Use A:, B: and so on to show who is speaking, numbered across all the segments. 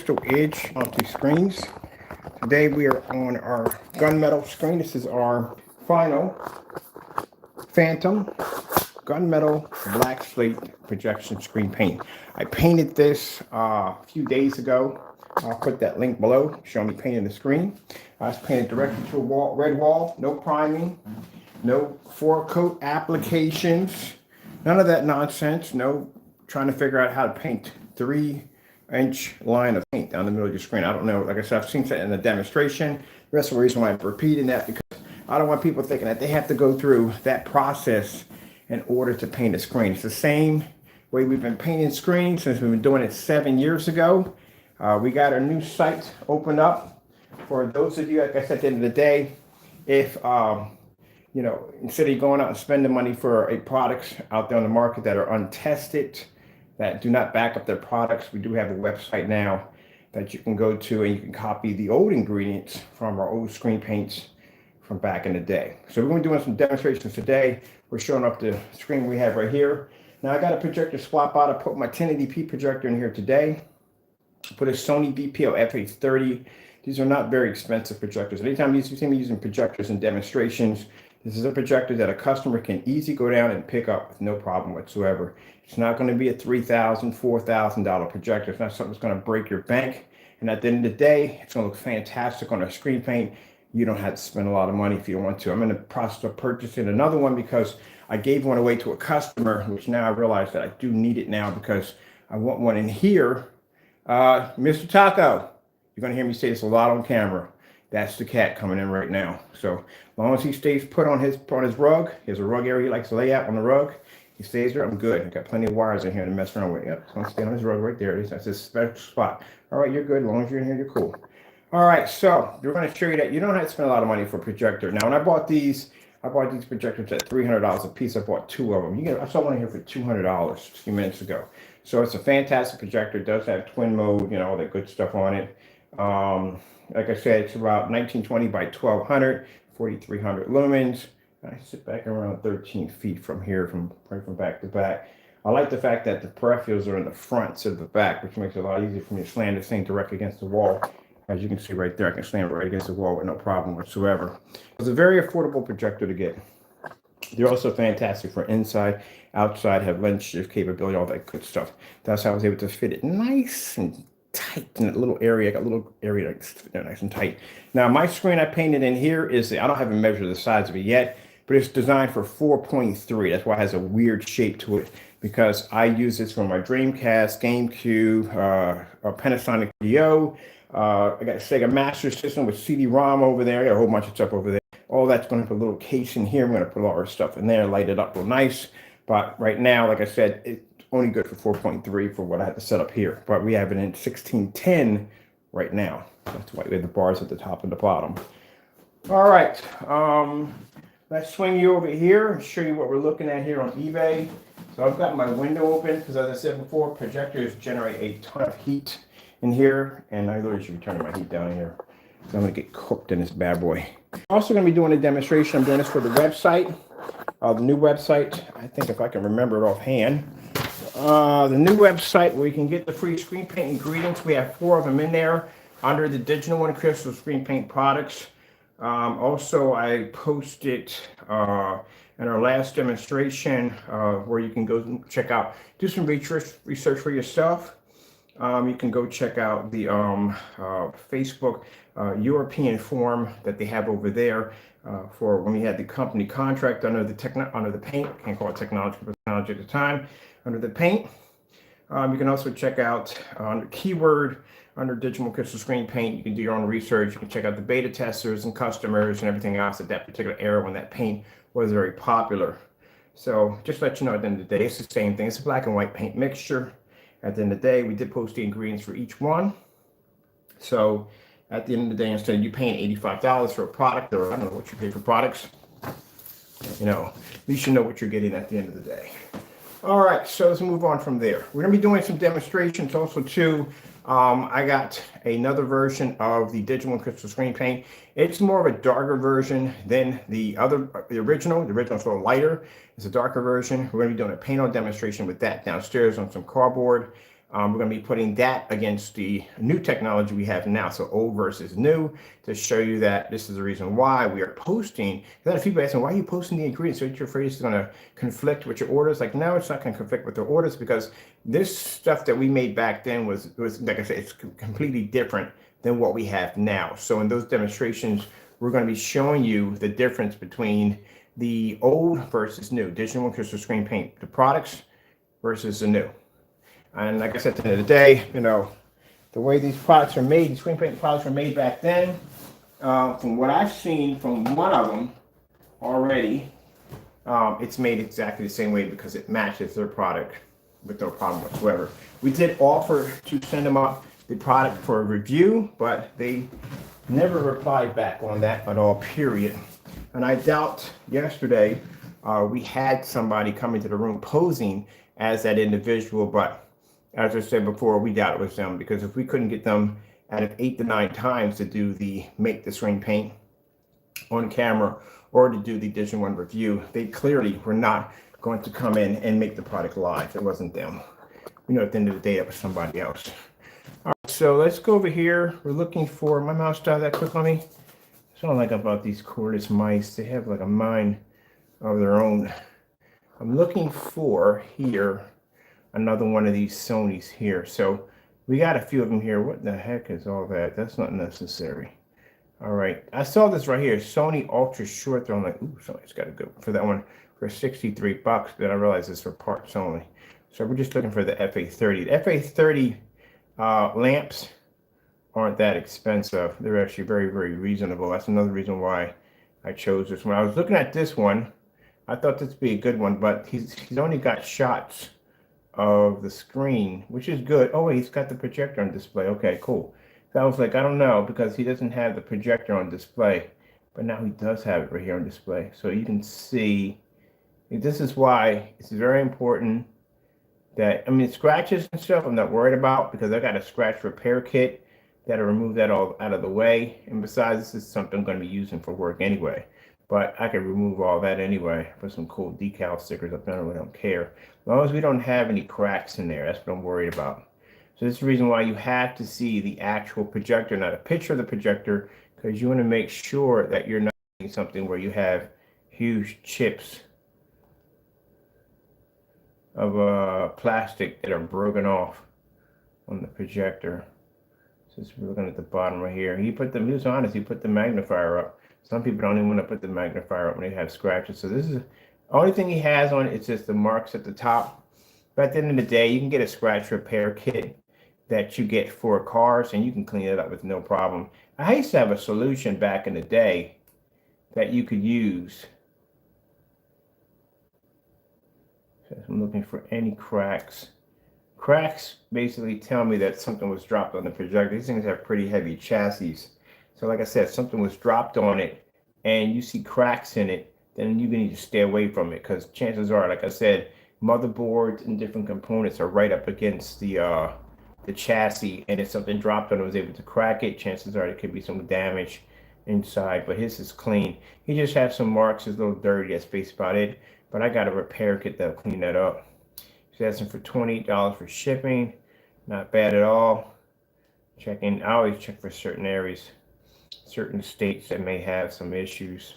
A: crystal edge onto screens. Today we are on our gunmetal screen. This is our final Phantom gunmetal black slate projection screen paint. I painted this a few days ago. I'll put that link below showing me painting the screen. It's painted directly to a wall, red wall, no priming, no four-coat applications, none of that nonsense, no trying to figure out how to paint 3-inch line of paint down the middle of your screen. I don't know, like I said, I've seen that in the demonstration. That's the reason why I'm repeating that, because I don't want people thinking that they have to go through that process in order to paint a screen. It's the same way we've been painting screens since we've been doing it 7 years ago. We got our new site opened up for those of you, like I said, at the end of the day, if you know, instead of going out and spending money for a products out there on the market that are untested, that do not back up their products, we do have a website now that you can go to and you can copy the old ingredients from our old screen paints from back in the day. So we're going to be doing some demonstrations today. We're showing off the screen we have right here. Now I got a projector swap out. I put my 1080p projector in here today. Put a Sony VPL FH30. These are not very expensive projectors. Anytime you see me using projectors in demonstrations, this is a projector that a customer can easily go down and pick up with no problem whatsoever. It's not going to be a $3,000, $4,000 projector. It's not something that's going to break your bank. And at the end of the day, it's going to look fantastic on a screen paint. You don't have to spend a lot of money if you don't want to. I'm in the process of purchasing another one because I gave one away to a customer, which now I realize that I do need it now because I want one in here. Mr. Taco, you're going to hear me say this a lot on camera. That's the cat coming in right now. So as long as he stays put on his rug, there's a rug area he likes to lay out on the rug. He stays there. I'm good. I got plenty of wires in here to mess around with. Yep, it's going to stay on his rug right there. That's his special spot. All right, you're good. As long as you're in here, you're cool. All right, so we're going to show you that you don't have to spend a lot of money for a projector. Now, when I bought these projectors at $300 a piece. I bought 2 of them. I saw one here for $200 a few minutes ago. So it's a fantastic projector. It does have twin mode, you know, all that good stuff on it. Like I said, it's about 1920 by 1200, 4300 lumens. I sit back around 13 feet from here, right from back to back. I like the fact that the peripherals are in the front instead of the back, which makes it a lot easier for me to slam this thing directly against the wall. As you can see right there, I can slam it right against the wall with no problem whatsoever. It's a very affordable projector to get. They're also fantastic for inside, outside, have lens shift capability, all that good stuff. That's how I was able to fit it nice and tight in that little area. I got a little area that's nice and tight. Now, my screen I painted in here is, I don't have a measure the size of it yet, but it's designed for 4.3. That's why it has a weird shape to it, because I use this for my Dreamcast, GameCube, a Panasonic Video. I got a Sega Master System with CD-ROM over there. I got a whole bunch of stuff over there. All that's going to put a little case in here. I'm going to put all our stuff in there, light it up real nice. But right now, like I said, it's only good for 4.3 for what I have to set up here. But we have it in 1610 right now. That's why we have the bars at the top and the bottom. All right. Let's swing you over here and show you what we're looking at here on eBay. So I've got my window open because, as I said before, projectors generate a ton of heat in here, and I literally should be turning my heat down here. So I'm going to get cooked in this bad boy. I'm also going to be doing a demonstration. I'm doing this for the website, the new website. I think if I can remember it offhand. The new website where you can get the free screen paint ingredients. We have 4 of them in there under the Digital and Crystal Screen Paint products. Also, I posted in our last demonstration where you can go check out, do some research for yourself. You can go check out the Facebook European forum that they have over there for when we had the company contract under the paint. Can't call it technology, but technology at the time, under the paint. You can also check out under keyword under Digital Crystal Screen Paint. You can do your own research. You can check out the beta testers and customers and everything else at that particular era when that paint was very popular. So just to let you know, at the end of the day, it's the same thing. It's a black and white paint mixture. At the end of the day, we did post the ingredients for each one. So at the end of the day, instead of you paying $85 for a product, or I don't know what you pay for products, you know, at least you know what you're getting at the end of the day. All right, so let's move on from there. We're going to be doing some demonstrations also too. I got another version of the Digital and Crystal Screen Paint. It's more of a darker version than the original. The original is a little lighter. It's a darker version. We're going to be doing a paint on demonstration with that downstairs on some cardboard. We're going to be putting that against the new technology we have now, so old versus new, to show you that this is the reason why we are posting. A lot of people asking, why are you posting the ingredients? So you're afraid it's going to conflict with your orders? Like, no, it's not going to conflict with the orders, because this stuff that we made back then was like I said, it's completely different than what we have now. So in those demonstrations, we're going to be showing you the difference between the old versus new, digital and crystal screen paint, the products versus the new. And like I said, at the end of the day, you know, the way these products are made, these screen paint products were made back then, from what I've seen from one of them already, it's made exactly the same way because it matches their product with no problem whatsoever. We did offer to send them up the product for a review, but they never replied back on that at all, period. And I doubt yesterday we had somebody come into the room posing as that individual, but as I said before, we doubt it was them, because if we couldn't get them out of 8 to 9 times to do the make the screen paint on camera or to do the Digital One review, they clearly were not going to come in and make the product live. It wasn't them. You know, at the end of the day, it was somebody else. All right, so let's go over here. We're looking for, my mouse died that quick on me. That's what I like about these cordless mice. They have like a mind of their own. I'm looking for here another one of these Sonys here. So we got a few of them here. What the heck is all that? That's not necessary. All right, I saw this right here, Sony Ultra Short Throw. I'm like, ooh, Sony's got a good one for that one for 63 bucks. Then I realized it's for parts only. So we're just looking for the FH30. The FH30 lamps aren't that expensive. They're actually very, very reasonable. That's another reason why I chose this one. I was looking at this one. I thought this would be a good one, but he's only got shots of the screen, which is good. Oh, he's got the projector on display. Okay, cool. So I was like, I don't know, because he doesn't have the projector on display, but now he does have it right here on display. So you can see, this is why it's very important that, I mean, scratches and stuff I'm not worried about, because I got a scratch repair kit that'll remove that all out of the way. And besides, this is something I'm going to be using for work anyway. But I can remove all that anyway. Put some cool decal stickers up there. I really don't care. As long as we don't have any cracks in there, that's what I'm worried about. So this is the reason why you have to see the actual projector, not a picture of the projector, because you want to make sure that you're not doing something where you have huge chips of plastic that are broken off on the projector. So we're looking at the bottom right here. He was honest, he put the magnifier up. Some people don't even want to put the magnifier up when they have scratches. So this is the only thing he has on it. It's just the marks at the top. But at the end of the day, you can get a scratch repair kit that you get for cars, and you can clean it up with no problem. I used to have a solution back in the day that you could use. So I'm looking for any cracks. Cracks basically tell me that something was dropped on the projector. These things have pretty heavy chassis. So like I said, something was dropped on it and you see cracks in it, then you need to stay away from it, because chances are, like I said, motherboards and different components are right up against the chassis, and if something dropped on it was able to crack it, chances are there could be some damage inside. But his is clean. He just has some marks, it's a little dirty, that's basically about it. But I got a repair kit that'll clean that up. He's asking for $28 for shipping. Not bad at all. Checking, I always check for certain areas, certain states that may have some issues.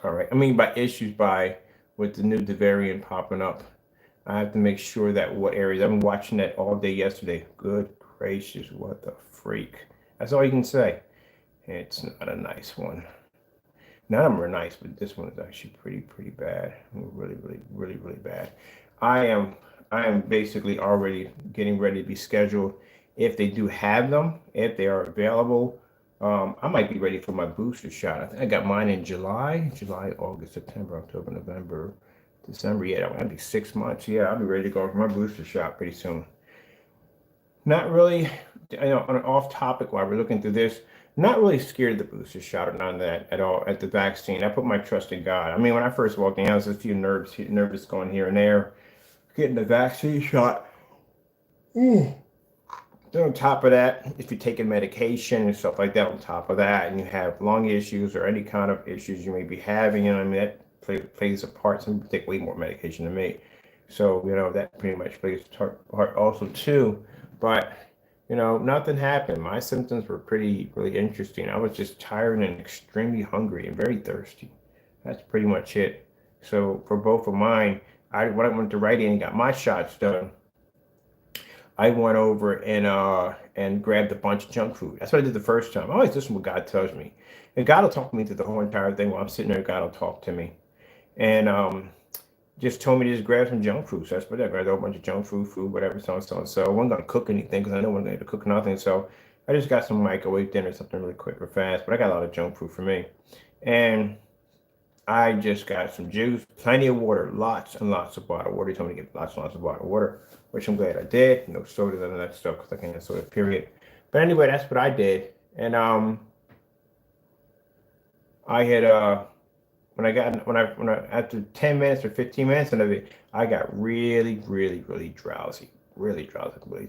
A: All right, I mean by issues, by with the new variant popping up, I have to make sure that what areas. I've been watching that all day yesterday. Good gracious, what the freak. That's all you can say. It's not a nice one. None of them are nice, but this one is actually pretty bad. Really bad. I am basically already getting ready to be scheduled. If they do have them, if they are available, I might be ready for my booster shot. I think I got mine in July, August, September, October, November, December. Yeah, that'll be 6 months. Yeah, I'll be ready to go for my booster shot pretty soon. Not really, on an off topic while we're looking through this, not really scared of the booster shot or none of that at all at the vaccine. I put my trust in God. I mean, when I first walked in, I was a few nervous going here and there, getting the vaccine shot. Then on top of that, if you're taking medication and stuff like that on top of that, and you have lung issues or any kind of issues you may be having, I mean, that plays a part. Some people take way more medication than me. So, that pretty much plays part also too. But, nothing happened. My symptoms were really interesting. I was just tired and extremely hungry and very thirsty. That's pretty much it. So for both of mine, when I went to Rite Aid and got my shots done, I went over and grabbed a bunch of junk food. That's what I did the first time. I always listen to what God tells me. And God will talk to me through the whole entire thing while I'm sitting there. God will talk to me. And just told me to just grab some junk food. So that's what I grabbed a whole bunch of junk food, whatever, so on, so on. So I wasn't gonna cook anything because I know I'm going to cook nothing. So I just got some microwave dinner, something really quick or fast. But I got a lot of junk food for me, and I just got some juice, plenty of water, lots and lots of bottled water. He told me to get lots and lots of bottled water, which I'm glad I did. No soda, none of that stuff, because I can't have soda, period. But anyway, that's what I did, and I had when I after 10 minutes or 15 minutes of it, I got really drowsy, really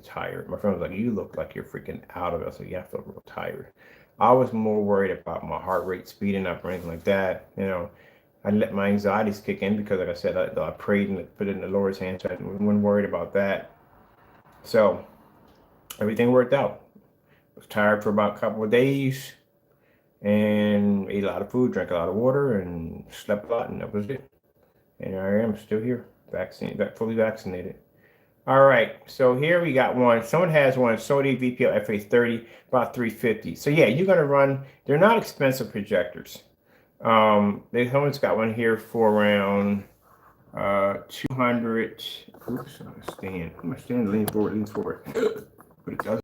A: tired. My friend was like, "You look like you're freaking out of it." I was like, "Yeah, I feel real tired." I was more worried about my heart rate speeding up or anything like that. I let my anxieties kick in because, like I said, I prayed and put it in the Lord's hands. So I wasn't worried about that. So everything worked out. I was tired for about a couple of days and ate a lot of food, drank a lot of water, and slept a lot, and that was it. And here I am, still here, fully vaccinated. All right, so here we got one. Someone has one, Sony VPL FH30, about 350. So yeah, you're gonna run. They're not expensive projectors. Someone's got one here for around 200. Oops, I'm stand. Lean forward. But it does.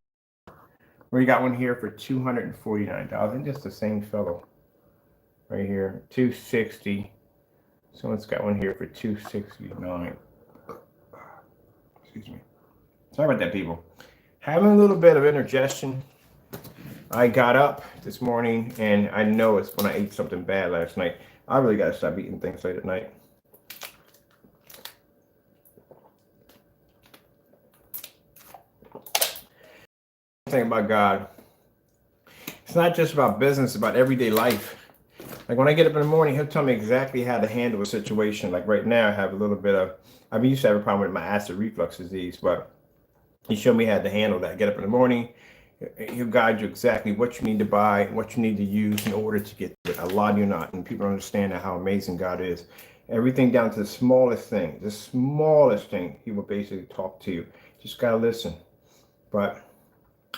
A: We got one here for $249. Just the same fellow right here, 260. Someone's got one here for 269. Excuse me. Sorry about that, people. Having a little bit of indigestion. I got up this morning, and I know it's when I ate something bad last night. I really got to stop eating things late at night. Thing about God, it's not just about business, it's about everyday life. Like when I get up in the morning, he'll tell me exactly how to handle a situation. Like right now, I have a little bit of, I used to have a problem with my acid reflux disease, but he showed me how to handle that. Get up in the morning, he'll guide you exactly what you need to buy, what you need to use in order to get it. A lot of you not, and people don't understand how amazing God is. Everything down to the smallest thing, he will basically talk to you. Just gotta listen. But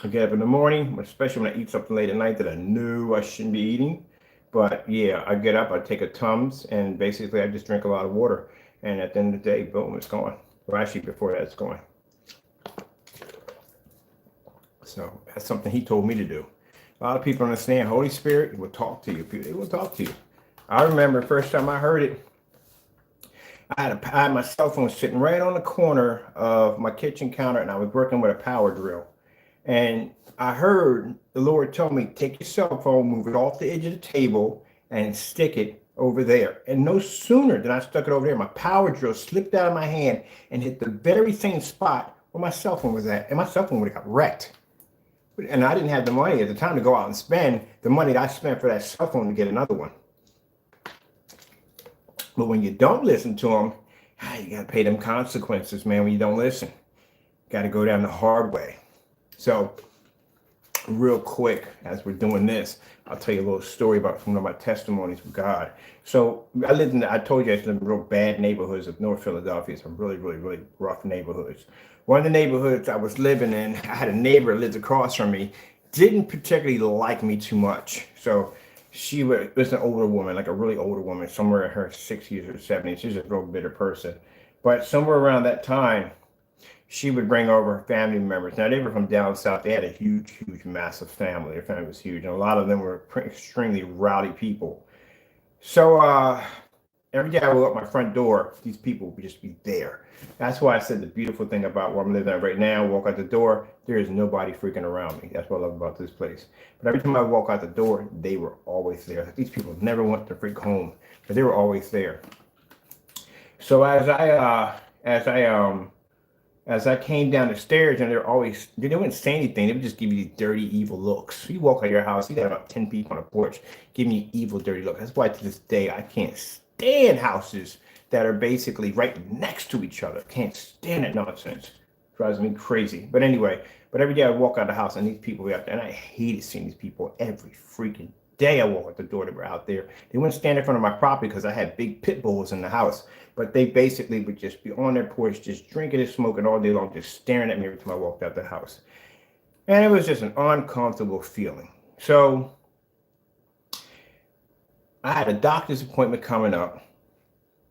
A: I get up in the morning, especially when I eat something late at night that I knew I shouldn't be eating. But yeah, I get up, I take a Tums, and basically I just drink a lot of water. And at the end of the day, boom, it's gone. Well, actually, before that, it's gone. So that's something he told me to do. A lot of people understand Holy Spirit will talk to you. He will talk to you. I remember the first time I heard it, I had my cell phone sitting right on the corner of my kitchen counter, and I was working with a power drill. And I heard the Lord tell me, take your cell phone, move it off the edge of the table, and stick it over there. And no sooner than I stuck it over there, my power drill slipped out of my hand and hit the very same spot where my cell phone was at. And my cell phone would have got wrecked. And I didn't have the money at the time to go out and spend the money that I spent for that cell phone to get another one. But when you don't listen to them, you got to pay them consequences, man, when you don't listen. Got to go down the hard way. So real quick, as we're doing this, I'll tell you a little story about some of my testimonies with God. So I told you I lived in real bad neighborhoods of North Philadelphia. Some really rough neighborhoods. One of the neighborhoods I was living in, I had a neighbor that lived across from me, didn't particularly like me too much. So she was an older woman, like a really older woman, somewhere in her 60s or 70s. She's a real bitter person. But somewhere around that time, she would bring over her family members. Now, they were from down south. They had a huge, massive family. Their family was huge. And a lot of them were extremely rowdy people. So every day I would open my front door, these people would just be there. That's why I said the beautiful thing about where I'm living at right now, walk out the door, there is nobody freaking around me. That's what I love about this place. But every time I walk out the door, they were always there. These people never went to freak home, but they were always there. So as I came down the stairs, and they wouldn't say anything. They would just give you these dirty, evil looks. You walk out of your house, you got about 10 people on the porch giving you evil, dirty looks. That's why to this day, I can't stand houses that are basically right next to each other. Can't stand that nonsense. Drives me crazy. But anyway, but every day I walk out of the house and these people were out there, and I hated seeing these people every freaking day I walk out the door. They were out there. They wouldn't stand in front of my property because I had big pit bulls in the house. But they basically would just be on their porch, just drinking and smoking all day long, just staring at me every time I walked out the house. And it was just an uncomfortable feeling. So I had a doctor's appointment coming up.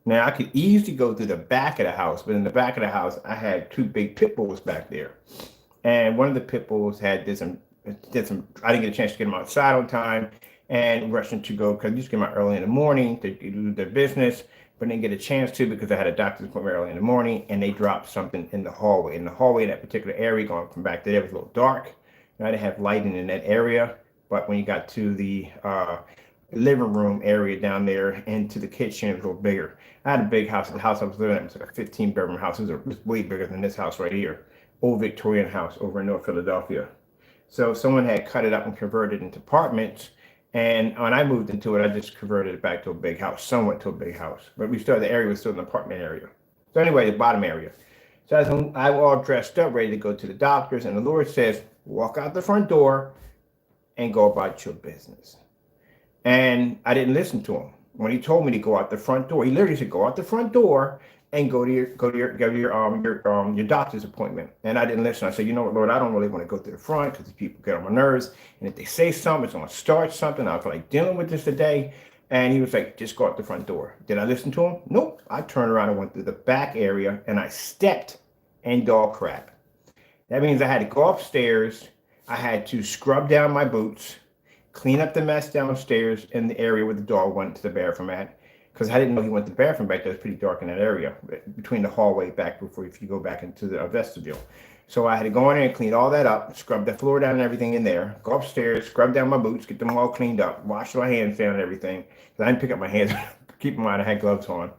A: Now, I could easily go through the back of the house, but in the back of the house, I had two big pit bulls back there. And one of the pit bulls did some, I didn't get a chance to get them outside on time and rushing to go, because I used to get them out early in the morning to do their business, but didn't get a chance to because I had a doctor's appointment early in the morning, and they dropped something in the hallway. In the hallway, in that particular area, going from back there, it was a little dark. And I didn't have lighting in that area, but when you got to the living room area down there into the kitchen, it was a little bigger. I had a big house. The house I was living in was like a 15-bedroom house. It was way bigger than this house right here. Old Victorian house over in North Philadelphia. So someone had cut it up and converted it into apartments. And when I moved into it, I just converted it back to a big house, somewhat to a big house. But we still, the area was still an apartment area. So anyway, the bottom area. So as I'm all dressed up, ready to go to the doctors, and the Lord says, walk out the front door and go about your business. And I didn't listen to him. When he told me to go out the front door, he literally said, go out the front door and go to your doctor's appointment. And I didn't listen. I said, you know what, Lord, I don't really want to go to the front because people get on my nerves. And if they say something, it's going to start something. I feel like dealing with this today. And he was like, just go out the front door. Did I listen to him? Nope. I turned around and went through the back area and I stepped in dog crap. That means I had to go upstairs. I had to scrub down my boots, clean up the mess downstairs in the area where the dog went to the bathroom at, because I didn't know he went to the bathroom back there. It's pretty dark in that area between the hallway back before if you go back into the vestibule. So I had to go in there and clean all that up, scrub the floor down and everything in there, go upstairs, scrub down my boots, get them all cleaned up, wash my hands down and everything. I didn't pick up my hands, keep in mind I had gloves on.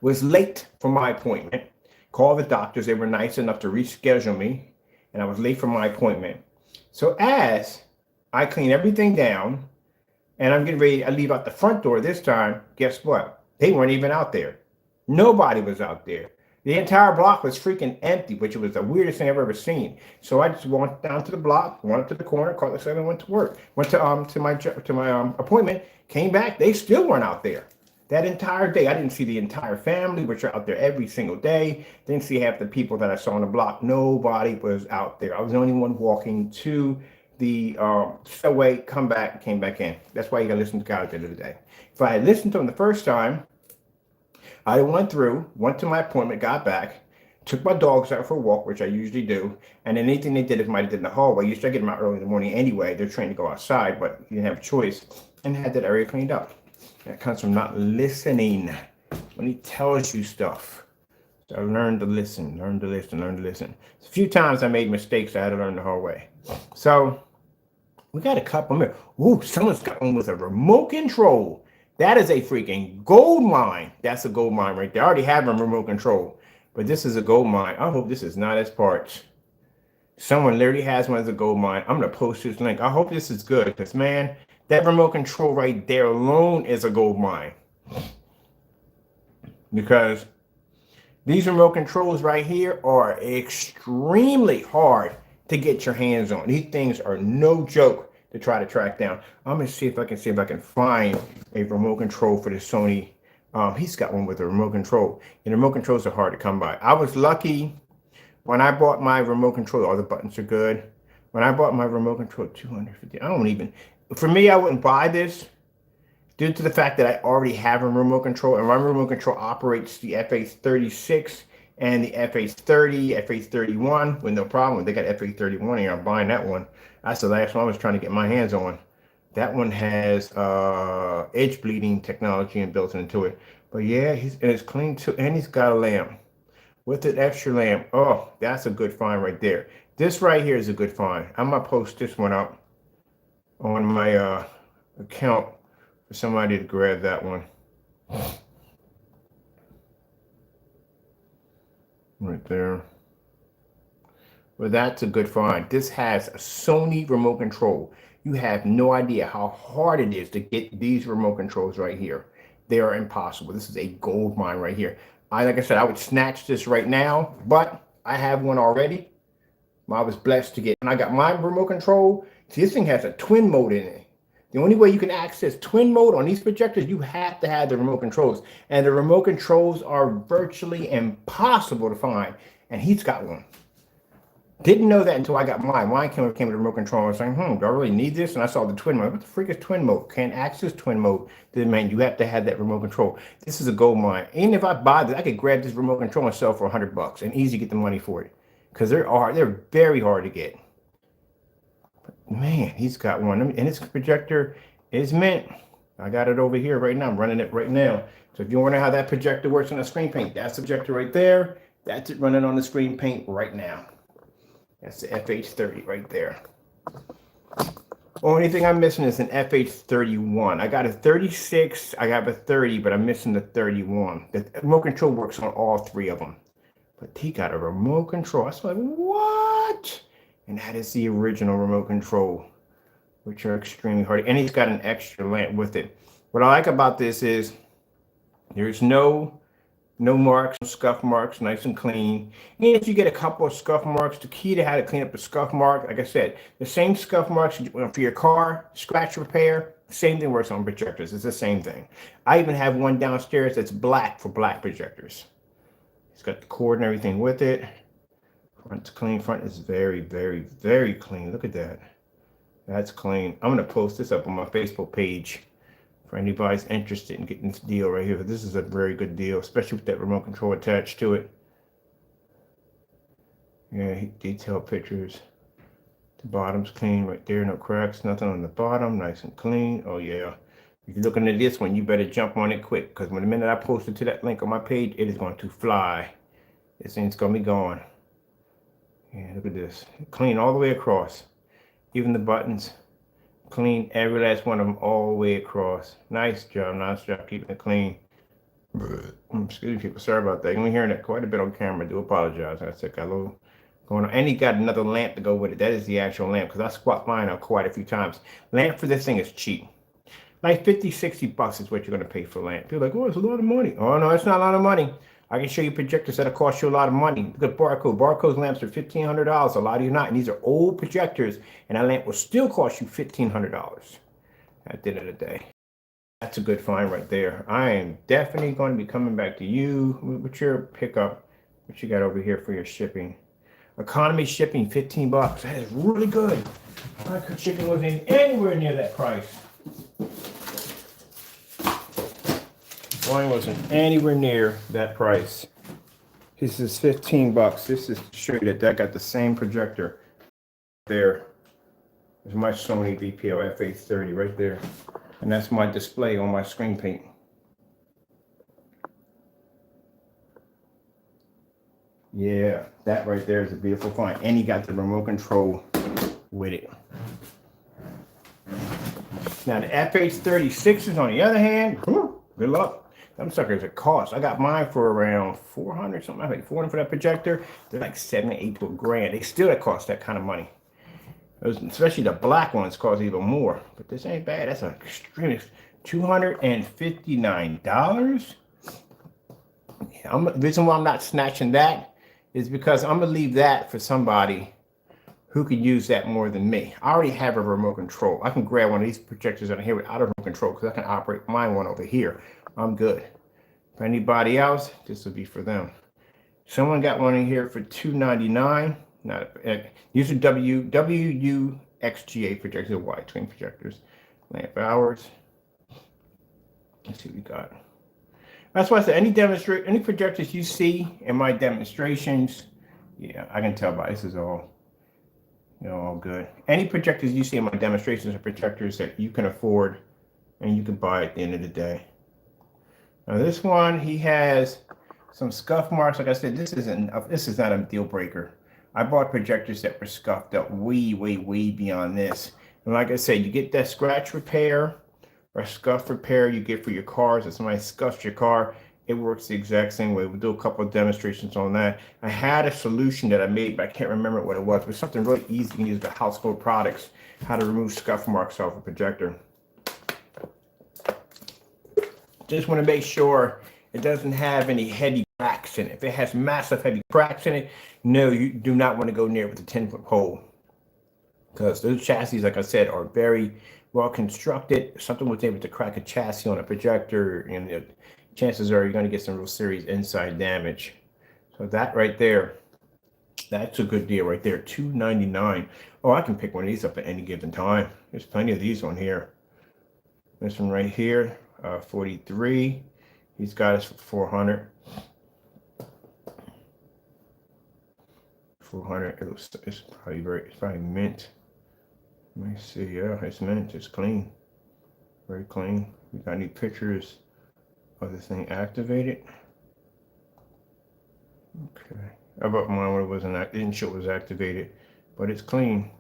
A: Was late for my appointment. Called the doctors. They were nice enough to reschedule me, and I was late for my appointment. So as I clean everything down, and I'm getting ready, I leave out the front door this time, guess what? They weren't even out there. Nobody was out there. The entire block was freaking empty, which was the weirdest thing I've ever seen. So I just went down to the block, went up to the corner, called the 7, went to work. Went to my appointment, came back, they still weren't out there. That entire day, I didn't see the entire family, which are out there every single day. Didn't see half the people that I saw on the block. Nobody was out there. I was the only one walking to the subway, came back in. That's why you gotta listen to God at the end of the day. If I had listened to him the first time, I went to my appointment, got back, took my dogs out for a walk, which I usually do, and then anything they did, if I did in the hallway, you start getting them out early in the morning anyway. They're trained to go outside, but you didn't have a choice, and had that area cleaned up. That comes from not listening when he tells you stuff. So I learned to listen, learn to listen. A few times I made mistakes. I had to learn the hard way. So we got a couple more. Ooh, someone's got one with a remote control. That is a freaking gold mine. That's a gold mine right there. I already have a remote control, but this is a gold mine. I hope this is not as parts. Someone literally has one as a gold mine. I'm going to post this link. I hope this is good because, man, that remote control right there alone is a gold mine. Because these remote controls right here are extremely hard to get your hands on. These things are no joke to try to track down. I'm going to see if I can find a remote control for the Sony. He's got one with a remote control. And remote controls are hard to come by. I was lucky when I bought my remote control. All the buttons are good. When I bought my remote control, $250. For me, I wouldn't buy this due to the fact that I already have a remote control, and my remote control operates the FH36 and the FH30, FH31 with no problem. They got FH31 here. I'm buying that one. That's the last one I was trying to get my hands on. That one has edge bleeding technology and built into it. But yeah, it's clean too, and he's got a lamp with an extra lamp. Oh, that's a good find right there. This right here is a good find. I'm gonna post this one up on my account for somebody to grab that one. Right there. Well, that's a good find. This has a Sony remote control. You have no idea how hard it is to get these remote controls right here. They are impossible. This is a gold mine right here. Like I said, I would snatch this right now, but I have one already. I was blessed to get, and I got my remote control. See, this thing has a twin mode in it. The only way you can access twin mode on these projectors, you have to have the remote controls. And the remote controls are virtually impossible to find. And he's got one. Didn't know that until I got mine. Mine came with a remote control. I was like, do I really need this? And I saw the twin mode. What the freak is twin mode? Can't access twin mode. Then, man, you have to have that remote control. This is a gold mine. Even if I buy this, I could grab this remote control and sell for $100 and easy get the money for it. Because they're very hard to get. But man, he's got one. And this projector is mint. I got it over here right now. I'm running it right now. So if you wonder how that projector works on the screen paint, that's the projector right there. That's it running on the screen paint right now. That's the FH30 right there. Only thing I'm missing is an FH31. I got a 36, I got a 30, but I'm missing the 31. The remote control works on all three of them. But he got a remote control. I was like, what? And that is the original remote control, which are extremely hard. And he's got an extra lamp with it. What I like about this is there's no marks, no scuff marks, nice and clean. And if you get a couple of scuff marks, the key to how to clean up the scuff mark, like I said, the same scuff marks for your car, scratch repair, same thing works on projectors. It's the same thing. I even have one downstairs that's black for black projectors. It's got the cord and everything with it. Front's clean. Front is very, very, very clean. Look at that. That's clean. I'm going to post this up on my Facebook page for anybody's interested in getting this deal right here. This is a very good deal, especially with that remote control attached to it. Yeah, detailed pictures. The bottom's clean right there. No cracks, nothing on the bottom. Nice and clean. Oh, yeah. If you're looking at this one, you better jump on it quick, because when the minute I post it to that link on my page, it is going to fly. This thing's going to be gone. Yeah, look at this. Clean all the way across. Even the buttons. Clean every last one of them all the way across. Nice job keeping it clean. Excuse me, people. Sorry about that. I'm hearing that quite a bit on camera. I do apologize. I said got a little going on. And he got another lamp to go with it. That is the actual lamp, because I swapped mine out quite a few times. Lamp for this thing is cheap. Like $50-$60 is what you're going to pay for a lamp. People are like, oh, it's a lot of money. Oh, no, it's not a lot of money. I can show you projectors that'll cost you a lot of money. Look at Barcode. Barcode's lamps are $1,500. A lot of you not. And these are old projectors. And that lamp will still cost you $1,500 at the end of the day. That's a good find right there. I am definitely going to be coming back to you with your pickup. What you got over here for your shipping. Economy shipping, $15. That is really good. My shipping wasn't anywhere near that price. Mine wasn't anywhere near that price. This is $15. This is to show you that got the same projector there. There's my Sony VPL FH30 right there. And that's my display on my screen paint. Yeah, that right there is a beautiful find. And he got the remote control with it. Now the FH36s on the other hand, good luck. Them suckers are cost. I got mine for around $400 something. I paid $400 for that projector. They're like $7, $8 to $1,000. They still cost that kind of money. Especially the black ones cost even more. But this ain't bad. That's an extreme $259. Yeah, the reason why I'm not snatching that is because I'm gonna leave that for somebody who could use that more than me. I already have a remote control. I can grab one of these projectors out here without a remote control, because I can operate my one over here. I'm good. For anybody else, this will be for them. Someone got one in here for $299. These are WUXGA projectors, wide twin projectors. Lamp hours. Let's see what we got. That's why I said any projectors you see in my demonstrations, yeah, I can tell by this is all, all good. Any projectors you see in my demonstrations are projectors that you can afford and you can buy at the end of the day. Now this one, he has some scuff marks. Like I said, this is not a deal breaker. I bought projectors that were scuffed up way, way, way beyond this. And like I said, you get that scratch repair or scuff repair you get for your cars. If somebody scuffs your car, it works the exact same way. We'll do a couple of demonstrations on that. I had a solution that I made, but I can't remember what it was. But something really easy you can use, the household products, how to remove scuff marks off a projector. Just want to make sure it doesn't have any heavy cracks in it. If it has massive heavy cracks in it, no, you do not want to go near with a 10-foot pole, because those chassis, like I said, are very well constructed. If something was able to crack a chassis on a projector, and the chances are you're going to get some real serious inside damage. So that right there, that's a good deal right there. $299. Oh, I can pick one of these up at any given time. There's plenty of these on here. This one right here, 43. He's got us for 400. 400. It's probably mint. Let me see. Yeah, it's mint. It's clean. Very clean. We got any pictures of this thing activated? Okay. How about mine when it wasn't? It didn't show it was activated, but it's clean.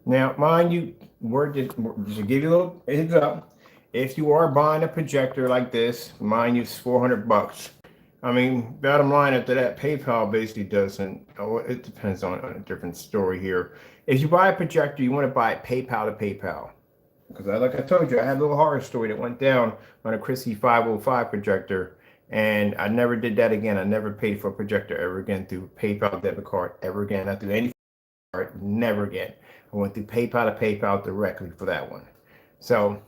A: Now, mind you, just to give you a little heads up, if you are buying a projector like this, mind you, it's 400 bucks. I mean, bottom line after that, PayPal basically doesn't. Oh, it depends on a different story here. If you buy a projector, you want to buy it PayPal to PayPal. Because like I told you, I had a little horror story that went down on a Chrissy 505 projector. And I never did that again. I never paid for a projector ever again through PayPal debit card ever again. Not through any card, never again. I went through PayPal to PayPal directly for that one. So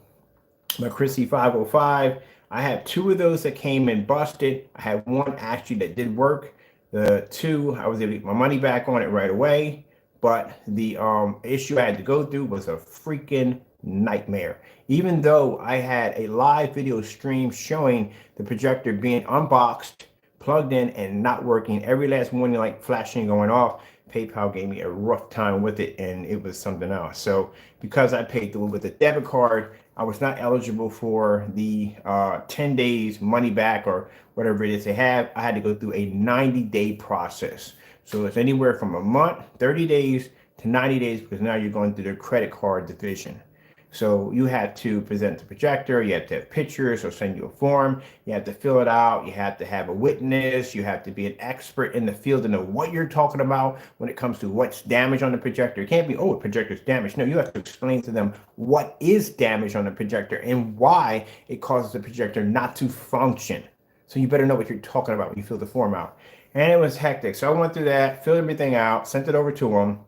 A: my Chrissy 505, I had two of those that came in busted. I had one actually that did work. The two, I was able to get my money back on it right away. But the issue I had to go through was a freaking nightmare. Even though I had a live video stream showing the projector being unboxed, plugged in, and not working, every last one like flashing going off, PayPal gave me a rough time with it, and it was something else. So because I paid through with a debit card, I was not eligible for the 10 days money back or whatever it is they have. I had to go through a 90-day process. So it's anywhere from a month, 30 days to 90 days, because now you're going through the credit card division. So you have to present the projector, you have to have pictures or send you a form, you have to fill it out, you have to have a witness, you have to be an expert in the field to know what you're talking about when it comes to what's damaged on the projector. It can't be, oh, the projector's damaged. No, you have to explain to them what is damaged on the projector and why it causes the projector not to function. So you better know what you're talking about when you fill the form out. And it was hectic. So I went through that, filled everything out, sent it over to them.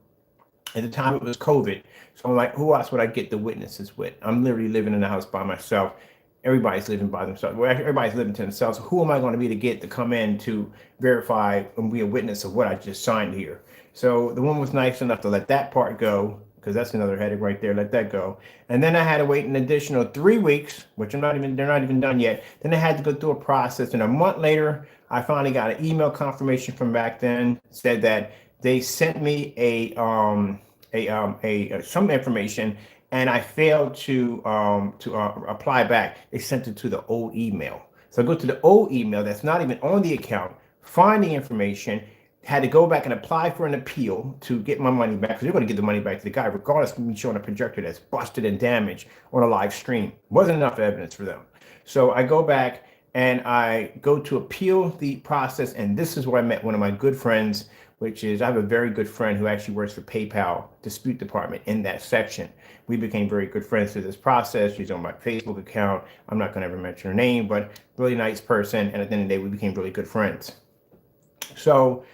A: At the time, it was COVID. So I'm like, who else would I get the witnesses with? I'm literally living in the house by myself. Everybody's living by themselves. Well, everybody's living to themselves. So who am I going to be to get to come in to verify and be a witness of what I just signed here? So the woman was nice enough to let that part go, because that's another headache right there. Let that go. And then I had to wait an additional 3 weeks, which they're not even done yet. Then I had to go through a process. And a month later, I finally got an email confirmation from back then, said that they sent me some information, and I failed to apply back. They sent it to the old email. So I go to the old email that's not even on the account, find the information, had to go back and apply for an appeal to get my money back, because they're going to give the money back to the guy regardless of me showing a projector that's busted and damaged on a live stream. Wasn't enough evidence for them. So I go back and I go to appeal the process, and this is where I met one of my good friends, which is, I have a very good friend who actually works for PayPal dispute department in that section. We became very good friends through this process. She's on my Facebook account. I'm not going to ever mention her name, but really nice person. And at the end of the day, we became really good friends. So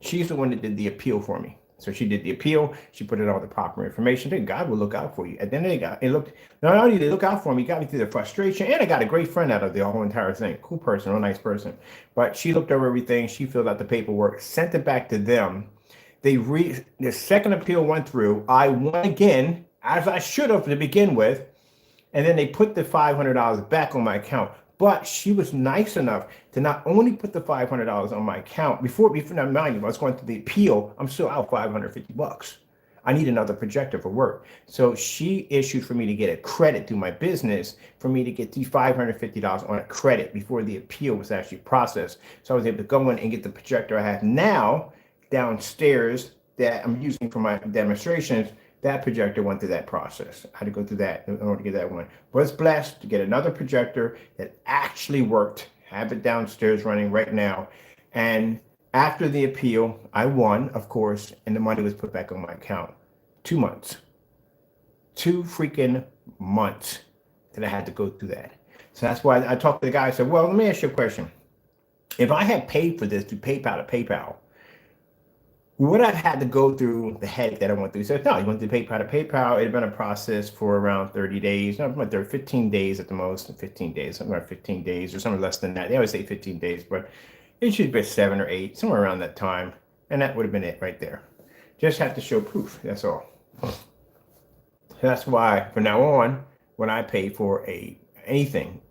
A: she's the one that did the appeal for me. So she did the appeal. She put in all the proper information. Then God will look out for you. At the end of the day, it looked, not only did they look out for me, got me through the frustration, and I got a great friend out of the whole entire thing. Cool person, real nice person. But she looked over everything. She filled out the paperwork, sent it back to them. The second appeal went through. I won again, as I should have to begin with. And then they put the $500 back on my account. But she was nice enough to not only put the $500 on my account before now, mind you, I was going through the appeal. I'm still out $550. I need another projector for work. So she issued for me to get a credit through my business for me to get the $550 on a credit before the appeal was actually processed. So I was able to go in and get the projector I have now downstairs that I'm using for my demonstrations. That projector went through that process. I had to go through that in order to get that one. Was blessed to get another projector that actually worked. Have it downstairs running right now. And after the appeal, I won, of course, and the money was put back on my account. 2 months. 2 freaking months that I had to go through that. So that's why I talked to the guy. I said, well, let me ask you a question. If I had paid for this through PayPal to PayPal, would I have had to go through the headache that I went through? He said, no, you went to PayPal to PayPal. It had been a process for around 30 days. No, about 15 days at the most, 15 days, something like 15 days or something less than that. They always say 15 days, but it should be 7 or 8, somewhere around that time. And that would have been it right there. Just have to show proof. That's all. That's why from now on, when I pay for anything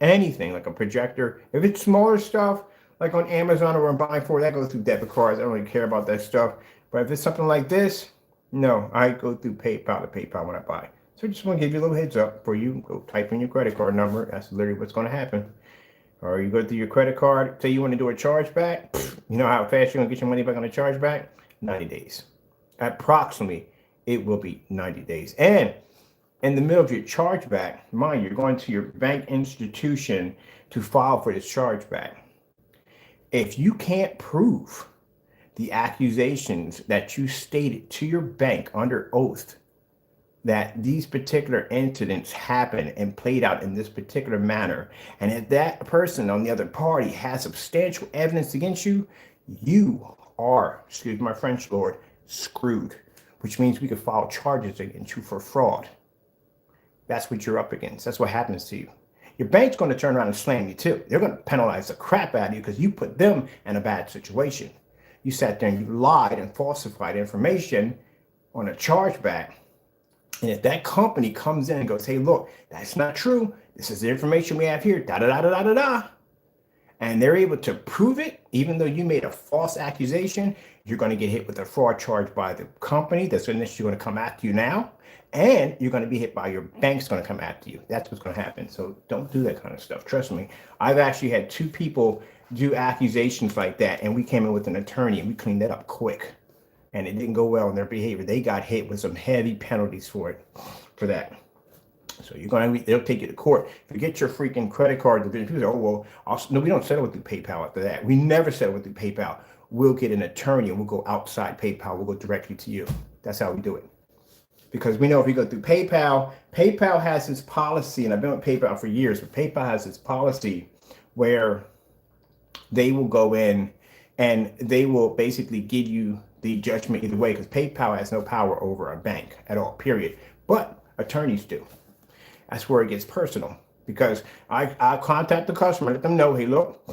A: like a projector, if it's smaller stuff, like on Amazon or I'm buying for, that goes through debit cards. I don't really care about that stuff. But if it's something like this, no, I go through PayPal to PayPal when I buy. So I just want to give you a little heads up for you. Go type in your credit card number. That's literally what's going to happen. Or you go through your credit card, say you want to do a chargeback. You know how fast you're going to get your money back on a chargeback? 90 days. Approximately, it will be 90 days. And in the middle of your chargeback, mind you, you're going to your bank institution to file for this chargeback. If you can't prove the accusations that you stated to your bank under oath that these particular incidents happened and played out in this particular manner, and if that person on the other party has substantial evidence against you, you are, excuse my French, Lord, screwed, which means we could file charges against you for fraud. That's what you're up against. That's what happens to you. Your bank's going to turn around and slam you too. They're going to penalize the crap out of you because you put them in a bad situation. You sat there and you lied and falsified information on a chargeback. And if that company comes in and goes, hey, look, that's not true. This is the information we have here, da-da-da-da-da-da-da. And they're able to prove it, even though you made a false accusation, you're going to get hit with a fraud charge by the company that's initially going to come after you now. And you're going to be hit by your bank's going to come after you. That's what's going to happen. So don't do that kind of stuff. Trust me. I've actually had 2 people do accusations like that. And we came in with an attorney and we cleaned that up quick. And it didn't go well in their behavior. They got hit with some heavy penalties for that. So you're going to, they'll take you to court. Forget your freaking credit card. People say, oh, well, no, we don't settle through PayPal after that. We never settle through PayPal. We'll get an attorney and we'll go outside PayPal. We'll go directly to you. That's how we do it. Because we know if you go through PayPal, PayPal has its policy, and I've been with PayPal for years, but PayPal has its policy where they will go in and they will basically give you the judgment either way, because PayPal has no power over a bank at all, period. But attorneys do. That's where it gets personal, because I contact the customer, let them know, hey, look,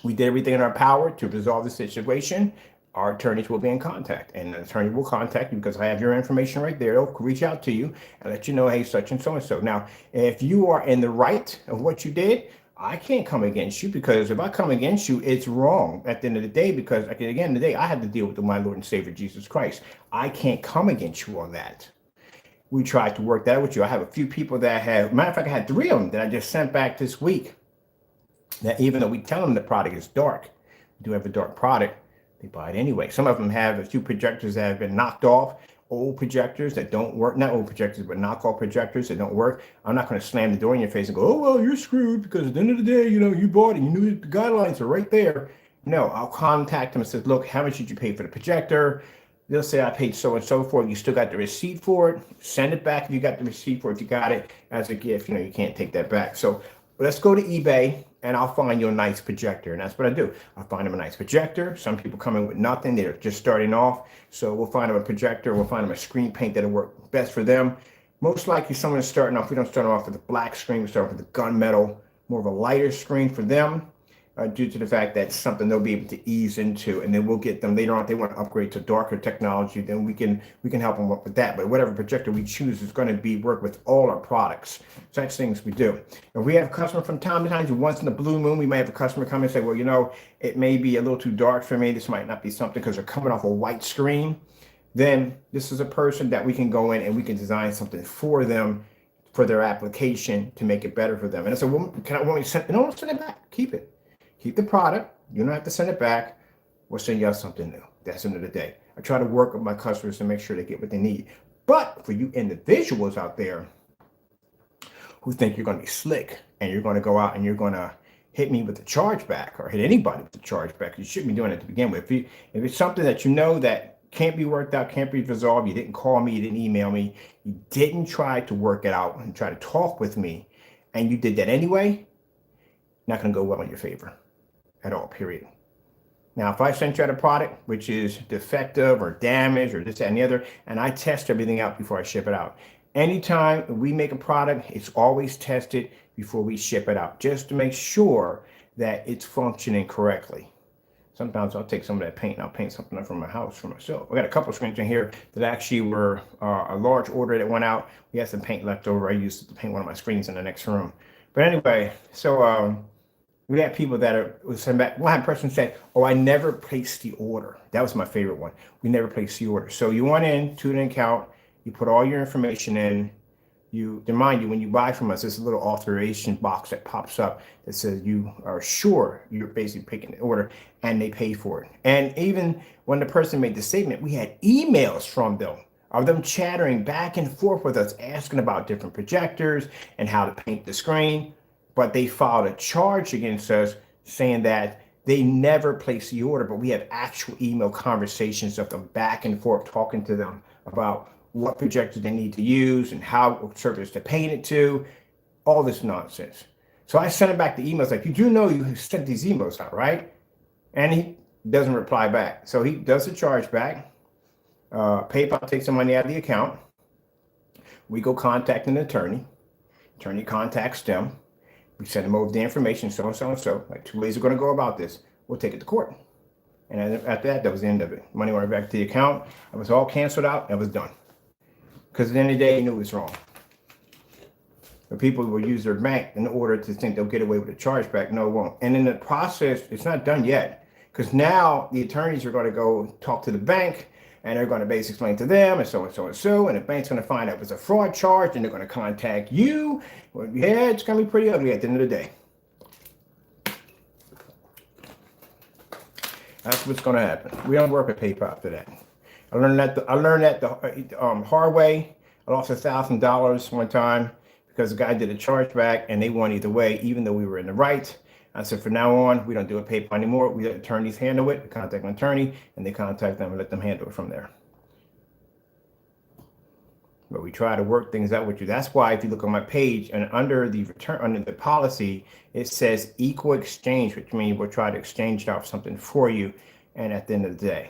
A: we did everything in our power to resolve the situation. Our attorneys will be in contact, and an attorney will contact you because I have your information right there. They'll reach out to you and let you know, hey, such and so and so. Now, if you are in the right of what you did, I can't come against you, because if I come against you, it's wrong at the end of the day, because at the end of the day, I have to deal with my Lord and Savior, Jesus Christ. I can't come against you on that. We tried to work that with you. I have a few people that have, matter of fact, I had 3 of them that I just sent back this week, that even though we tell them the product is dark, we do have a dark product, they buy it anyway. Some of them have a few projectors that have been knocked off, old projectors that don't work, not old projectors, but knockoff projectors that don't work. I'm not going to slam the door in your face and go, oh, well, you're screwed, because at the end of the day, you bought it, you knew the guidelines are right there. No, I'll contact them and say, look, how much did you pay for the projector? They'll say, I paid so and so for it. You still got the receipt for it. Send it back if you got the receipt for it. If you got it as a gift, you can't take that back. So let's go to eBay and I'll find you a nice projector. And that's what I do. I'll find them a nice projector. Some people come in with nothing. They're just starting off. So we'll find them a projector. We'll find them a screen paint that'll work best for them. Most likely someone is starting off. We don't start off with a black screen. We start off with a gunmetal, more of a lighter screen for them. Due to the fact that it's something they'll be able to ease into, and then we'll get them later on. If they want to upgrade to darker technology, then we can help them with that. But whatever projector we choose is going to work with all our products. Such things we do. If we have a customer from time to time, once in the blue moon, we may have a customer come and say, well, it may be a little too dark for me. This might not be something because they're coming off a white screen. Then this is a person that we can go in and we can design something for them, for their application, to make it better for them. And I said, well, want me to send it back? Keep it. Keep the product. You don't have to send it back. We'll send you out something new. That's the end of the day. I try to work with my customers to make sure they get what they need. But for you individuals out there who think you're going to be slick and you're going to go out and you're going to hit me with a chargeback, or hit anybody with a chargeback, you shouldn't be doing it to begin with. If it's something that that can't be worked out, can't be resolved, you didn't call me, you didn't email me, you didn't try to work it out and try to talk with me and you did that anyway, not going to go well in your favor at all, period. Now, if I sent you out a product which is defective or damaged or this, that, and the other, and I test everything out before I ship it out. Anytime we make a product, it's always tested before we ship it out, just to make sure that it's functioning correctly. Sometimes I'll take some of that paint and I'll paint something up from my house for myself. I got a couple of screens in here that actually were a large order that went out. We had some paint left over. I used it to paint one of my screens in the next room. But anyway, so we had people that would send back. One person said, "Oh, I never placed the order." That was my favorite one. We never placed the order. So you went into an account, you put all your information in. Mind you, when you buy from us, there's a little authorization box that pops up that says you are sure you're basically picking the order, and they pay for it. And even when the person made the statement, we had emails from them of them chattering back and forth with us, asking about different projectors and how to paint the screen. But they filed a charge against us saying that they never placed the order, but we have actual email conversations of them back and forth talking to them about what projector they need to use and how service to paint it to, all this nonsense. So I sent him back the emails like, you do know you sent these emails out, right? And he doesn't reply back. So he does the charge back. PayPal takes the money out of the account. We go contact an attorney. Attorney contacts them. We send them over the information, so and so and so. Like 2 ways we're going to go about this. We'll take it to court. And after that, that was the end of it. Money went back to the account. It was all canceled out. It was done. Because at the end of the day, he knew it was wrong. But people will use their bank in order to think they'll get away with a chargeback. No, it won't. And in the process, it's not done yet. Because now the attorneys are going to go talk to the bank, and they're going to basically explain to them, and so and so and so. And the bank's going to find out it was a fraud charge, and they're going to contact you. Well, yeah, it's going to be pretty ugly at the end of the day. That's what's going to happen. We don't work with PayPal after that. I learned that the hard way. I lost $1,000 one time because the guy did a chargeback and they won either way, even though we were in the right. I said, from now on, we don't do a PayPal anymore. We let attorneys handle it. We contact an attorney and they contact them and let them handle it from there. But we try to work things out with you. That's why if you look on my page and under the policy, it says equal exchange, which means we'll try to exchange out something for you. And at the end of the day,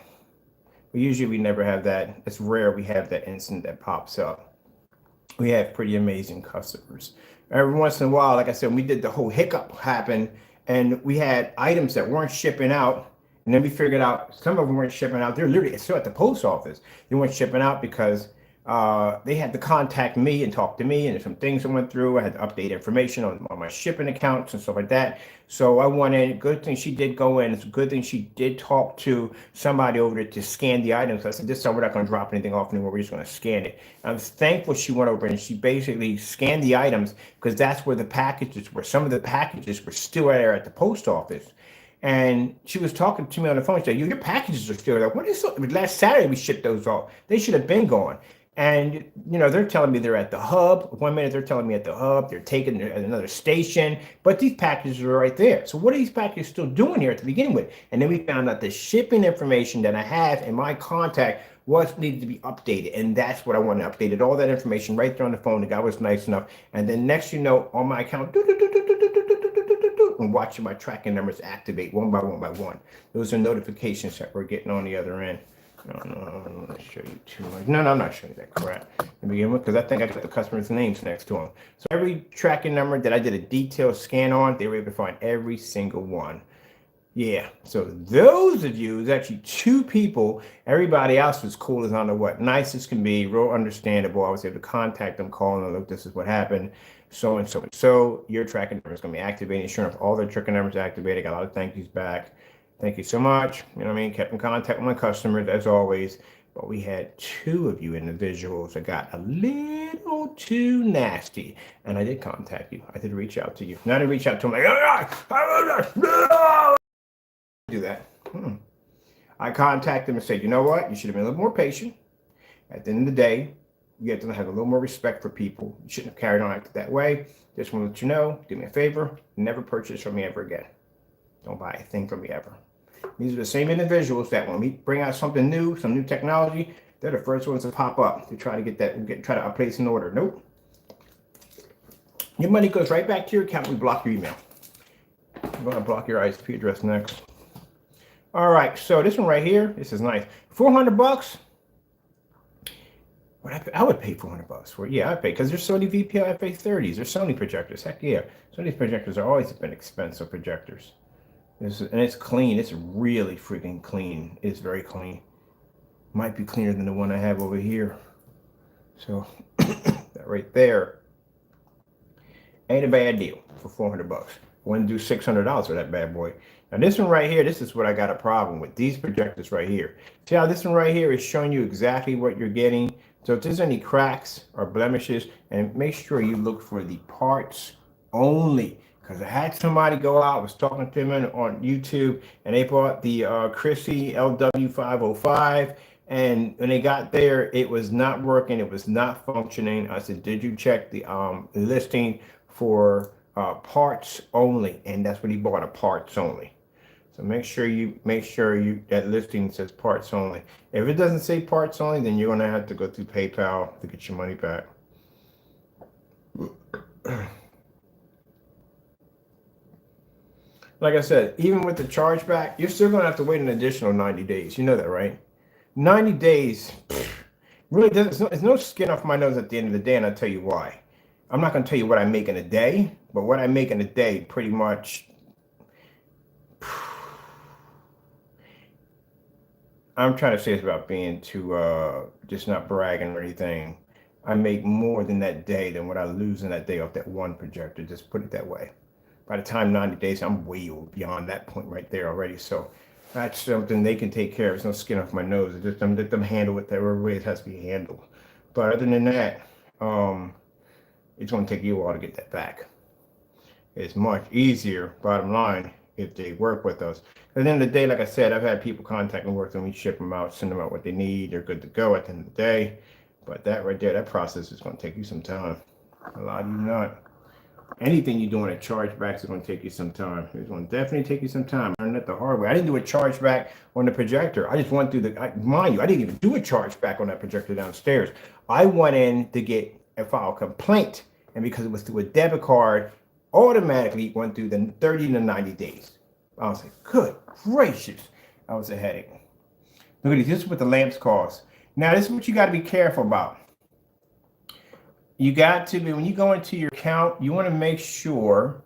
A: usually we never have that. It's rare we have that incident that pops up. We have pretty amazing customers. Every once in a while, like I said, we did the whole hiccup happen and we had items that weren't shipping out. And then we figured out some of them weren't shipping out. They're literally still at the post office. They weren't shipping out because they had to contact me and talk to me, and some things that went through. I had to update information on my shipping accounts and stuff like that. So I went in. Good thing she did go in. It's a good thing she did talk to somebody over there to scan the items. I said, this time we're not going to drop anything off anymore. We're just going to scan it. And I was thankful she went over and she basically scanned the items because that's where the packages were. Some of the packages were still there at the post office. And she was talking to me on the phone. She said, your packages are still there. What is so? Last Saturday we shipped those off. They should have been gone. And, you know, they're telling me they're at the hub. 1 minute they're telling me at the hub, they're taking it at another station, but these packages are right there. So what are these packages still doing here to begin with? And then we found out the shipping information that I have in my contact was needed to be updated. And that's what I wanted. Updated all that information right there on the phone. The guy was nice enough. And then next, you know, on my account, and watching my tracking numbers activate one by one. Those are notifications that we're getting on the other end. No, I'm not show you too much. No, I'm not showing you that crap to begin with because I think I got the customer's names next to them. So every tracking number that I did a detailed scan on, they were able to find every single one. Yeah, so those of you, there's actually 2 people. Everybody else was cool as I don't know what. Nice as can be, real understandable. I was able to contact them, call them, look, this is what happened. So and so and so. Your tracking number is going to be activated. Sure enough, all their tracking numbers activated. Got a lot of thank yous back. Thank you so much. You know what I mean? Kept in contact with my customers as always. But we had 2 of you individuals that got a little too nasty. And I did contact you. I did reach out to you. Not to reach out to them like, do that. I contacted them and said, you know what? You should have been a little more patient. At the end of the day, you have to have a little more respect for people. You shouldn't have carried on acting that way. Just want to let you know, do me a favor, never purchase from me ever again. Don't buy a thing from me ever. These are the same individuals that when we bring out something new, some new technology, they're the first ones to pop up to try to get that, try to place an order. Nope. Your money goes right back to your account. We block your email. I'm going to block your ISP address next. All right, so this one right here, this is nice. 400 bucks. I would pay 400 bucks for it. Yeah, I'd pay because there's Sony VPL FH30s. There's Sony projectors. Heck yeah. Sony projectors are always been expensive projectors. And it's clean. It's really freaking clean. It's very clean. Might be cleaner than the one I have over here. So that right there ain't a bad deal for 400 bucks. Wouldn't do $600 for that bad boy. Now this one right here, this is what I got a problem with. These projectors right here. See how this one right here is showing you exactly what you're getting. So if there's any cracks or blemishes, and make sure you look for the parts only. Because I had somebody go out, I was talking to them on YouTube, and they bought the Chrissy LW505. And when they got there, it was not working. It was not functioning. I said, did you check the listing for parts only? And that's what he bought, a parts only. So make sure that listing says parts only. If it doesn't say parts only, then you're gonna have to go through PayPal to get your money back. Like I said, even with the chargeback, you're still gonna have to wait an additional 90 days. You know that, right? 90 days, really doesn't, it's no skin off my nose at the end of the day, and I'll tell you why. I'm not gonna tell you what I make in a day, but what I make in a day pretty much, I'm trying to say it's about being too, just not bragging or anything. I make more than that day than what I lose in that day off that one projector, just put it that way. By the time 90 days, I'm way beyond that point right there already. So that's something they can take care of. There's no skin off my nose. Just let them handle it whatever way it has to be handled. But other than that, it's going to take you a while to get that back. It's much easier, bottom line, if they work with us. At the end of the day, like I said, I've had people contact me, work with me, ship them out, send them out what they need. They're good to go at the end of the day. But that right there, that process is going to take you some time. A lot of you not. Anything you're doing at chargebacks is going to take you some time. It's going to definitely take you some time. I learned that the hard way. I didn't do a chargeback on the projector. I just went through mind you, I didn't even do a chargeback on that projector downstairs. I went in to get file a complaint, and because it was through a debit card, automatically went through the 30 to 90 days. I was like, good gracious. I was a headache. Look at this. This is what the lamps cost. Now, this is what you got to be careful about. You got to be, when you go into your account, you want to make sure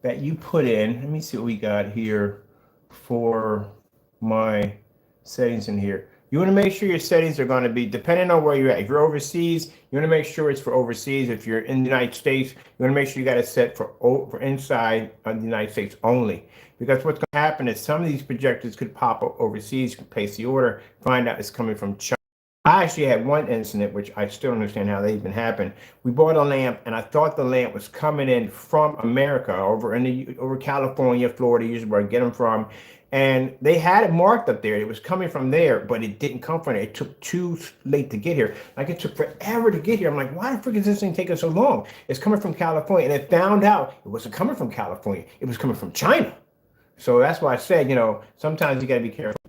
A: that you put in, let me see what we got here for my settings in here. You want to make sure your settings are going to be, depending on where you're at. If you're overseas, you want to make sure it's for overseas. If you're in the United States, you want to make sure you got it set for inside of the United States only. Because what's going to happen is some of these projectors could pop up overseas, you can place the order, find out it's coming from China. I actually had one incident, which I still don't understand how that even happened. We bought a lamp, and I thought the lamp was coming in from America, over California, Florida, usually where I get them from. And they had it marked up there. It was coming from there, but it didn't come from there. It took too late to get here. Like, it took forever to get here. I'm like, why the frick is this thing taking so long? It's coming from California. And I found out it wasn't coming from California. It was coming from China. So that's why I said, sometimes you got to be careful.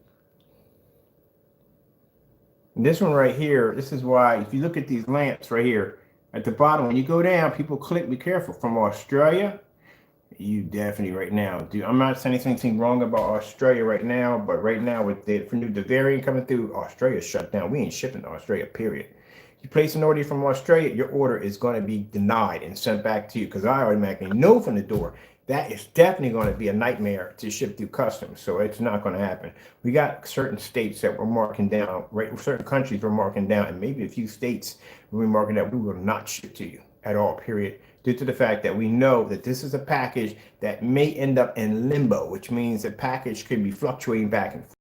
A: This one right here, this is why, if you look at these lamps right here, at the bottom, when you go down, people click, be careful. From Australia, you definitely right now, I'm not saying anything wrong about Australia right now, but right now with the variant coming through, Australia's shut down. We ain't shipping to Australia, period. You place an order from Australia, your order is going to be denied and sent back to you, because I automatically know from the door that is definitely going to be a nightmare to ship through customs. So it's not going to happen. We got certain states that we're marking down, right? Certain countries we're marking down, and maybe a few states we're marking that we will not ship to you at all, period. Due to the fact that we know that this is a package that may end up in limbo, which means the package could be fluctuating back and forth.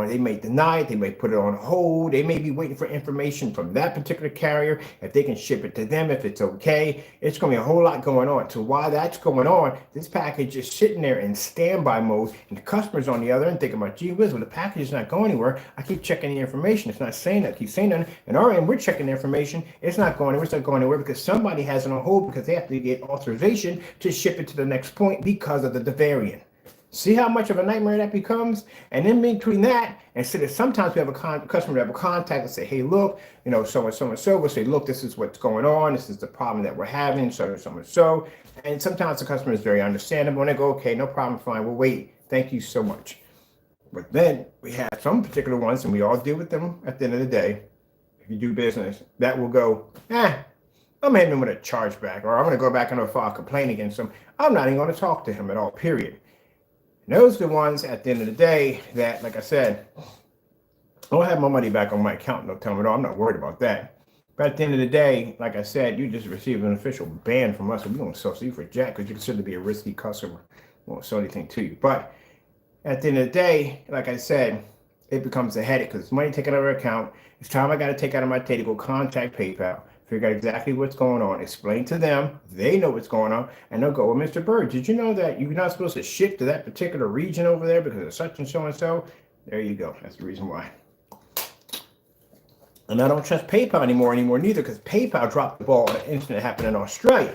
A: They may deny it, they may put it on hold, they may be waiting for information from that particular carrier, if they can ship it to them, if it's okay. It's going to be a whole lot going on. So while that's going on, this package is sitting there in standby mode, and the customer's on the other end thinking about, gee whiz, well, the package is not going anywhere. I keep checking the information. It's not saying that. I keep saying that. And our end, we're checking the information. It's not going anywhere. It's not going anywhere because somebody has it on hold because they have to get authorization to ship it to the next point because of the variant. See how much of a nightmare that becomes? And in between that, instead of sometimes we have a customer that will contact and say, hey, look, you know, so and so and so. We'll say, look, this is what's going on. This is the problem that we're having, so and so and so. And sometimes the customer is very understandable and they go, okay, no problem, fine, we'll wait. Thank you so much. But then we have some particular ones, and we all deal with them at the end of the day. If you do business, that will go, I'm hitting him with a chargeback, or I'm going to go back and file a complaint against him. I'm not even going to talk to him at all, period. And those are the ones at the end of the day that, like I said, I'll have my money back on my account. They'll tell me, no, I'm not worried about that. But at the end of the day, like I said, you just received an official ban from us. We won't sell you for jack because you consider to be a risky customer. We won't sell anything to you. But at the end of the day, like I said, it becomes a headache because it's money taken out of our account. It's time I got to take out of my pay to go contact PayPal, figure out exactly what's going on, explain to them, they know what's going on, and they'll go, well, Mr. Bird, did you know that you're not supposed to ship to that particular region over there because of such and so and so? There you go. That's the reason why. And I don't trust PayPal anymore neither, because PayPal dropped the ball on the incident that happened in Australia.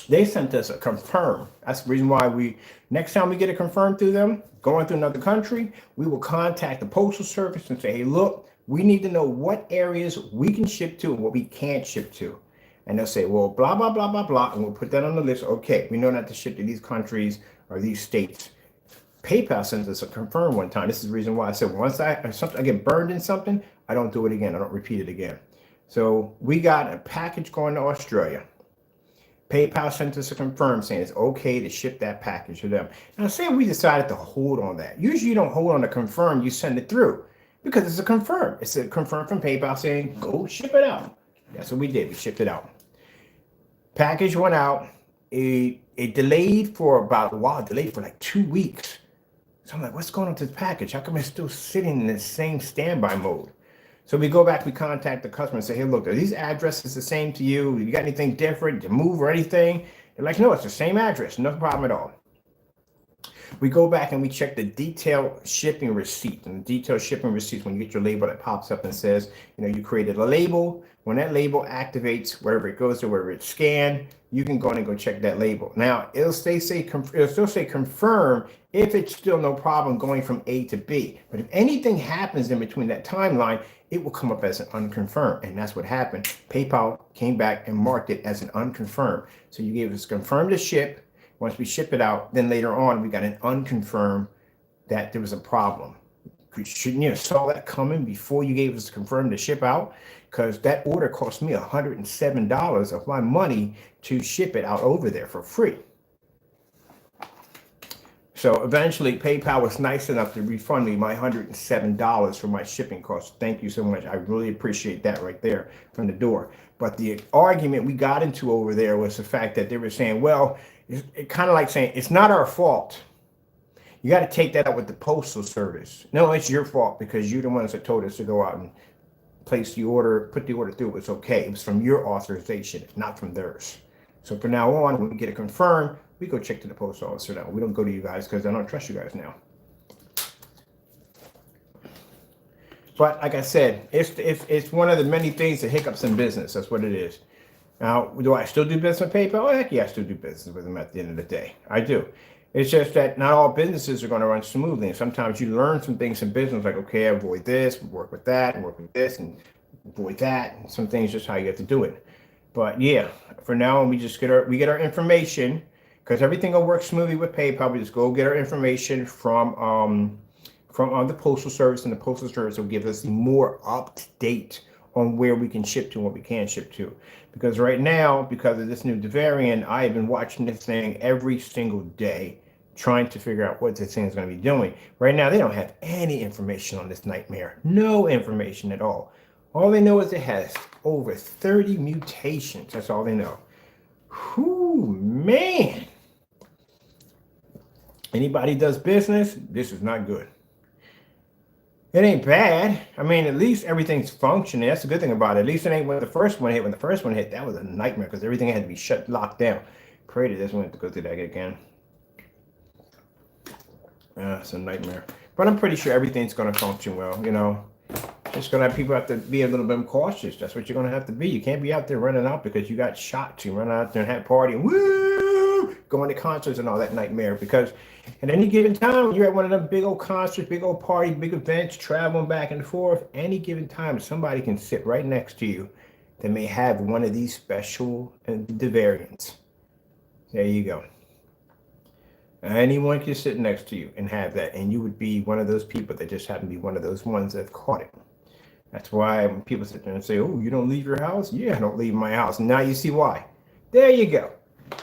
A: They sent us a confirm. That's the reason why next time we get a confirm through them, going through another country, we will contact the postal service and say, hey, look, we need to know what areas we can ship to and what we can't ship to. And they'll say, well, blah, blah, blah, blah, blah. And we'll put that on the list. Okay, we know not to ship to these countries or these states. PayPal sends us a confirm one time. This is the reason why I said once I get burned in something, I don't do it again. I don't repeat it again. So we got a package going to Australia. PayPal sent us a confirm saying it's okay to ship that package to them. Now, say we decided to hold on that. Usually you don't hold on to confirm, you send it through because it's a confirm. It's a confirm from PayPal saying, go ship it out. That's what we did. We shipped it out. Package went out. It delayed for about a while, delayed for like 2 weeks. So I'm like, what's going on with this package? How come it's still sitting in the same standby mode? So we go back, we contact the customer and say, hey, look, are these addresses the same to you? You got anything different to move or anything? They're like, no, it's the same address. No problem at all. We go back and we check the detailed shipping receipt. And the detailed shipping receipt, when you get your label that pops up and says, you know, you created a label. When that label activates, wherever it goes to, wherever it's scanned, you can go in and go check that label. Now, it'll still say confirm if it's still no problem going from A to B. But if anything happens in between that timeline, it will come up as an unconfirmed. And that's what happened. PayPal came back and marked it as an unconfirmed. So you gave us confirmed to ship. Once we ship it out, then later on, we got an unconfirmed that there was a problem. Shouldn't you have saw that coming before you gave us confirmed to ship out? Because that order cost me $107 of my money to ship it out over there for free. So eventually, PayPal was nice enough to refund me my $107 for my shipping costs. Thank you so much. I really appreciate that right there from the door. But the argument we got into over there was the fact that they were saying, well, it's kind of like saying, it's not our fault. You got to take that up with the postal service. No, it's your fault because you're the ones that told us to go out and place the order, put the order through. It's okay. It was from your authorization, not from theirs. So from now on, when we get it confirmed, we go check to the post office now. We don't go to you guys because I don't trust you guys now. But like I said, it's one of the many things that hiccups in business. That's what it is. Now, do I still do business with PayPal? Heck yeah, I still do business with them at the end of the day. I do. It's just that not all businesses are going to run smoothly. And sometimes you learn some things in business like, okay, avoid this, work with that, and work with this, and avoid that. And some things just how you have to do it. But yeah, for now, we just get our information because everything will work smoothly with PayPal. We just go get our information from the postal service, and the postal service will give us more up to date on where we can ship to and what we can't ship to. Because right now, because of this new variant, I have been watching this thing every single day, trying to figure out what this thing is going to be doing. Right now, they don't have any information on this nightmare. No information at all. All they know is it has over 30 mutations. That's all they know. Whew, man. Anybody does business, this is not good. It ain't bad. I mean, at least everything's functioning. That's the good thing about it. At least it ain't when the first one hit. When the first one hit, that was a nightmare because everything had to be locked down. Pray that this one have to go through that again. It's a nightmare. But I'm pretty sure everything's going to function well, you know. Just going to have people have to be a little bit cautious. That's what you're going to have to be. You can't be out there running out because you got shot to run out there and have a party and woo, going to concerts and all that nightmare, because at any given time, when you're at one of them big old concerts, big old party, big events, traveling back and forth, any given time, somebody can sit right next to you that may have one of these special the variants. There you go. Anyone can sit next to you and have that, and you would be one of those people that just happen to be one of those ones that caught it. That's why when people sit there and say, oh, you don't leave your house? Yeah, I don't leave my house. Now you see why. There you go.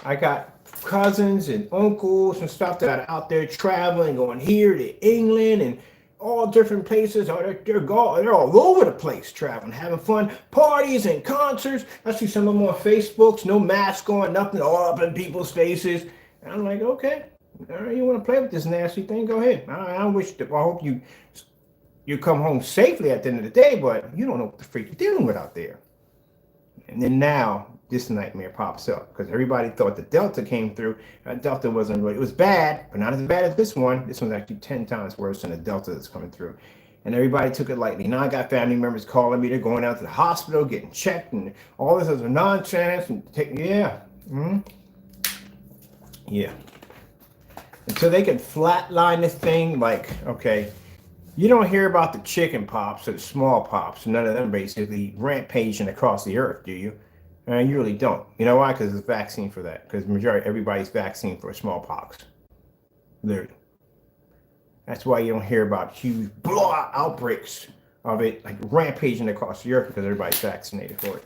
A: I got cousins and uncles and stuff that are out there traveling, going here to England and all different places. Oh, they're all over the place traveling, having fun, parties and concerts. I see some of them on Facebooks, no mask on, nothing, all up in people's faces. And I'm like, okay, all right, you want to play with this nasty thing? Go ahead. I hope you come home safely at the end of the day, but you don't know what the freak you're dealing with out there. And then now this nightmare pops up because everybody thought the Delta came through. Delta wasn't really, it was bad, but not as bad as this one. This one's actually 10 times worse than the Delta that's coming through. And everybody took it lightly. Now I got family members calling me. They're going out to the hospital, getting checked, and all this other nonsense. And yeah. Until they can flatline this thing, like, okay, you don't hear about the chicken pops or the small pops. None of them basically rampaging across the earth, do you? You really don't. You know why? Because there's a vaccine for that. Because the majority, everybody's vaccinated for smallpox. Literally. That's why you don't hear about huge blowout outbreaks of it, like rampaging across the earth, because everybody's vaccinated for it.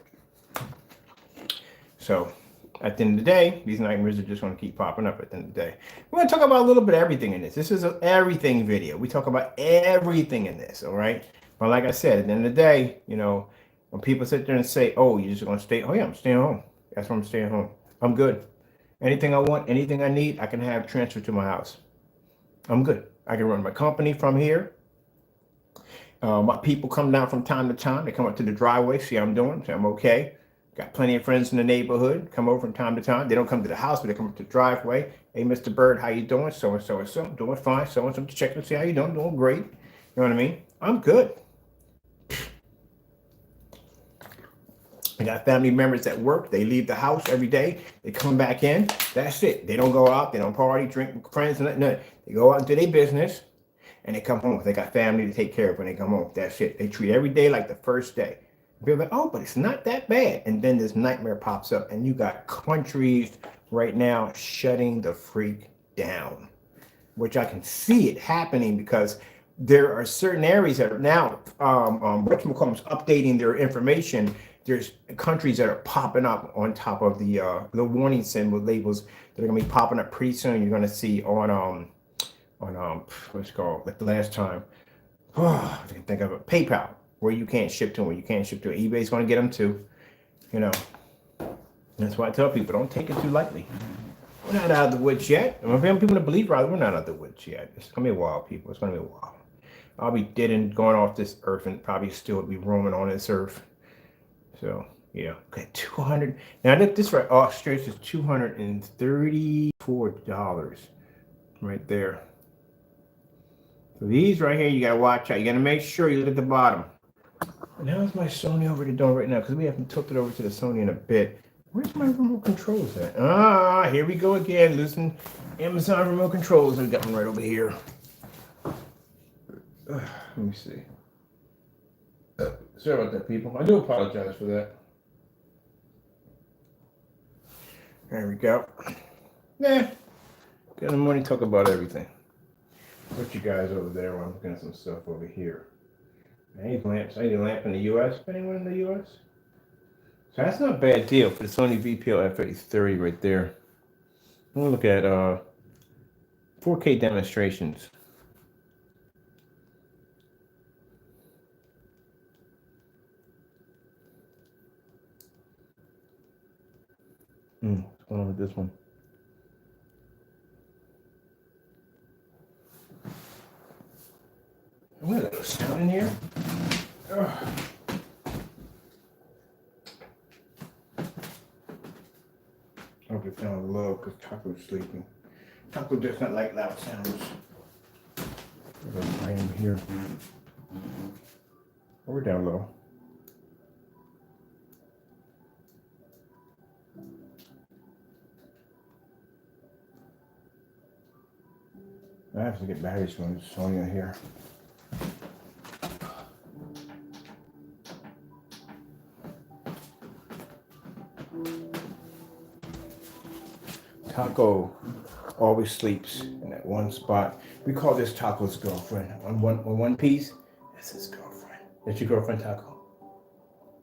A: So, at the end of the day, these nightmares are just going to keep popping up at the end of the day. We're going to talk about a little bit of everything in this. This is an everything video. We talk about everything in this, all right? But like I said, at the end of the day, you know, when people sit there and say, oh, you're just going to stay, oh yeah, I'm staying home. That's why I'm staying home. I'm good. Anything I want, anything I need, I can have transferred to my house. I'm good. I can run my company from here. My people come down from time to time. They come up to the driveway, see how I'm doing, say I'm okay. Got plenty of friends in the neighborhood, come over from time to time. They don't come to the house, but they come up to the driveway. Hey, Mr. Bird, how you doing? So and so and so. Doing fine. So and so to check and see how you doing. Doing great. You know what I mean? I'm good. I got family members at work. They leave the house every day. They come back in. That's it. They don't go out. They don't party, drink with friends, and nothing. They go out and do their business, and they come home. They got family to take care of when they come home. That's it. They treat every day like the first day. People are like, oh, but it's not that bad. And then this nightmare pops up, and you got countries right now shutting the freak down, which I can see it happening because there are certain areas that are now, updating their information. There's countries that are popping up on top of the warning symbol labels that are going to be popping up pretty soon. You're going to see on what's it called, like the last time, I can think of it, PayPal, where you can't ship to them, where you can't ship to it. eBay's going to get them too, you know. That's why I tell people, don't take it too lightly. We're not out of the woods yet. I'm people to believe, rather, we're not out of the woods yet. It's going to be a while, people. It's going to be a while. I'll be dead and going off this earth and probably still be roaming on this earth. So, yeah. Okay, 200. Now, this right off straight is $234 right there. So these right here, you got to watch out. You got to make sure you look at the bottom. And how's my Sony over the door right now? Because we haven't tilted over to the Sony in a bit. Where's my remote controls at? Ah, here we go again. Losing Amazon remote controls. I've got one right over here. Let me see. Sorry about that, people. I do apologize for that. There we go. Yeah. Good morning. Talk about everything. Put you guys over there while I'm looking at some stuff over here. I need lamps. I need a lamp in the U.S. Anyone in the U.S.? So that's not a bad deal for the Sony VPL FH30 right there. I'm going to look at 4K demonstrations. What's going on with this one? What is that sound in here? Ugh. I'll get down low because Taco's sleeping. Taco does not like loud sounds. I am here. We're down low. I have to get batteries from Sony in here. Taco always sleeps in that one spot. We call this Taco's girlfriend. On one piece, that's his girlfriend. That's your girlfriend, Taco?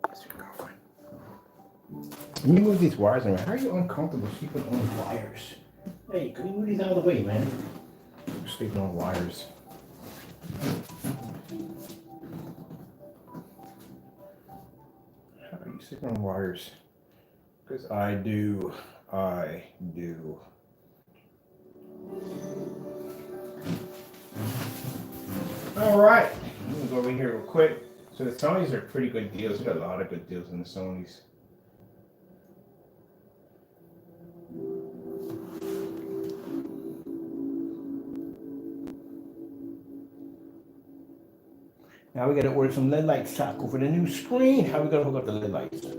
A: That's your girlfriend. Can you move these wires around? How are you uncomfortable sleeping on wires? Hey, can you move these out of the way, man? You're sleeping on wires. How are you sleeping on wires? Because I do. All right, I'm gonna go over here real quick. So the Sonys are pretty good deals. We got a lot of good deals in the Sonys. Now we gotta order some LED lights, Taco, for the new screen. How we gonna hook up the LED lights? I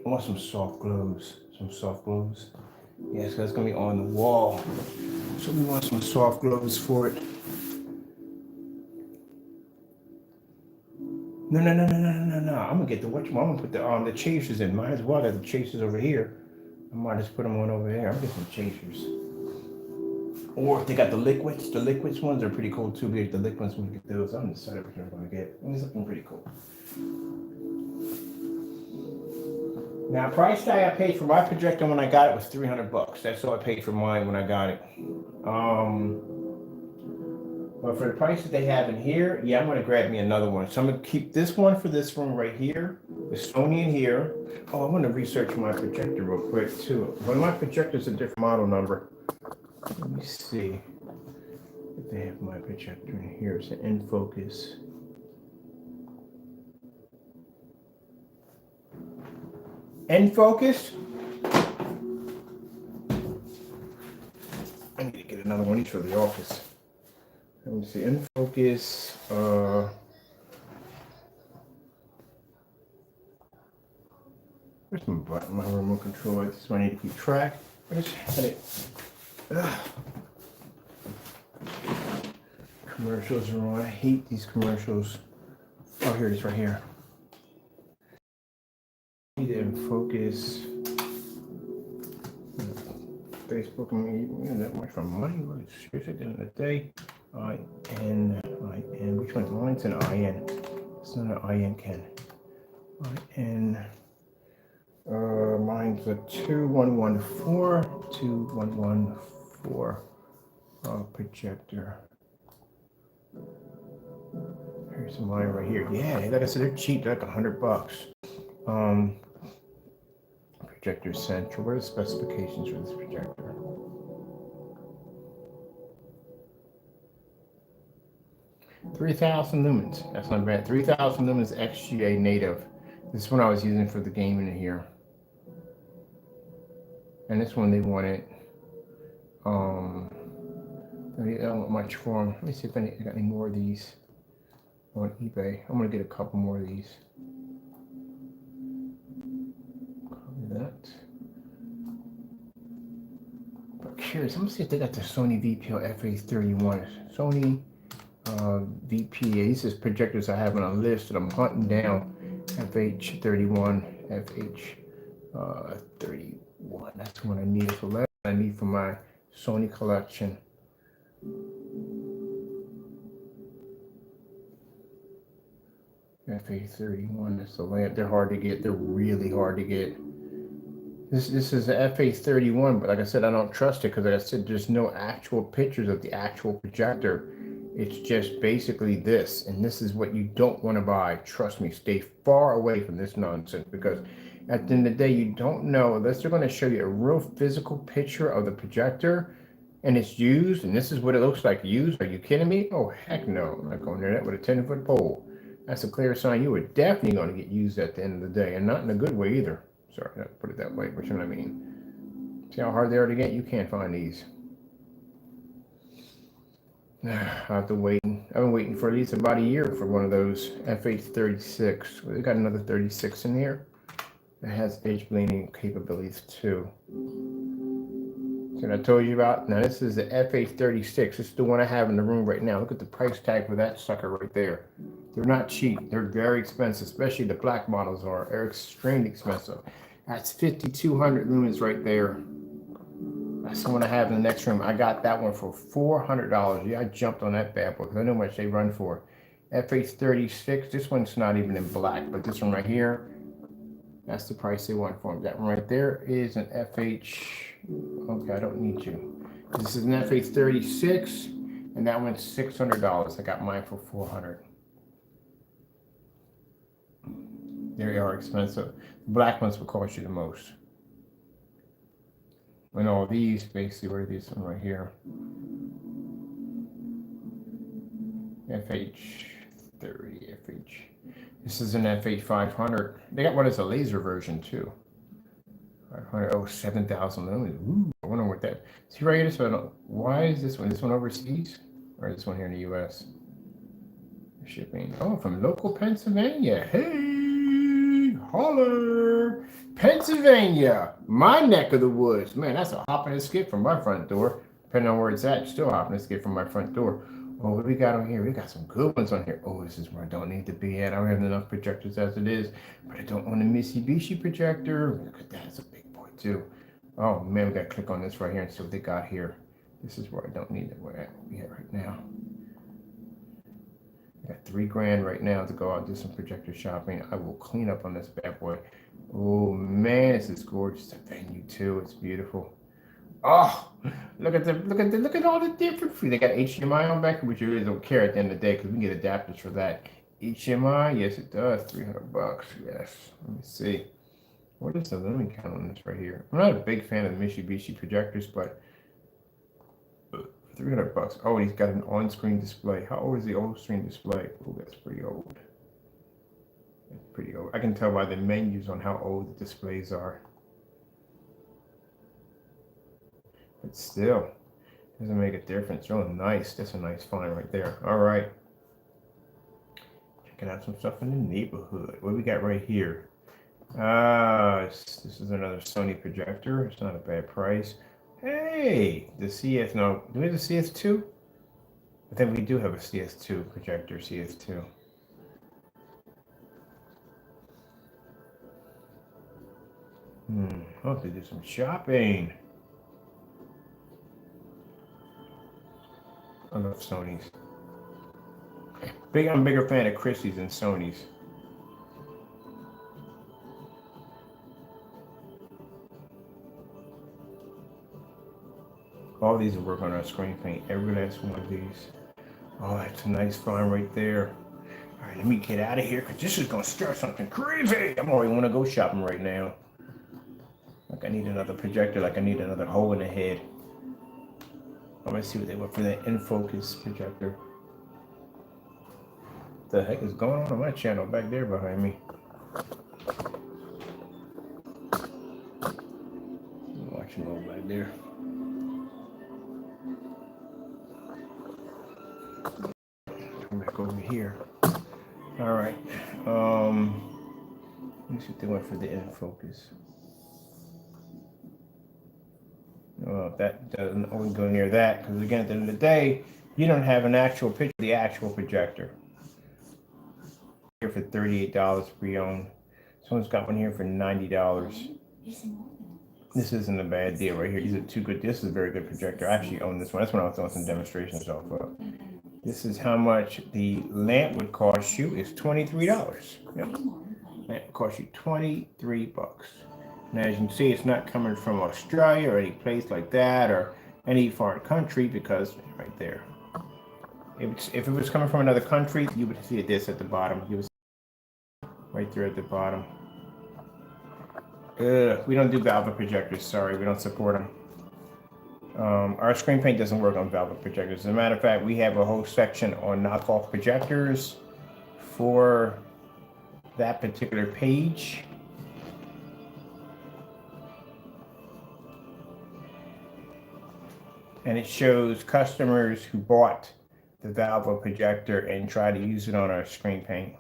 A: want some soft glows. Yes, that's gonna be on the wall. So we want some soft glows for it. No. I'm gonna get the I'm gonna put the chasers in. Might as well have the chasers over here. I might just put them on over there. I'm gonna get some chasers. Or if they got the liquids ones are pretty cool too. We get the liquids when we get those. I'm decided which one I'm gonna get. It's looking pretty cool. Now, price tag I paid for my projector when I got it was $300. That's all I paid for mine when I got it. But for the price that they have in here, yeah, I'm gonna grab me another one. So I'm gonna keep this one for this room right here. The Sony in here. Oh, I'm gonna research my projector real quick too. One of my projectors a different model number. Let me see if they have my projector in here. It's an in focus. In focus. I need to get another one. These for the office. Let me see. In focus. Where's my button? My remote control. This is what I need to keep track. I just had it. Commercials are on. I hate these commercials. Oh, here it is right here. Need to focus. Facebook, I mean, that much from money. Seriously, at the end of the day. IN. Which one's mine's an IN? It's not an IN, Ken. IN. Mine's a 2114 projector. Here's mine right here. Yeah, like I said, they're cheap. They're like $100. Projector central. What are the specifications for this projector? $3,000 lumens. That's not bad. 3,000 lumens XGA native. This is what I was using for the gaming in here. And this one they wanted. I don't want much for them. Let me see if I got any more of these on eBay. I'm gonna get a couple more of these. Copy that. But curious, I'm gonna see if they got the Sony VPL FH31. Sony VPA. These is projectors I have on a list that I'm hunting down. FH31, FH31. That's what I need for that. I need for my Sony collection. FH31. That's the lamp. They're hard to get. They're really hard to get. This is an FH31, but like I said, I don't trust it because, like I said, there's no actual pictures of the actual projector. It's just basically this, and this is what you don't want to buy. Trust me, stay far away from this nonsense because at the end of the day, you don't know unless they're going to show you a real physical picture of the projector and it's used, and this is what it looks like used. Are you kidding me? Oh, heck no. I'm not going near that with a 10-foot pole. That's a clear sign you are definitely going to get used at the end of the day, and not in a good way either. Sorry, I put it that way, but you know what I mean. See how hard they are to get? You can't find these. I have to wait. I've been waiting for at least about a year for one of those FH36. They got another 36 in here. It has edge blending capabilities too. So I told you about. Now this is the FH36. This is the one I have in the room right now. Look at the price tag for that sucker right there. They're not cheap. They're very expensive, especially the black models are. They're extremely expensive. That's 5,200 lumens right there. That's the one I have in the next room. I got that one for $400. Yeah, I jumped on that bad boy because I know how much they run for. FH36. This one's not even in black, but this one right here, that's the price they want for them. That one right there is an FH. Okay, I don't need you. This is an FH36, and that one's $600. I got mine for $400. They are expensive. The black ones will cost you the most. And all these, basically, what are these one right here? FH30, FH. This is an FH500. They got one as a laser version too. 500, oh, 7,000 lumens. Ooh, I wonder what that. See right here, this one. Why is this one? This one overseas, or this one here in the U.S.? Shipping. Oh, from local Pennsylvania. Hey, holler, Pennsylvania, my neck of the woods. Man, that's a hop and a skip from my front door. Depending on where it's at, still hopping and skip from my front door. Oh, what we got on here? We got some good ones on here. Oh, this is where I don't need to be at. I don't have enough projectors as it is, but I don't want a Mitsubishi projector. Look at that. It's a big boy, too. Oh, man, we got to click on this right here and see what they got here. This is where I don't need it. Where we at right now. I got $3 grand right now to go out and do some projector shopping. I will clean up on this bad boy. Oh, man, this is gorgeous. The venue, too. It's beautiful. Oh, look at all the different. They got HDMI on back, which you really don't care at the end of the day because we can get adapters for that. HDMI, yes, it does. $300. Yes. Let me see. What is the? Let me count on this right here. I'm not a big fan of the Mitsubishi projectors, but $300. Oh, he's got an on-screen display. How old is the on-screen display? Oh, that's pretty old. That's pretty old. I can tell by the menus on how old the displays are. But still, doesn't make a difference. Really nice. That's a nice find right there. All right. Checking out some stuff in the neighborhood. What we got right here? This is another Sony projector. It's not a bad price. Hey, the CS. No, do we have a CS2? I think we do have a CS2 projector. CS2. I'll have to do some shopping. I love Sony's. I'm a bigger fan of Christie's than Sony's. All these will work on our screen paint. Every last one of these. Oh, that's a nice find right there. All right, let me get out of here because this is going to stir something crazy. I'm already want to go shopping right now. Like I need another projector, like I need another hole in the head. I'm going to see what they want for that in-focus projector. What the heck is going on my channel back there behind me? I'm watching over back there. Come back over here. All right. Let me see what they want for the in-focus. That doesn't always go near that because again, at the end of the day, you don't have an actual picture of the actual projector. Here for $38 pre-owned. Someone's got one here for $90. This isn't a bad deal right here. These are two good. This is a very good projector. I actually own this one. That's when I was doing some demonstrations off of. This is how much the lamp would cost you. It's $23. Yep. Lamp would cost you $23. Now, as you can see, it's not coming from Australia or any place like that or any foreign country because right there. If it was coming from another country, you would see this at the bottom. You would see right there at the bottom. We don't do Valve projectors. Sorry, we don't support them. Our screen paint doesn't work on Valve projectors. As a matter of fact, we have a whole section on knockoff projectors for that particular page. And it shows customers who bought the Valve projector and tried to use it on our screen paint.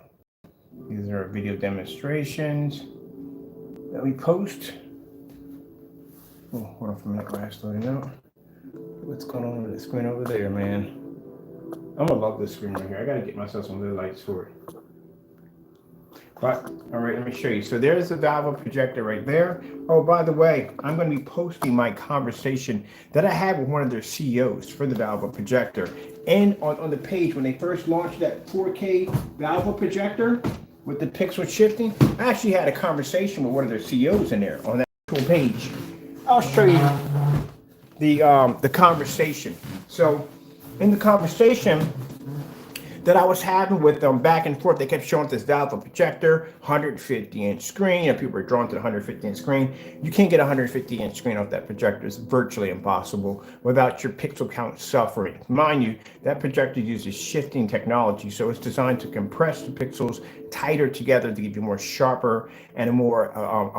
A: These are video demonstrations that we post. Oh, hold on for a minute, glass loading out. What's going on with the screen over there, man? I'm gonna love this screen right here. I gotta get myself some little lights for it. But, all right, let me show you. So there's the Valve projector right there. Oh, by the way, I'm going to be posting my conversation that I had with one of their CEOs for the Valve projector. And on the page, when they first launched that 4K Valve projector with the pixel shifting, I actually had a conversation with one of their CEOs in there on that actual page. I'll show you the conversation. So in the conversation that I was having with them back and forth, they kept showing this Valve projector, 150-inch screen, and people were drawn to the 150-inch screen. You can't get a 150-inch screen off that projector. It's virtually impossible without your pixel count suffering. Mind you, that projector uses shifting technology, so it's designed to compress the pixels tighter together to give you a more sharper and a more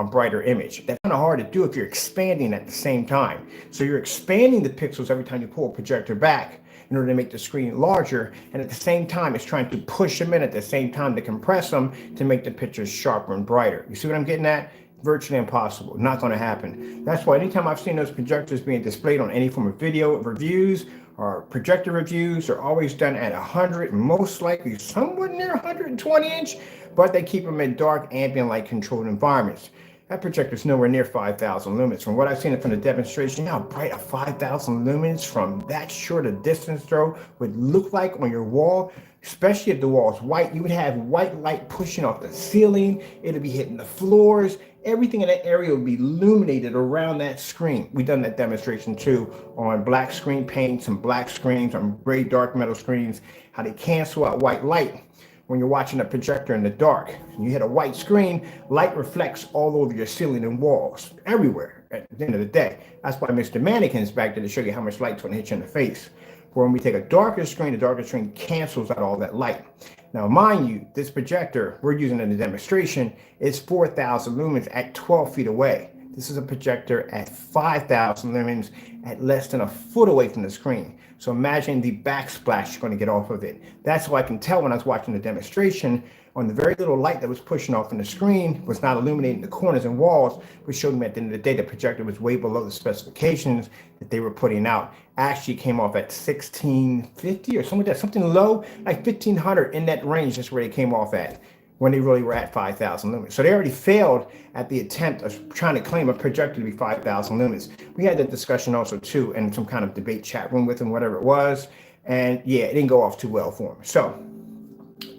A: brighter image. That's kind of hard to do if you're expanding at the same time. So you're expanding the pixels every time you pull a projector back in order to make the screen larger, and at the same time it's trying to push them in at the same time to compress them to make the pictures sharper and brighter. You see what I'm getting at? Virtually impossible. Not going to happen. That's why anytime I've seen those projectors being displayed on any form of video reviews or projector reviews, are always done at 100, most likely somewhat near 120 inch, but they keep them in dark ambient light controlled environments. That projector is nowhere near 5,000 lumens. From what I've seen from the demonstration, you know how bright a 5,000 lumens from that short a distance throw would look like on your wall, especially if the wall is white. You would have white light pushing off the ceiling. It'll be hitting the floors. Everything in that area would be illuminated around that screen. We've done that demonstration too on black screen paints and black screens, on gray dark metal screens, how they cancel out white light. When you're watching a projector in the dark, you hit a white screen, light reflects all over your ceiling and walls, everywhere at the end of the day. That's why Mr. Mannequin's back there to show you how much light's going to hit you in the face. But when we take a darker screen, the darker screen cancels out all that light. Now, mind you, this projector we're using in the demonstration is 4,000 lumens at 12 feet away. This is a projector at 5,000 lumens at less than a foot away from the screen. So imagine the backsplash you're going to get off of it. That's why I can tell when I was watching the demonstration on the very little light that was pushing off in the screen was not illuminating the corners and walls, which showed me at the end of the day the projector was way below the specifications that they were putting out. Actually came off at 1650 or something like that, something low, like 1500 in that range. That's where they came off at when they really were at 5,000 lumens. So they already failed at the attempt of trying to claim a projector to be 5,000 lumens. We had that discussion also too in some kind of debate chat room with them, whatever it was. And yeah, it didn't go off too well for them. So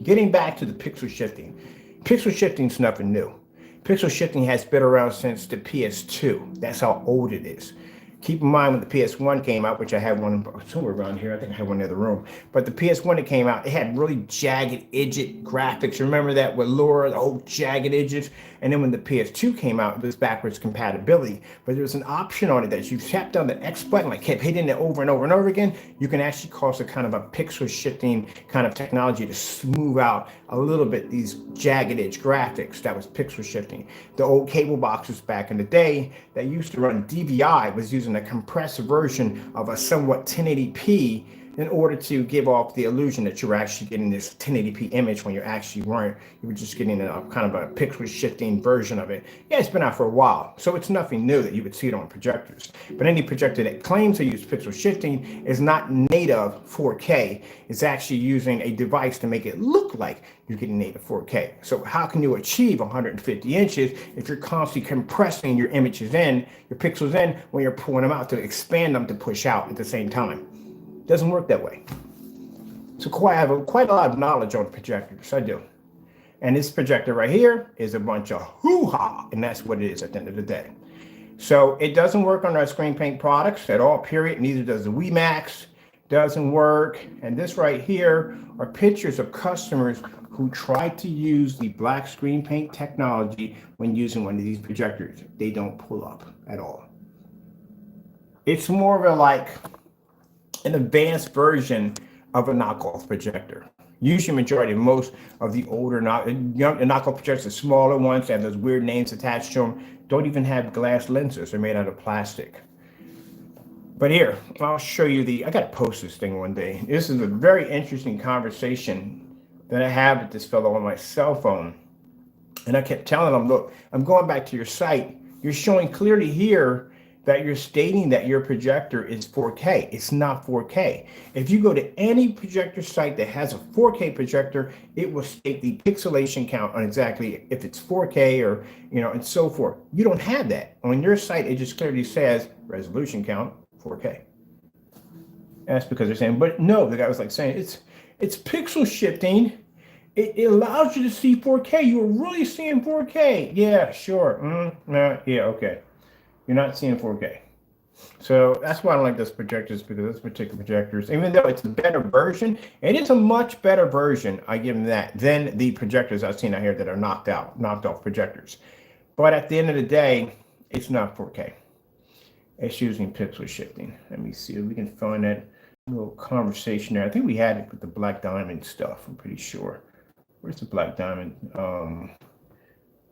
A: getting back to the pixel shifting. Pixel shifting is nothing new. Pixel shifting has been around since the PS2. That's how old it is. Keep in mind when the PS1 came out, which I had one somewhere around here. I think I had one in the other room. But the PS1 that came out, it had really jagged, edged graphics. Remember that with Laura, the whole jagged edges? And then when the PS2 came out, it was backwards compatibility. But there was an option on it that you tapped down the X button, like kept hitting it over and over and over again. You can actually cause a kind of a pixel shifting kind of technology to smooth out a little bit these jagged edge graphics. That was pixel shifting. The old cable boxes back in the day that used to run DVI was using a compressed version of a somewhat 1080p in order to give off the illusion that you were actually getting this 1080p image when you actually weren't. You were just getting a kind of a pixel shifting version of it. Yeah, it's been out for a while, so it's nothing new that you would see it on projectors. But any projector that claims to use pixel shifting is not native 4K. It's actually using a device to make it look like you're getting native 4K. So how can you achieve 150 inches if you're constantly compressing your images in, your pixels in, when you're pulling them out to expand them to push out at the same time? Doesn't work that way. So I have quite a lot of knowledge on projectors. I do. And this projector right here is a bunch of hoo-ha, and that's what it is at the end of the day. So it doesn't work on our screen paint products at all, period. Neither does the WeMax. Doesn't work. And this right here are pictures of customers who tried to use the black screen paint technology when using one of these projectors. They don't pull up at all. It's more of a like an advanced version of a knockoff projector. Usually majority of most of the older knockoff projectors, the smaller ones that have those weird names attached to them, don't even have glass lenses. They're made out of plastic. But here, I'll show you I got to post this thing one day. This is a very interesting conversation that I have with this fellow on my cell phone. And I kept telling him, look, I'm going back to your site. You're showing clearly here that you're stating that your projector is 4K. It's not 4K. If you go to any projector site that has a 4K projector, it will state the pixelation count on exactly if it's 4K or, and so forth. You don't have that. On your site, it just clearly says resolution count 4K. That's because they're saying, but no, the guy was like saying it's pixel shifting. It allows you to see 4K. You're really seeing 4K. Yeah, sure. Yeah, okay. You're not seeing 4K. So that's why I don't like those projectors, because those particular projectors, even though it's a better version, it is a much better version, I give them that, than the projectors I've seen out here that are knocked off projectors. But at the end of the day, it's not 4K. It's using pixel shifting. Let me see if we can find that little conversation there. I think we had it with the Black Diamond stuff, I'm pretty sure. Where's the Black Diamond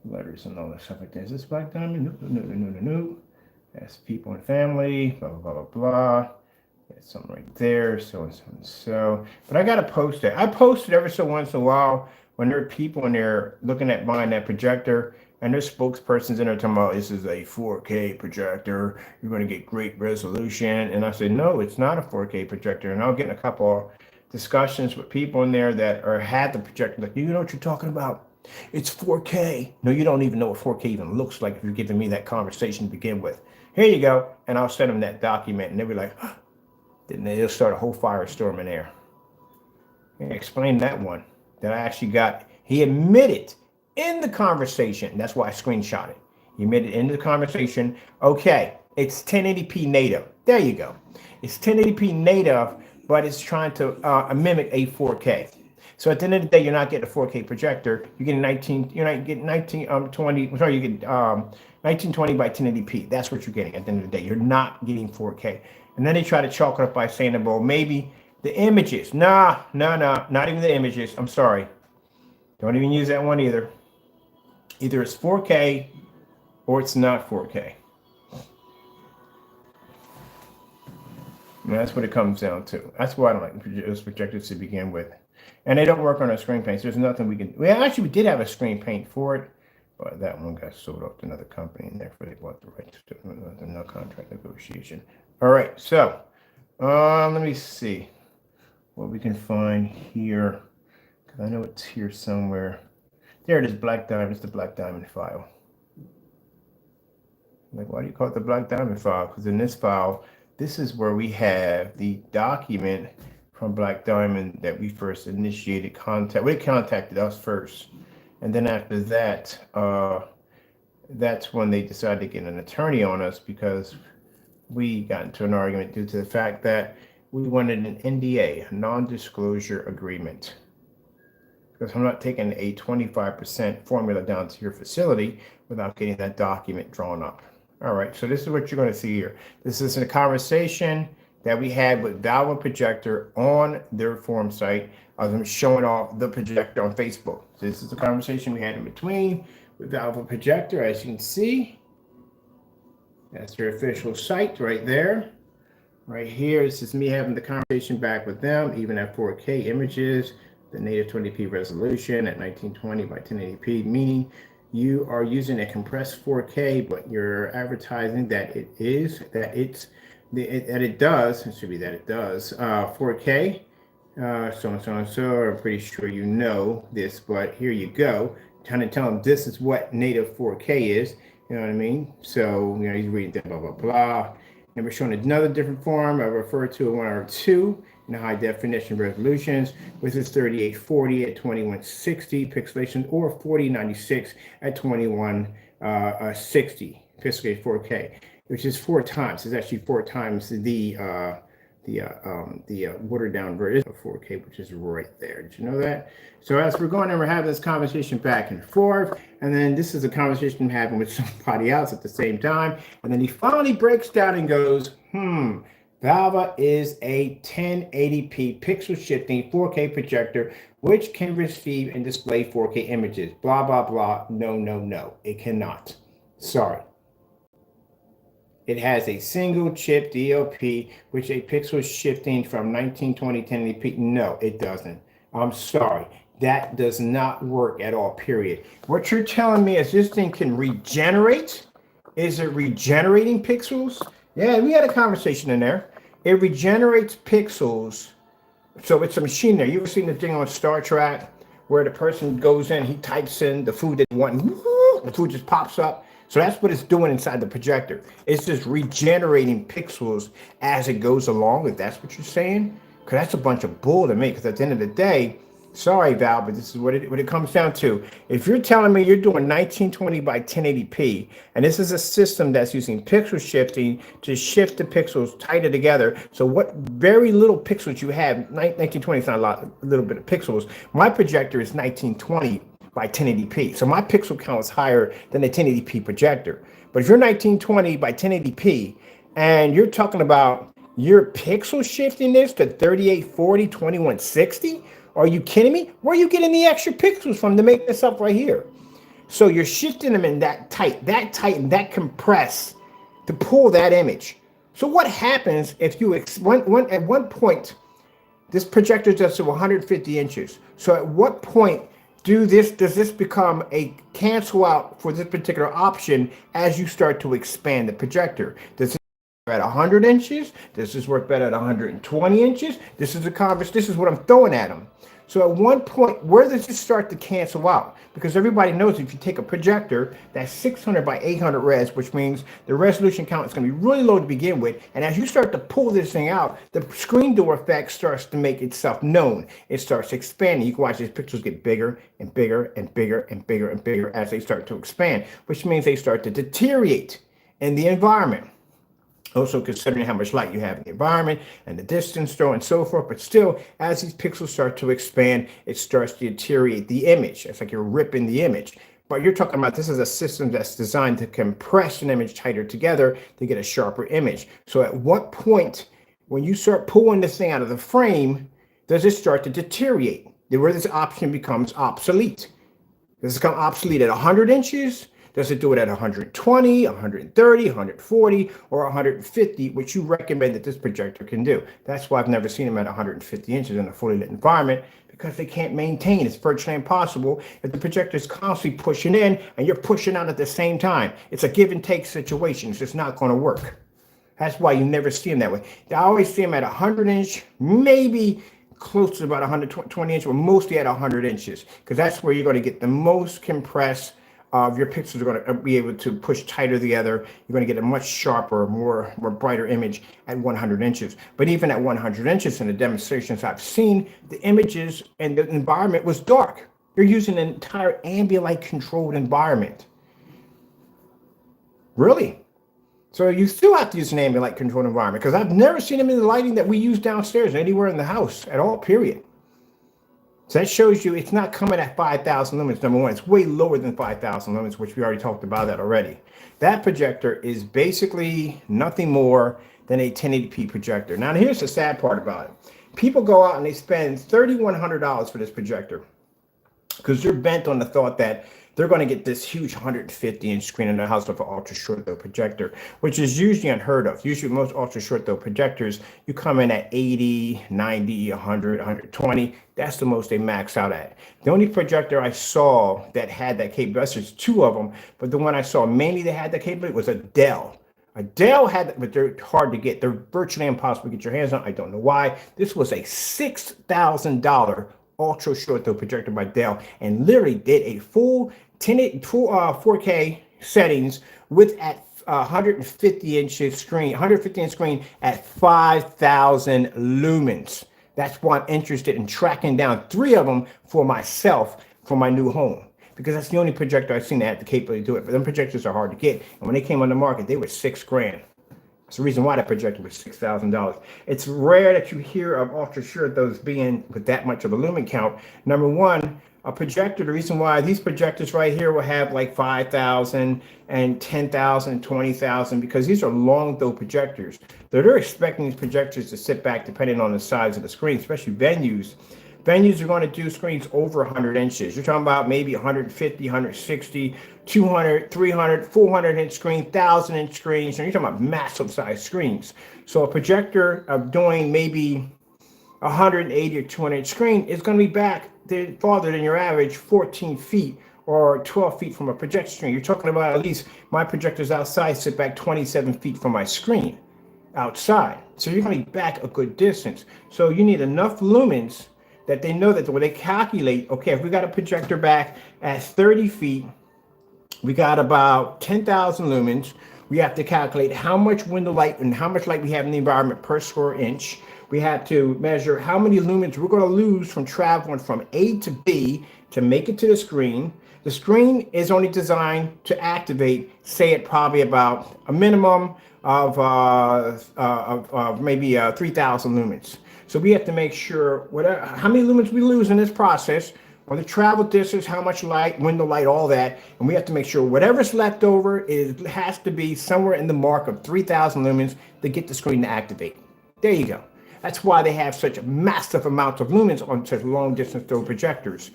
A: letters and all that stuff like that? Is this Black Diamond? No. That's people and family, blah, blah, blah, blah. That's something right there, so and so and so. But I got to post it. I post it every so once in a while when there are people in there looking at buying that projector, and there's spokespersons in there talking about this is a 4K projector. You're going to get great resolution. And I said, no, it's not a 4K projector. And I'll get in a couple discussions with people in there that had the projector, like, you know what you're talking about? It's 4K. No, you don't even know what 4K even looks like if you're giving me that conversation to begin with. Here you go. And I'll send them that document, and they'll be like, oh. Then they'll start a whole firestorm in there. And explain that one that I actually got. He admitted in the conversation. That's why I screenshot it. He admitted in the conversation, okay, it's 1080p native. There you go. It's 1080p native, but it's trying to mimic a 4K. So at the end of the day, you're not getting a 4K projector. You're getting 1920 by 1080p. That's what you're getting at the end of the day. You're not getting 4K. And then they try to chalk it up by saying, well, maybe the images. Nah, not even the images. I'm sorry. Don't even use that one either. Either it's 4K or it's not 4K. And that's what it comes down to. That's why I don't like those projectors to begin with. And they don't work on our screen paints. There's nothing we can. We did have a screen paint for it, but that one got sold off to another company, and therefore they bought the rights to no contract negotiation. All right, so let me see what we can find here, because I know it's here somewhere. There it is, Black Diamond. It's the Black Diamond file. Like, why do you call it the Black Diamond file? Because in this file, this is where we have the document from Black Diamond that we first initiated contact. They contacted us first. And then after that, that's when they decided to get an attorney on us, because we got into an argument due to the fact that we wanted an NDA, a non-disclosure agreement. Because I'm not taking a 25% formula down to your facility without getting that document drawn up. All right, so this is what you're going to see here. This is a conversation that we had with Valve Projector on their forum site. I was showing off the projector on Facebook. So this is the conversation we had in between with Valve Projector, as you can see. That's their official site right there. Right here, this is me having the conversation back with them, even at 4K images, the native 20p resolution at 1920 by 1080p, meaning you are using a compressed 4K, but you're advertising that it does 4K, so and so and so. I'm pretty sure you know this, but here you go. Trying to tell them this is what native 4K is. You know what I mean? So, he's reading that, blah, blah, blah. And we're showing another different form. I refer to one or two in high definition resolutions, which is 3840 at 2160 pixelation or 4096 at 2160 pixelated 4K, which is 4 times. It's actually 4 times the watered down version of 4K, which is right there. Did you know that? So as we're going and we're having this conversation back and forth, and then this is a conversation I'm having with somebody else at the same time, and then he finally breaks down and goes, Valve is a 1080p pixel shifting 4K projector which can receive and display 4K images. Blah, blah, blah. No. It cannot. Sorry. It has a single chip DLP, which a pixel shifting from 1920 1080p. No, it doesn't. I'm sorry. That does not work at all, period. What you're telling me is this thing can regenerate Is it regenerating pixels? Yeah, we had a conversation in there. It regenerates pixels. So it's a machine there. You ever seen the thing on Star Trek where the person goes in, he types in the food they want, and the food just pops up? So that's what it's doing inside the projector. It's just regenerating pixels as it goes along, if that's what you're saying. Because that's a bunch of bull to me. Because at the end of the day, sorry, Val, but this is what it comes down to. If you're telling me you're doing 1920 by 1080p, and this is a system that's using pixel shifting to shift the pixels tighter together, so what very little pixels you have, 1920 is not a little bit of pixels. My projector is 1920 by 1080p, so my pixel count is higher than the 1080p projector. But if you're 1920 by 1080p, and you're talking about you're pixel shifting this to 3840, 2160, are you kidding me? Where are you getting the extra pixels from to make this up right here? So you're shifting them in that tight, and that compress to pull that image. So what happens if you, at one point, this projector does to 150 inches. So at what point does this become a cancel out for this particular option as you start to expand the projector? Does it at 100 inches? Does this work better at 120 inches? This is what I'm throwing at them. So at one point, where does it start to cancel out? Because everybody knows if you take a projector that's 600 by 800 res, which means the resolution count is going to be really low to begin with. And as you start to pull this thing out, the screen door effect starts to make itself known. It starts expanding. You can watch these pixels get bigger and bigger and bigger and bigger and bigger as they start to expand, which means they start to deteriorate in the environment. Also considering how much light you have in the environment and the distance though and so forth. But still, as these pixels start to expand, it starts to deteriorate the image. It's like you're ripping the image. But you're talking about this is a system that's designed to compress an image tighter together to get a sharper image. So at what point, when you start pulling this thing out of the frame, does it start to deteriorate? Where this option becomes obsolete. Does it become obsolete at 100 inches? Does it do it at 120, 130, 140, or 150, which you recommend that this projector can do? That's why I've never seen them at 150 inches in a fully lit environment, because they can't maintain. It's virtually impossible if the projector is constantly pushing in and you're pushing out at the same time. It's a give and take situation. It's just not going to work. That's why you never see them that way. I always see them at 100 inch, maybe close to about 120 inches, but mostly at 100 inches, because that's where you're going to get the most compressed your pixels are going to be able to push tighter together. You're going to get a much sharper, more brighter image at 100 inches. But even at 100 inches in the demonstrations I've seen, the images and the environment was dark. You're using an entire ambient light controlled environment. Really? So you still have to use an ambient light controlled environment, because I've never seen them in the lighting that we use downstairs anywhere in the house at all, period. So that shows you it's not coming at 5,000 lumens, number one. It's way lower than 5,000 lumens, which we already talked about that already. That projector is basically nothing more than a 1080p projector. Now, here's the sad part about it. People go out and they spend $3,100 for this projector because they're bent on the thought that they're going to get this huge 150-inch screen in their house with an ultra-short throw projector, which is usually unheard of. Usually most ultra-short throw projectors, you come in at 80, 90, 100, 120. That's the most they max out at. The only projector I saw that had that capability, there's two of them, but the one I saw mainly that had that capability was a Dell. A Dell had, but they're hard to get. They're virtually impossible to get your hands on. I don't know why. This was a $6,000 ultra short throw projector by Dell, and literally did a full 4K settings with at 150 inch screen at 5,000 lumens. That's why I'm interested in tracking down 3 of them for myself for my new home, because that's the only projector I've seen that had the capability to do it. But them projectors are hard to get, and when they came on the market, they were $6,000. That's the reason why that projector was $6,000. It's rare that you hear of ultra short those being with that much of a lumen count. Number one, a projector, the reason why these projectors right here will have like 5,000 and 10,000 and 20,000, because these are long throw projectors. They're expecting these projectors to sit back depending on the size of the screen, especially venues. Venues are going to do screens over 100 inches. You're talking about maybe 150, 160, 200, 300, 400 inch screen, 1,000 inch screens. And you're talking about massive size screens. So a projector of doing maybe 180 or 200 inch screen is going to be back farther than your average 14 feet or 12 feet from a projector screen. You're talking about at least my projectors outside sit back 27 feet from my screen outside. So you're going to be back a good distance. So you need enough lumens that they know that when they calculate, okay, if we got a projector back at 30 feet, we got about 10,000 lumens. We have to calculate how much window light and how much light we have in the environment per square inch. We have to measure how many lumens we're going to lose from traveling from A to B to make it to the screen. The screen is only designed to activate, say, at probably about a minimum of maybe 3,000 lumens. So we have to make sure how many lumens we lose in this process, or the travel distance, how much light, window light, all that. And we have to make sure whatever's left over has to be somewhere in the mark of 3,000 lumens to get the screen to activate. There you go. That's why they have such massive amounts of lumens on such long distance throw projectors.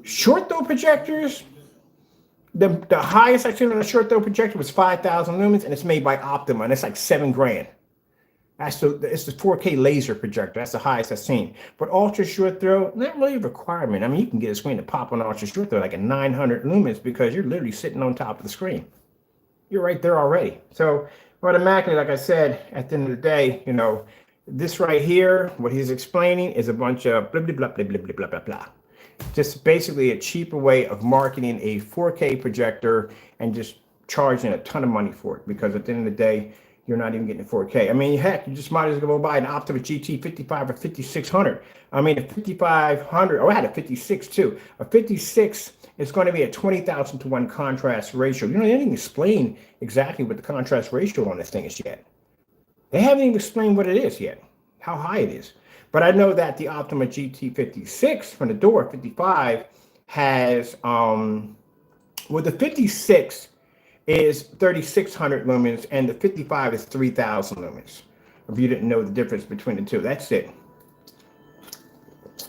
A: Short throw projectors, the highest I've seen on a short throw projector was 5,000 lumens, and it's made by Optima, and it's like $7,000. It's the 4K laser projector. That's the highest I've seen. But ultra short throw, not really a requirement. I mean, you can get a screen to pop on ultra short throw like a 900 lumens because you're literally sitting on top of the screen. You're right there already. So automatically, like I said, at the end of the day, this right here, what he's explaining is a bunch of blah, blah, blah, blah, blah, blah, blah, blah. Just basically a cheaper way of marketing a 4K projector and just charging a ton of money for it, because at the end of the day, you're not even getting 4K. I mean, heck, you just might as well go buy an Optima GT 55 or 5600. I mean, a 5500, I had a 56 too. A 56 is going to be a 20,000 to 1 contrast ratio. They didn't even explain exactly what the contrast ratio on this thing is yet. They haven't even explained what it is yet, how high it is. But I know that the Optima GT 56 from the door, 55, has, the 56 is 3,600 lumens, and the 55 is 3,000 lumens. If you didn't know the difference between the two, that's it.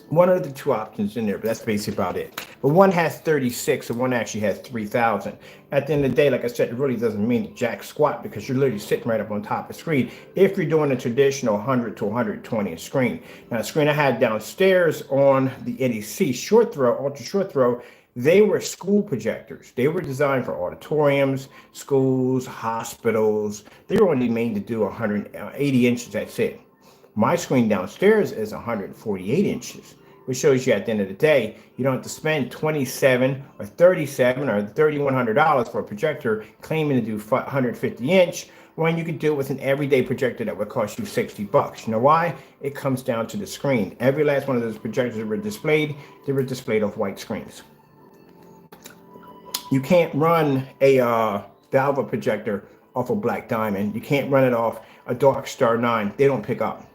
A: One of the two options in there, but that's basically about it. But one has 36, and one actually has 3,000. At the end of the day, like I said, it really doesn't mean jack squat, because you're literally sitting right up on top of the screen if you're doing a traditional 100 to 120 screen. Now, the screen I had downstairs on the NEC short throw, ultra short throw, they were school projectors. They were designed for auditoriums, schools, hospitals. They were only made to do 180 inches, that's it. My screen downstairs is 148 inches, which shows you at the end of the day, you don't have to spend $27 or $37 or $3,100 for a projector claiming to do 150 inch when you could do it with an everyday projector that would cost you $60. You know why? It comes down to the screen. Every last one of those projectors that were displayed, they were displayed off white screens. You can't run a Valve projector off a black diamond. You can't run it off a Dark Star 9. They don't pick up.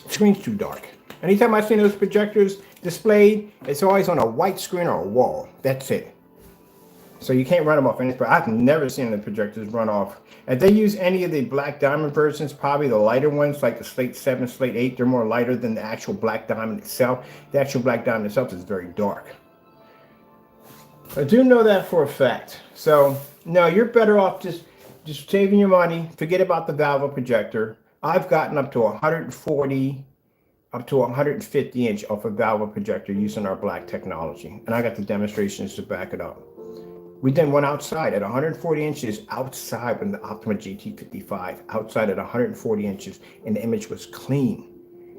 A: The screen's too dark. Anytime I've seen those projectors displayed, it's always on a white screen or a wall. That's it. So you can't run them off anything. I've never seen the projectors run off. If they use any of the black diamond versions, probably the lighter ones like the Slate 7, Slate 8, they're more lighter than the actual black diamond itself. The actual black diamond itself is very dark. I do know that for a fact. So no, you're better off just saving your money. Forget about the Valve projector. I've gotten up to 140, up to 150 inch off a Valve projector using our black technology. And I got the demonstrations to back it up. We then went outside at 140 inches outside with the Optima GT 55, outside at 140 inches, and the image was clean.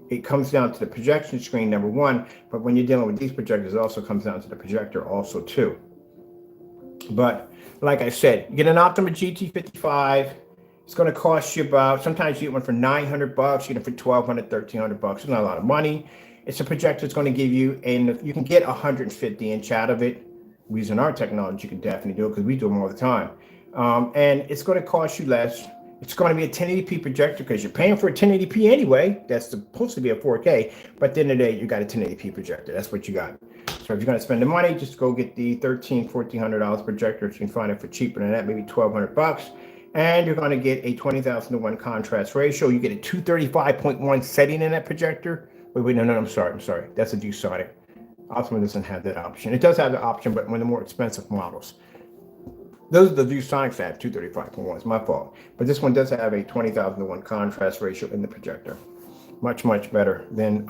A: It comes down to the projection screen, number one, but when you're dealing with these projectors, it also comes down to the projector also too. But like I said, you get an Optima GT 55, it's going to cost you about, sometimes you get one for $900, you get it for $1,200, $1,300. It's not a lot of money. It's a projector that's going to give you, and you can get 150 inch out of it. Using our technology, you can definitely do it because we do them all the time. And it's going to cost you less. It's going to be a 1080p projector because you're paying for a 1080p anyway. That's supposed to be a 4K, but at the end of the day, you got a 1080p projector. That's what you got. So if you're going to spend the money, just go get the $1,300, $1,400 projector. You can find it for cheaper than that, maybe $1,200. And you're going to get a 20,000 to 1 contrast ratio. You get a 235.1 setting in that projector. Wait, no, I'm sorry. That's a ViewSonic. Optima doesn't have that option. It does have the option, but one of the more expensive models. Those are the ViewSonics that have 235.1. It's my fault. But this one does have a 20,000 to 1 contrast ratio in the projector. Much, much better than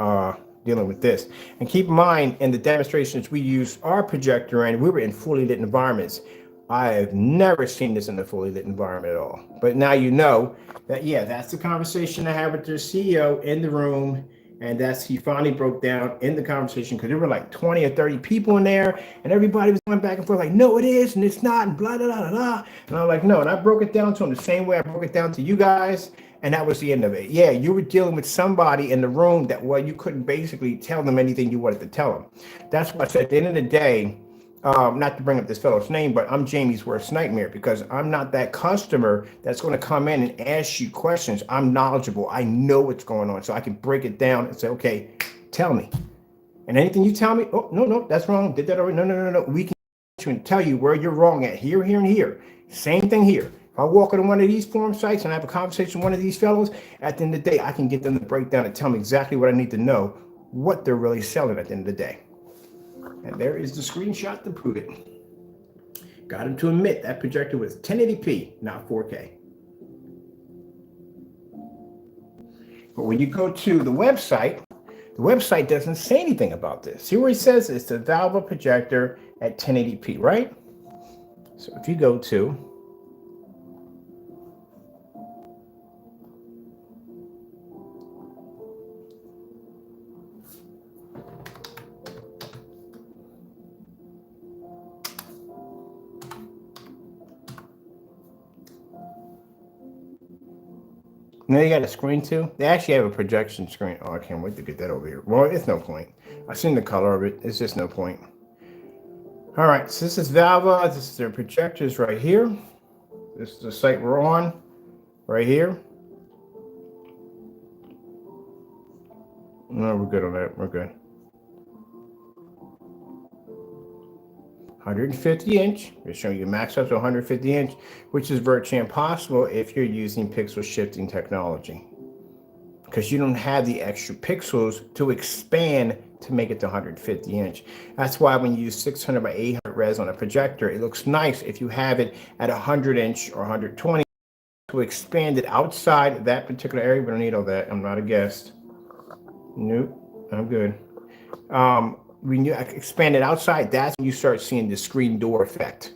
A: dealing with this. And keep in mind, in the demonstrations we used our projector in, we were in fully lit environments. I have never seen this in a fully lit environment at all. But now you know that, yeah, that's the conversation I had with their CEO in the room. And he finally broke down in the conversation, because there were like 20 or 30 people in there, and everybody was going back and forth like, no, it is, and it's not, and blah, blah, blah, blah. And I'm like, no. And I broke it down to them the same way I broke it down to you guys. And that was the end of it. Yeah, you were dealing with somebody in the room that, well, you couldn't basically tell them anything you wanted to tell them. That's why I said at the end of the day, not to bring up this fellow's name, but I'm Jamie's worst nightmare, because I'm not that customer that's going to come in and ask you questions. I'm knowledgeable. I know what's going on, so I can break it down and say, okay, tell me. And anything you tell me, oh, no, that's wrong. Did that already? No. We can tell you where you're wrong at, here, and here. Same thing here. If I walk into one of these forum sites and I have a conversation with one of these fellows, at the end of the day, I can get them to break down and tell me exactly what I need to know, what they're really selling at the end of the day. And there is the screenshot to prove it. Got him to admit that projector was 1080p, not 4K. But when you go to the website doesn't say anything about this. See where it says it's the Valve projector at 1080p, right? So if you go to now you got a screen too? They actually have a projection screen. Oh, I can't wait to get that over here. Well, it's no point. I've seen the color of it. It's just no point. All right, so this is Valve. This is their projectors right here. This is the site we're on right here. No, we're good on that. We're good. 150 inch. They're showing you max up to 150 inch, which is virtually impossible if you're using pixel shifting technology, because you don't have the extra pixels to expand to make it to 150 inch. That's why when you use 600 by 800 res on a projector, it looks nice if you have it at 100 inch or 120 to expand it outside that particular area. We don't need all that. I'm not a guest. Nope, I'm good. When you expand it outside, that's when you start seeing the screen door effect.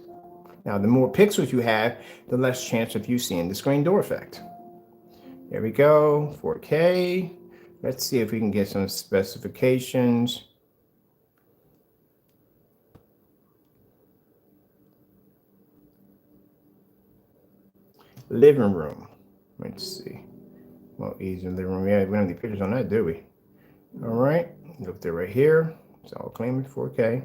A: Now, the more pixels you have, the less chance of you seeing the screen door effect. There we go, 4K. Let's see if we can get some specifications. Living room. Let's see. Well, easy living room. Yeah, we don't have any pictures on that, do we? All right, look there right here. It's all claiming 4K.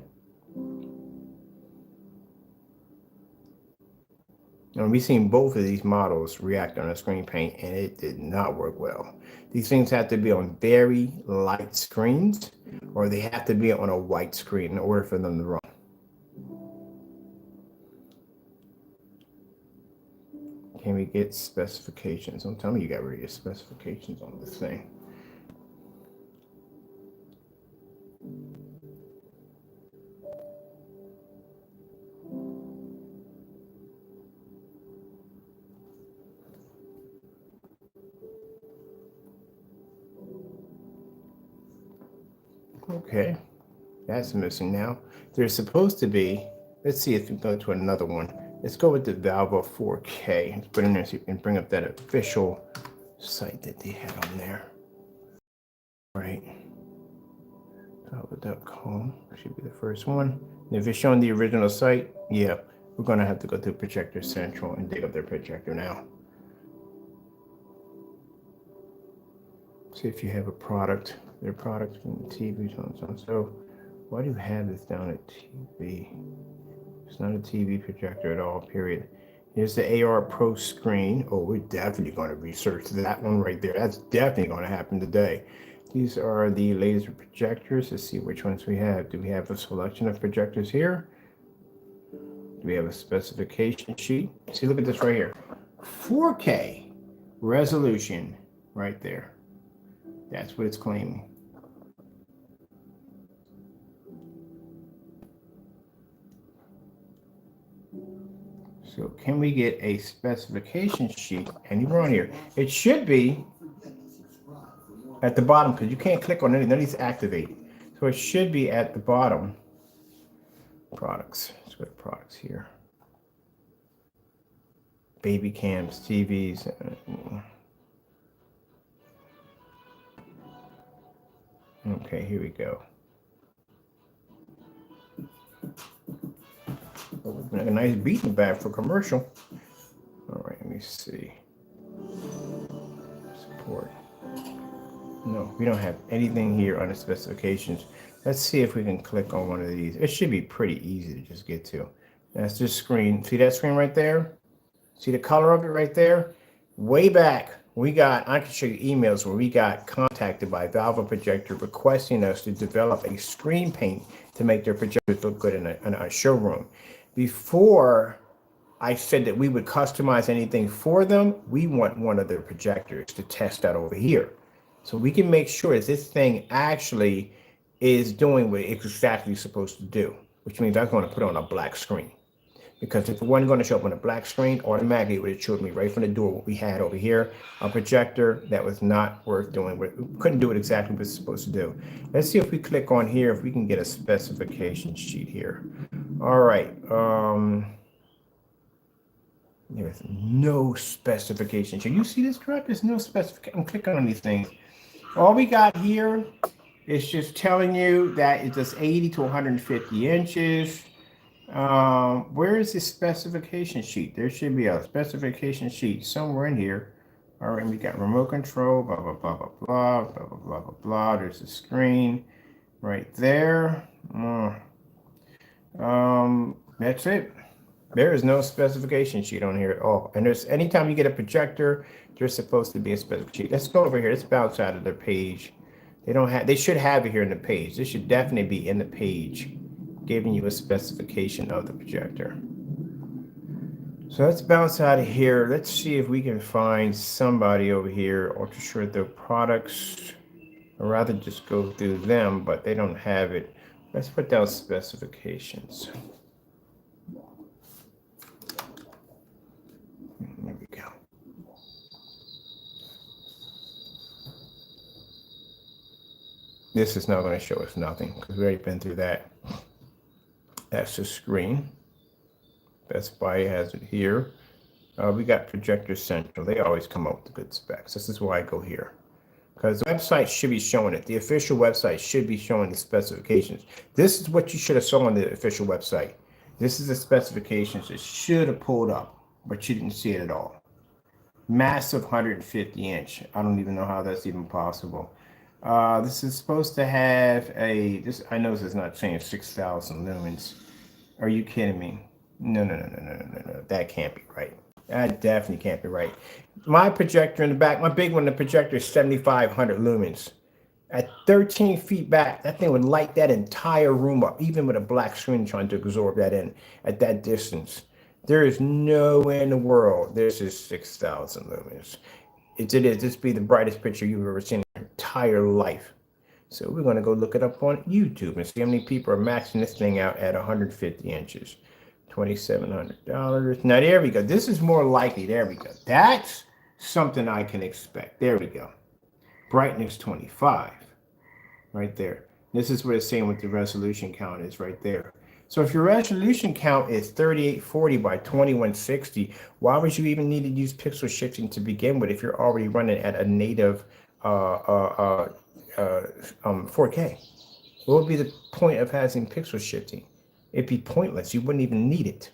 A: And we've seen both of these models react on a screen paint, and it did not work well. These things have to be on very light screens, or they have to be on a white screen in order for them to run. Can we get specifications? Don't tell me you got rid of your specifications on this thing. Okay, that's missing now. There's supposed to be, let's see if we go to another one. Let's go with the Valve 4K. Let's put in there so you can bring up that official site that they had on there. Right. Valve.com should be the first one. And if it's showing the original site, yeah, we're going to have to go to Projector Central and dig up their projector now. See if you have a product, their product from TV, so why do you have this down at TV? It's not a TV projector at all, period. Here's the AR Pro screen. Oh, we're definitely going to research that one right there. That's definitely going to happen today. These are the laser projectors. Let's see which ones we have. Do we have a selection of projectors here? Do we have a specification sheet? See, look at this right here. 4K resolution right there. That's what it's claiming. So can we get a specification sheet anywhere on here? It should be At the bottom, because you can't click on any, none of these activate. So it should be at the bottom. Products. Let's go to products here. Baby cams, TVs. Okay, here we go. A nice beat in the back for commercial. All right, let me see. Support. No, we don't have anything here on the specifications. Let's see if we can click on one of these. It should be pretty easy to just get to. That's this screen. See that screen right there? See the color of it right there? Way back, I can show you emails where we got contacted by Valve Projector requesting us to develop a screen paint to make their projectors look good in a showroom. Before I said that we would customize anything for them, we want one of their projectors to test out over here. So we can make sure that this thing actually is doing what it's exactly supposed to do, which means I'm going to put on a black screen. Because if it wasn't going to show up on a black screen, automatically it would have showed me right from the door what we had over here, a projector that was not worth doing. We couldn't do it exactly what it's supposed to do. Let's see if we click on here, if we can get a specification sheet here. All right. There's no specification sheet. You see this crap? There's no specification. I'm clicking on these things. All we got here is just telling you that it's just 80 to 150 inches. Where is the specification sheet? There should be a specification sheet somewhere in here. All right, we got remote control, blah, blah, blah, blah, blah, blah, blah, blah, blah, blah. There's the screen right there. That's it. There is no specification sheet on here at all. And there's anytime you get a projector, there's supposed to be a specification sheet. Let's go over here. Let's bounce out of their page. They should have it here in the page. This should definitely be in the page, giving you a specification of the projector. So let's bounce out of here. Let's see if we can find somebody over here, Ultra Short their products, or rather just go through them, but they don't have it. Let's put down specifications. There we go. This is not going to show us nothing because we've already been through that. That's the screen. Best Buy has it here. We got Projector Central. They always come up with the good specs. This is why I go here. Because the website should be showing it. The official website should be showing the specifications. This is what you should have saw on the official website. This is the specifications that should have pulled up, but you didn't see it at all. Massive 150 inch. I don't even know how that's even possible. This is supposed to have I know this is not saying 6,000 lumens. Are you kidding me? No. That can't be right. That definitely can't be right. My projector in the back, my big one, the projector is 7,500 lumens. At 13 feet back, that thing would light that entire room up, even with a black screen trying to absorb that in at that distance. There is no way in the world this is 6,000 lumens. It is. This be the brightest picture you've ever seen in your entire life. So we're going to go look it up on YouTube and see how many people are maxing this thing out at 150 inches. $2,700. Now, there we go. This is more likely. There we go. That's something I can expect. There we go. Brightness 25. Right there. This is what it's saying what the resolution count is right there. So if your resolution count is 3840 by 2160, why would you even need to use pixel shifting to begin with if you're already running at a native 4K? What would be the point of having pixel shifting? It'd be pointless. You wouldn't even need it.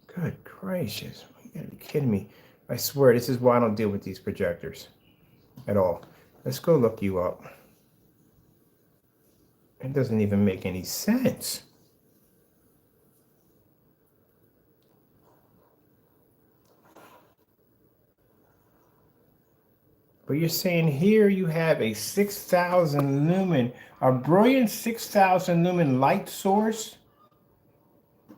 A: Good gracious. You gotta be kidding me. I swear, this is why I don't deal with these projectors at all. Let's go look you up. It doesn't even make any sense. But you're saying here you have a 6,000 lumen, a brilliant 6,000 lumen light source.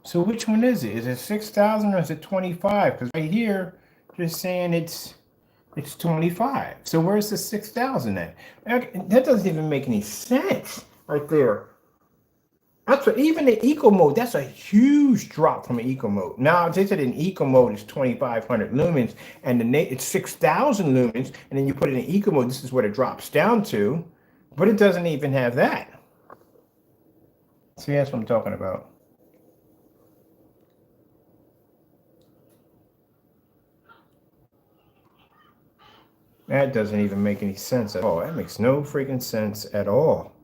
A: So which one is it? Is it 6,000 or is it 25? Because right here, they're saying it's 25. So where's the 6,000 at? That doesn't even make any sense right there. That's what, even in eco mode, that's a huge drop from an eco mode. Now, they said in eco mode is 2,500 lumens, and it's 6,000 lumens, and then you put it in eco mode, this is what it drops down to, but it doesn't even have that. See, that's what I'm talking about. That doesn't even make any sense at all. That makes no freaking sense at all.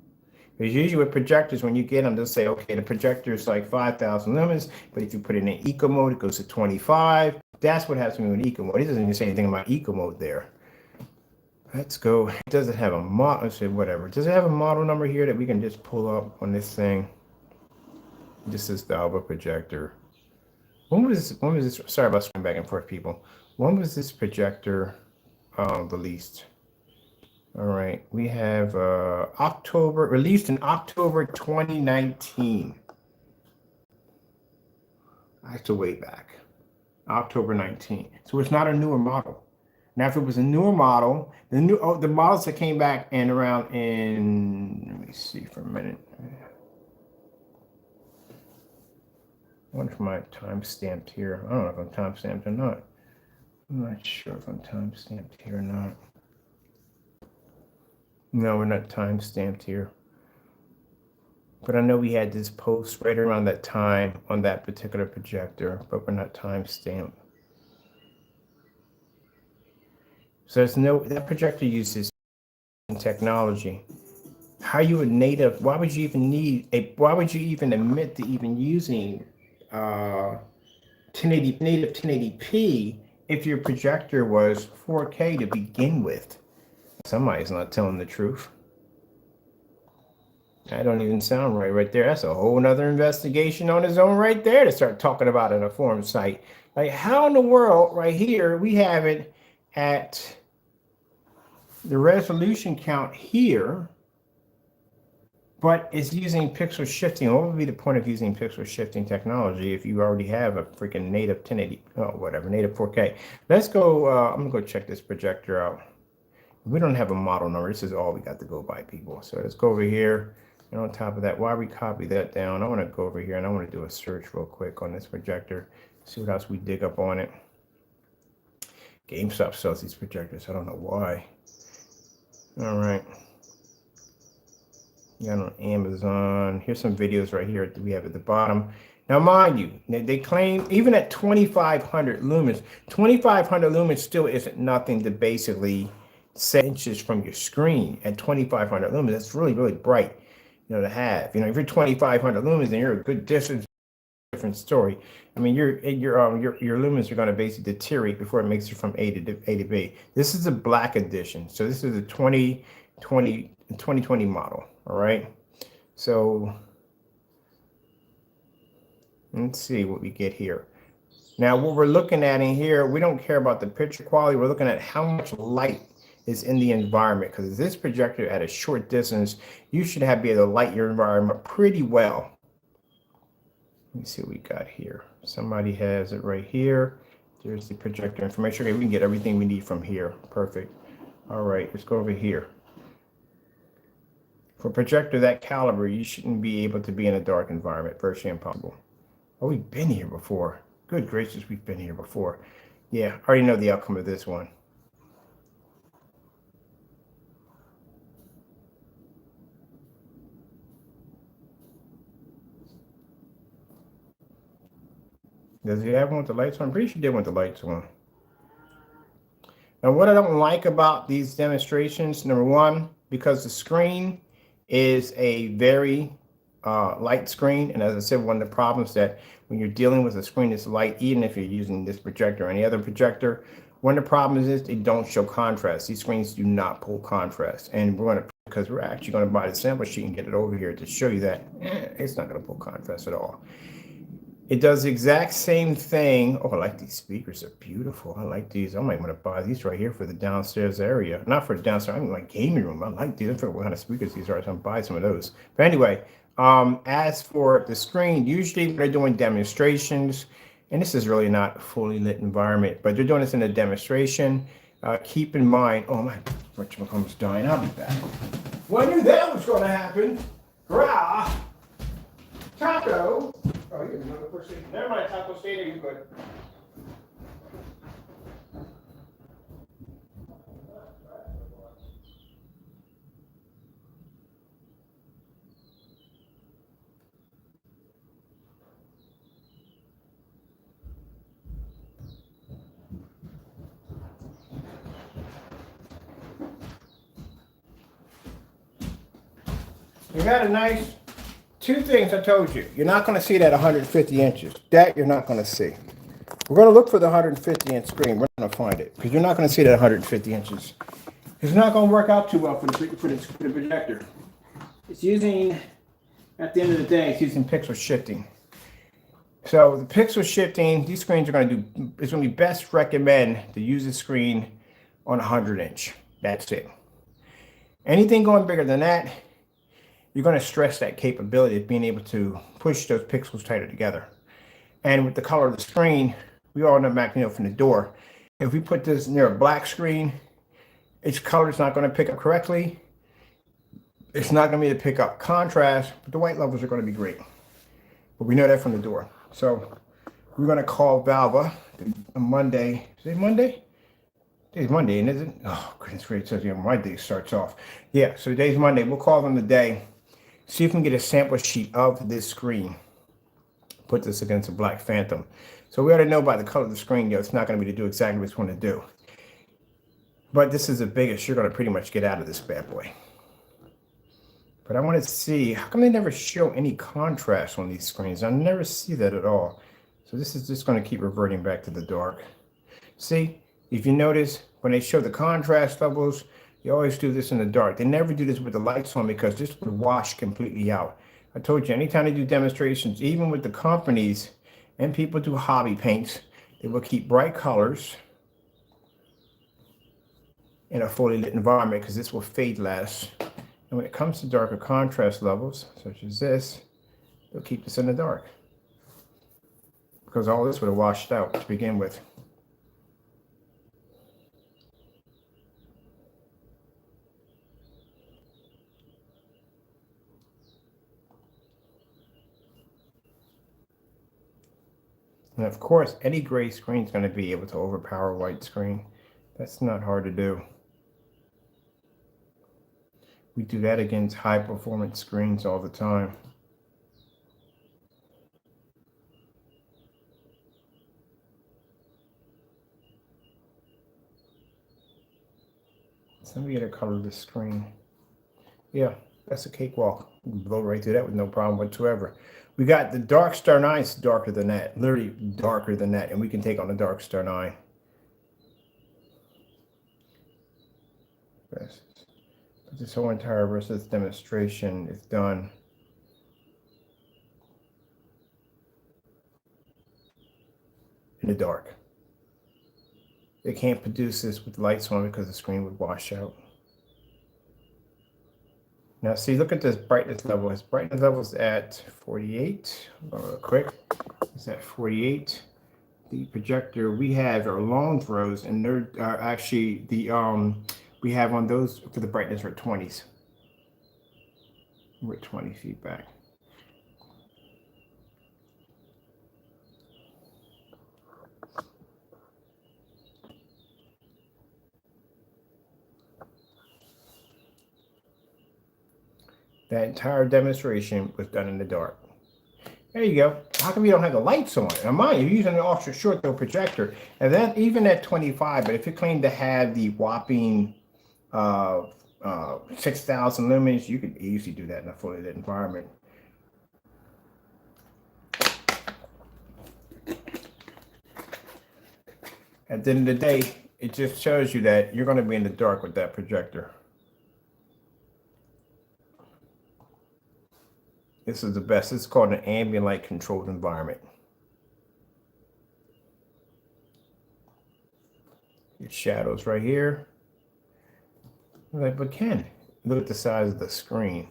A: Because usually with projectors, when you get them, they'll say, okay, the projector is like 5,000 lumens, but if you put it in eco mode, it goes to 25. That's what happens with eco mode. It doesn't even say anything about eco mode there. Let's go. Does it have a model? Let's say whatever. Does it have a model number here that we can just pull up on this thing? This is the Alba projector. When was this? Sorry about swinging back and forth, people. When was this projector released? All right, we have released in October 2019. That's a way back, October 19. So it's not a newer model. Now, if it was a newer model, the models that came back and around in, let me see for a minute. I wonder if my time stamped here. I don't know if I'm time stamped or not. I'm not sure if I'm time stamped here or not. No, we're not time stamped here. But I know we had this post right around that time on that particular projector, but we're not time stamped. So there's that projector uses technology. How you would why would you even admit to even using 1080 native 1080p if your projector was 4K to begin with? Somebody's not telling the truth. That don't even sound right there. That's a whole nother investigation on its own right there to start talking about in a forum site. Like, how in the world right here we have it at the resolution count here, but it's using pixel shifting? What would be the point of using pixel shifting technology if you already have a freaking native 1080, native 4K? Let's go, I'm gonna go check this projector out. We don't have a model number. This is all we got to go by, people. So let's go over here. And on top of that, while we copy that down, I want to go over here and I want to do a search real quick on this projector. See what else we dig up on it. GameStop sells these projectors. I don't know why. All right. You got on Amazon. Here's some videos right here that we have at the bottom. Now, mind you, they claim even at 2,500 lumens, 2,500 lumens still isn't nothing to basically 7 inches from your screen at 2,500 lumens. That's really, really bright, to have. If you're 2,500 lumens, then you're a good distance. Different story. I mean, your lumens are going to basically deteriorate before it makes it from A to B. This is a black edition, so this is a 2020 model. All right. So let's see what we get here. Now, what we're looking at in here, we don't care about the picture quality. We're looking at how much light is in the environment, because this projector at a short distance, you should be able to light your environment pretty well. Let me see what we got here. Somebody has it right here. There's the projector information. Okay, we can get everything we need from here. Perfect. All right, let's go over here. For a projector that caliber, you shouldn't be able to be in a dark environment. Virtually impossible. Oh, we've been here before. Good gracious, we've been here before. Yeah, I already know the outcome of this one. Does he have one with the lights on? I'm pretty sure he did want the lights on. Now, what I don't like about these demonstrations, number one, because the screen is a very light screen. And as I said, one of the problems that when you're dealing with a screen that's light, even if you're using this projector or any other projector, one of the problems is they don't show contrast. These screens do not pull contrast. And because we're actually going to buy the sample sheet and get it over here to show you that it's not going to pull contrast at all. It does the exact same thing. Oh, I like these speakers. They're beautiful. I like these. I might want to buy these right here for the downstairs area. Not for the downstairs. I mean, like gaming room. I like these. I forget what kind of speakers these are. So I'm buy some of those. But anyway, as for the screen, usually they're doing demonstrations, and this is really not a fully lit environment, but they're doing this in a demonstration. Keep in mind, oh my, whatchamacallit's dying. I'll be back. Well, I knew that was going to happen. Hurrah! Taco. Oh, here's another person. Never mind, Taco. Stay there. You good. You got a nice, two things I told you. You're not going to see that 150 inches. That you're not going to see. We're going to look for the 150 inch screen. We're not going to find it because you're not going to see that 150 inches. It's not going to work out too well for the projector. It's using, at the end of the day, it's using pixel shifting. So the pixel shifting, these screens are going to do, it's going to be best recommend to use the screen on 100 inch. That's it. Anything going bigger than that, you're going to stress that capability of being able to push those pixels tighter together. And with the color of the screen, we all know back, from the door, if we put this near a black screen, its color is not going to pick up correctly. It's not going to be able to pick up contrast, but the white levels are going to be great. But we know that from the door. So we're going to call Valva on Monday. Is it Monday? Today's Monday, isn't it? Oh, goodness gracious, my day starts off. Yeah, so today's Monday. We'll call them today. See if we can get a sample sheet of this screen. Put this against a black Phantom. So we already know by the color of the screen, it's not going to be to do exactly what it's going to do. But this is the biggest you're going to pretty much get out of this bad boy. But I want to see, how come they never show any contrast on these screens? I never see that at all. So this is just going to keep reverting back to the dark. See, if you notice, when they show the contrast levels, you always do this in the dark. They never do this with the lights on because this would wash completely out. I told you, anytime they do demonstrations, even with the companies and people do hobby paints, they will keep bright colors in a fully lit environment because this will fade less. And when it comes to darker contrast levels, such as this, they'll keep this in the dark because all this would have washed out to begin with. And of course, any gray screen is going to be able to overpower a white screen. That's not hard to do. We do that against high performance screens all the time. So let me get a color of the screen. Yeah, that's a cakewalk. Blow right through that with no problem whatsoever. We got the Dark Star 9 is darker than that, literally darker than that, and we can take on the Dark Star 9. But this whole entire versus demonstration is done. In the dark. They can't produce this with lights on because the screen would wash out. Now see, look at this brightness level. His brightness level is at 48. Real quick, it's at 48. The projector we have are long throws, and they're actually the we have on those for the brightness are 20s. We're 20 feet back. That entire demonstration was done in the dark. There you go. How come you don't have the lights on? Now mind you, you're using an ultra short throw projector, and then even at 25, but if you claim to have the whopping 6,000 lumens, you could easily do that in a fully lit environment. At the end of the day, it just shows you that you're going to be in the dark with that projector. This is the best. It's called an ambient light controlled environment. Your shadows right here. Like, but Ken, look at the size of the screen.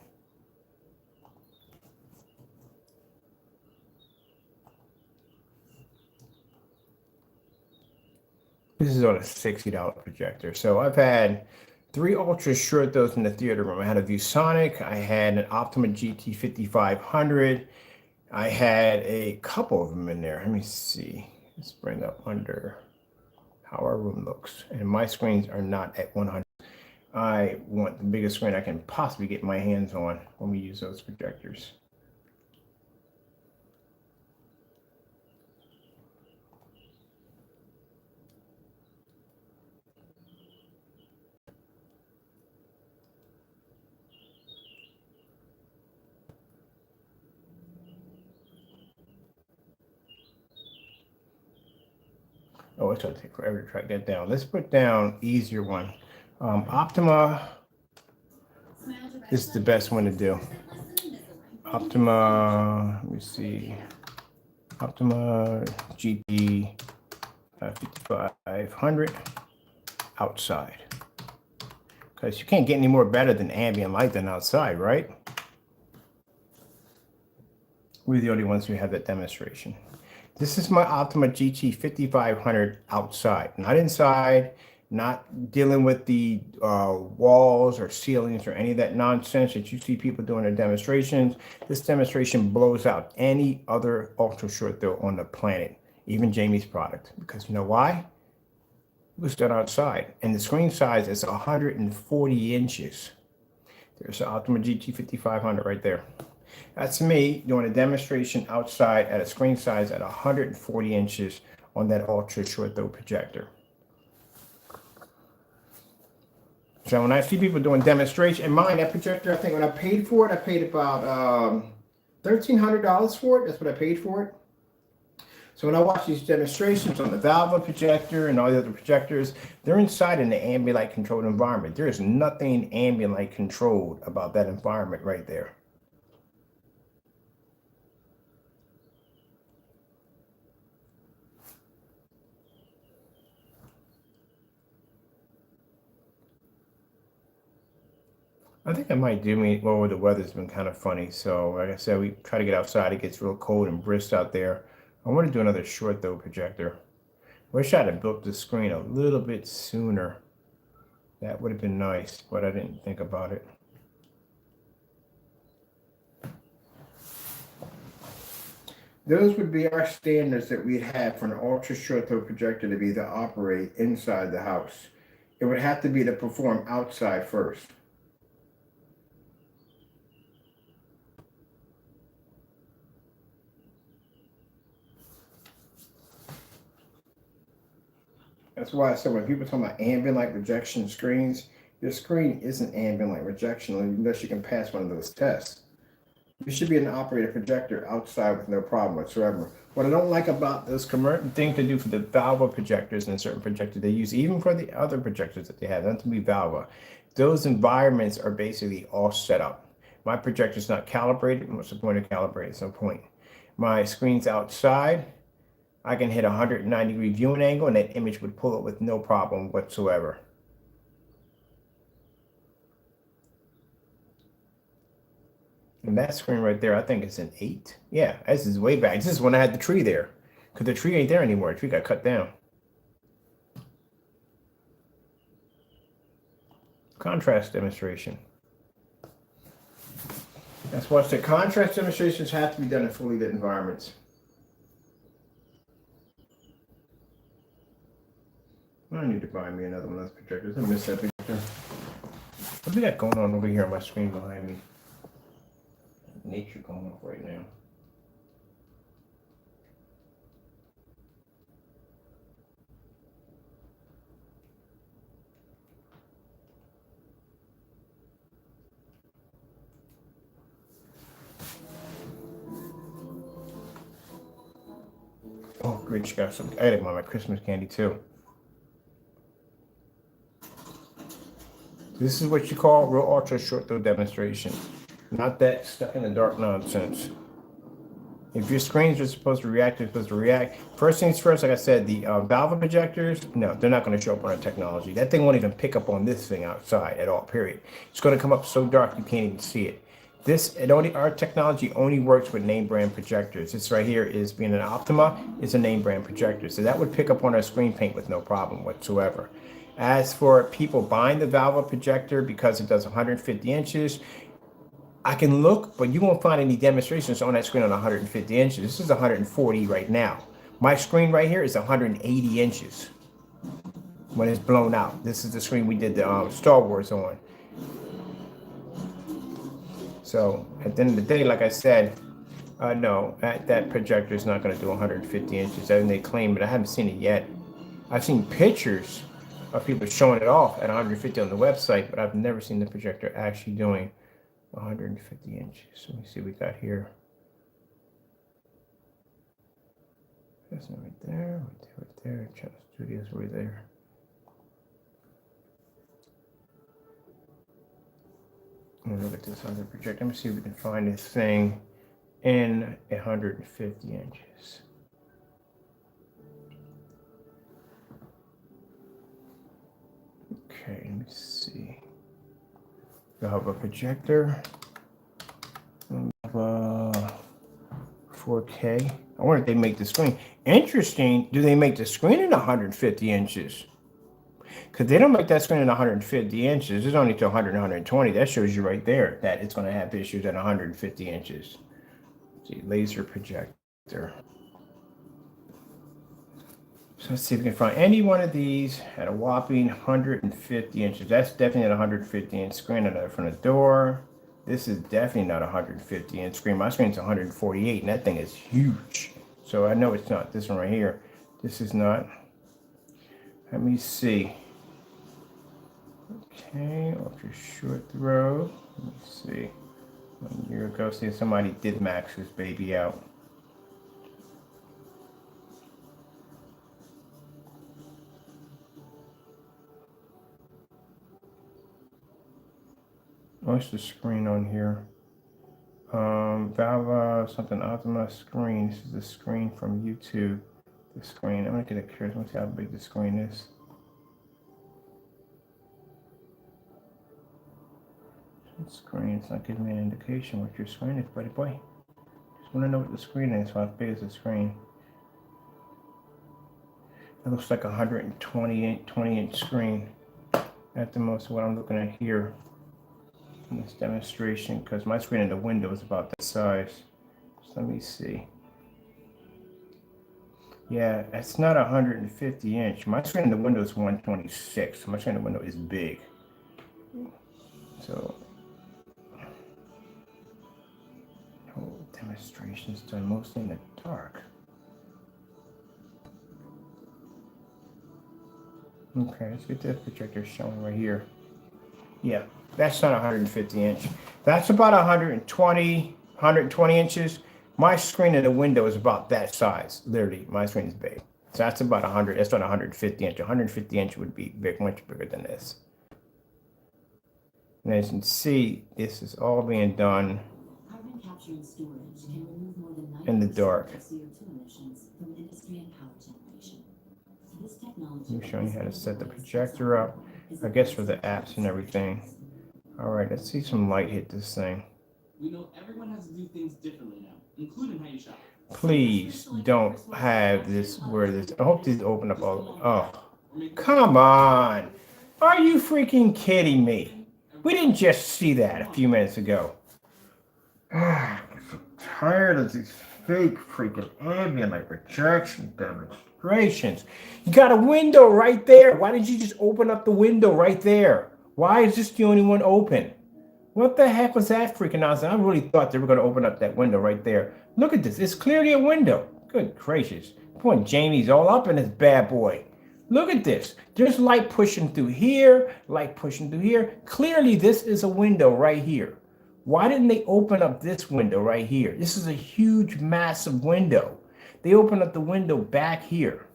A: This is on a $60 projector. So I've had 3 ultra short throws in the theater room. I had a ViewSonic, I had an Optima GT 5500, I had a couple of them in there. Let me see. Let's bring up under how our room looks. And my screens are not at 100. I want the biggest screen I can possibly get my hands on when we use those projectors. Oh, it's going to take forever to track that down. Let's put down easier one. Optima is the best one to do. Optima, let me see. Optima GP 5500 outside. Because you can't get any more better than ambient light than outside, right? We're the only ones who have that demonstration. This is my Optima GT 5500 outside, not inside, not dealing with the walls or ceilings or any of that nonsense that you see people doing in demonstrations. This demonstration blows out any other ultra short throw on the planet, even Jamie's product. Because you know why? It was done outside, and the screen size is 140 inches. There's the Optima GT 5500 right there. That's me doing a demonstration outside at a screen size at 140 inches on that ultra short throw projector. So when I see people doing demonstration, and mine, that projector, I think when I paid for it, I paid about $1,300 for it. That's what I paid for it. So when I watch these demonstrations on the Valve projector and all the other projectors, they're inside in the ambient light controlled environment. There is nothing ambient light controlled about that environment right there. I think I might do me. Well, the weather's been kind of funny. So, like I said, we try to get outside. It gets real cold and brisk out there. I want to do another short throw projector. Wish I'd have built the screen a little bit sooner. That would have been nice, but I didn't think about it. Those would be our standards that we'd have for an ultra short throw projector to be able to operate inside the house. It would have to be to perform outside first. That's why I said when people talk about ambient light rejection screens, your screen isn't ambient light rejection unless you can pass one of those tests. You should be an operator projector outside with no problem whatsoever. What I don't like about those thing to do for the Valve projectors and certain projectors they use, even for the other projectors that they have, not to be Valve, those environments are basically all set up. My projector's not calibrated. What's the point of calibrating? At some point. My screen's outside. I can hit a 190-degree viewing angle and that image would pull it with no problem whatsoever. And that screen right there, I think it's an 8. Yeah, this is way back. This is when I had the tree there. Because the tree ain't there anymore. The tree got cut down. Contrast demonstration. That's why the contrast demonstrations have to be done in fully lit environments. I need to buy me another one of those projectors. I miss that picture. What do we got going on over here on my screen behind me? Nature going off right now. Oh, Grinch got some. I got my Christmas candy too. This is what you call real ultra short throw demonstration. Not that stuck in the dark nonsense. If your screens are supposed to react, they're supposed to react. First things first, like I said, the Valve projectors, no, they're not going to show up on our technology. That thing won't even pick up on this thing outside at all, period. It's going to come up so dark you can't even see it. Our technology only works with name brand projectors. This right here is being an Optima, is a name brand projector. So that would pick up on our screen paint with no problem whatsoever. As for people buying the Valve projector because it does 150 inches, I can look, but you won't find any demonstrations on that screen on 150 inches. This is 140 right now. My screen right here is 180 inches when it's blown out. This is the screen we did the Star Wars on. So at the end of the day, like I said, no, that projector is not going to do 150 inches. And they claim it. I haven't seen it yet. I've seen pictures of people showing it off at 150 on the website, but I've never seen the projector actually doing 150 inches. Let me see what we got here. That's right there, right there, right there. Channel Studios right there. And look at this other projector. Let me see if we can find this thing in 150 inches. Okay, let me see. We have a projector. We have a 4K. I wonder if they make the screen. Interesting, do they make the screen in 150 inches? Because they don't make that screen in 150 inches. It's only to 100, 120. That shows you right there that it's going to have issues at 150 inches. See, laser projector. So let's see if we can find any one of these at a whopping 150 inches. That's definitely not a 150 inch screen in front of the door. This is definitely not a 150 inch screen. My screen's 148 and that thing is huge. So I know it's not this one right here. This is not. Let me see. Okay, ultra short throw. Let me see. 1 year ago, see somebody did max this baby out. What's the screen on here? Valve something Optima screen. This is the screen from YouTube. The screen. I'm gonna get a curious. Let's see how big the screen is. Screen. It's not giving me an indication what your screen is, buddy boy. Just want to know what the screen is. How big is the screen? It looks like a 20-inch screen at the most. What I'm looking at here in this demonstration, because my screen in the window is about that size. So let me see. Yeah, it's not 150 inch. My screen in the window is 126. My screen in the window is big. So, demonstrations done mostly in the dark. Okay, let's get this projector showing right here. Yeah, that's not 150 inch. That's about 120 inches. My screen in the window is about that size. Literally, my screen is big. So that's about 100. That's not 150 inch. 150 inch would be big, much bigger than this. And as you can see, this is all being done in the dark. I'm showing you how to set the projector up, I guess for the apps and everything. All right, let's see some light hit this thing. We know everyone has to do things differently now, including how you shop. Please don't have this where this. I hope these open up all. Oh, come on. Are you freaking kidding me? We didn't just see that a few minutes ago. I'm so tired of these fake freaking ambient like projection demonstrations. You got a window right there. Why did you just open up the window right there? Why is this the only one open? What the heck was that freaking nonsense? I really thought they were going to open up that window right there. Look at this. It's clearly a window. Good gracious. Poor Jamie's all up in this bad boy. Look at this. There's light pushing through here, light pushing through here. Clearly, this is a window right here. Why didn't they open up this window right here? This is a huge, massive window. They opened up the window back here.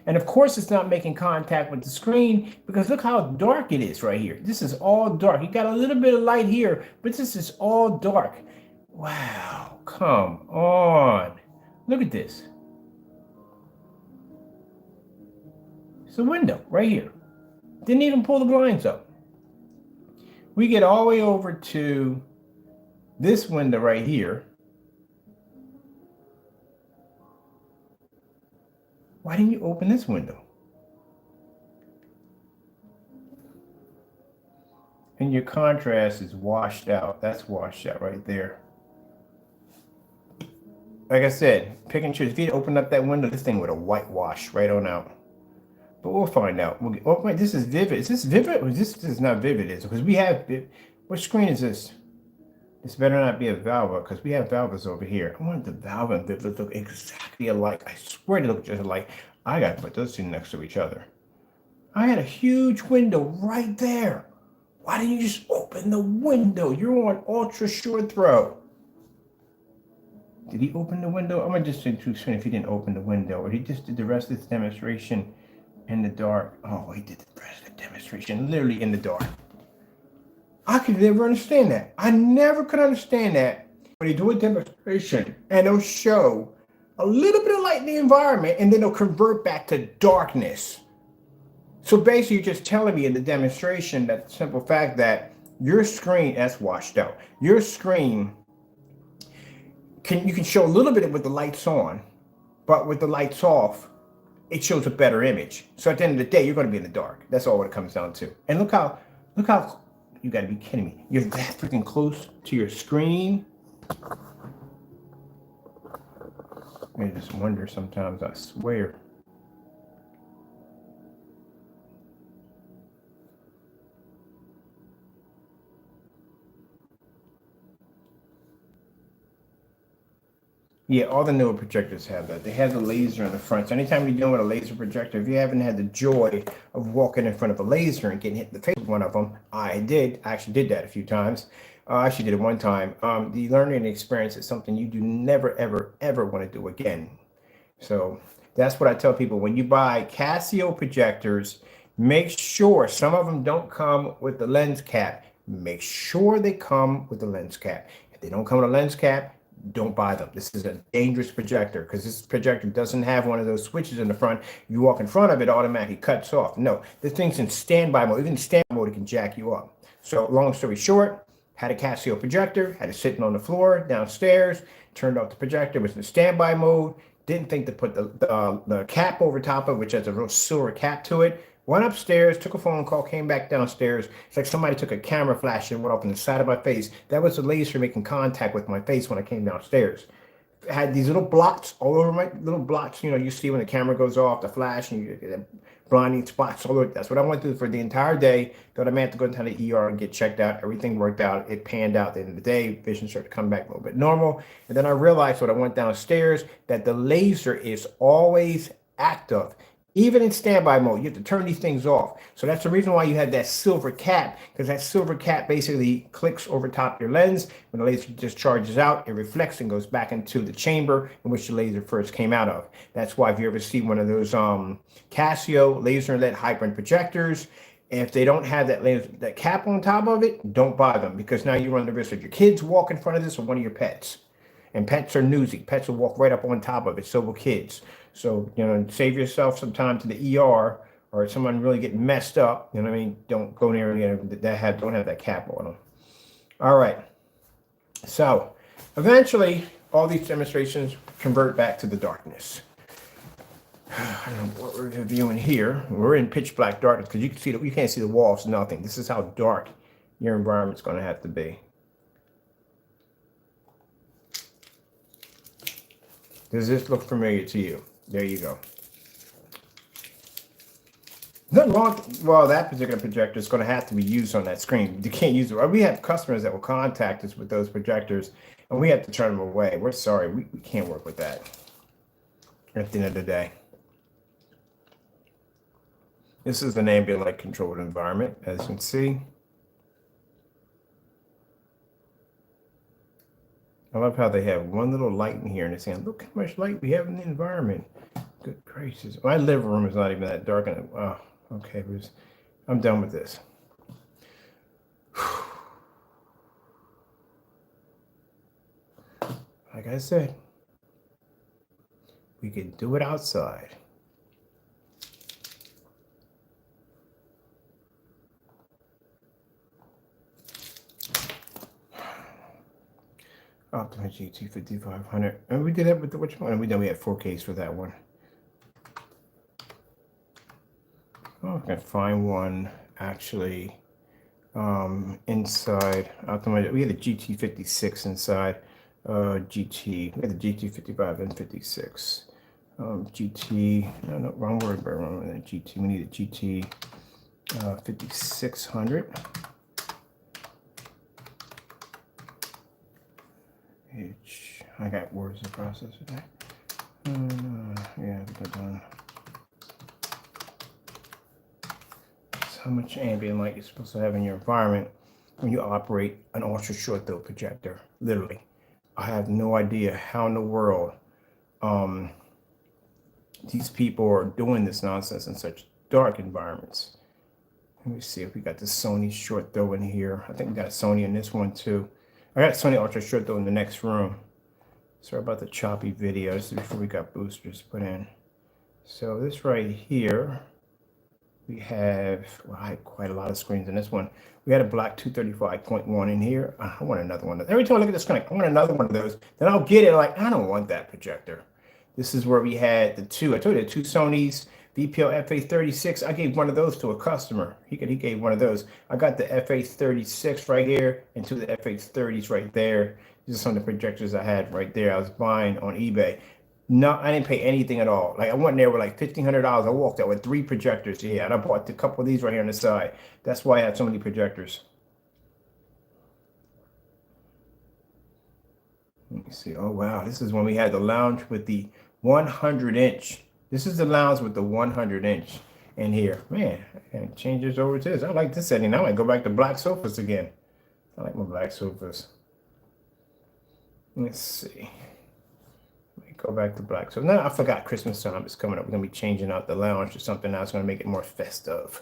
A: And of course, it's not making contact with the screen because look how dark it is right here. This is all dark. You got a little bit of light here, but this is all dark. Wow, come on. Look at this. It's a window right here. Didn't even pull the blinds up. We get all the way over to this window right here. Why didn't you open this window? And your contrast is washed out. That's washed out right there. Like I said, pick and choose. If you open up that window, this thing would have whitewashed right on out. But we'll find out. Oh, wait, this is vivid. Is this vivid? Or this is not vivid, is it? Because we have, what screen is this? This better not be a Valve, because we have Valves over here. I want the Valve and Vivid to look exactly alike. I swear they look just alike. I got to put those two next to each other. I had a huge window right there. Why didn't you just open the window? You're on ultra short throw. Did he open the window? I'm going to just say too soon if he didn't open the window. Or he just did the rest of this demonstration in the dark. Oh, he did the rest of the demonstration literally in the dark. I could never understand that. I never could understand that when they do a demonstration and they'll show a little bit of light in the environment and then they'll convert back to darkness. So basically you're just telling me in the demonstration that the simple fact that your screen, that's washed out. Your screen, you can show a little bit with the lights on, but with the lights off, it shows a better image. So at the end of the day, you're going to be in the dark. That's all it comes down to. And look how, you got to be kidding me. You're that freaking close to your screen. I just wonder sometimes, I swear. Yeah, all the newer projectors have that. They have the laser in the front. So anytime you're dealing with a laser projector, if you haven't had the joy of walking in front of a laser and getting hit in the face with one of them, I actually did that a few times. I actually did it one time. The learning experience is something you do never, ever, ever want to do again. So that's what I tell people. When you buy Casio projectors, make sure some of them don't come with the lens cap. Make sure they come with the lens cap. If they don't come with a lens cap, don't buy them. This is a dangerous projector because this projector doesn't have one of those switches in the front. You walk in front of it, automatically cuts off. No, this thing's in standby mode. Even in standby mode, it can jack you up. So long story short, had a Casio projector, had it sitting on the floor downstairs, turned off the projector, was in standby mode, didn't think to put the cap over top of it, which has a real silver cap to it. Went upstairs, took a phone call, came back downstairs. It's like somebody took a camera flash and went up in the side of my face. That was the laser making contact with my face when I came downstairs. I had these little blots all over my little blots. You know, you see when the camera goes off, the flash, and you get blinding spots all over. That's what I went through for the entire day. Thought I may have to go into the ER and get checked out. Everything worked out. It panned out at the end of the day. Vision started to come back a little bit normal. And then I realized when I went downstairs that the laser is always active. Even in standby mode, you have to turn these things off. So that's the reason why you have that silver cap, because that silver cap basically clicks over top your lens. When the laser just charges out, it reflects and goes back into the chamber in which the laser first came out of. That's why if you ever see one of those Casio laser-lit high-end projectors, if they don't have that cap on top of it, don't buy them, because now you run the risk of your kids walk in front of this or one of your pets. And pets are newsy. Pets will walk right up on top of it. So will kids. So, you know, save yourself some time to the ER or someone really getting messed up. You know what I mean? Don't go near don't have that cap on them. All right. So eventually all these demonstrations convert back to the darkness. I don't know what we're reviewing here. We're in pitch black darkness because you can see that you can't see the walls, nothing. This is how dark your environment's going to have to be. Does this look familiar to you? There you go. Nothing wrong. Well, that particular projector is going to have to be used on that screen. You can't use it. We have customers that will contact us with those projectors, and we have to turn them away. We're sorry. We can't work with that at the end of the day. This is an ambient light controlled environment, as you can see. I love how they have one little light in here and they're saying, look how much light we have in the environment. Good gracious. My living room is not even that dark. Oh, okay, Bruce. I'm done with this. Like I said, we can do it outside. Optima GT 5500. And we did that with the which one? We had 4Ks for that one. Oh, I can find one actually inside. We had the GT56 inside. GT. We had the GT55 and 56. GT. No, wrong word. GT. We need a GT 5600. I got words to process today. Yeah, but how much ambient light you're supposed to have in your environment when you operate an ultra short throw projector. Literally, I have no idea how in the world these people are doing this nonsense in such dark environments. Let me see if we got the Sony short throw in here. I think we got Sony in this one too. I got Sony ultra short throw in the next room. Sorry about the choppy video. This is before we got boosters put in. So this right here, we have, well, I had quite a lot of screens in this one. We had a black 235.1 in here. I want another one. Every time I look at this screen, I want another one of those. Then I'll get it like, I don't want that projector. This is where we had the two. I told you the two Sonys, VPL FH36. I gave one of those to a customer. He gave one of those. I got the FH36 right here and two of the FH30s right there. These are some of the projectors I had right there. I was buying on eBay. No, I didn't pay anything at all. Like I went there with like $1,500. I walked out with 3 projectors here, and I bought a couple of these right here on the side. That's why I have so many projectors. Let me see. Oh wow, this is when we had the lounge with the 100-inch. This is the lounge with the 100-inch in here. Man, and changes over to this. I like this setting. I might go back to black sofas again. I like my black sofas. Let's see. Go back to black. So now I forgot Christmas time is coming up. We're gonna be changing out the lounge to something else. Gonna make it more festive.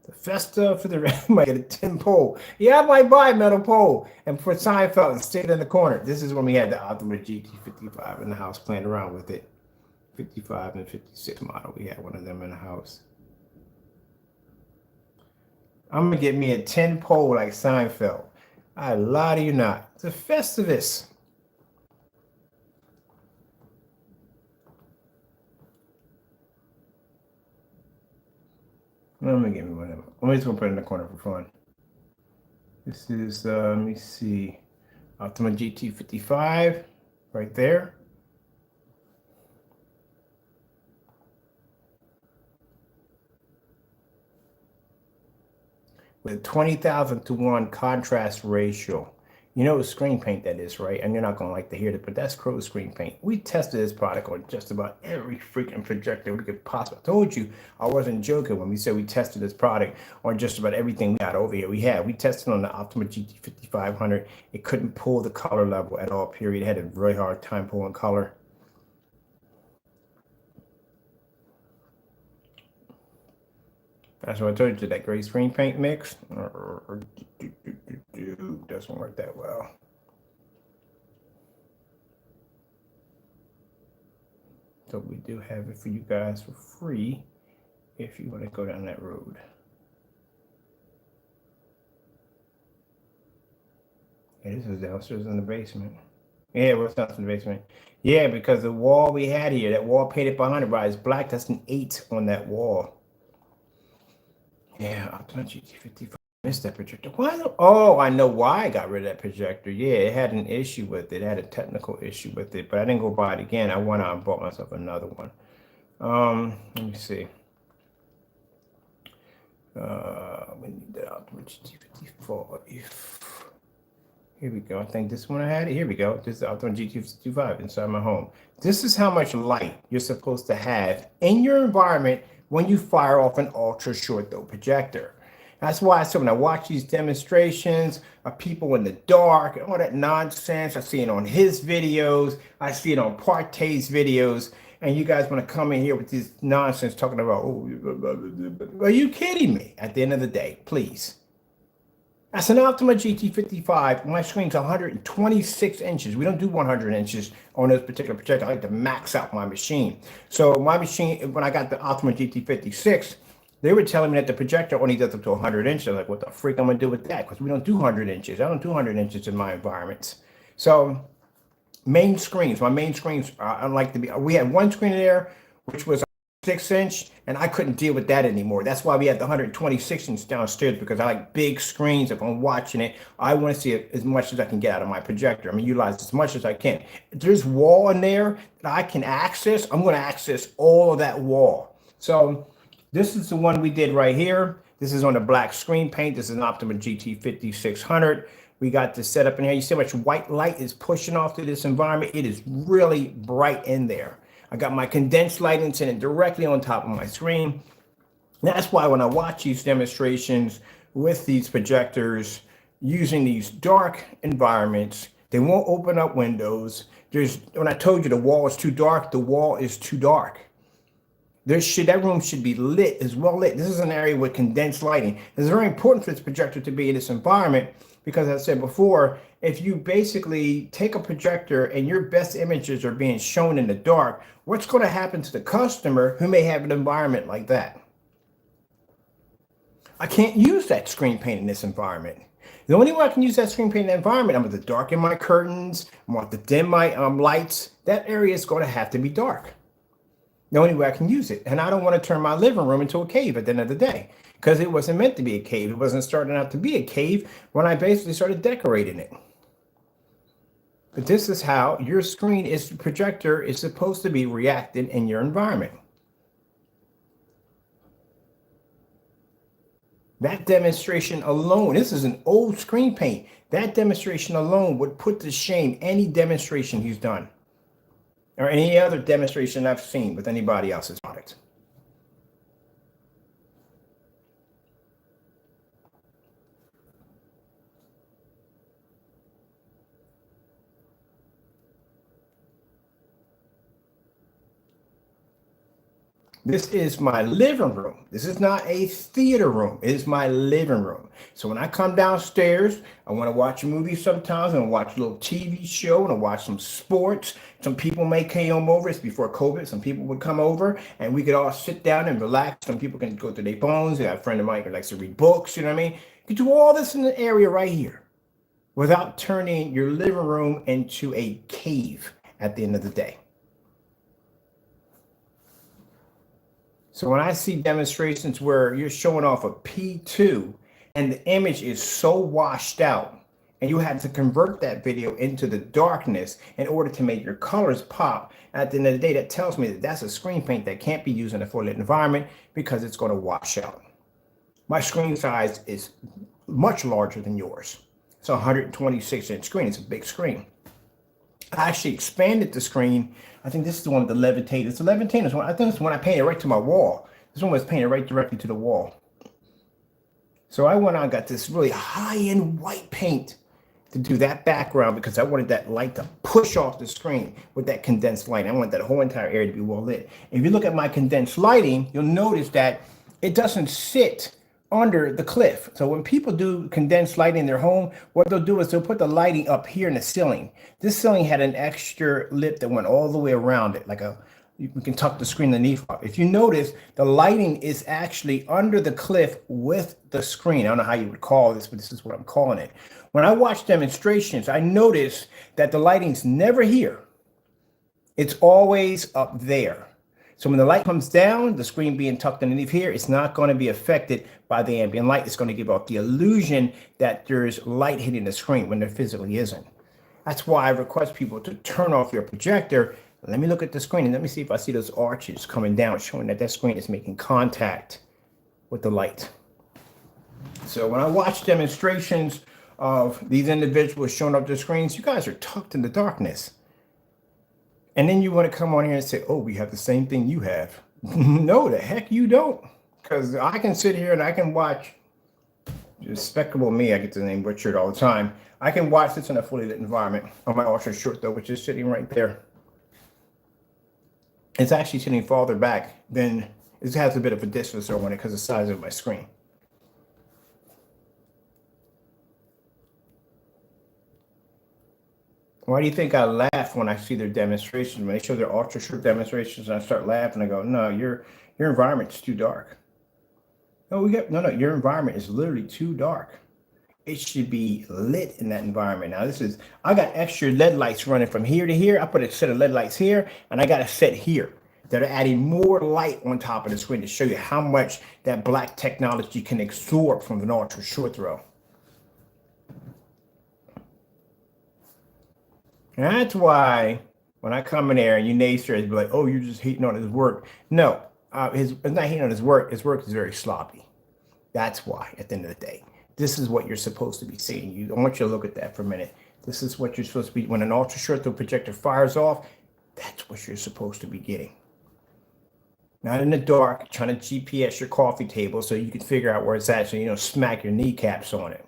A: The festive for the rest. Might get a tin pole. Yeah, I might buy a metal pole and for Seinfeld and stick it in the corner. This is when we had the Ultimate GT55 in the house, playing around with it. 55 and 56 model. We had one of them in the house. I'm gonna get me a tin pole like Seinfeld. I lie to you not. It's a Festivus. I'm gonna get me one of them. I'm just gonna put it in the corner for fun. This is let me see, Optima GT55 right there. With 20,000 to 1 contrast ratio. You know what screen paint that is, right? And you're not going to like to hear it, but that's Crow screen paint. We tested this product on just about every freaking projector we could possibly. I told you I wasn't joking when we said we tested this product on just about everything we got over here. We tested on the Optima GT5500. It couldn't pull the color level at all, period. It had a really hard time pulling color. That's what I told you, that gray screen paint mix doesn't work that well. So we do have it for you guys for free if you want to go down that road. Yeah, this is downstairs in the basement. Yeah, what's downstairs in the basement? Yeah, because the wall we had here, that wall painted behind it is black. That's an 8 on that wall. Yeah, Optima GT55. Missed that projector. Why? Oh, I know why I got rid of that projector. Yeah, it had an issue with it. It had a technical issue with it, but I didn't go buy it again. I went out and bought myself another one. Let me see. We need the Optima GT55. Here we go. I think this one I had it. Here we go. This is the Optima GT55 inside my home. This is how much light you're supposed to have in your environment when you fire off an ultra short throw projector. That's why when I watch these demonstrations of people in the dark and all that nonsense, I see it on his videos, I see it on Partay's videos, and you guys want to come in here with this nonsense talking about, oh, are you kidding me? At the end of the day, please. That's an Optima GT55. My screen's 126 inches. We don't do 100 inches on this particular projector. I like to max out my machine. So my machine, when I got the Optima GT56, they were telling me that the projector only does up to 100 inches. Like, what the freak I'm going to do with that? Because we don't do 100 inches. I don't do 100 inches in my environments. So my main screens, I like to be, we had one screen there, which was 106-inch, and I couldn't deal with that anymore. That's why we have the 126-inch downstairs, because I like big screens. If I'm watching it, I want to see it as much as I can get out of my projector. I mean, utilize as much as I can. If there's wall in there that I can access, I'm going to access all of that wall. So this is the one we did right here. This is on the black screen paint. This is an Optima GT 5600. We got this set up in here. You see how much white light is pushing off to this environment? It is really bright in there. I got my condensed lighting sitting directly on top of my screen. That's why when I watch these demonstrations with these projectors using these dark environments, they won't open up windows. When I told you the wall is too dark, the wall is too dark. That room should be lit, as well lit. This is an area with condensed lighting. It's very important for this projector to be in this environment, because as I said before, if you basically take a projector and your best images are being shown in the dark, what's going to happen to the customer who may have an environment like that? I can't use that screen paint in this environment. The only way I can use that screen paint in the environment, I'm going to darken my curtains, I want to dim my lights. That area is going to have to be dark. The only way I can use it. And I don't want to turn my living room into a cave at the end of the day, because it wasn't meant to be a cave. It wasn't starting out to be a cave when I basically started decorating it. But this is how your projector is supposed to be reacting in your environment. That demonstration alone, this is an old screen paint. That demonstration alone would put to shame any demonstration he's done, or any other demonstration I've seen with anybody else's product. This is my living room. This is not a theater room. It is my living room. So when I come downstairs, I want to watch a movie sometimes, and watch a little TV show, and I watch some sports. Some people may come over. It's before COVID. Some people would come over, and we could all sit down and relax. Some people can go through their phones. I have a friend of mine who likes to read books. You know what I mean? You can do all this in the area right here without turning your living room into a cave at the end of the day. So when I see demonstrations where you're showing off a P2 and the image is so washed out, and you had to convert that video into the darkness in order to make your colors pop, at the end of the day, that tells me that that's a screen paint that can't be used in a full lit environment, because it's going to wash out. My screen size is much larger than yours. It's a 126-inch screen. It's a big screen. I actually expanded the screen. I think this is the one with the levitate. It's the levitate. I think it's the one I painted right to my wall. This one was painted right directly to the wall. So I went on and got this really high-end white paint to do that background, because I wanted that light to push off the screen with that condensed light. I want that whole entire area to be well lit. If you look at my condensed lighting, you'll notice that it doesn't sit under the cliff. So when people do condensed lighting in their home, what they'll do is they'll put the lighting up here in the ceiling. This ceiling had an extra lip that went all the way around it, like you can tuck the screen underneath. If you notice, the lighting is actually under the cliff with the screen. I don't know how you would call this, but this is what I'm calling it. When I watch demonstrations, I notice that the lighting's never here. It's always up there. So when the light comes down, the screen being tucked underneath here, it's not going to be affected by the ambient light. It's going to give off the illusion that there's light hitting the screen when there physically isn't. That's why I request people to turn off your projector. Let me look at the screen and let me see if I see those arches coming down, showing that that screen is making contact with the light. So when I watch demonstrations of these individuals showing up their screens, you guys are tucked in the darkness. And then you want to come on here and say, oh, we have the same thing you have. No, the heck you don't. Because I can sit here and I can watch, Despicable Me, I get the name butchered all the time. I can watch this in a fully lit environment on my ultra short, though, which is sitting right there. It's actually sitting farther back than, it has a bit of a distance on it because of the size of my screen. Why do you think I laugh when I see their demonstrations? When they show their ultra short demonstrations, and I start laughing, I go, no, your environment's too dark. No, your environment is literally too dark. It should be lit in that environment. Now I got extra LED lights running from here to here. I put a set of LED lights here, and I got a set here. that are adding more light on top of the screen to show you how much that black technology can absorb from an ultra short throw. And that's why when I come in there and you naysayers be like, oh, you're just hating on his work. No, it's not hating on his work. His work is very sloppy. That's why, at the end of the day, this is what you're supposed to be seeing. I want you to look at that for a minute. This is what you're supposed to be, when an ultra short throw projector fires off, that's what you're supposed to be getting. Not in the dark, trying to GPS your coffee table so you can figure out where it's at, so you don't smack your kneecaps on it.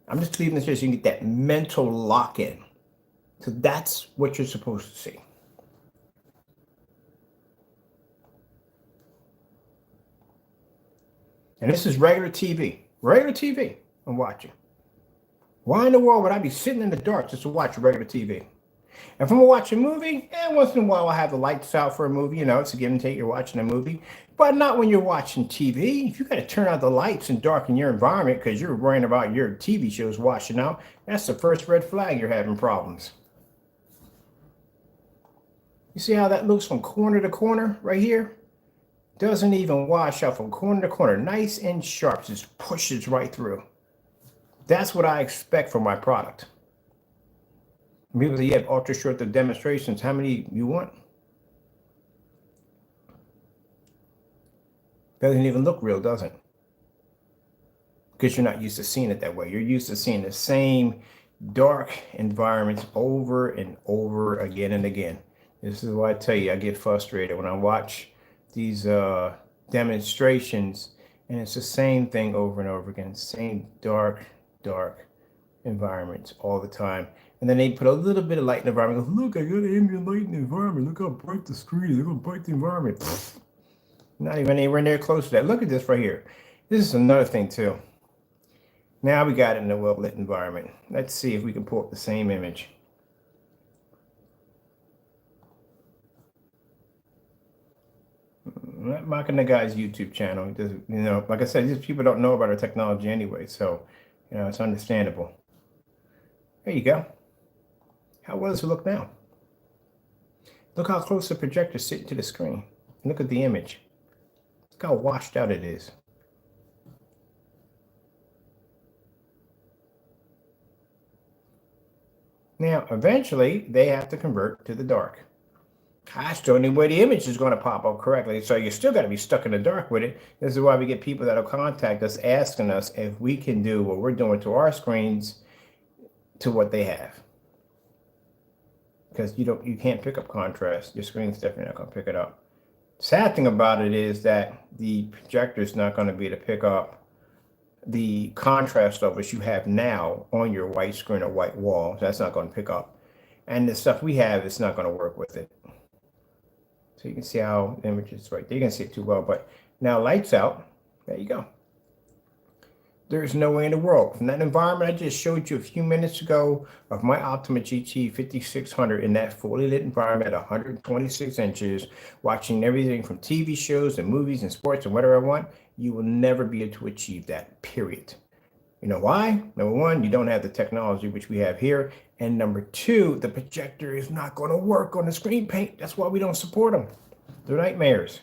A: I'm just leaving this here so you can get that mental lock in. So that's what you're supposed to see. And this is regular TV. Regular TV I'm watching. Why in the world would I be sitting in the dark just to watch regular TV? If I'm watching a movie, once in a while I'll have the lights out for a movie, it's a give and take, you're watching a movie. But not when you're watching TV. If you got to turn out the lights and darken your environment because you're worrying about your TV shows washing out, that's the first red flag you're having problems. You see how that looks from corner to corner right here? Doesn't even wash out from corner to corner. Nice and sharp, just pushes right through. That's what I expect from my product. People say you have ultra short throw demonstrations. How many you want? Doesn't even look real, does it? Because you're not used to seeing it that way. You're used to seeing the same dark environments over and over again and again. This is why I tell you I get frustrated when I watch these demonstrations and it's the same thing over and over again. Same dark environments all the time. And then they put a little bit of light in the environment. Look, I got ambient light in the environment. Look how bright the screen is. Look how bright the environment. Not even anywhere near close to that. Look at this right here. This is another thing too. Now we got it in a well-lit environment. Let's see if we can pull up the same image. I'm not mocking the guy's YouTube channel. Like I said, these people don't know about our technology anyway, so it's understandable. There you go. How well does it look now? Look how close the projector is sitting to the screen. Look at the image. Look how washed out it is. Now, eventually, they have to convert to the dark. Gosh, the only way the image is going to pop up correctly. So you still got to be stuck in the dark with it. This is why we get people that'll contact us asking us if we can do what we're doing to our screens to what they have. Because you can't pick up contrast. Your screen's definitely not going to pick it up. Sad thing about it is that the projector is not going to be able to pick up the contrast levels you have now on your white screen or white wall. So that's not going to pick up. And the stuff we have is not going to work with it. So you can see how the image is right there. You can see it too well, but now lights out. There you go. There's no way in the world. From that environment I just showed you a few minutes ago of my Optima GT 5600 in that fully lit environment at 126 inches, watching everything from TV shows and movies and sports and whatever I want, you will never be able to achieve that, period. You know why? Number one, you don't have the technology which we have here. And number two, the projector is not going to work on the screen paint. That's why we don't support them. They're nightmares.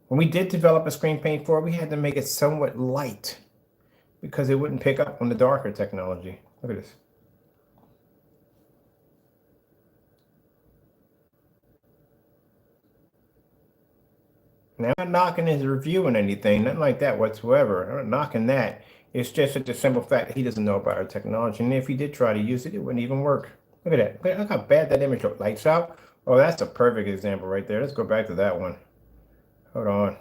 A: When we did develop a screen paint for it, we had to make it somewhat light because it wouldn't pick up on the darker technology. Look at this. Now, I'm not knocking his review and anything, nothing like that whatsoever. I'm not knocking that. It's just the simple fact that he doesn't know about our technology. And if he did try to use it, it wouldn't even work. Look at that. Look how bad that image looks. Lights out. Oh, that's a perfect example right there. Let's go back to that one. Hold on.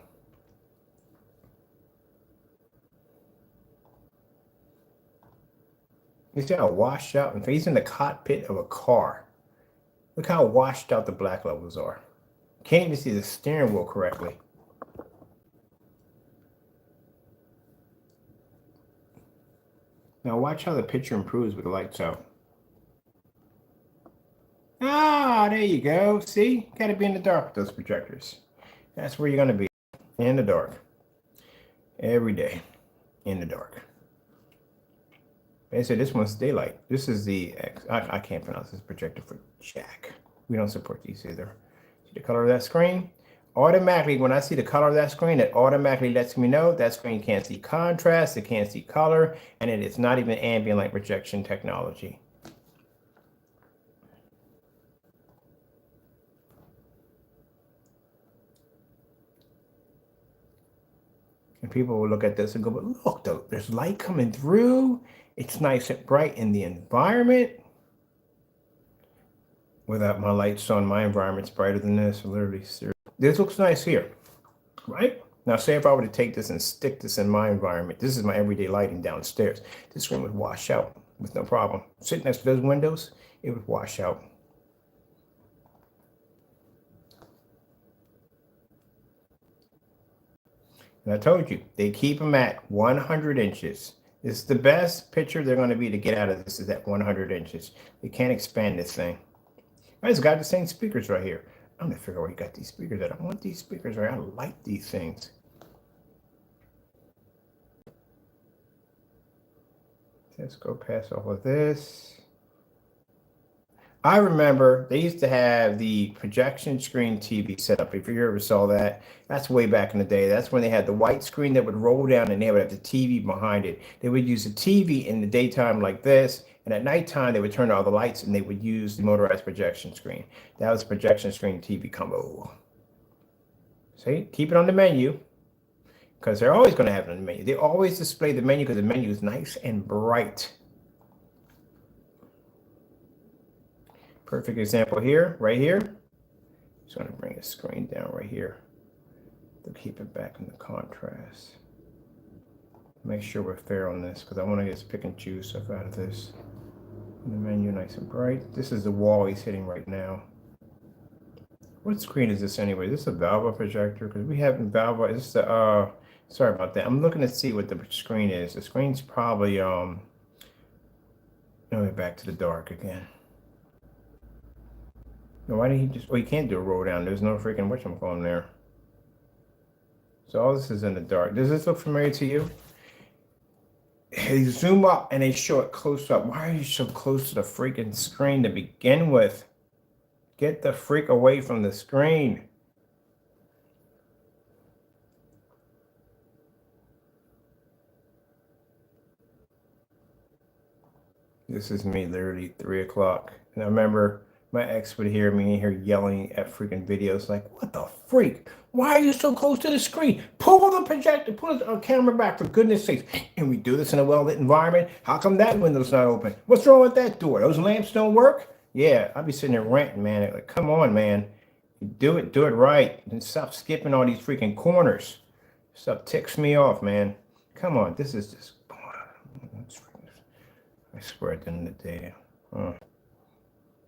A: You see how washed out? In fact, he's in the cockpit of a car. Look how washed out the black levels are. Can't even see the steering wheel correctly. Now watch how the picture improves with the lights out. Ah, there you go. See? Got to be in the dark with those projectors. That's where you're going to be. In the dark. Every day. In the dark. They said this one's daylight. This is the I can't pronounce this projector for jack. We don't support these either. See the color of that screen? Automatically, when I see the color of that screen, it automatically lets me know that screen can't see contrast, it can't see color, and it is not even ambient light projection technology. And people will look at this and go, but look, though, there's light coming through. It's nice and bright in the environment. Without my lights on, my environment's brighter than this. Literally, this looks nice here, right? Now, say if I were to take this and stick this in my environment, this is my everyday lighting downstairs. This screen would wash out with no problem. Sitting next to those windows, it would wash out. And I told you, they keep them at 100 inches. This is the best picture they're going to be to get out of this is at 100 inches. They can't expand this thing. I just got the same speakers right here. I'm going to figure out where you got these speakers at. I want these speakers right. I like these things. Let's go past all of this. I remember they used to have the projection screen TV set up. If you ever saw that, that's way back in the day. That's when they had the white screen that would roll down and they would have the TV behind it. They would use the TV in the daytime like this, and at nighttime they would turn all the lights and they would use the motorized projection screen. That was projection screen TV combo. See, keep it on the menu because they're always going to have it on the menu. They always display the menu because the menu is nice and bright. Perfect example here, right here. Just going to bring the screen down right here to keep it back in the contrast. Make sure we're fair on this because I want to just pick and choose stuff out of this. And the menu nice and bright. This is the wall he's hitting right now. What screen is this anyway? Is this a Valve projector? Because we haven't Valve. Is this the sorry about that. I'm looking to see what the screen is. The screen's probably let me back to the dark again. No, why did he just? Oh, you can't do a roll down. There's no freaking whatchamacallit there. So all this is in the dark. Does this look familiar to you? They zoom up and they show it close up. Why are you so close to the freaking screen to begin with? Get the freak away from the screen. This is me literally 3 o'clock. And I remember my ex would hear me in here yelling at freaking videos like, what the freak? Why are you so close to the screen? Pull the projector, pull the camera back for goodness sakes. And we do this in a well-lit environment. How come that window's not open? What's wrong with that door? Those lamps don't work? Yeah, I'd be sitting there ranting, man. Like, come on, man. Do it right. And stop skipping all these freaking corners. Stuff ticks me off, man. Come on, this is just, I swear at the end of the day.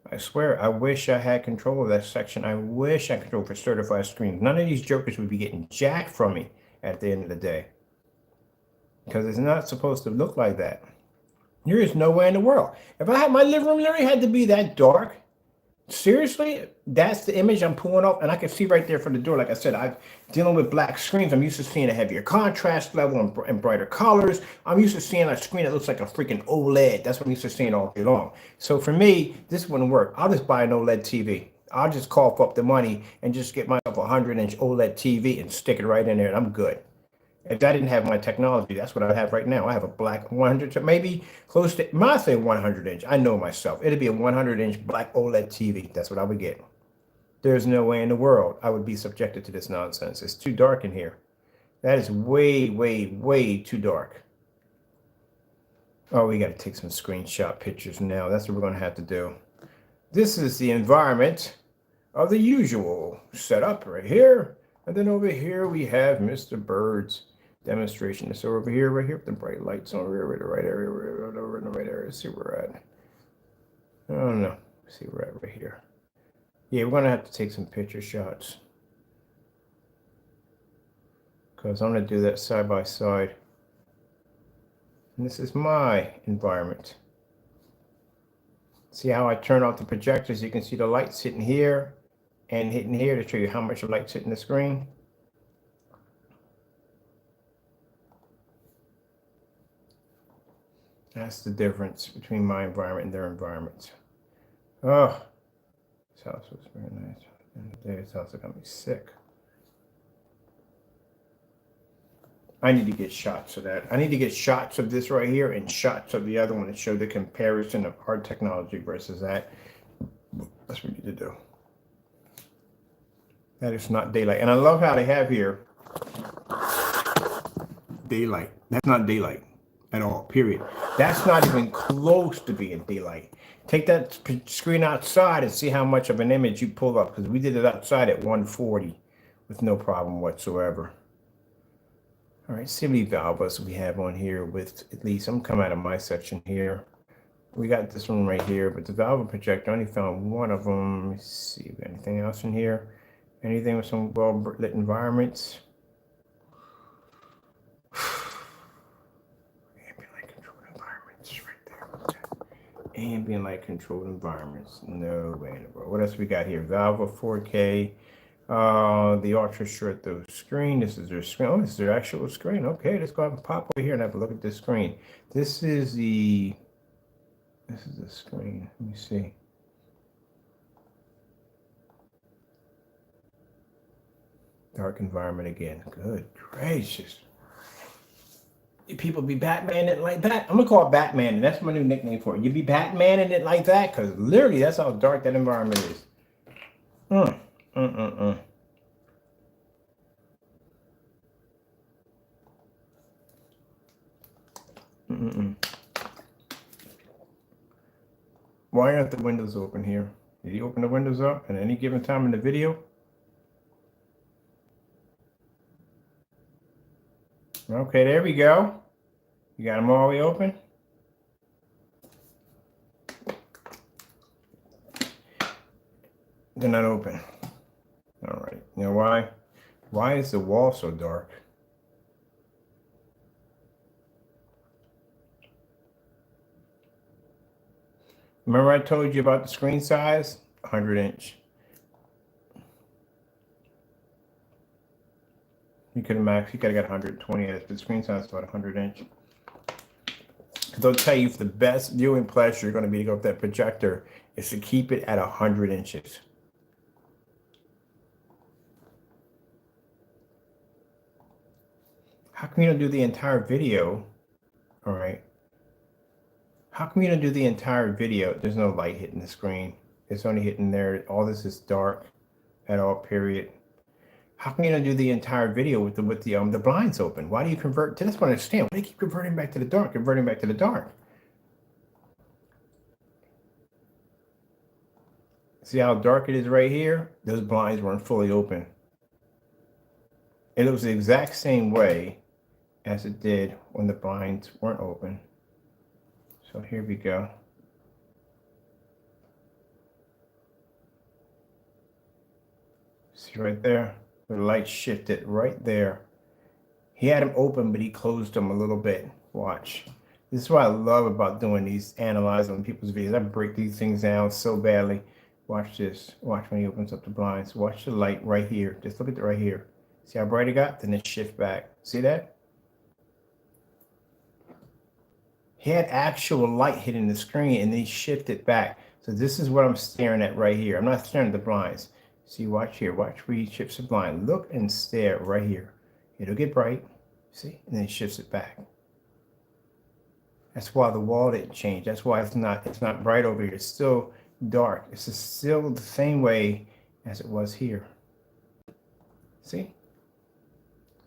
A: I swear, I wish I had control of that section. I wish I had control for certified screens. None of these jokers would be getting jacked from me at the end of the day. Because it's not supposed to look like that. There is no way in the world. If I had my living room literally had to be that dark, seriously, that's the image I'm pulling off. And I can see right there from the door. Like I said, I'm dealing with black screens. I'm used to seeing a heavier contrast level and brighter colors. I'm used to seeing a screen that looks like a freaking OLED. That's what I'm used to seeing all day long. So for me, this wouldn't work. I'll just buy an OLED TV. I'll just cough up the money and just get myself a 100-inch OLED TV and stick it right in there and I'm good. If I didn't have my technology, that's what I have right now. I have a black 100, maybe close to, I say 100-inch. I know myself. It'd be a 100-inch black OLED TV. That's what I would get. There's no way in the world I would be subjected to this nonsense. It's too dark in here. That is way, way, way too dark. Oh, we got to take some screenshot pictures now. That's what we're going to have to do. This is the environment of the usual setup right here. And then over here we have Mr. Bird's demonstration. So over here, right here, with the bright lights on, over in the right area, over in the right area. See where we're at. I don't know. See where we're at right here. Yeah, we're gonna have to take some picture shots because I'm gonna do that side by side. And this is my environment. See how I turn off the projectors? You can see the lights hitting here and hitting here to show you how much light's hitting the screen. That's the difference between my environment and their environments. Oh, this house was very nice. And this house got me sick. I need to get shots of that. I need to get shots of this right here and shots of the other one to show the comparison of our technology versus that. That's what we need to do. That is not daylight. And I love how they have here daylight. That's not daylight at all, period. That's not even close to being daylight. Take that screen outside and see how much of an image you pull up, because we did it outside at 140 with no problem whatsoever. All right, see how many valves we have on here with, at least I'm coming out of my section here. We got this one right here, but the valve projector, I only found one of them. Let's see, got anything else in here? Anything with some well-lit environments? Ambient light controlled environments right there. Ambient light controlled environments. No way in the world. What else we got here? Valve 4K. The ultra short though screen. This is their screen. Oh, this is their actual screen. Okay, let's go ahead and pop over here and have a look at this screen. This is the screen. Let me see. Dark environment again. Good gracious. People be Batman it like that. I'm gonna call it Batman, and that's my new nickname for it. You be Batman in it like that, because literally that's how dark that environment is. Why aren't the windows open here? Did you open the windows up at any given time in the video? Okay, there we go. You got them all the way open. They're not open. All right. You know why? Why is the wall so dark? Remember I told you about the screen size? 100-inch. You could have got 120 at the screen size, about 100-inch. They'll tell you if the best viewing pleasure you're going to be to go with that projector is to keep it at 100 inches. How come you don't do the entire video? All right. How come you don't do the entire video? There's no light hitting the screen. It's only hitting there. All this is dark at all, period. How come you don't do the entire video with the blinds open? Why do you convert? That's what I understand. Why do you keep converting back to the dark? Converting back to the dark. See how dark it is right here? Those blinds weren't fully open. It looks the exact same way as it did when the blinds weren't open. So here we go. See right there? The light shifted right there. He had them open, but he closed them a little bit. Watch. This is what I love about doing these, analyzing people's videos. I break these things down so badly. Watch this. Watch when he opens up the blinds. Watch the light right here. Just look at it right here. See how bright it got? Then it shift back. See that? He had actual light hitting the screen, and then he shifted back. So this is what I'm staring at right here. I'm not staring at the blinds. See, watch here. Watch where he shifts the blind. Look and stare right here. It'll get bright. See? And then he shifts it back. That's why the wall didn't change. That's why it's not bright over here. It's still dark. It's still the same way as it was here. See?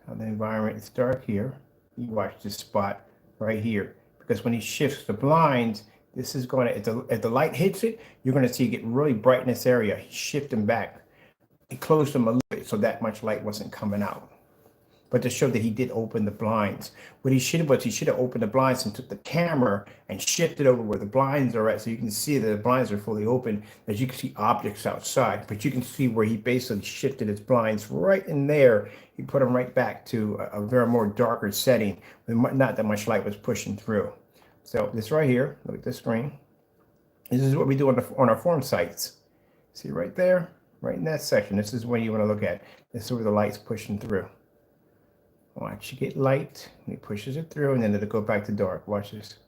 A: How the environment is dark here. You watch this spot right here. Because when he shifts the blinds, this is going to, if the light hits it, you're going to see it get really bright in this area. He shifted them back. He closed them a little bit so that much light wasn't coming out. But to show that he did open the blinds. What he should have was, he should have opened the blinds and took the camera and shifted over where the blinds are at, so you can see that the blinds are fully open, as you can see objects outside. But you can see where he basically shifted his blinds right in there. He put them right back to a very more darker setting, when not that much light was pushing through. So this right here, look at this screen. This is what we do on our form sites. See right there, right in that section. This is when you want to look at. This is where the light's pushing through. Watch, you get light, and he pushes it through, and then it'll go back to dark. Watch this.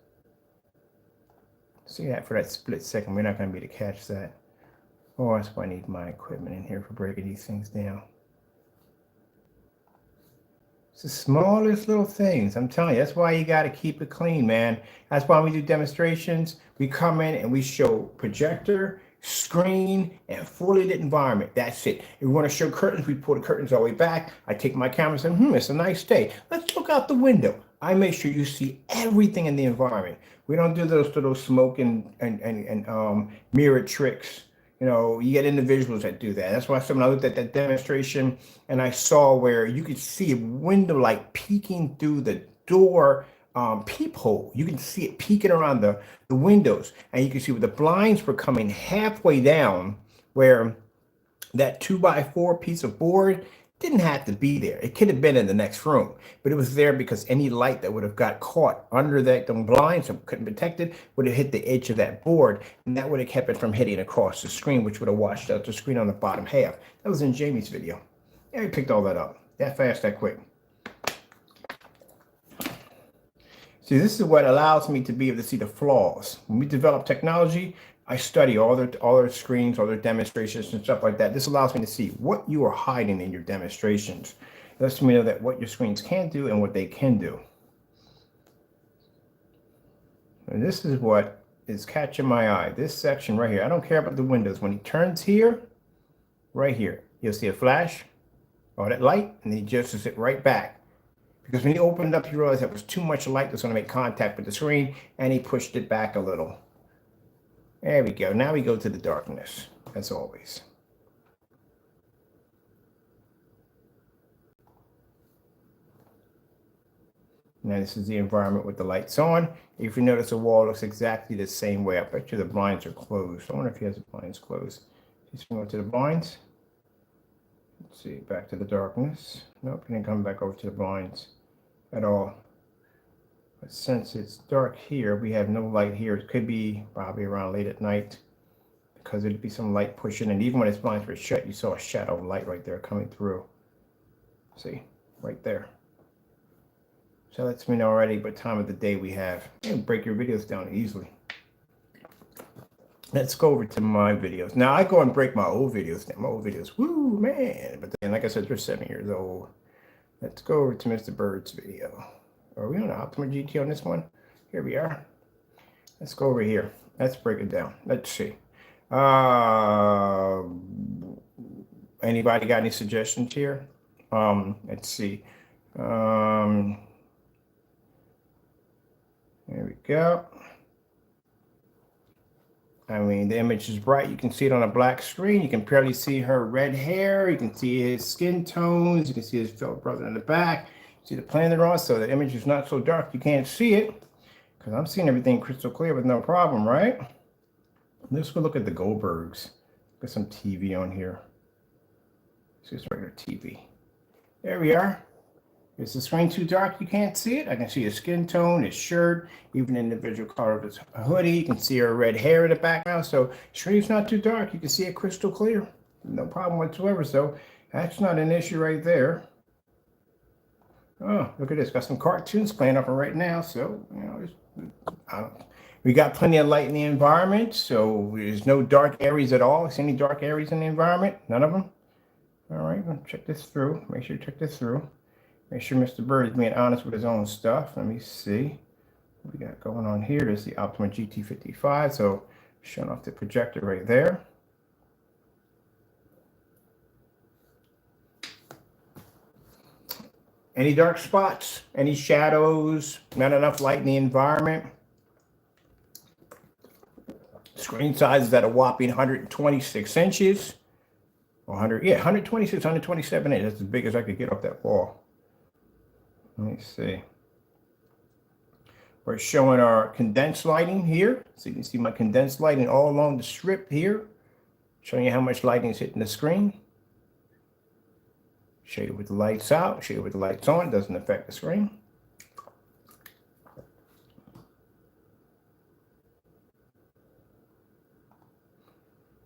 A: See that for that split second. We're not going to be able to catch that. Oh, that's why I need my equipment in here for breaking these things down. It's the smallest little things. I'm telling you, that's why you got to keep it clean, man. That's why we do demonstrations. We come in and we show projector, screen, and fully lit environment. That's it. If we want to show curtains, we pull the curtains all the way back. I take my camera and say, it's a nice day. Let's look out the window. I make sure you see everything in the environment. We don't do those little smoke and mirror tricks. You know, you get individuals that do that. That's why I looked at that demonstration and I saw where you could see a window light peeking through the door peephole. You can see it peeking around the windows, and you can see where the blinds were coming halfway down, where that 2x4 piece of board didn't have to be there. It could have been in the next room, but it was there because any light that would have got caught under the blinds and couldn't protect it would have hit the edge of that board, and that would have kept it from hitting across the screen, which would have washed out the screen on the bottom half. That was in Jamie's video. Yeah, he picked all that up. That fast, that quick. See, this is what allows me to be able to see the flaws. When we develop technology, I study all their screens, all their demonstrations and stuff like that. This allows me to see what you are hiding in your demonstrations. It lets me know that what your screens can do and what they can do. And this is what is catching my eye. This section right here. I don't care about the windows. When he turns here, right here, you'll see a flash, all that light, and he adjusts it right back. Because when he opened it up, he realized that was too much light that's going to make contact with the screen, and he pushed it back a little. There we go. Now we go to the darkness, as always. Now this is the environment with the lights on. If you notice, the wall looks exactly the same way. I bet you the blinds are closed. I wonder if he has the blinds closed. He's going to the blinds. Let's see, back to the darkness. Nope, he didn't come back over to the blinds at all. But since it's dark here, we have no light here. It could be probably around late at night because there'd be some light pushing. And even when his blinds were shut, you saw a shadow of light right there coming through. See, right there. So that lets me know already what time of the day we have. You can break your videos down easily. Let's go over to my videos. Now, I go and break my old videos down. My old videos, woo, man. But then, like I said, they're 7 years old. Let's go over to Mr. Bird's video. Are we on the Optima GT on this one? Here we are. Let's go over here. Let's break it down. Let's see. Anybody got any suggestions here? Let's see. There we go. I mean, the image is bright. You can see it on a black screen. You can barely see her red hair. You can see his skin tones. You can see his felt brother in the back. See the plan they're on, so the image is not so dark you can't see it. Because I'm seeing everything crystal clear with no problem, right? Let's go look at the Goldbergs. Got some TV on here. This is regular TV. There we are. Is the screen too dark? You can't see it. I can see his skin tone, his shirt, even the individual color of his hoodie. You can see her red hair in the background. So screen's not too dark. You can see it crystal clear. No problem whatsoever. So that's not an issue right there. Oh, look at this. Got some cartoons playing up right now. So, you know, we got plenty of light in the environment. So there's no dark areas at all. See any dark areas in the environment? None of them? All right, check this through. Make sure you check this through. Make sure Mr. Bird is being honest with his own stuff. Let me see what we got going on here. There's the Optima GT55. So showing off the projector right there. Any dark spots? Any shadows? Not enough light in the environment? Screen size is at a whopping 126 inches. 126, 127 inches. That's as big as I could get off that wall. Let me see. We're showing our condensed lighting here. So you can see my condensed lighting all along the strip here. Showing you how much lighting is hitting the screen. Show you with the lights out. Show you with the lights on. It doesn't affect the screen.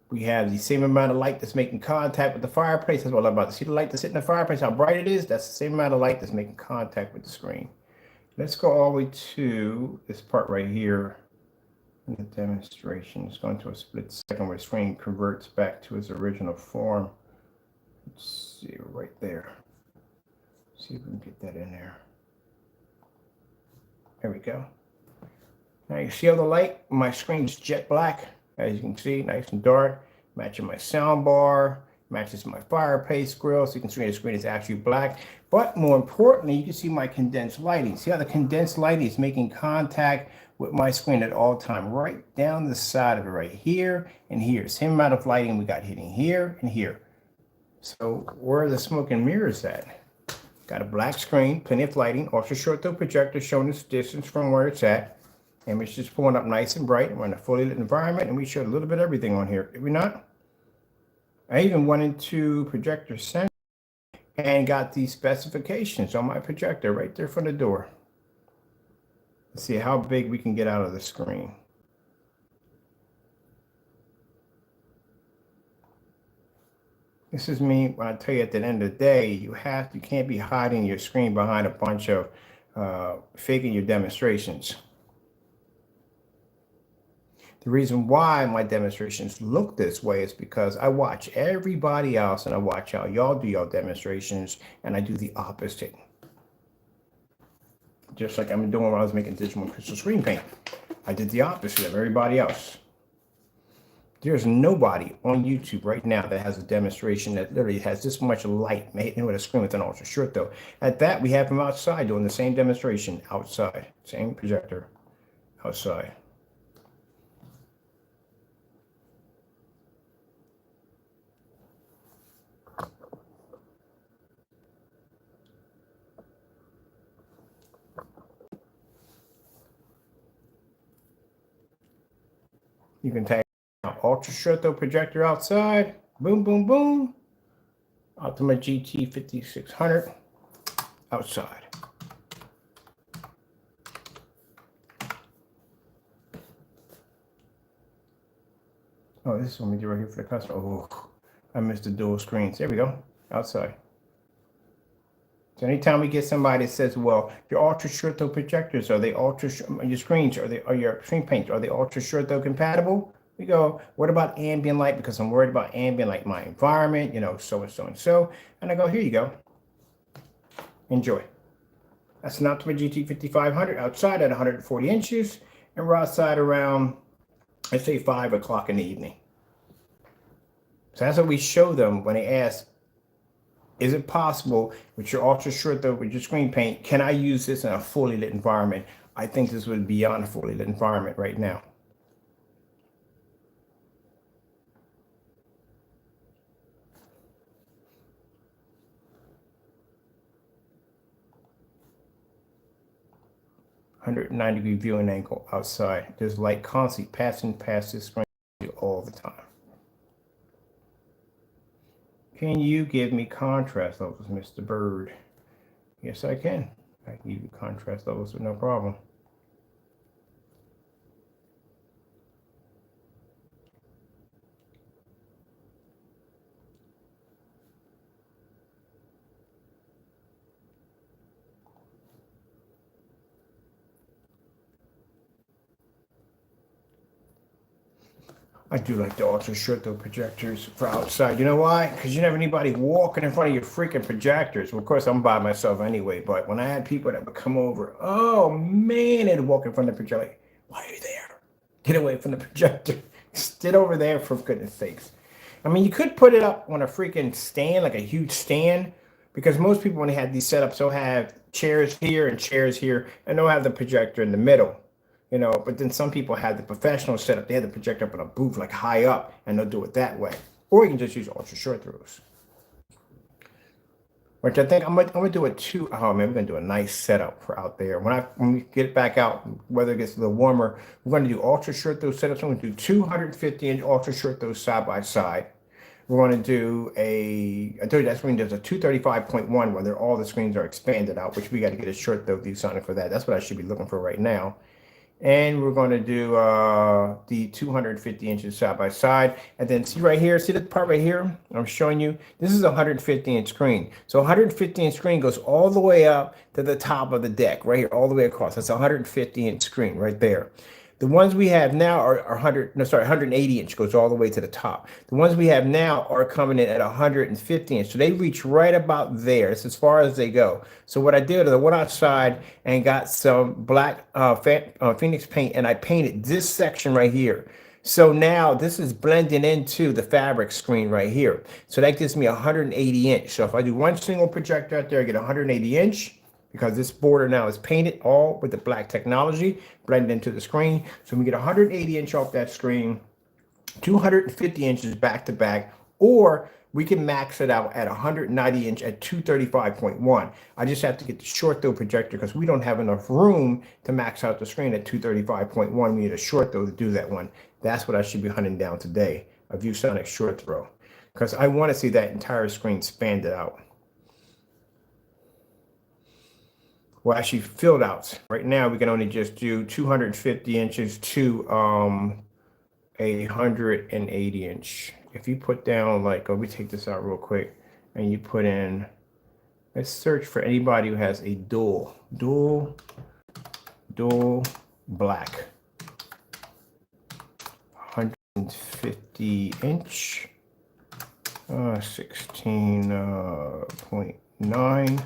A: We have the same amount of light that's making contact with the fireplace. That's what I'm about to see. The light that's hitting the fireplace, how bright it is. That's the same amount of light that's making contact with the screen. Let's go all the way to this part right here. in the demonstration. It's going to a split second where the screen converts back to its original form. Let's see, right there. See if we can get that in there. There we go. Now you see all the light? My screen's jet black, as you can see, nice and dark, matching my sound bar, matches my fireplace grill, so you can see the screen is actually black. But more importantly, you can see my condensed lighting. See how the condensed lighting is making contact with my screen at all time, right down the side of it, right here and here. Same amount of lighting we got hitting here and here. So where are the smoke and mirrors at? Got a black screen, plenty of lighting, ultra short throw projector showing its distance from where it's at. Image is pulling up nice and bright. We're in a fully lit environment, and we showed a little bit of everything on here, did we not? I even went into projector center and got the specifications on my projector right there from the door. Let's see how big we can get out of the screen. This is me when I tell you at the end of the day, you can't be hiding your screen behind a bunch of faking your demonstrations. The reason why my demonstrations look this way is because I watch everybody else and I watch how y'all do y'all demonstrations, and I do the opposite. Just like I'm doing when I was making digital crystal screen paint. I did the opposite of everybody else. There's nobody on YouTube right now that has a demonstration that literally has this much light hitting with a screen with an ultra short though. At that, we have him outside doing the same demonstration outside. Same projector outside. You can take ultra short though projector outside. Boom, boom, boom. Ultimate GT 5600 outside. Oh, this is what we do right here for the customer. Oh, I missed the dual screens. There we go. Outside. So anytime we get somebody that says, well, your ultra short though projectors, are they your screens, are your screen paints, are they ultra short though compatible? We go, what about ambient light? Because I'm worried about ambient light, my environment, you know, so and so and so. And I go, here you go. Enjoy. That's an Optima GT 5500 outside at 140 inches. And we're outside around, let's say 5 o'clock in the evening. So that's what we show them when they ask, is it possible with your ultra short though, with your screen paint, can I use this in a fully lit environment? I think this would be beyond a fully lit environment right now. (190-degree viewing angle outside. There's light constantly passing past this screen all the time. Can you give me contrast levels, Mr. Bird? Yes, I can. I can give you contrast levels with no problem. I do like the ultra short though projectors for outside. You know why? Because you don't have anybody walking in front of your freaking projectors. Well, of course, I'm by myself anyway. But when I had people that would come over, oh man, they'd walk in front of the projector. Like, why are you there? Get away from the projector. Sit over there for goodness sakes. I mean, you could put it up on a freaking stand, like a huge stand, because most people when they have these setups, they'll have chairs here and chairs here, and they'll have the projector in the middle. You know, but then some people have the professional setup. They have the projector up in a booth, like high up, and they'll do it that way. Or you can just use ultra short throws. Which I think I'm gonna do it too. Oh man, we're gonna do a nice setup for out there. When we get back out, whether it gets a little warmer, we're gonna do ultra short throw setups. We're gonna do 250-inch ultra short throws side by side. We're going to do I told you that screen does a 235.1 where all the screens are expanded out, which we got to get a short throw view sign for that. That's what I should be looking for right now. And we're going to do the 250 inches side by side. And then see right here, see the part right here I'm showing you? This is a 150-inch screen. So 150-inch screen goes all the way up to the top of the deck, right here, all the way across. That's a 150-inch screen right there. The ones we have now are 180 inch, goes all the way to the top. The ones we have now are coming in at 150 inch. So they reach right about there. It's as far as they go. So what I did is I went outside and got some black Phoenix paint, and I painted this section right here. So now this is blending into the fabric screen right here. So that gives me 180 inch. So if I do one single projector out there, I get 180 inch. Because this border now is painted all with the black technology, blended into the screen. So we get 180 inch off that screen, 250 inches back to back, or we can max it out at 190 inch at 235.1. I just have to get the short throw projector because we don't have enough room to max out the screen at 235.1. We need a short throw to do that one. That's what I should be hunting down today, a ViewSonic short throw, because I want to see that entire screen spanned out. Well, actually filled out. Right now, we can only just do 250 inches to 180 inch. If you put down like, we take this out real quick, and you put in, let's search for anybody who has a dual black, 150 inch, 16.9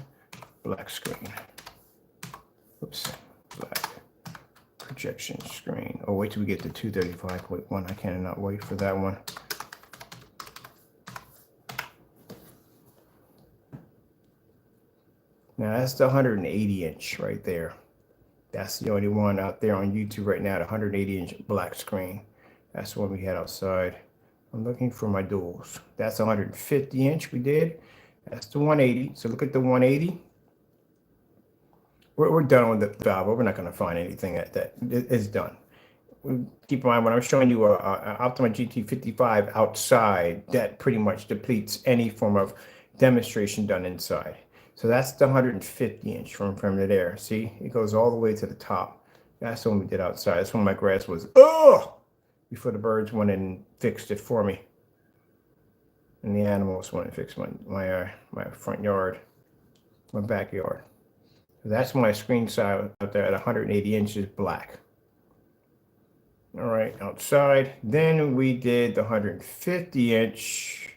A: black screen. Oops, black projection screen. Oh, wait till we get to 235.1. I cannot wait for that one. Now that's the 180 inch right there. That's the only one out there on YouTube right now, the 180 inch black screen. That's the one we had outside. I'm looking for my duals. That's 150 inch we did. That's the 180. So look at the 180. We're done with the valve. We're not going to find anything that is done. Keep in mind, when I'm showing you an Optima GT55 outside, that pretty much depletes any form of demonstration done inside. So that's the 150 inch from there. See, it goes all the way to the top. That's the one we did outside. That's when my grass was, before the birds went and fixed it for me. And the animals went and fixed my front yard, my backyard. That's my screen side out there at 180 inches black. All right, outside. Then we did the 150 inch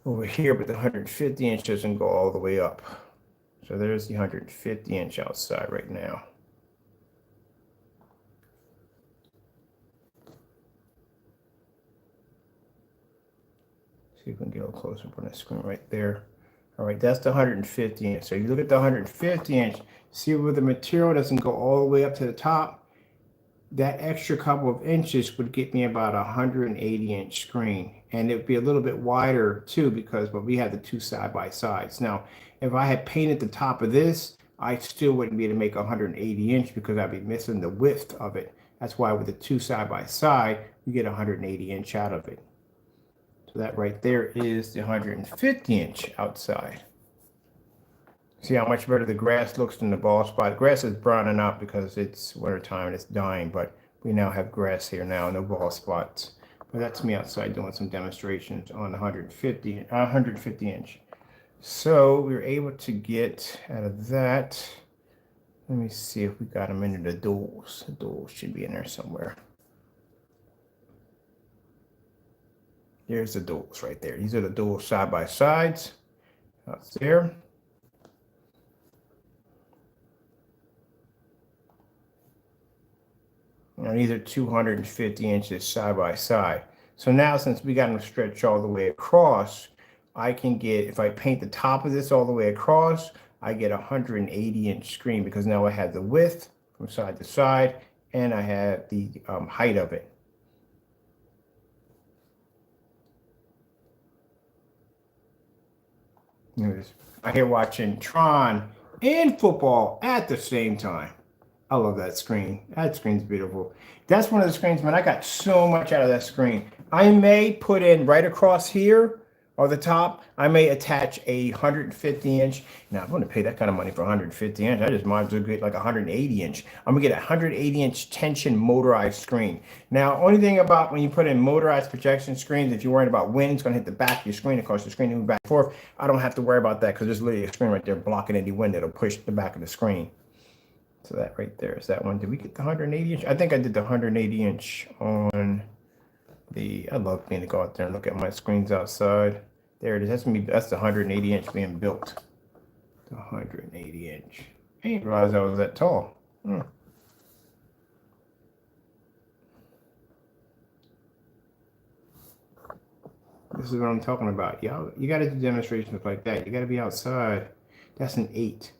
A: over here, but the 150 inch doesn't go all the way up. So there's the 150 inch outside right now. See if we can get a little closer up on the screen right there. All right, that's the 150 inch. So you look at the 150 inch, see where the material doesn't go all the way up to the top. That extra couple of inches would get me about a 180 inch screen. And it would be a little bit wider too, because we have the two side by sides. Now, if I had painted the top of this, I still wouldn't be able to make 180 inch because I'd be missing the width of it. That's why with the two side by side, you get 180 inch out of it. So that right there is the 150 inch outside. See how much better the grass looks than the ball spot. The grass is browning out because it's wintertime and it's dying, but we now have grass here now, no ball spots. But that's me outside doing some demonstrations on the 150 inch. So we were able to get out of that. Let me see if we got them into the duals. The duals should be in there somewhere. There's the duals right there. These are the dual side by sides. That's there. Now these are 250 inches side by side. So now since we got them stretched all the way across, I can get, if I paint the top of this all the way across, I get a 180 inch screen because now I have the width from side to side and I have the height of it. I'm here watching Tron and football at the same time. I love that screen. That screen's beautiful. That's one of the screens, man. I got so much out of that screen. I may put in right across here or the top, I may attach a 150 inch. Now, I'm going to pay that kind of money for 150 inch. I just might as well get like 180 inch. I'm going to get a 180 inch tension motorized screen. Now, only thing about when you put in motorized projection screens, if you're worried about wind, it's going to hit the back of your screen. Of course, the screen moves back and forth. I don't have to worry about that because there's literally a screen right there blocking any wind that'll push the back of the screen. So that right there is that one. Did we get the 180 inch? I think I did the 180 inch on the, I love being to go out there and look at my screens outside. There it is. That's the 180 inch being built. The 180 inch. I didn't realize I was that tall. This is what I'm talking about. Y'all, you got to do demonstrations like that. You got to be outside. That's an 8.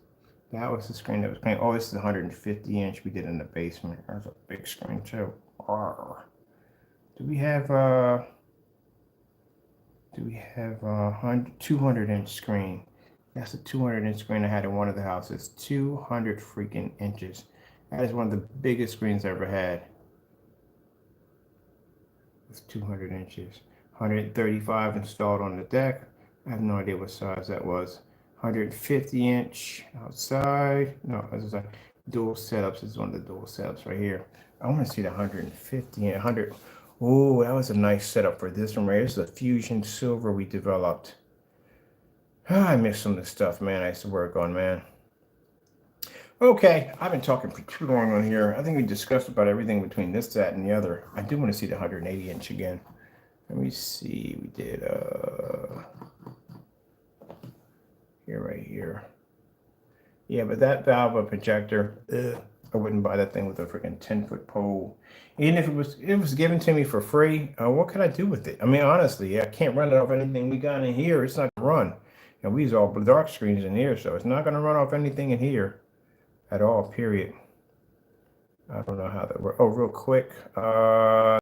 A: That was the screen that was playing. Oh, this is the 150 inch we did in the basement. That's a big screen too. Arr. Do we have 200 inch screen? That's a 200 inch screen I had in one of the houses. 200 freaking inches. That is one of the biggest screens I ever had. It's 200 inches. 135 installed on the deck. I have no idea what size that was. 150 inch outside. No, this is a dual setups. This is one of the dual setups right here. I want to see the 150 and 100. Oh, that was a nice setup for this one right here. This is a fusion silver we developed. I miss some of the stuff, man. I used to work on, man. Okay, I've been talking for too long on here. I think we discussed about everything between this, that, and the other. I do want to see the 180 inch again. Let me see. We did here, right here. Yeah, but that valve projector, I wouldn't buy that thing with a freaking 10-foot pole. Even if it was given to me for free, what could I do with it? I mean, honestly, I can't run it off anything we got in here. It's not gonna run. And we use all dark screens in here, so it's not gonna run off anything in here at all, period. I don't know how that works. Oh, real quick,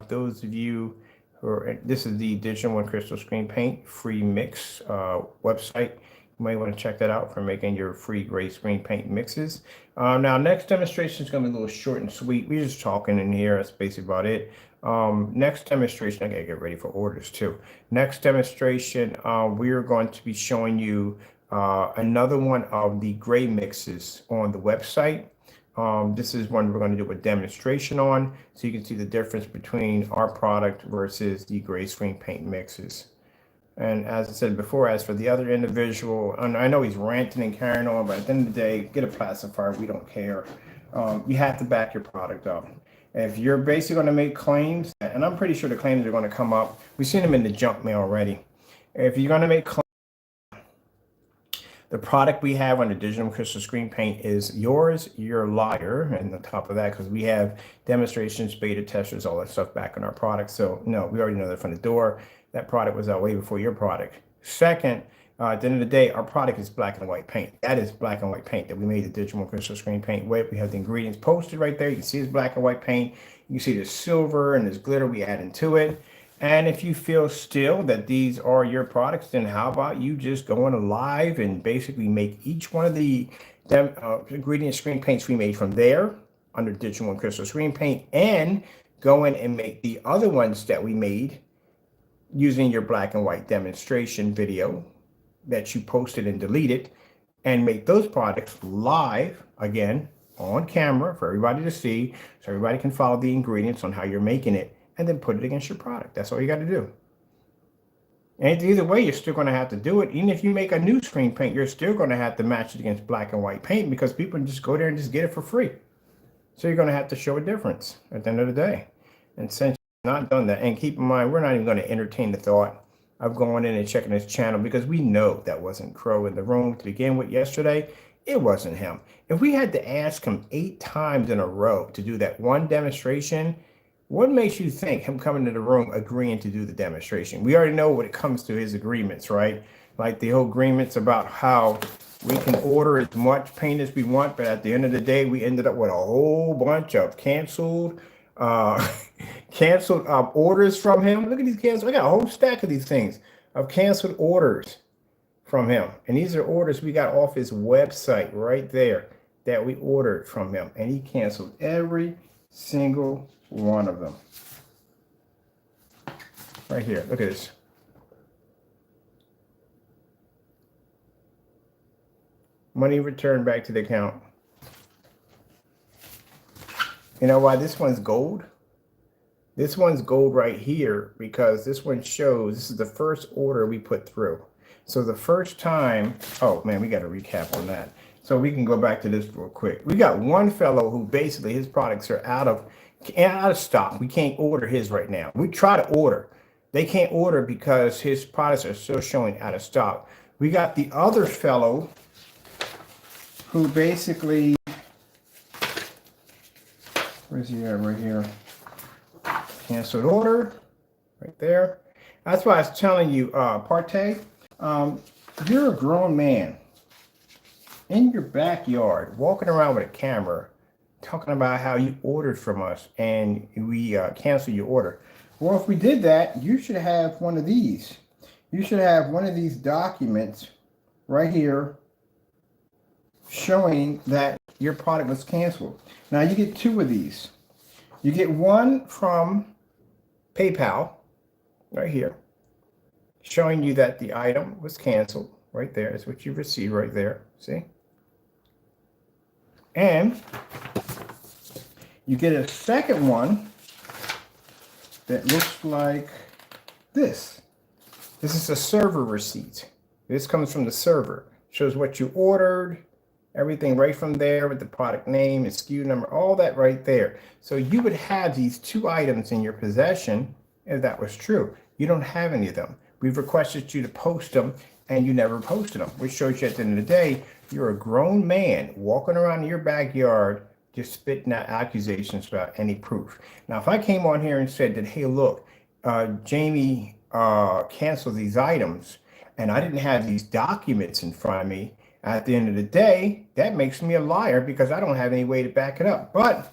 A: those of you who are, this is the Digital One Crystal Screen Paint free mix website. You might want to check that out for making your free gray screen paint mixes. Now, next demonstration is going to be a little short and sweet. We're just talking in here. That's basically about it. Next demonstration, I got to get ready for orders too. Next demonstration, we're going to be showing you another one of the gray mixes on the website. This is one we're going to do a demonstration on, so you can see the difference between our product versus the gray screen paint mixes. And as I said before, as for the other individual, and I know he's ranting and carrying on, but at the end of the day, get a pacifier. We don't care. You have to back your product up. If you're basically going to make claims, and I'm pretty sure the claims are going to come up. We've seen them in the junk mail already. If you're going to make claims, the product we have on the Digital Crystal Screen Paint is yours, you're a liar. And on top of that, because we have demonstrations, beta testers, all that stuff back on our product. So no, we already know that from the door. That product was out way before your product. Second, at the end of the day, our product is black and white paint. That is black and white paint that we made the Digital Crystal Screen Paint with. We have the ingredients posted right there. You can see it's black and white paint. You can see the silver and this glitter we add into it. And if you feel still that these are your products, then how about you just go on live and basically make each one of the ingredient screen paints we made from there under Digital Crystal Screen Paint, and go in and make the other ones that we made using your black and white demonstration video that you posted and deleted, and make those products live again on camera for everybody to see, so everybody can follow the ingredients on how you're making it, and then put it against your product. That's all you got to do. And either way, you're still going to have to do it. Even if you make a new screen paint, you're still going to have to match it against black and white paint, because people can just go there and just get it for free. So you're going to have to show a difference at the end of the day. And since you've not done that, and keep in mind, we're not even going to entertain the thought of going in and checking his channel, because we know that wasn't Crow in the room to begin with yesterday. It wasn't him. If we had to ask him 8 times in a row to do that one demonstration, what makes you think him coming to the room agreeing to do the demonstration? We already know when it comes to his agreements, right? Like the whole agreements about how we can order as much paint as we want, but at the end of the day, we ended up with a whole bunch of canceled orders from him. Look at these canceled. I got a whole stack of these things of canceled orders from him. And these are orders we got off his website right there that we ordered from him. And he canceled every single one of them. Right here. Look at this. Money returned back to the account. You know why this one's gold? This one's gold right here because this one shows this is the first order we put through. So the first time, oh man, we got to recap on that. So we can go back to this real quick. We got one fellow who basically his products are out of stock. We can't order his right now. We try to order. They can't order because his products are still showing out of stock. We got the other fellow who basically, where's he at? Right here. Canceled order. Right there. That's why I was telling you, Partey, you're a grown man in your backyard, walking around with a camera, talking about how you ordered from us and we canceled your order. Well, if we did that, you should have one of these. You should have one of these documents right here showing that your product was canceled. Now you get two of these. You get one from PayPal right here, showing you that the item was canceled. Right there is what you received right there. See? And you get a second one that looks like this. This is a server receipt. This comes from the server. Shows what you ordered, everything right from there with the product name and SKU number, all that right there. So you would have these two items in your possession if that was true. You don't have any of them. We've requested you to post them and you never posted them, which shows you at the end of the day, you're a grown man walking around in your backyard just spitting out accusations without any proof. Now, if I came on here and said that, hey, look, Jamie canceled these items and I didn't have these documents in front of me, at the end of the day, that makes me a liar because I don't have any way to back it up. But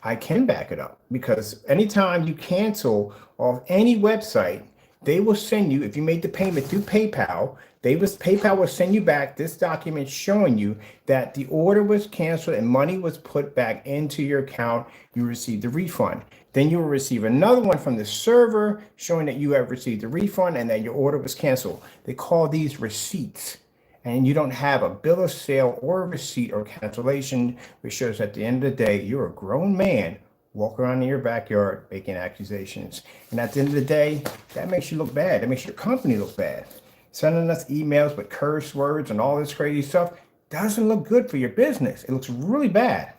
A: I can back it up because anytime you cancel off any website, they will send you, if you made the payment through PayPal, PayPal will send you back this document showing you that the order was canceled and money was put back into your account. You received the refund. Then you will receive another one from the server showing that you have received the refund and that your order was canceled. They call these receipts. And you don't have a bill of sale or a receipt or cancellation, which shows at the end of the day, you're a grown man walking around in your backyard making accusations. And at the end of the day, that makes you look bad. That makes your company look bad. Sending us emails with curse words and all this crazy stuff doesn't look good for your business. It looks really bad.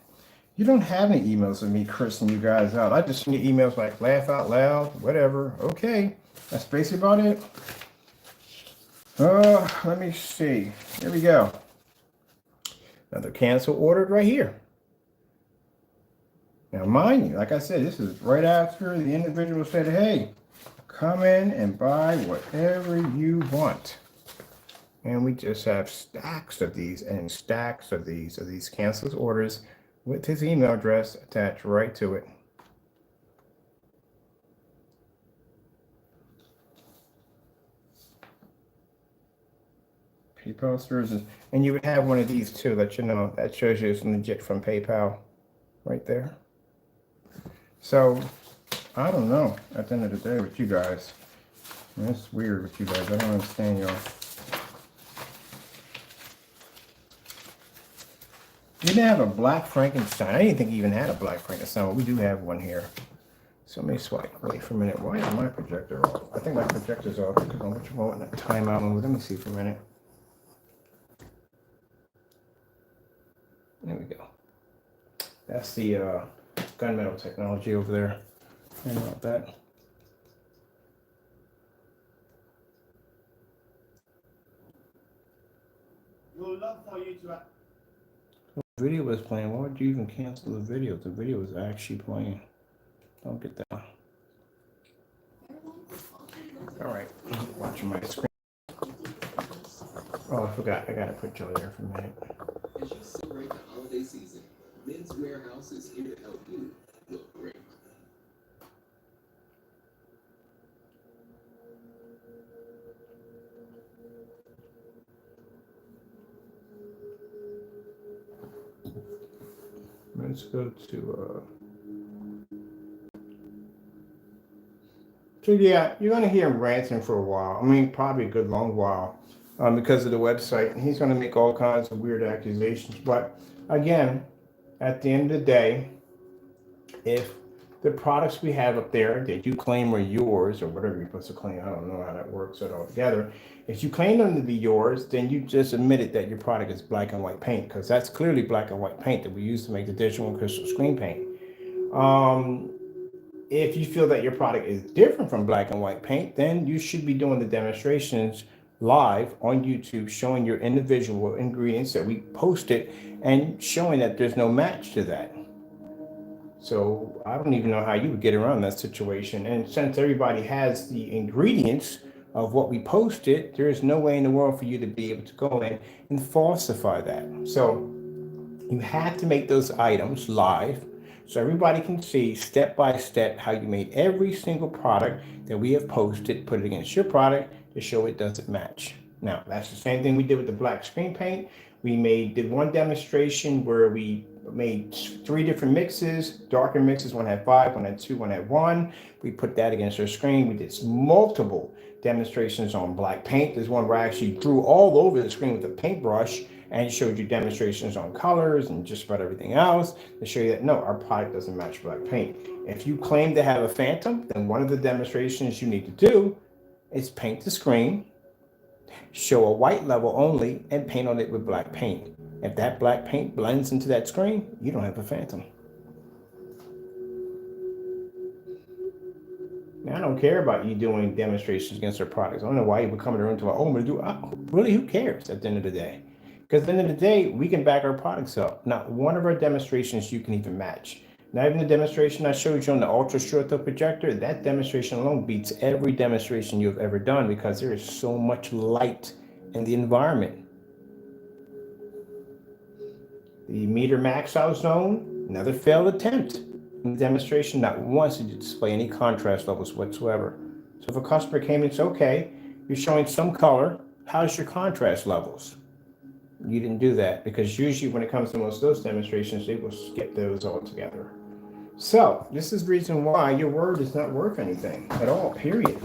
A: You don't have any emails of me cursing you guys out. I just send you emails like laugh out loud, whatever. Okay, that's basically about it. Let me see. Here we go. Another cancel ordered right here. Now, mind you, like I said, this is right after the individual said, hey, come in and buy whatever you want. And we just have stacks of these and stacks of these canceled orders with his email address attached right to it. PayPal services, and you would have one of these too, that you know, that shows you it's legit from PayPal right there. So I don't know at the end of the day with you guys. I mean, it's weird with you guys. I don't understand y'all. You didn't have a Black Frankenstein. I didn't think you even had a Black Frankenstein, but we do have one here. So let me swipe. Wait for a minute. Why is my projector off? I think my projector's off because on which one that timeout mode. Let me see for a minute. There we go. That's the gunmetal technology over there. Think about that. We'll love for you to. The video was playing. Why would you even cancel the video? The video was actually playing. Don't get that. All right, watching my screen. Oh, I forgot. I gotta put Joey there for a minute.
B: As you celebrate the holiday season, Men's Warehouse is here to help you look great.
A: Let's go to so yeah, you're gonna hear him ranting for a while. I mean, probably a good long while, because of the website, and he's gonna make all kinds of weird accusations. But again, at the end of the day, if the products we have up there that you claim are yours or whatever you're supposed to claim, I don't know how that works at all together. If you claim them to be yours, then you just admitted that your product is black and white paint, because that's clearly black and white paint that we use to make the digital and crystal screen paint. If you feel that your product is different from black and white paint, then you should be doing the demonstrations live on YouTube, showing your individual ingredients that we posted and showing that there's no match to that. So I don't even know how you would get around that situation. And since everybody has the ingredients of what we posted, there is no way in the world for you to be able to go in and falsify that. So you have to make those items live so everybody can see step by step how you made every single product that we have posted, put it against your product to show it doesn't match. Now, that's the same thing we did with the black screen paint. We did one demonstration where we made 3 different mixes, darker mixes. One had 5, one had 2, one had 1. We put that against our screen. We did multiple demonstrations on black paint. There's one where I actually drew all over the screen with a paintbrush and showed you demonstrations on colors and just about everything else to show you that no, our product doesn't match black paint. If you claim to have a phantom, then one of the demonstrations you need to do is paint the screen, show a white level only, and paint on it with black paint. If that black paint blends into that screen, you don't have a phantom. Now, I don't care about you doing demonstrations against our products. I don't know why you would come in the room to like, oh, I'm going to do, really, who cares at the end of the day? Because at the end of the day, we can back our products up. Not one of our demonstrations you can even match. Not even the demonstration I showed you on the ultra short throw projector, that demonstration alone beats every demonstration you've ever done because there is so much light in the environment. The meter max out zone, another failed attempt. In the demonstration, not once did you display any contrast levels whatsoever. So if a customer came and said, okay, you're showing some color, how's your contrast levels? You didn't do that because usually when it comes to most of those demonstrations, they will skip those altogether. So this is the reason why your word is not worth anything at all, period.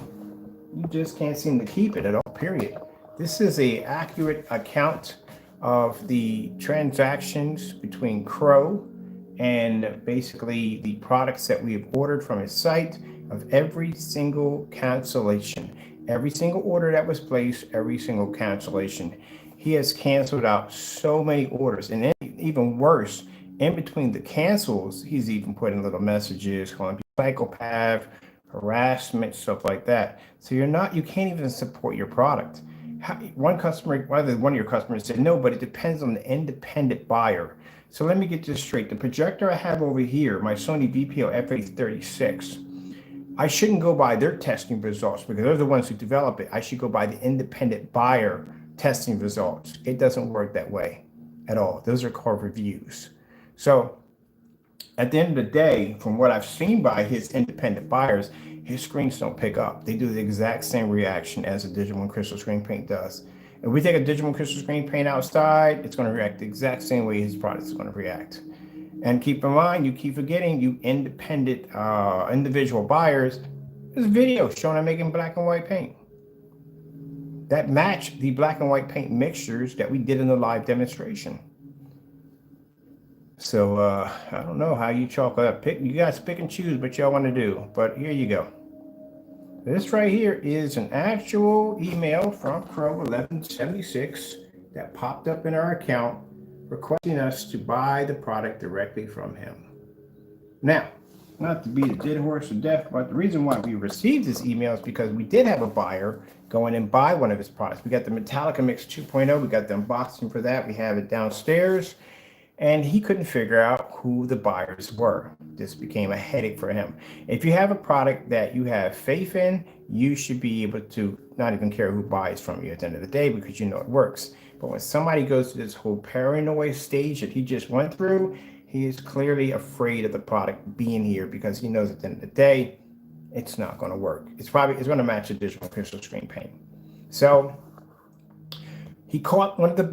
A: You just can't seem to keep it at all, period. This is an accurate account of the transactions between Crow and basically the products that we have ordered from his site, of every single cancellation, every single order that was placed, every single cancellation. He has canceled out so many orders, and then even worse, in between the cancels, he's even putting little messages calling people psychopath, harassment, stuff like that. So you can't even support your product. One of your customers said, no, but it depends on the independent buyer. So let me get this straight. The projector I have over here, my Sony VPL FH30, I shouldn't go by their testing results because they're the ones who develop it. I should go by the independent buyer testing results. It doesn't work that way at all. Those are called reviews. So at the end of the day, from what I've seen by his independent buyers, his screens don't pick up. They do the exact same reaction as a digital and crystal screen paint does. If we take a digital and crystal screen paint outside, it's going to react the exact same way his product is going to react. And keep in mind, you keep forgetting, you independent individual buyers, there's video showing I'm making black and white paint that match the black and white paint mixtures that we did in the live demonstration. So I don't know how you chalk up. You guys pick and choose what y'all want to do, but here you go. This right here is an actual email from Crow 1176 that popped up in our account requesting us to buy the product directly from him. Now, not to beat a dead horse to death, but the reason why we received this email is because we did have a buyer go in and buy one of his products. We got the Metallica Mix 2.0. We got the unboxing for that. We have it downstairs. And he couldn't figure out who the buyers were. This became a headache for him. If you have a product that you have faith in, you should be able to not even care who buys from you at the end of the day because you know it works. But when somebody goes to this whole paranoid stage that he just went through, he is clearly afraid of the product being here because he knows at the end of the day, it's not going to work. It's going to match a digital crystal screen paint. So he caught the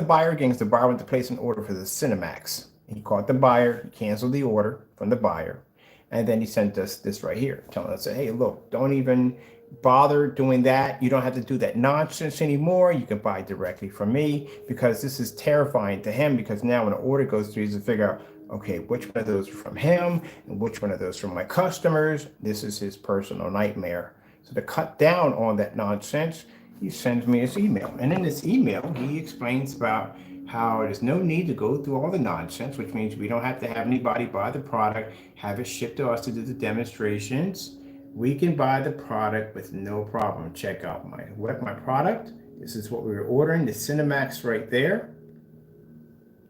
A: buyer again because the buyer went to place an order for the Cinemax. He caught the buyer, he canceled the order from the buyer, and then he sent us this right here, telling us, hey, look, don't even bother doing that. You don't have to do that nonsense anymore. You can buy directly from me because this is terrifying to him because now when the order goes through, he's to figure out, Okay, which one of those are from him and which one of those from my customers? This is his personal nightmare. So to cut down on that nonsense, he sends me his email. And in this email, he explains about how there's no need to go through all the nonsense, which means we don't have to have anybody buy the product, have it shipped to us to do the demonstrations. We can buy the product with no problem. Check out my product. This is what we were ordering, the Cinemax right there.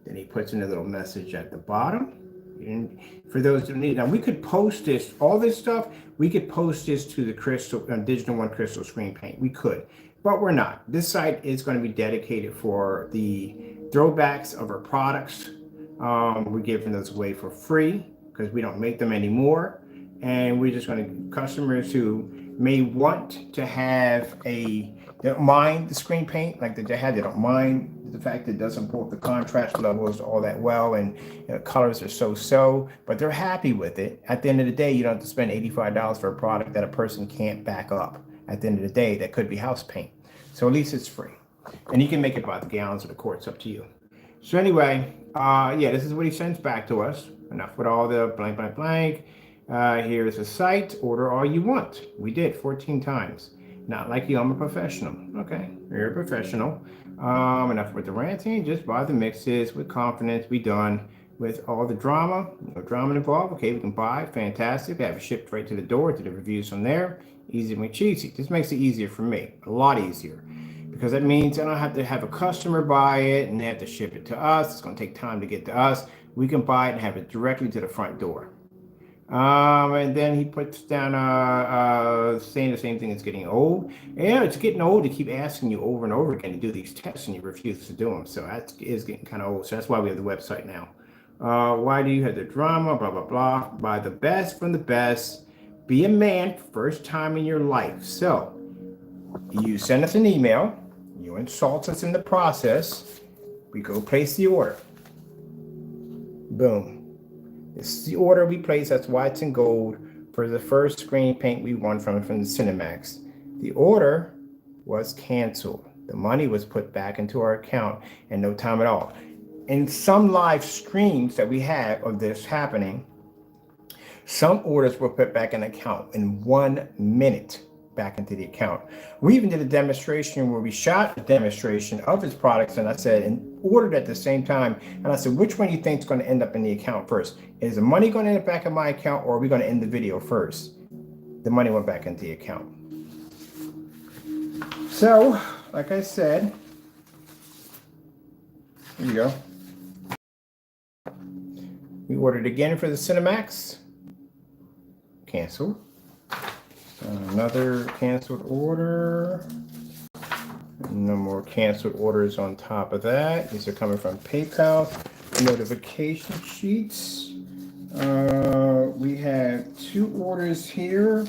A: Then he puts in a little message at the bottom. And for those who need, now we could post this, all this stuff, we could post this to the Digital One Crystal Screen Paint. We could, but we're not. This site is going to be dedicated for the throwbacks of our products. We're giving those away for free because we don't make them anymore. And we're just going to, customers who may want to have they don't mind the screen paint, like they don't mind the fact that it doesn't pull up the contrast levels all that well, and colors are so, but they're happy with it. At the end of the day, you don't have to spend $85 for a product that a person can't back up. At the end of the day, that could be house paint. So at least it's free. And you can make it by the gallons or the quarts, up to you. So anyway, yeah, this is what he sends back to us. Enough with all the blank, blank, blank. Here's a site, order all you want. We did 14 times. Not like you, I'm a professional. Okay, you're a professional. Enough with the ranting, just buy the mixes with confidence. We done with all the drama, no drama involved. Okay, we can buy, fantastic. Have it shipped right to the door, to the reviews from there. Easy and cheesy. This makes it easier for me, a lot easier. Because that means I don't have to have a customer buy it and they have to ship it to us. It's gonna take time to get to us. We can buy it and have it directly to the front door. And then he puts down saying the same thing. It's getting old. Yeah, it's getting old to keep asking you over and over again to do these tests and you refuse to do them. So that is getting kind of old. So that's why we have the website now. Why do you have the drama? Blah, blah, blah. Buy the best from the best. Be a man first time in your life. So you send us an email. You insult us in the process. We go place the order. Boom. This is the order we placed. That's why it's in gold for the first screen paint we won from the Cinemax. The order was canceled. The money was put back into our account in no time at all. In some live streams that we have of this happening, some orders were put back in account in 1 minute back into the account. We even did a demonstration where we shot a demonstration of his products, and I said, and ordered at the same time. And I said, which one do you think is going to end up in the account first? Is the money going to end up back in my account, or are we going to end the video first? The money went back into the account. So, like I said, here you go. We ordered again for the Cinemax. Canceled. Another canceled order. No more canceled orders on top of that. These are coming from PayPal. Notification sheets. We have 2 orders here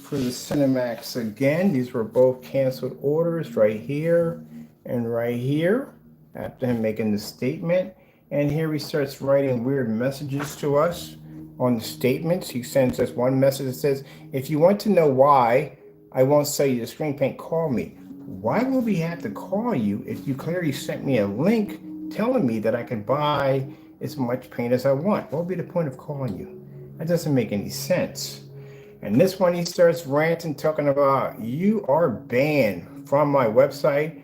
A: for the Cinemax again. These were both canceled orders right here and right here after him making the statement. And here he starts writing weird messages to us. On the statements, he sends us one message that says, if you want to know why I won't sell you the screen paint, call me. Why will we have to call you if you clearly sent me a link telling me that I can buy as much paint as I want? What would be the point of calling you? That doesn't make any sense. And this one, he starts ranting, talking about, you are banned from my website.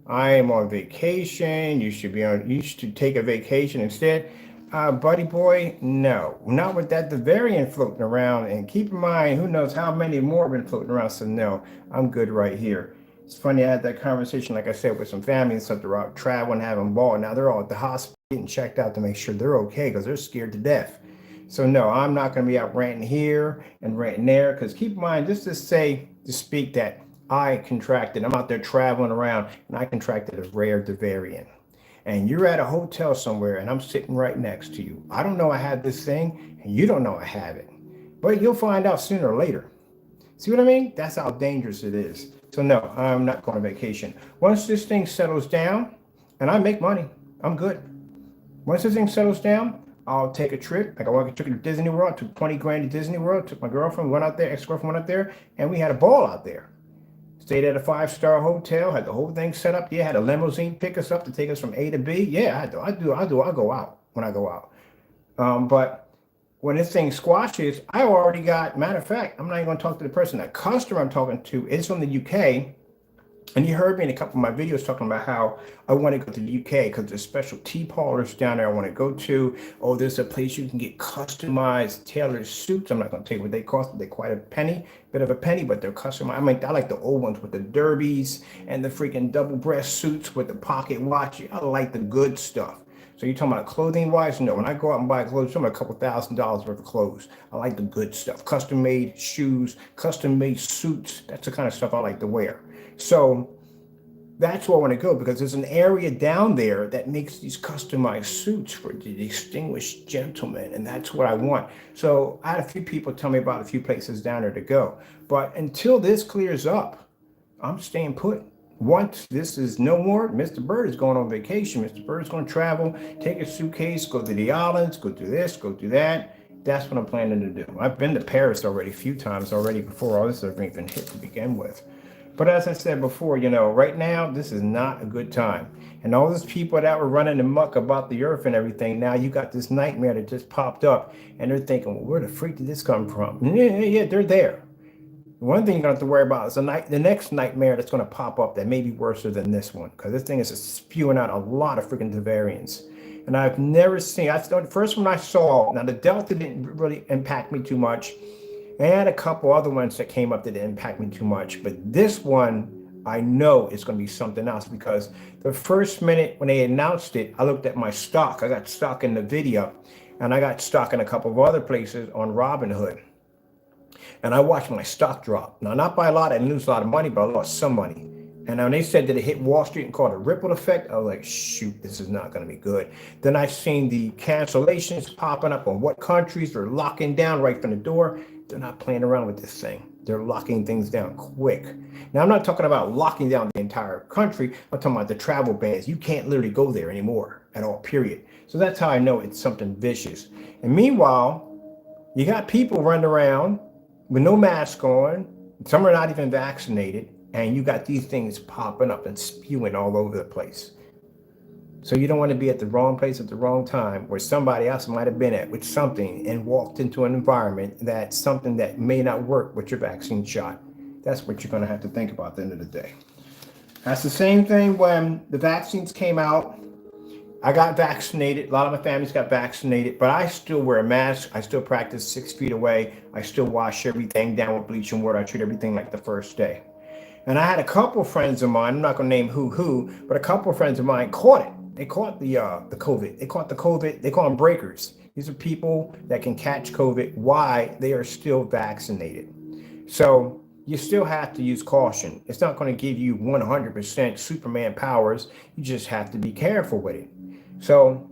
A: I am on vacation. You should take a vacation instead. Buddy boy, no, not with that variant floating around. And keep in mind, who knows how many more have been floating around. So no, I'm good right here. It's funny, I had that conversation, like I said, with some family and stuff. They're out traveling, having ball. Now they're all at the hospital getting checked out to make sure they're okay because they're scared to death. So no, I'm not going to be out ranting here and ranting there. Because keep in mind, just to speak that I contracted. I'm out there traveling around and I contracted a rare variant. And you're at a hotel somewhere and I'm sitting right next to you. I don't know I have this thing and you don't know I have it. But you'll find out sooner or later. See what I mean? That's how dangerous it is. So no, I'm not going on vacation. Once this thing settles down and I make money, I'm good. Once this thing settles down, I'll take a trip. Like I took a Disney World, took 20 grand to Disney World, took my girlfriend, went out there, ex-girlfriend went out there, and we had a ball out there. Stayed at a 5-star hotel, had the whole thing set up. Yeah, had a limousine pick us up to take us from A to B. Yeah, I go out when I go out. But when this thing squashes, I already got, matter of fact, I'm not even going to talk to the person. The customer I'm talking to is from the UK. And you heard me in a couple of my videos talking about how I want to go to the UK because there's special tea parlors down there I want to go to. Oh, there's a place you can get customized tailored suits. I'm not going to tell you what they cost, but they're quite a bit of a penny, but they're customized. I mean, I like the old ones with the derbies and the freaking double breast suits with the pocket watch. I like the good stuff. So you're talking about clothing wise? No, when I go out and buy clothes, I'm talking about a couple $1,000s worth of clothes. I like the good stuff. Custom made shoes, custom made suits. That's the kind of stuff I like to wear. So that's where I want to go because there's an area down there that makes these customized suits for the distinguished gentlemen, and that's what I want. So I had a few people tell me about a few places down there to go. But until this clears up, I'm staying put. Once this is no more, Mr. Bird is going on vacation. Mr. Bird is going to travel, take a suitcase, go to the islands, go do this, go do that. That's what I'm planning to do. I've been to Paris already a few times already before all this has even hit to begin with. But as I said before, right now, this is not a good time. And all those people that were running amok about the earth and everything, now you got this nightmare that just popped up. And they're thinking, well, where the freak did this come from? Yeah, they're there. One thing you're going to have to worry about is the next nightmare that's going to pop up that may be worse than this one. Because this thing is spewing out a lot of freaking variants. And I've never seen, the first one I saw, now the Delta didn't really impact me too much. And a couple other ones that came up that didn't impact me too much. But this one, I know it's going to be something else because the first minute when they announced it, I looked at my stock. I got stock in NVIDIA and I got stock in a couple of other places on Robinhood. And I watched my stock drop. Now, not by a lot, I didn't lose a lot of money, but I lost some money. And when they said that it hit Wall Street and called a ripple effect, I was like, shoot, this is not going to be good. Then I seen the cancellations popping up on what countries are locking down right from the door. They're not playing around with this thing. They're locking things down quick. Now, I'm not talking about locking down the entire country. I'm talking about the travel bans. You can't literally go there anymore at all, period. So that's how I know it's something vicious. And meanwhile, you got people running around with no mask on. Some are not even vaccinated. And you got these things popping up and spewing all over the place. So you don't want to be at the wrong place at the wrong time where somebody else might have been at with something and walked into an environment that's something that may not work with your vaccine shot. That's what you're going to have to think about at the end of the day. That's the same thing when the vaccines came out. I got vaccinated. A lot of my families got vaccinated, but I still wear a mask. I still practice 6 feet away. I still wash everything down with bleach and water. I treat everything like the first day. And I had a couple friends of mine, I'm not going to name who, but a couple of friends of mine caught it. They caught the COVID. They caught the COVID. They call them breakers. These are people that can catch COVID while they are still vaccinated. So you still have to use caution. It's not going to give you 100% Superman powers. You just have to be careful with it. So,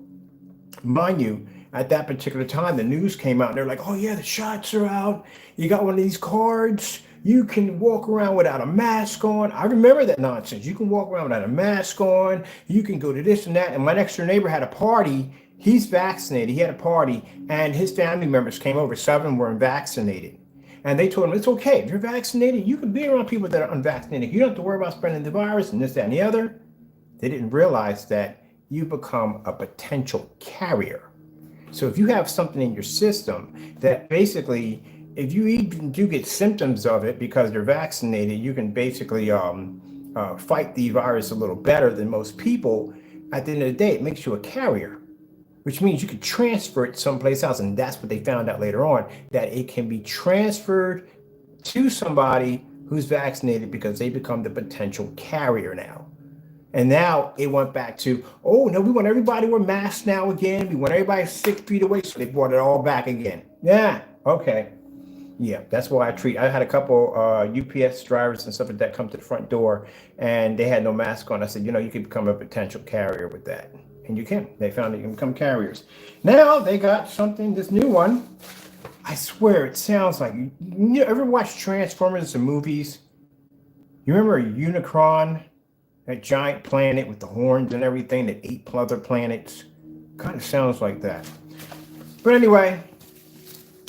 A: mind you, at that particular time, the news came out and they're like, oh yeah, the shots are out. You got one of these cards. You can walk around without a mask on. I remember that nonsense. You can walk around without a mask on. You can go to this and that. And my next door neighbor had a party. He's vaccinated. He had a party and his family members came over. 7 were unvaccinated. And they told him, it's okay. If you're vaccinated, you can be around people that are unvaccinated. You don't have to worry about spreading the virus and this, that, and the other. They didn't realize that you become a potential carrier. So if you have something in your system that basically, if you even do get symptoms of it because you're vaccinated, you can basically fight the virus a little better than most people. At the end of the day, it makes you a carrier, which means you can transfer it someplace else. And that's what they found out later on, that it can be transferred to somebody who's vaccinated because they become the potential carrier now. And now it went back to, oh, no, we want everybody to wear masks now again. We want everybody 6 feet away. So they brought it all back again. Yeah, okay. Yeah, that's why I had a couple UPS drivers and stuff like that come to the front door and they had no mask on. I said, you can become a potential carrier with that. And you can. They found that you can become carriers. Now they got something, this new one. I swear it sounds like, you ever watch Transformers, the movies? You remember Unicron? That giant planet with the horns and everything that ate other planets. Kind of sounds like that. But anyway,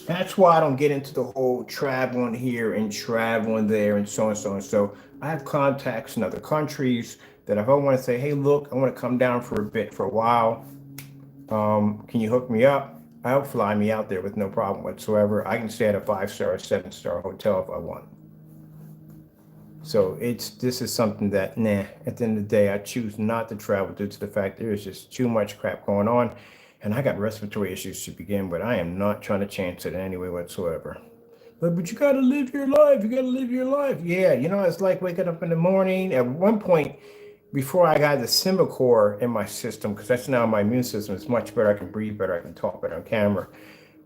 A: that's why I don't get into the whole traveling here and traveling there and so and so and so. I have contacts in other countries that if I want to say, hey, look, I want to come down for a bit, for a while. Can you hook me up? I'll fly me out there with no problem whatsoever. I can stay at a 5-star or 7-star hotel if I want. So this is something that, at the end of the day, I choose not to travel due to the fact there is just too much crap going on. And I got respiratory issues to begin with. I am not trying to chance it in any way whatsoever. But you got to live your life. You got to live your life. Yeah, it's like waking up in the morning. At one point, before I got the Simicor in my system, because that's now my immune system, it's much better. I can breathe better. I can talk better on camera.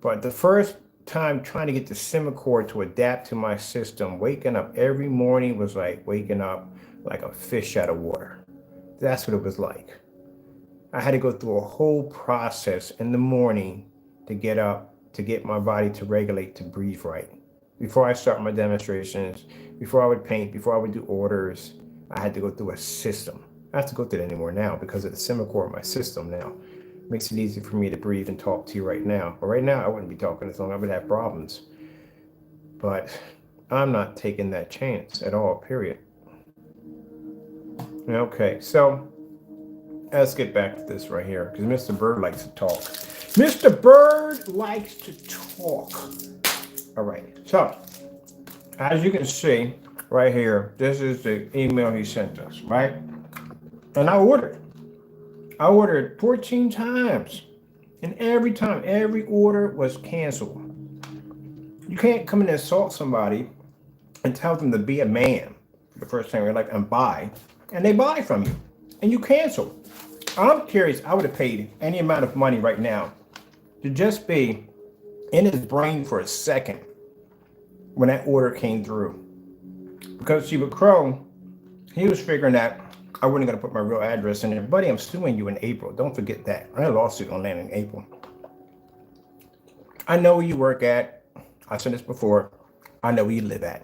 A: But the first time trying to get the Simicor to adapt to my system, waking up every morning was like waking up like a fish out of water. That's what it was like. I had to go through a whole process in the morning to get up, to get my body to regulate, to breathe right. Before I start my demonstrations, before I would paint, before I would do orders, I had to go through a system. I have to go through it anymore now because of the Simicor in my system now. It makes it easy for me to breathe and talk to you right now. But right now, I wouldn't be talking as long. I would have problems. But I'm not taking that chance at all, period. Okay, so let's get back to this right here because Mr. Bird likes to talk. Mr. Bird likes to talk. All right, so as you can see right here, this is the email he sent us, right? And I ordered 14 times. And every time, every order was canceled. You can't come in and assault somebody and tell them to be a man the first time you're like, and buy. And they buy from you. And you cancel. I'm curious, I would have paid any amount of money right now to just be in his brain for a second when that order came through. Because Sheba Crow, he was figuring that I wasn't going to put my real address in there. Buddy, I'm suing you in April. Don't forget that. My lawsuit on land in April. I know where you work at. I said this before. I know where you live at.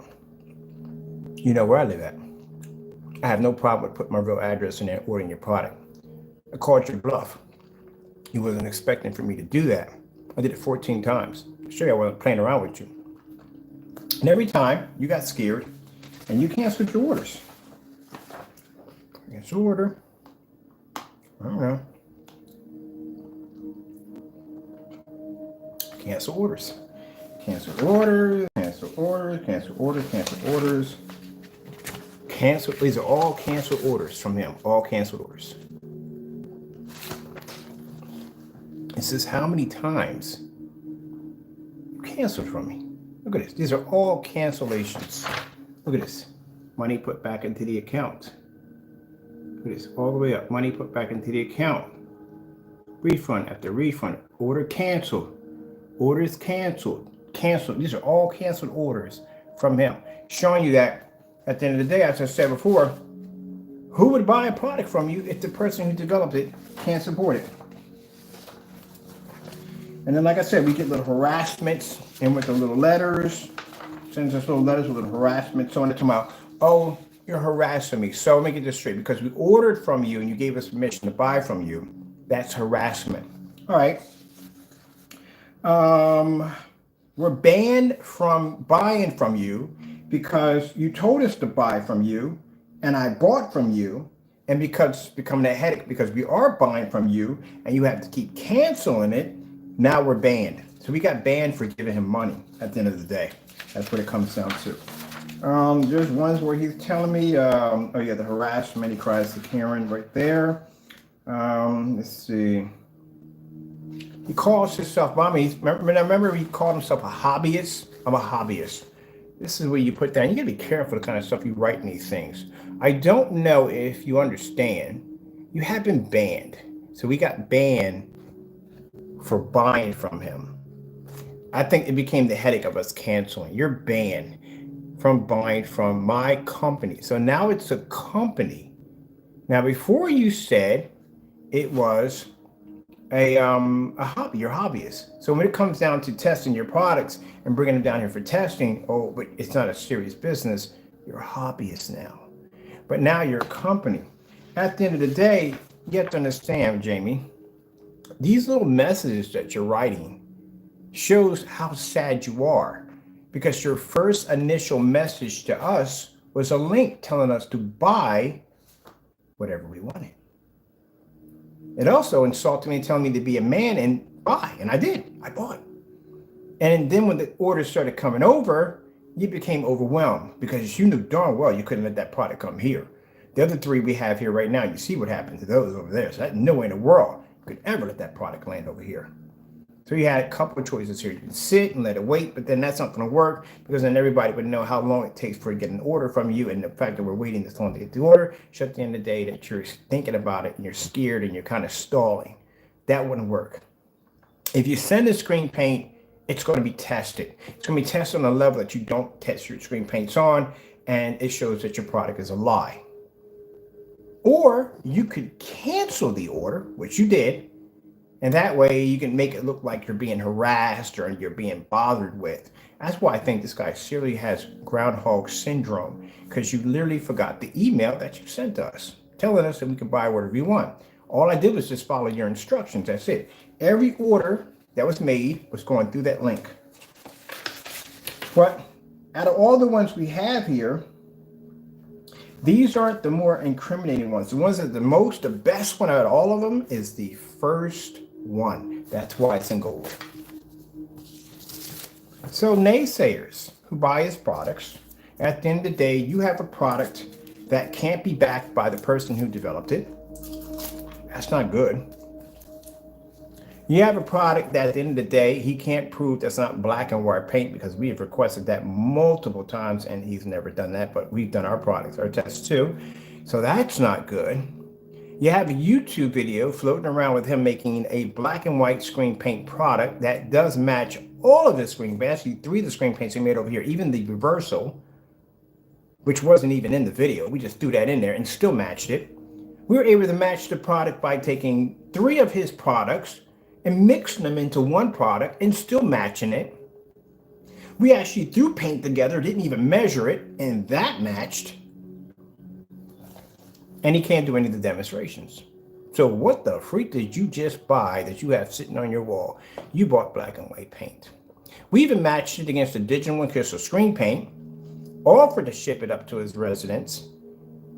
A: You know where I live at. I have no problem with putting my real address in there and ordering your product. I called your bluff. You wasn't expecting for me to do that. I did it 14 times. Sure, I wasn't playing around with you. And every time you got scared and you canceled your orders. Cancel order. I don't know. Cancel orders. Cancel orders. Cancel orders. Cancel orders. Cancel orders. Cancel. These are all cancel orders from him. All canceled orders. It says how many times you canceled from me. Look at this. These are all cancellations. Look at this. Money put back into the account. Look at this. All the way up. Money put back into the account. Refund after refund. Order canceled. Orders canceled. Canceled. These are all canceled orders from him. Showing you that at the end of the day, as I said before, who would buy a product from you if the person who developed it can't support it? And then, like I said, we get little harassments and with the little letters, sends us little letters with little harassment, so on and about, oh, you're harassing me. So let me get this straight. Because we ordered from you and you gave us permission to buy from you, that's harassment. All right. We're banned from buying from you because you told us to buy from you and I bought from you. And because it's becoming a headache because we are buying from you and you have to keep canceling it, now we're banned. So we got banned for giving him money at the end of the day. That's what it comes down to. There's ones where he's telling me, oh yeah, the harassment, he cries to Karen right there. Let's see. He calls himself, remember he called himself a hobbyist? I'm a hobbyist. This is where you put down, you gotta be careful the kind of stuff you write in these things. I don't know if you understand, you have been banned. So we got banned for buying from him. I think it became the headache of us canceling. You're banned from buying from my company. So now it's a company. Now before you said it was a hobby, your hobbyist. So when it comes down to testing your products and bringing them down here for testing, oh, but it's not a serious business. You're a hobbyist now. But now you're a company. At the end of the day, you have to understand, Jamie, these little messages that you're writing shows how sad you are because your first initial message to us was a link telling us to buy whatever we wanted. It also insulted me, telling me to be a man and buy. And I did. I bought. And then when the orders started coming over, you became overwhelmed because you knew darn well you couldn't let that product come here. The other three we have here right now, you see what happened to those over there. So that no way in the world could ever let that product land over here. So you had a couple of choices here. You can sit and let it wait, but then that's not going to work because then everybody would know how long it takes for to get an order from you. And the fact that we're waiting this long to get the order shows at the end of the day that you're thinking about it and you're scared and you're kind of stalling. That wouldn't work. If you send a screen paint, it's going to be tested. It's going to be tested on a level that you don't test your screen paints on, and it shows that your product is a lie. Or you could cancel the order, which you did, and that way you can make it look like you're being harassed or you're being bothered with. That's why I think this guy seriously has groundhog syndrome, because you literally forgot the email that you sent us, telling us that we can buy whatever you want. All I did was just follow your instructions. That's it. Every order that was made was going through that link. But out of all the ones we have here, these aren't the more incriminating ones. The ones that the best one out of all of them is the first one. That's why it's in gold. So naysayers who buy his products, at the end of the day, you have a product that can't be backed by the person who developed it. That's not good. You have a product that at the end of the day, he can't prove that's not black and white paint, because we have requested that multiple times and he's never done that, but we've done our products, our tests too. So that's not good. You have a YouTube video floating around with him making a black and white screen paint product that does match all of his screen paints, actually 3 of the screen paints he made over here, even the reversal, which wasn't even in the video. We just threw that in there and still matched it. We were able to match the product by taking 3 of his products and mixing them into one product and still matching it. We actually threw paint together, didn't even measure it, and that matched. And he can't do any of the demonstrations. So what the freak did you just buy that you have sitting on your wall? You bought black and white paint. We even matched it against the Digital and Crystal screen paint, offered to ship it up to his residence.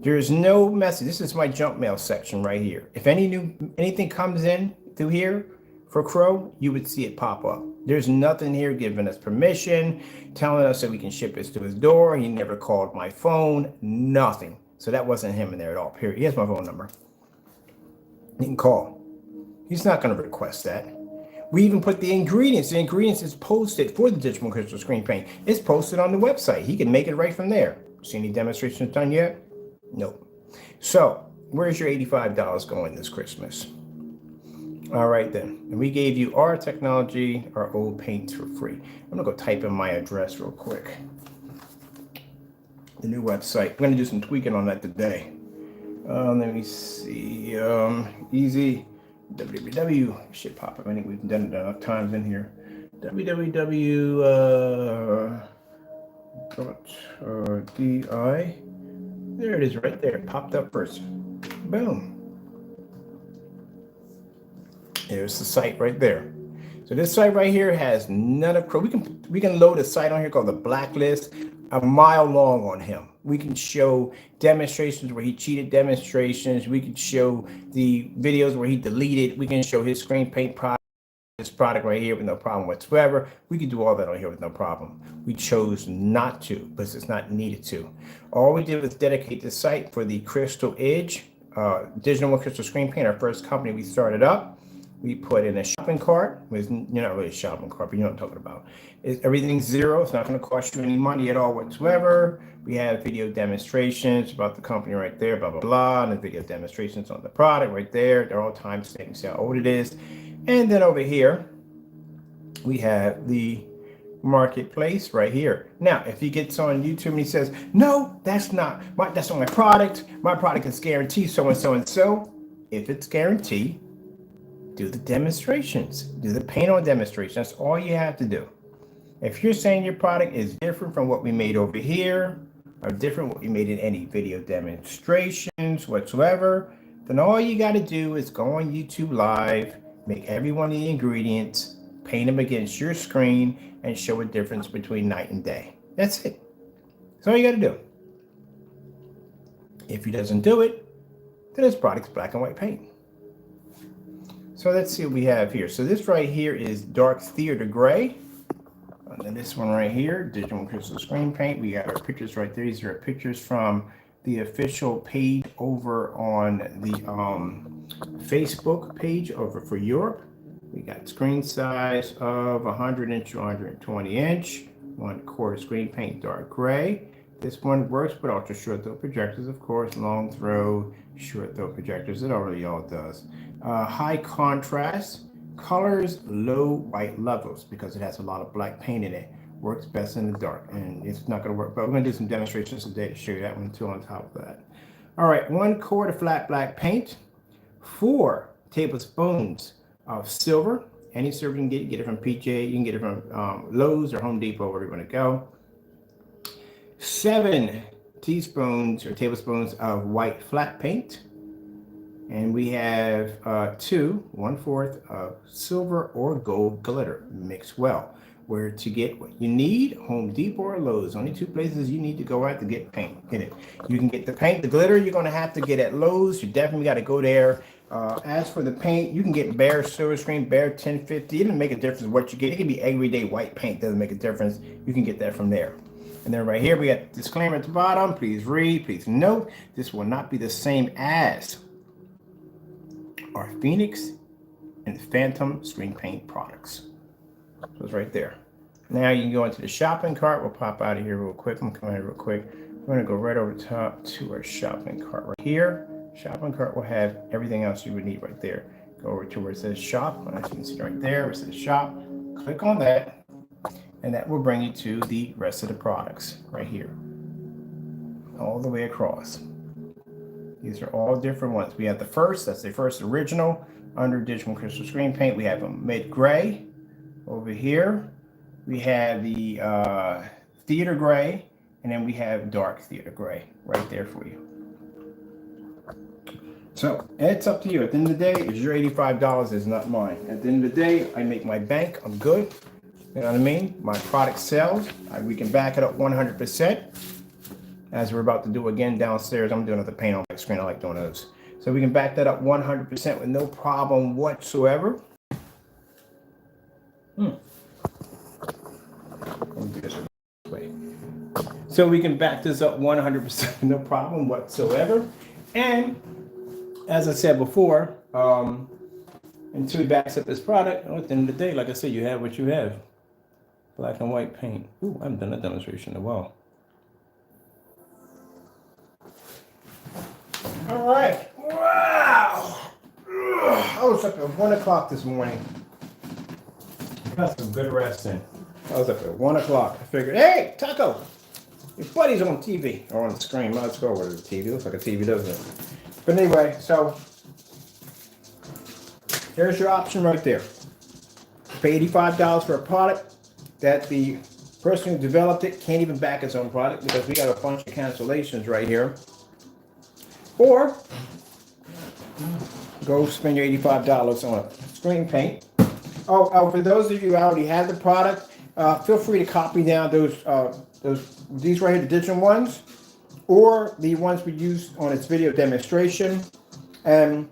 A: There is no message. This is my junk mail section right here. If anything comes in through here for Crow, you would see it pop up. There's nothing here giving us permission, telling us that we can ship this to his door. He never called my phone, nothing. So that wasn't him in there at all, period. Here's my phone number. You can call. He's not going to request that. We even put the ingredients. The ingredients is posted for the Digital and Crystal screen paint. It's posted on the website. He can make it right from there. See any demonstrations done yet? Nope. So where's your $85 going this Christmas? All right then. And we gave you our technology, our old paints for free. I'm gonna go type in my address real quick. The new website. We're gonna do some tweaking on that today. Let me see. Easy. www. Shit pop up. I think we've done it enough times in here. www.di. There it is right there. It popped up first. Boom. There's the site right there. So this site right here has none of Crow. We can load a site on here called the Blacklist, a mile long on him. We can show demonstrations where he cheated demonstrations. We can show the videos where he deleted. We can show his screen paint product, this product right here with no problem whatsoever. We can do all that on here with no problem. We chose not to because it's not needed to. All we did was dedicate the site for the Crystal Edge, Digital and Crystal screen paint, our first company we started up. We put in a shopping cart. You're not really a shopping cart, but you know what I'm talking about. Everything's zero. It's not going to cost you any money at all whatsoever. We have video demonstrations about the company right there, blah, blah, blah. And the video demonstrations on the product right there. They're all time stamped, see how old it is. And then over here, we have the marketplace right here. Now, if he gets on YouTube and he says, no, that's not my product. My product is guaranteed so and so and so. If it's guaranteed, do the demonstrations, do the paint on demonstration. That's all you have to do. If you're saying your product is different from what we made over here, or different what we made in any video demonstrations whatsoever, then all you got to do is go on YouTube Live, make every one of the ingredients, paint them against your screen, and show a difference between night and day. That's it. That's all you got to do. If he doesn't do it, then his product's black and white paint. So let's see what we have here. So this right here is dark theater gray. And then this one right here, digital crystal screen paint. We got our pictures right there. These are pictures from the official page over on the Facebook page over for Europe. We got screen size of 100 inch to 120 inch, 1/4 screen paint dark gray. This one works with ultra short throw projectors, of course, long throw, short throw projectors. It already all does. High contrast, colors, low white levels because it has a lot of black paint in it. Works best in the dark, and it's not going to work, but we're going to do some demonstrations today to show you that one too on top of that. All right, 1/4 flat black paint, 4 tablespoons of silver. Any silver you can get it from PJ, you can get it from Lowe's or Home Depot, wherever you want to go. 7 teaspoons or tablespoons of white flat paint. And we have 1/4 of silver or gold glitter mixed well. Where to get what you need, Home Depot or Lowe's. Only 2 places you need to go out to get paint. Get it. You can get the paint, the glitter you're going to have to get at Lowe's. You definitely got to go there. As for the paint, you can get Behr Silver Screen, Behr 1050. It doesn't make a difference what you get. It can be everyday white paint. Doesn't make a difference. You can get that from there. And then right here, we got disclaimer at the bottom. Please read, please note, this will not be the same as our Phoenix and Phantom screen paint products. So it's right there. Now you can go into the shopping cart. We'll pop out of here real quick. I'm going to come in real quick. We're going to go right over the top to our shopping cart right here. Shopping cart will have everything else you would need right there. Go over to where it says shop. As you can see right there, where it says shop. Click on that, and that will bring you to the rest of the products right here. All the way across. These are all different ones. We have the first, that's the first original under digital crystal screen paint. We have a mid gray over here. We have the theater gray, and then we have dark theater gray right there for you. So it's up to you. At the end of the day, it's your $85, is not mine. At the end of the day, I make my bank. I'm good. You know what I mean? My product sells. We can back it up 100%. As we're about to do again downstairs, I'm doing another paint on my screen. I like doing those. So we can back that up 100% with no problem whatsoever. So we can back this up 100% no problem whatsoever. And as I said before, until we backs up this product, at the end of the day, like I said, you have what you have. Black and white paint. Ooh, I haven't done a demonstration in a while. All right. Wow. I was up at 1 o'clock this morning. Got some good rest in. I was up at 1 o'clock. I figured, hey, Taco, your buddy's on TV or on the screen. Let's go over to the TV. Looks like a TV, doesn't it? But anyway, so there's your option right there. Pay $85 for a product that the person who developed it can't even back his own product because we got a bunch of cancellations right here. Or go spend your $85 on a screen paint. Oh, for those of you who already have the product, feel free to copy down these right here, the digital ones, or the ones we used on its video demonstration, and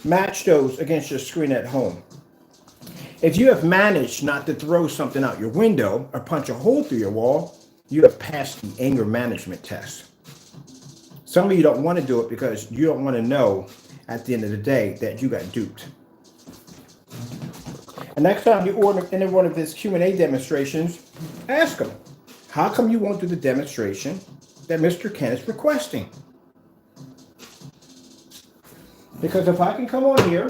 A: match those against your screen at home. If you have managed not to throw something out your window or punch a hole through your wall, you have passed the anger management test. Some of you don't want to do it because you don't want to know at the end of the day that you got duped. And next time you order any one of these Q&A demonstrations, ask them, how come you won't do the demonstration that Mr. Ken is requesting? Because if I can come on here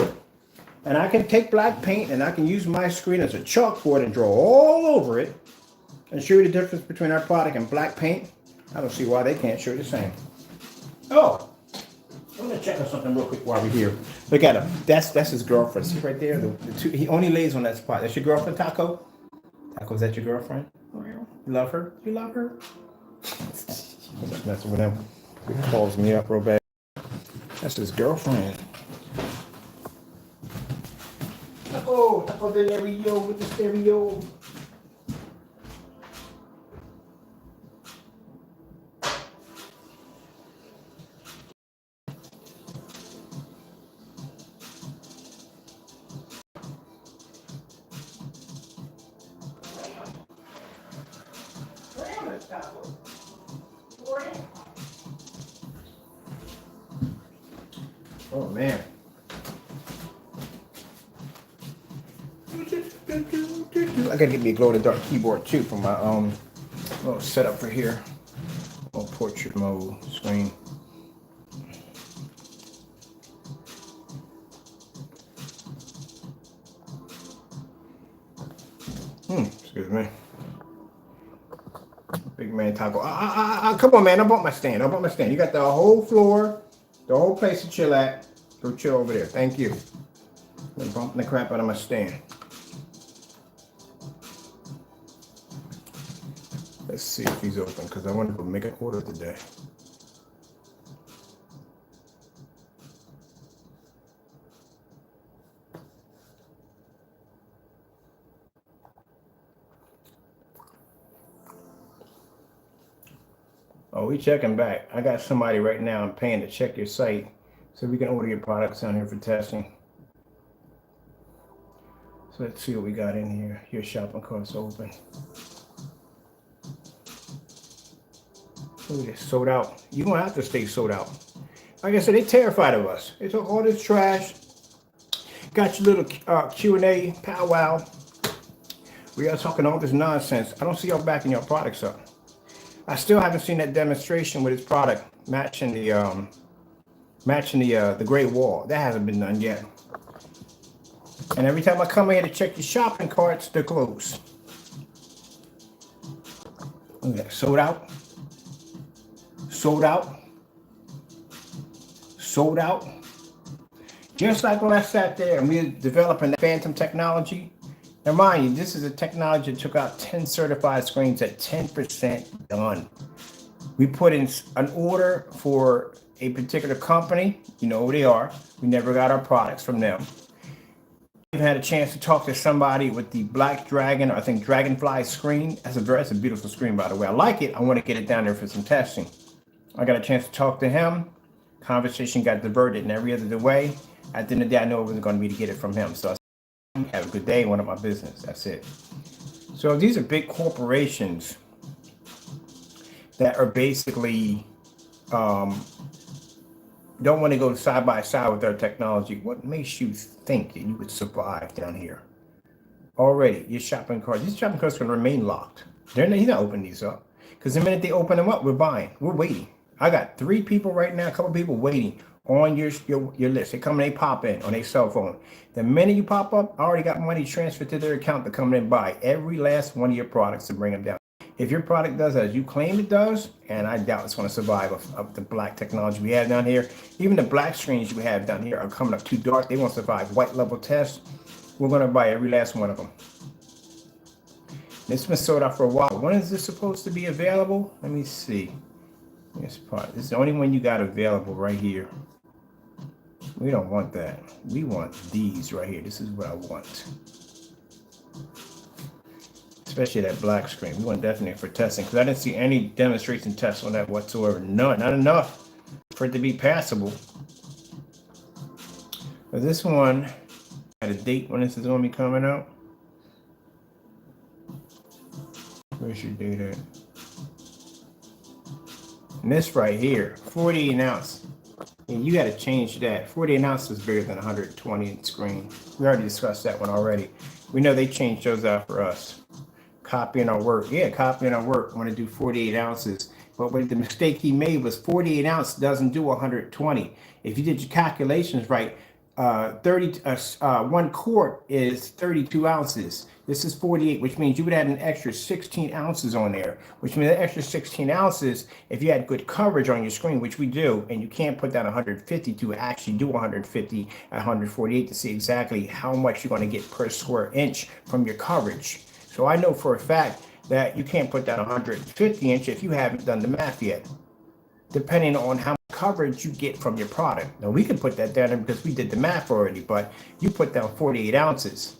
A: and I can take black paint and I can use my screen as a chalkboard and draw all over it and show you the difference between our product and black paint, I don't see why they can't show you the same. Oh, I'm gonna check on something real quick while we're here. Look at him. That's his girlfriend. See right there? The two, he only lays on that spot. That's your girlfriend, Taco? Taco, is that your girlfriend? You love her? You love her? I'm just messing with him. He calls me up real bad. That's his girlfriend. Taco the stereo with the stereo. Oh man. I gotta get me a glow-in-the-dark keyboard too for my little setup for here. Little portrait mode screen. Excuse me. Big man taco. Come on, man. I bought my stand. You got the whole floor, the whole place to chill at. Go chill over there. Thank you. I'm bumping the crap out of my stand. Let's see if he's open because I want to go make an order today. Oh, we checking back. I got somebody right now I'm paying to check your site so we can order your products down here for testing. So let's see what we got in here. Your shopping cart's open. Look at this, sold out. You're going to have to stay sold out. Like I said, they're terrified of us. They took all this trash. Got your little Q&A powwow. We are talking all this nonsense. I don't see y'all backing your products up. I still haven't seen that demonstration with its product matching the Great Wall. That hasn't been done yet. And every time I come here to check your shopping carts, they're closed. Okay, sold out. Sold out. Sold out. Just like when I sat there and we were developing the Phantom technology. Now, mind you, this is a technology that took out 10 certified screens at 10% done. We put in an order for a particular company. You know who they are. We never got our products from them. We've had a chance to talk to somebody with the Black Dragon, or I think Dragonfly screen. That's a beautiful screen, by the way. I like it. I want to get it down there for some testing. I got a chance to talk to him. Conversation got diverted in every other way. At the end of the day, I know it was going to be to get it from him. So I said, have a good day, went up my business. That's it. So these are big corporations that are basically don't want to go side by side with our technology. What makes you think that you would survive down here? Already, your shopping carts, these shopping carts can remain locked. He's not opening these up. Because the minute they open them up, we're buying. We're waiting. I got 3 people right now, a couple people waiting on your list. They come and they pop in on their cell phone. The minute you pop up, I already got money transferred to their account to come in and buy every last one of your products to bring them down. If your product does as you claim it does, and I doubt it's going to survive of the black technology we have down here, even the black screens we have down here are coming up too dark. They won't survive white level tests. We're going to buy every last one of them. It's been sold out for a while. When is this supposed to be available? Let me see. This is the only one you got available right here. We don't want that. We want these right here. This is what I want. Especially that black screen. We want definitely for testing because I didn't see any demonstration tests on that whatsoever. None, not enough for it to be passable. But this one had a date when this is going to be coming out. Where's your date at? And this right here, 48 ounce. And you got to change that. 48 ounces is bigger than 120 inch screen. We already discussed that one already. We know they changed those out for us. Copying our work. Yeah, copying our work. I want to do 48 ounces. But what the mistake he made was 48 ounce doesn't do 120. If you did your calculations right, 1 quart is 32 ounces. This is 48, which means you would add an extra 16 ounces on there, which means that extra 16 ounces, if you had good coverage on your screen, which we do, and you can't put down 150 to actually do 150 at 148 to see exactly how much you're going to get per square inch from your coverage. So I know for a fact that you can't put down 150 inch if you haven't done the math yet, depending on how much coverage you get from your product. Now we can put that down there because we did the math already, but you put down 48 ounces.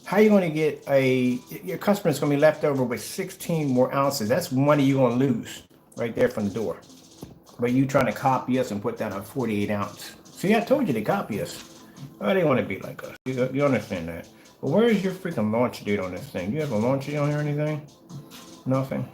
A: How are you going to get your customer's going to be left over with 16 more ounces? That's money you're going to lose right there from the door. But you trying to copy us and put down a 48 ounce. See, I told you they copy us. Oh, they want to be like us. You understand that. But where is your freaking launch date on this thing? Do you have a launch date on here or anything? Nothing.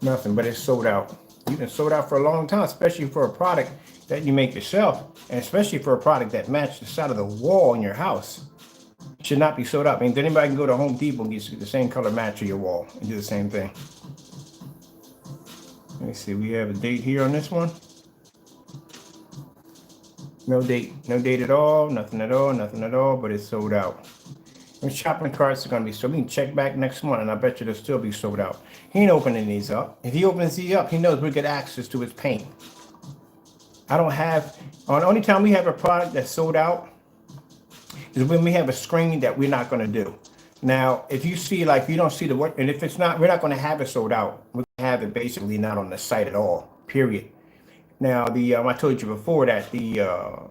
A: Nothing, but it's sold out. You've been sold out for a long time, especially for a product that you make yourself, and especially for a product that matches the side of the wall in your house. It should not be sold out. I mean, anybody can go to Home Depot and get the same color match of your wall and do the same thing. Let me see, we have a date here on this one. No date at all, nothing at all, but it's sold out. And shopping carts are going to be sold. We can check back next month, and I bet you they'll still be sold out. He ain't opening these up. If he opens these up, he knows we get access to his paint. I don't have, the only time we have a product that's sold out is when we have a screen that we're not going to do. Now, if you see, like, you don't see the work, and if it's not, we're not going to have it sold out. We're going to have it basically not on the site at all, period. Now, I told you before that the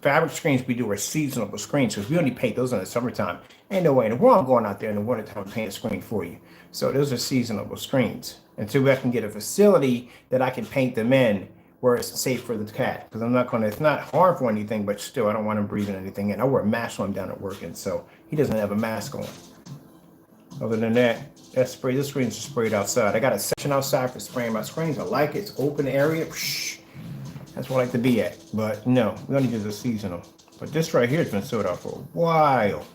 A: fabric screens we do are seasonal screens, because we only paint those in the summertime. Ain't no way in the world I'm going out there in the wintertime and paint a screen for you. So those are seasonal screens until I can get a facility that I can paint them in where it's safe for the cat. Because it's not harmful or anything, but still, I don't want him breathing anything in. I wear a mask when I'm down at work, and so he doesn't have a mask on. Other than that, this screens are sprayed outside. I got a section outside for spraying my screens. I like it. It's open area. That's where I like to be at. But no, we only do the seasonal. But this right here has been sold out for a while.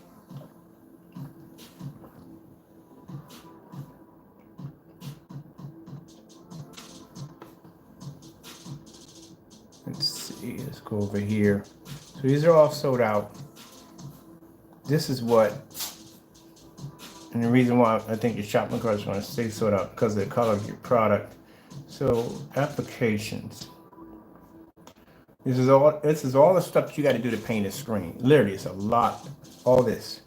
A: Let's see. Let's go over here. So these are all sold out. This is what, and the reason why I think your shopping cart is going to stay sold out because of the color of your product. So applications. This is all the stuff that you got to do to paint a screen. Literally, it's a lot. All this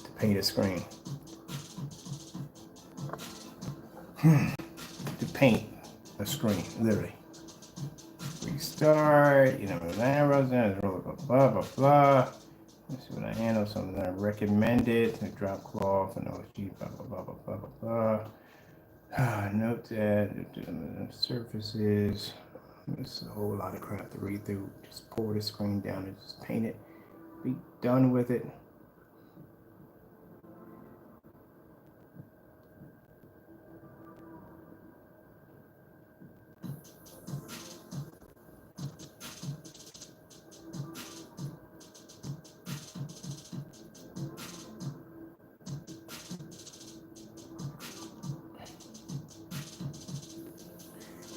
A: to paint a screen. To paint a screen, literally. Restart. You know, blah blah blah blah. Let's see what I handle. Something that I recommended. Drop cloth and OSG. Blah blah blah blah blah blah. Note that surfaces. It's a whole lot of crap to read through. Just pour the screen down and just paint it. Be done with it.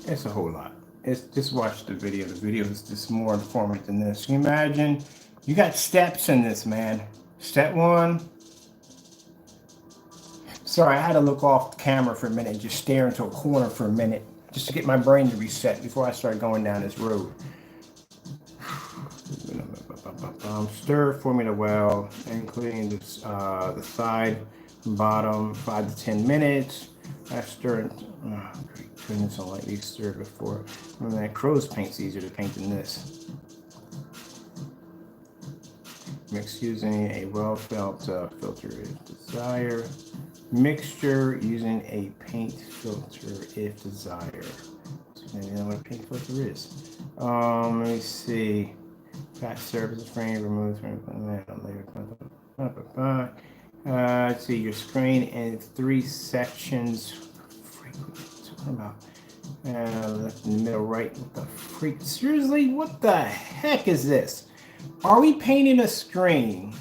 A: It's a whole lot. It's just watch the video. The video is just more informative than this. Can you imagine? You got steps in this, man. Step one. Sorry, I had to look off the camera for a minute and just stare into a corner for a minute just to get my brain to reset before I start going down this road. Stir formula well, including the side, bottom, 5 to 10 minutes. I stir. Oh, great goodness, I like these stirred before. I mean, that crow's paint's easier to paint than this. Mix using a well-felt filter if desired. Mixture using a paint filter if desired. So maybe I know what a paint filter is. Let me see. Flat surface frame, remove frame, layer. Let's see, your screen in 3 sections. Talking about left in the middle, right. What the freak? Seriously, what the heck is this? Are we painting a screen?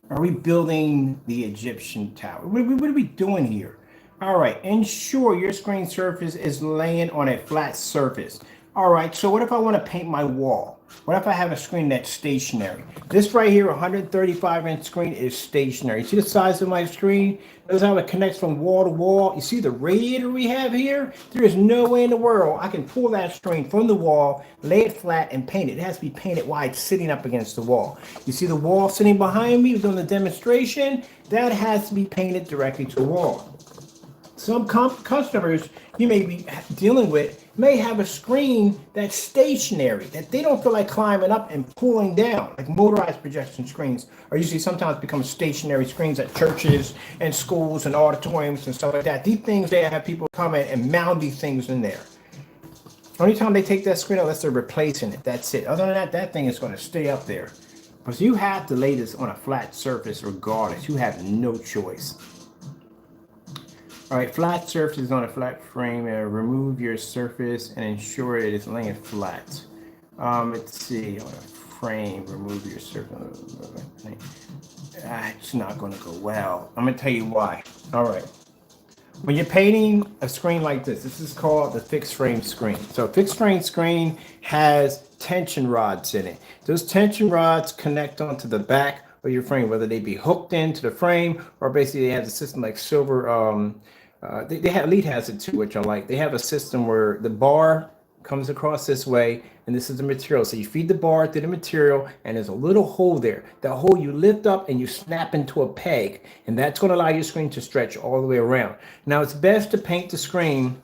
A: Are we building the Egyptian tower? What are we doing here? All right, ensure your screen surface is laying on a flat surface. All right, so what if I want to paint my wall? What if I have a screen that's stationary? This right here, 135-inch screen is stationary. See the size of my screen? Notice how it connects from wall to wall. You see the radiator we have here? There is no way in the world I can pull that screen from the wall, lay it flat, and paint it. It has to be painted while it's sitting up against the wall. You see the wall sitting behind me doing the demonstration? That has to be painted directly to the wall. Some customers you may be dealing with may have a screen that's stationary, that they don't feel like climbing up and pulling down. Like motorized projection screens are usually sometimes become stationary screens at churches and schools and auditoriums and stuff like that. These things, they have people come in and mount these things in there. Only time they take that screen out, unless they're replacing it. That's it. Other than that, that thing is going to stay up there. Because you have to lay this on a flat surface regardless. You have no choice. All right, flat surfaces on a flat frame. Remove your surface and ensure it is laying flat. Let's see, on a frame, remove your surface. It's not going to go well. I'm going to tell you why. All right. When you're painting a screen like this is called the fixed frame screen. So a fixed frame screen has tension rods in it. Those tension rods connect onto the back of your frame, whether they be hooked into the frame or basically they have a system like silver. They have Elite has it too, which I like. They have a system where the bar comes across this way, and this is the material. So you feed the bar to the material, and there's a little hole there. That hole you lift up and you snap into a peg, and that's going to allow your screen to stretch all the way around. Now it's best to paint the screen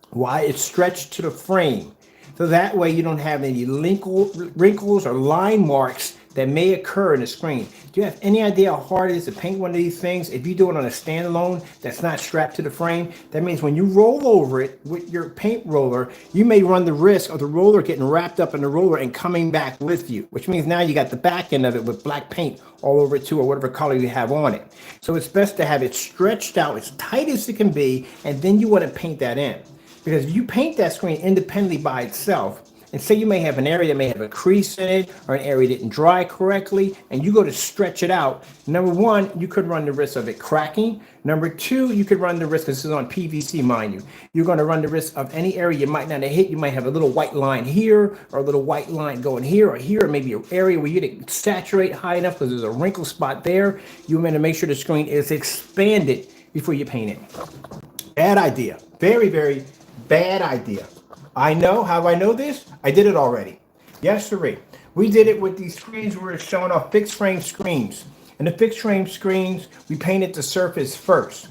A: while it's stretched to the frame, so that way you don't have any wrinkles or line marks that may occur in the screen. Do you have any idea how hard it is to paint one of these things? If you do it on a standalone that's not strapped to the frame, that means when you roll over it with your paint roller, you may run the risk of the roller getting wrapped up in the roller and coming back with you, which means now you got the back end of it with black paint all over it too, or whatever color you have on it. So it's best to have it stretched out as tight as it can be, and then you want to paint that in. Because if you paint that screen independently by itself, and say you may have an area that may have a crease in it, or an area that didn't dry correctly, and you go to stretch it out, number one, you could run the risk of it cracking. Number two, you could run the risk, this is on PVC, mind you, you're going to run the risk of any area you might not have hit. You might have a little white line here, or a little white line going here, or maybe an area where you didn't saturate high enough because there's a wrinkle spot there. You want to make sure the screen is expanded before you paint it. Bad idea. Very, very bad idea. I know. How do I know this? I did it already. Yes, sirree. We did it with these screens. We were showing off fixed frame screens. And the fixed frame screens, we painted the surface first.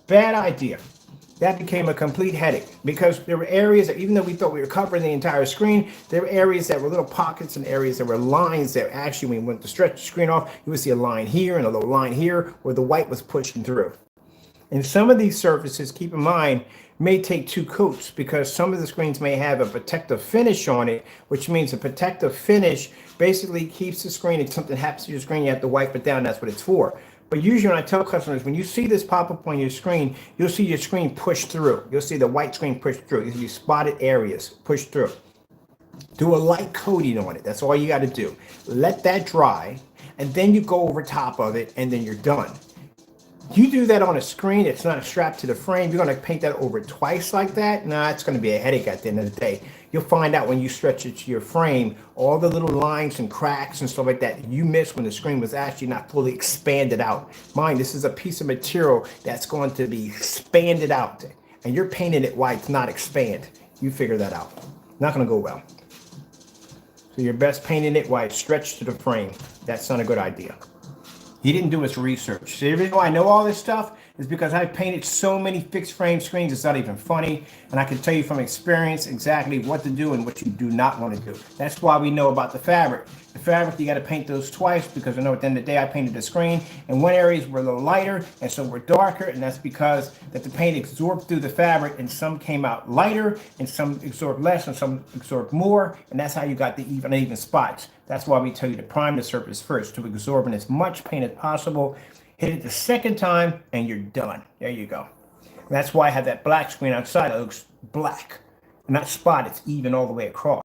A: Bad idea. That became a complete headache because there were areas that, even though we thought we were covering the entire screen, there were areas that were little pockets and areas that were lines that actually, when you went to stretch the screen off, you would see a line here and a little line here where the white was pushing through. And some of these surfaces, keep in mind, may take two coats because some of the screens may have a protective finish on it, which means a protective finish basically keeps the screen. If something happens to your screen, you have to wipe it down. That's what it's for. But usually when I tell customers, when you see this pop up on your screen, you'll see your screen push through. You'll see the white screen push through. You'll see spotted areas push through. Do a light coating on it. That's all you got to do. Let that dry, and then you go over top of it, and then you're done. You do that on a screen, it's not strapped to the frame, you're going to paint that over twice like that? Nah, it's going to be a headache at the end of the day. You'll find out when you stretch it to your frame, all the little lines and cracks and stuff like that you missed when the screen was actually not fully expanded out. Mind, this is a piece of material that's going to be expanded out, and you're painting it while it's not expand. You figure that out. Not going to go well. So you're best painting it while it's stretched to the frame. That's not a good idea. He didn't do his research. So the reason why I know all this stuff is because I've painted so many fixed frame screens, it's not even funny. And I can tell you from experience exactly what to do and what you do not want to do. That's why we know about the fabric. The fabric, you got to paint those twice because I know at the end of the day I painted the screen and one areas were a little lighter and some were darker, and that's because that the paint absorbed through the fabric and some came out lighter and some absorbed less and some absorbed more, and that's how you got the uneven spots. That's why we tell you to prime the surface first to absorb in as much paint as possible. Hit it the second time and you're done. There you go. And that's why I have that black screen outside. It looks black, not spotted. It's even all the way across.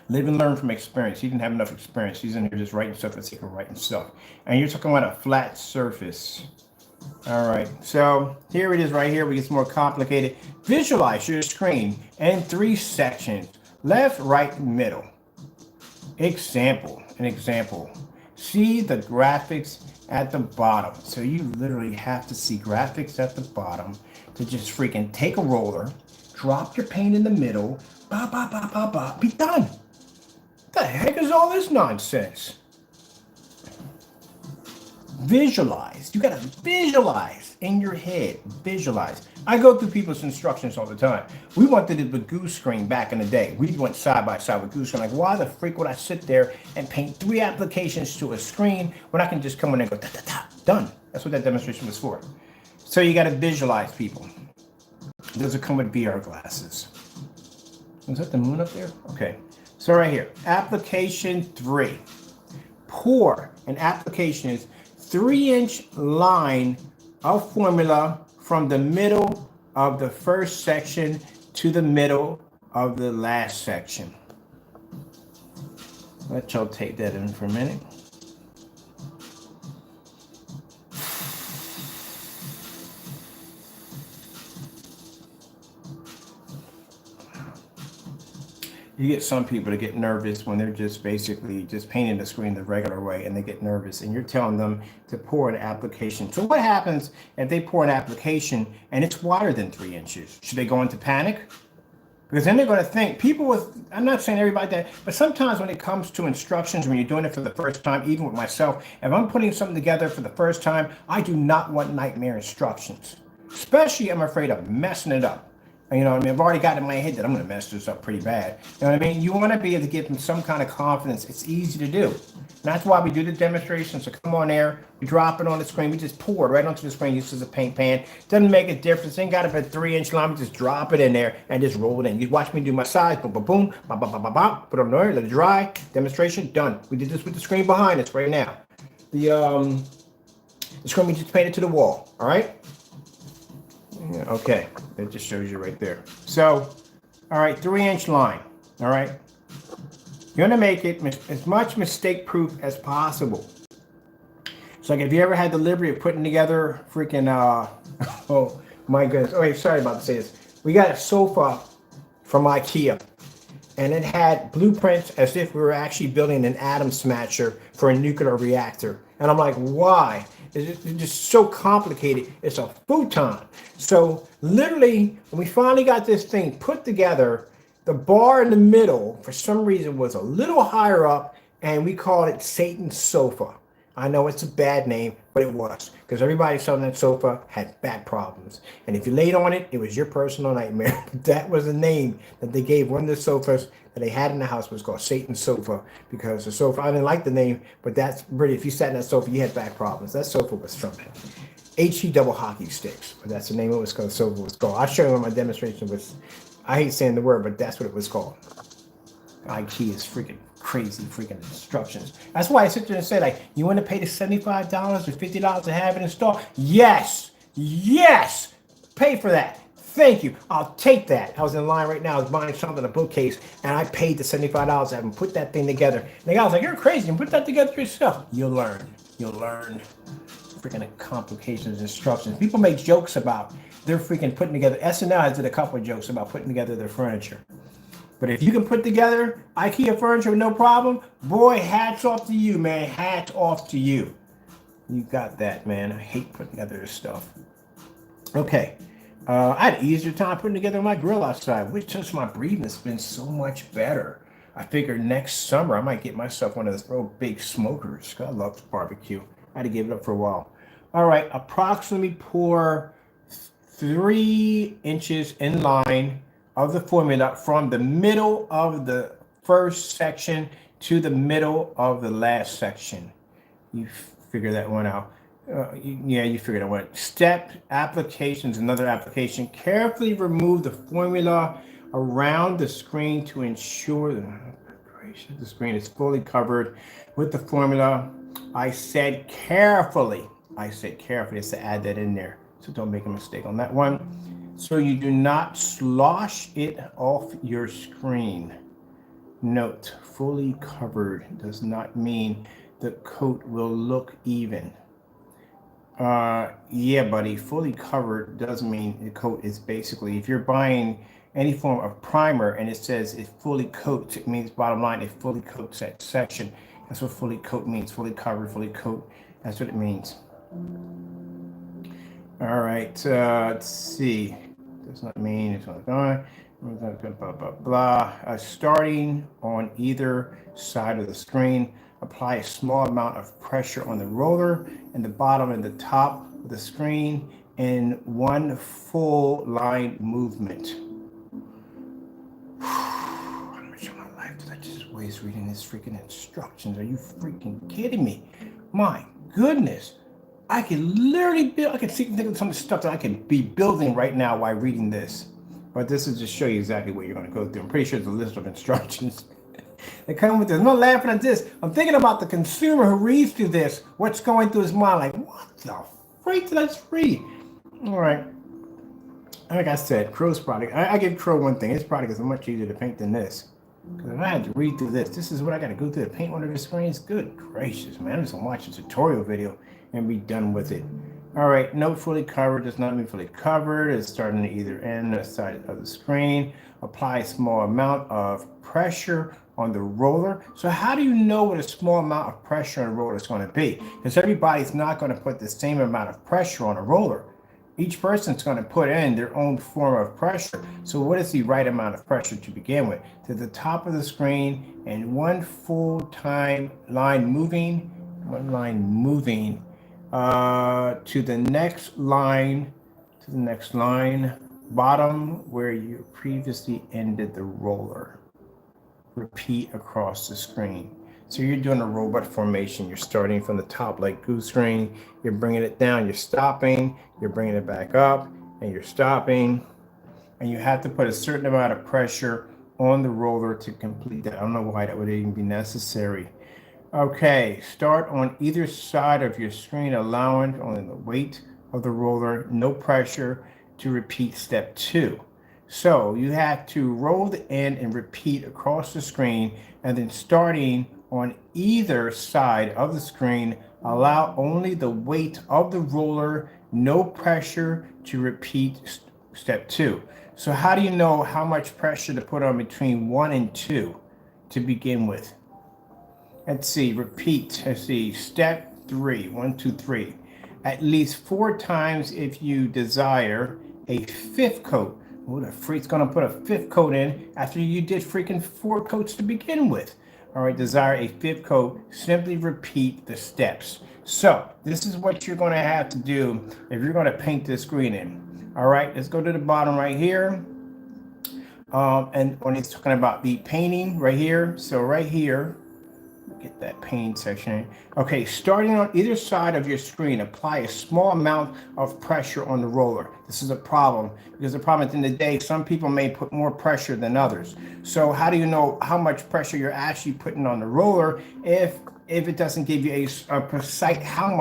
A: Live and learn from experience. He didn't have enough experience. He's in here just writing stuff for the sake of writing stuff. And you're talking about a flat surface. All right, so here it is right here. We get more complicated. Visualize your screen in 3 sections: left, right, middle. Example, an example. See the graphics at the bottom. So you literally have to see graphics at the bottom to just freaking take a roller, drop your paint in the middle, be done. What the heck is all this nonsense? Visualize. You gotta visualize in your head. Visualize. I go through people's instructions all the time. We wanted it with Goose Screen back in the day. We went side by side with Goose Screen. Like, why the freak would I sit there and paint 3 applications to a screen when I can just come in and go, da, da, da, done. That's what that demonstration was for. So you gotta visualize, people. Those will come with VR glasses. Is that the moon up there? Okay. So right here, application 3. Pour an application is 3-inch line of formula from the middle of the first section to the middle of the last section. Let y'all take that in for a minute. You get some people that get nervous when they're just basically just painting the screen the regular way, and they get nervous, and you're telling them to pour an application. So what happens if they pour an application and it's wider than 3 inches? Should they go into panic? Because then they're going to think, people with, I'm not saying everybody that, but sometimes when it comes to instructions, when you're doing it for the first time, even with myself, if I'm putting something together for the first time, I do not want nightmare instructions. Especially, I'm afraid of messing it up. You know what I mean? I've already got in my head that I'm going to mess this up pretty bad. You know what I mean? You want to be able to give them some kind of confidence. It's easy to do. And that's why we do the demonstration. So come on there. We drop it on the screen. We just pour it right onto the screen. Use as a paint pan. Doesn't make a difference. Ain't got to be a 3-inch line. We just drop it in there and just roll it in. You watch me do my size. Boom, boom, boom. Bop, bop, bop, bop, bop. Put it on there. Let it dry. Demonstration done. We did this with the screen behind us right now. The screen we just painted to the wall. All right. Yeah, okay, that just shows you right there. So, all right, 3-inch line. All right, you're gonna make it as much mistake-proof as possible. It's like if you ever had the liberty of putting together freaking oh my goodness. Oh wait, sorry about to say this. We got a sofa from IKEA, and it had blueprints as if we were actually building an atom smasher for a nuclear reactor. And I'm like, why? It's just so complicated. It's a futon. So literally, when we finally got this thing put together, the bar in the middle, for some reason, was a little higher up, and we called it Satan's sofa. I know it's a bad name, but it was, because everybody selling that sofa had back problems. And if you laid on it, it was your personal nightmare. That was the name that they gave one of the sofas that they had in the house. Was called Satan's sofa, because the sofa, I didn't like the name, but that's really, if you sat in that sofa, you had back problems. That sofa was from HE double hockey sticks, but that's the name it was called. The sofa was called. I'll show you what my demonstration was. I hate saying the word, but that's what it was called. IKEA is freaking crazy freaking instructions. That's why I sit there and say, like, you want to pay the $75 or $50 to have it installed? Yes, yes, pay for that. Thank you. I'll take that. I was in line right now. I was buying something, a bookcase, and I paid the $75 to have them put that thing together. And the guy was like, "You're crazy. You put that together yourself." You'll learn. You'll learn. Freaking complications, instructions. People make jokes about they're freaking putting together. SNL has did a couple of jokes about putting together their furniture. But if you can put together IKEA furniture with no problem, boy, hats off to you, man. Hats off to you. You got that, man. I hate putting together this stuff. Okay. I had an easier time putting together my grill outside, which since my breathing has been so much better. I figured next summer I might get myself one of those real big smokers. I love barbecue. I had to give it up for a while. All right, approximately pour 3 inches in line of the formula from the middle of the first section to the middle of the last section. You figure that one out. You figured that one. Step applications, another application. Carefully remove the formula around the screen to ensure that the screen is fully covered with the formula. I said carefully. I said carefully. Just to add that in there. So don't make a mistake on that one. So you do not slosh it off your screen. Note, fully covered does not mean the coat will look even. Yeah, buddy, fully covered does mean the coat is basically, if you're buying any form of primer and it says it fully coats, it means bottom line, it fully coats that section. That's what fully coat means, fully covered, fully coat. That's what it means. All right, let's see. Does not mean it's not going. Blah, blah, blah. Starting on either side of the screen, apply a small amount of pressure on the roller and the bottom and the top of the screen in one full line movement. How much of my life did I just waste reading this freaking instructions? Are you freaking kidding me? My goodness. I can literally build, I can think of some stuff that I can be building right now while reading this. But this is just show you exactly what you're going to go through. I'm pretty sure it's a list of instructions. They come with this. I'm not laughing at this. I'm thinking about the consumer who reads through this. What's going through his mind? Like, what the freak did I just read? All right. Like I said, Crow's product. I give Crow one thing. His product is much easier to paint than this. Because if I had to read through this is what I got to go through to paint one of the screens. Good gracious, man. I'm just going to watch a tutorial video and be done with it. All right, no fully covered does not mean fully covered. It's starting at either end or side of the screen. Apply a small amount of pressure on the roller. So how do you know what a small amount of pressure on a roller is going to be? Because everybody's not going to put the same amount of pressure on a roller. Each person's going to put in their own form of pressure. So what is the right amount of pressure to begin with? To the top of the screen and one full time line moving, to the next line, bottom where you previously ended the roller. Repeat across the screen. So you're doing a robot formation. You're starting from the top like goose string. You're bringing it down. You're stopping. You're bringing it back up, and you're stopping. And you have to put a certain amount of pressure on the roller to complete that. I don't know why that would even be necessary. Okay, start on either side of your screen, allowing only the weight of the roller, no pressure, to repeat step 2. So you have to roll the end and repeat across the screen, and then starting on either side of the screen, allow only the weight of the roller, no pressure, to repeat step 2. So how do you know how much pressure to put on between 1 and 2 to begin with? Let's see, repeat. Let's see, step 3, 1, 2, 3. At least 4 times if you desire a 5th coat. Who the freak's gonna put a 5th coat in after you did freaking 4 coats to begin with? All right, desire a 5th coat, simply repeat the steps. So this is what you're gonna have to do if you're gonna paint this screen in. All right, let's go to the bottom right here. And when he's talking about the painting right here, so right here, get that paint section. Okay, starting on either side of your screen, apply a small amount of pressure on the roller. This is a problem because the problem at the end of the day, some people may put more pressure than others. So how do you know how much pressure you're actually putting on the roller if it doesn't give you a precise how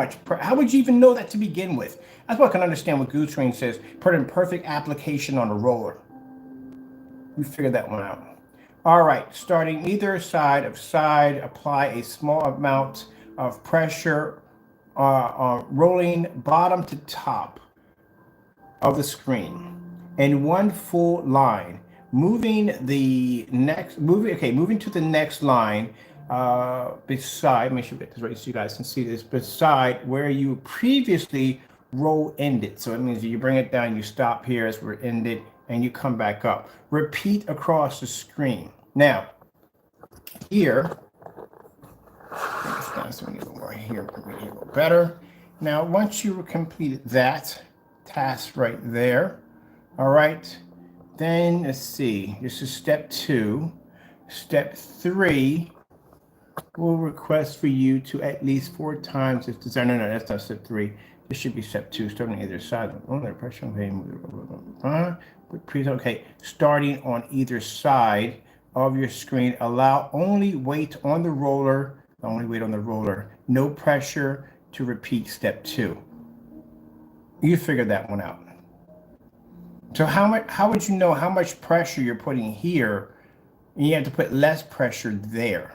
A: would you even know that to begin with? That's what I can understand what Goose Ring says, put in perfect application on the roller. We figured that one out. All right, starting either side, apply a small amount of pressure, rolling bottom to top of the screen in one full line, moving to the next line beside, make sure we get this right so you guys can see this, beside where you previously roll ended. So it means you bring it down, you stop here as we're ended, and you come back up. Repeat across the screen. Now, here, so we need a little more here, a little better. Now, once you completed that task right there, all right, then let's see, this is step 2. Step 3 will request for you to at least 4 times if desired. No, that's not step 3. This should be step 2, starting on either side. Pressure. Okay, starting on either side of your screen, allow only weight on the roller, no pressure, to repeat step 2. You figured that one out. So how would you know how much pressure you're putting here, and you have to put less pressure there?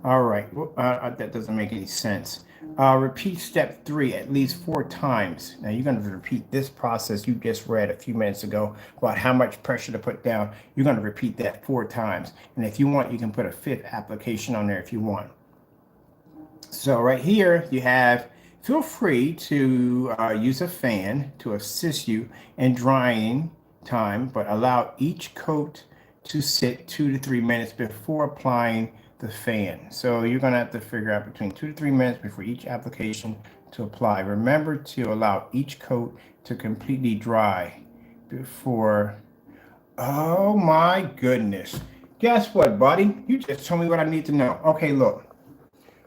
A: All right, that doesn't make any sense. Repeat step 3 at least 4 times. Now you're going to repeat this process you just read a few minutes ago about how much pressure to put down. You're going to repeat that 4 times. And if you want, you can put a 5th application on there if you want. So right here you have, feel free to use a fan to assist you in drying time, but allow each coat to sit 2 to 3 minutes before applying the fan. So you're going to have to figure out between 2 to 3 minutes before each application to apply. Remember to allow each coat to completely dry before. Oh my goodness. Guess what, buddy? You just told me what I need to know. Okay, look.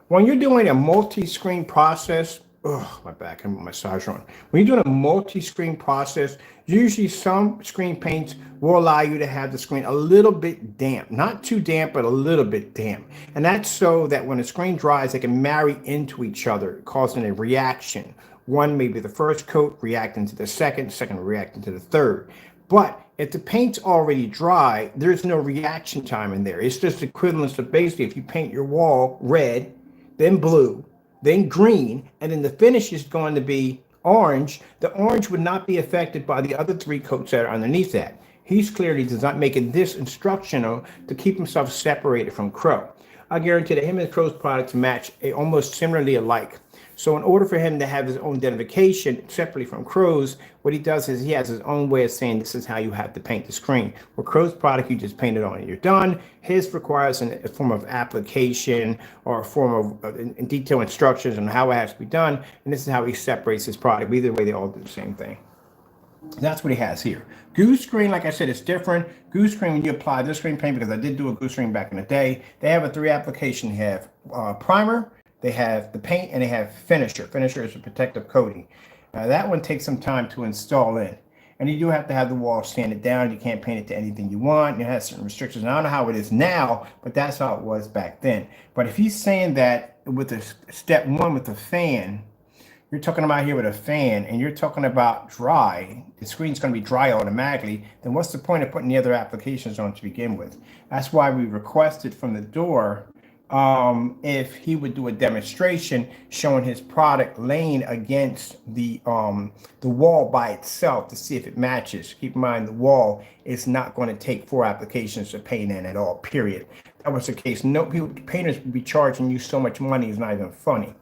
A: When you're doing a multi-screen process, my back and massage on. When you're doing a multi-screen process, usually some screen paints will allow you to have the screen a little bit damp, not too damp, but a little bit damp. And that's so that when the screen dries, they can marry into each other, causing a reaction One may be the first coat reacting to the second, second reacting to the third. But if the paint's already dry, there's no reaction time in there. It's just equivalent to basically if you paint your wall red, then blue, then green, and then the finish is going to be orange. The orange would not be affected by the other three coats that are underneath that. He's clearly making this instructional to keep himself separated from Crow. I guarantee that him and Crow's products match almost similarly alike. So in order for him to have his own identification separately from Crow's, what he does is he has his own way of saying this is how you have to paint the screen. With Crow's product, you just paint it on and you're done. His requires a form of application or a form of detailed instructions on how it has to be done. And this is how he separates his product. But either way, they all do the same thing. That's what he has here. Goose screen, like I said, is different. Goose screen, when you apply this screen paint, because I did do a goose screen back in the day, they have a 3 application. They have primer, they have the paint, and they have finisher. Finisher is a protective coating. That one takes some time to install in. And you do have to have the wall sanded down. You can't paint it to anything you want. You have certain restrictions. And I don't know how it is now, but that's how it was back then. But if he's saying that with the step 1 with the fan, you're talking about here with a fan, and you're talking about dry, the screen's going to be dry automatically, then what's the point of putting the other applications on to begin with? That's why we requested from the door if he would do a demonstration showing his product laying against the wall by itself to see if it matches. Keep in mind, the wall is not going to take 4 applications to paint in at all, period. If that was the case, no people, painters would be charging you so much money, it's not even funny.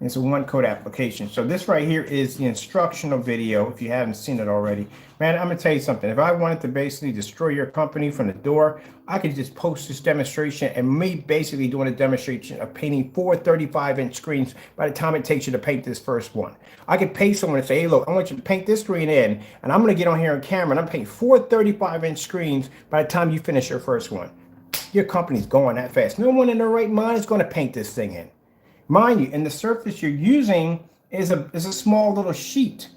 A: It's a 1-coat application. So this right here is the instructional video. If you haven't seen it already, man, I'm gonna tell you something. If I wanted to basically destroy your company from the door, I could just post this demonstration and me basically doing a demonstration of painting 4 35-inch screens by the time it takes you to paint this first one. I could pay someone and say, hey, look, I want you to paint this screen in, and I'm gonna get on here on camera and I'm painting 4 35-inch screens by the time you finish your first one. Your company's going that fast. No one in their right mind is gonna paint this thing in. Mind you, and the surface you're using is a small little sheet.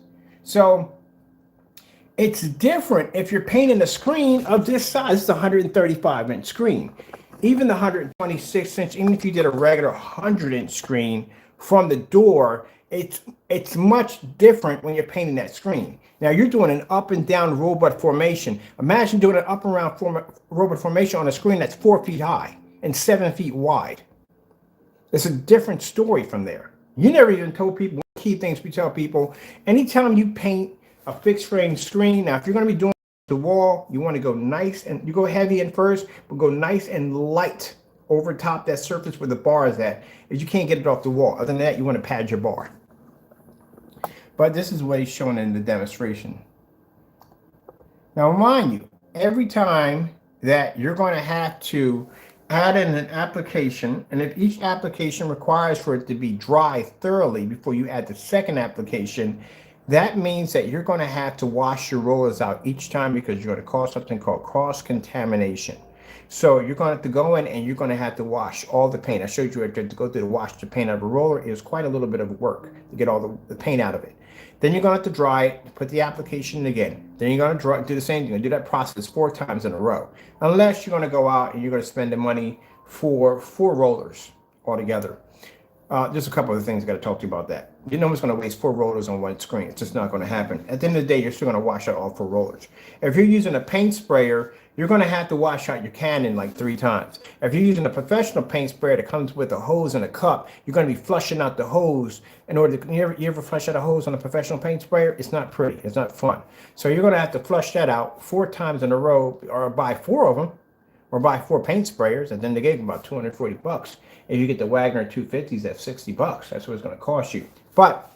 A: So it's different if you're painting a screen of this size. It's a 135-inch screen. Even the 126-inch, even if you did a regular 100-inch screen from the door, it's much different when you're painting that screen. Now you're doing an up and down robot formation. Imagine doing an up and down robot formation on a screen that's 4 feet high and 7 feet wide. It's a different story from there. You never even told people, one key things we tell people, anytime you paint a fixed frame screen, now if you're going to be doing the wall, you want to go nice and you go heavy in first, but go nice and light over top that surface where the bar is at, is you can't get it off the wall. Other than that, you want to pad your bar. But this is what he's showing in the demonstration. Now, mind you, every time that you're going to have to add in an application, and if each application requires for it to be dry thoroughly before you add the second application, that means that you're going to have to wash your rollers out each time because you're going to cause something called cross-contamination. So you're going to have to go in and you're going to have to wash all the paint. I showed you to go through the wash the paint out of a roller. It was quite a little bit of work to get all the paint out of it. Then you're going to have to dry it, put the application in again. Then you're going to do the same thing, do that process 4 times in a row. Unless you're going to go out and you're going to spend the money for 4 rollers altogether. There's a couple of things I got to talk to you about that. You're no one's going to waste 4 rollers on one screen. It's just not going to happen. At the end of the day, you're still going to wash out all 4 rollers. If you're using a paint sprayer, you're going to have to wash out your cannon like 3 times. If you're using a professional paint sprayer that comes with a hose and a cup, you're going to be flushing out the hose in order to, you ever flush out a hose on a professional paint sprayer? It's not pretty. It's not fun. So you're going to have to flush that out 4 times in a row, or buy 4 of them, or buy 4 paint sprayers, and then they gave them about $240. If you get the Wagner 250s, that's $60. That's what it's going to cost you. But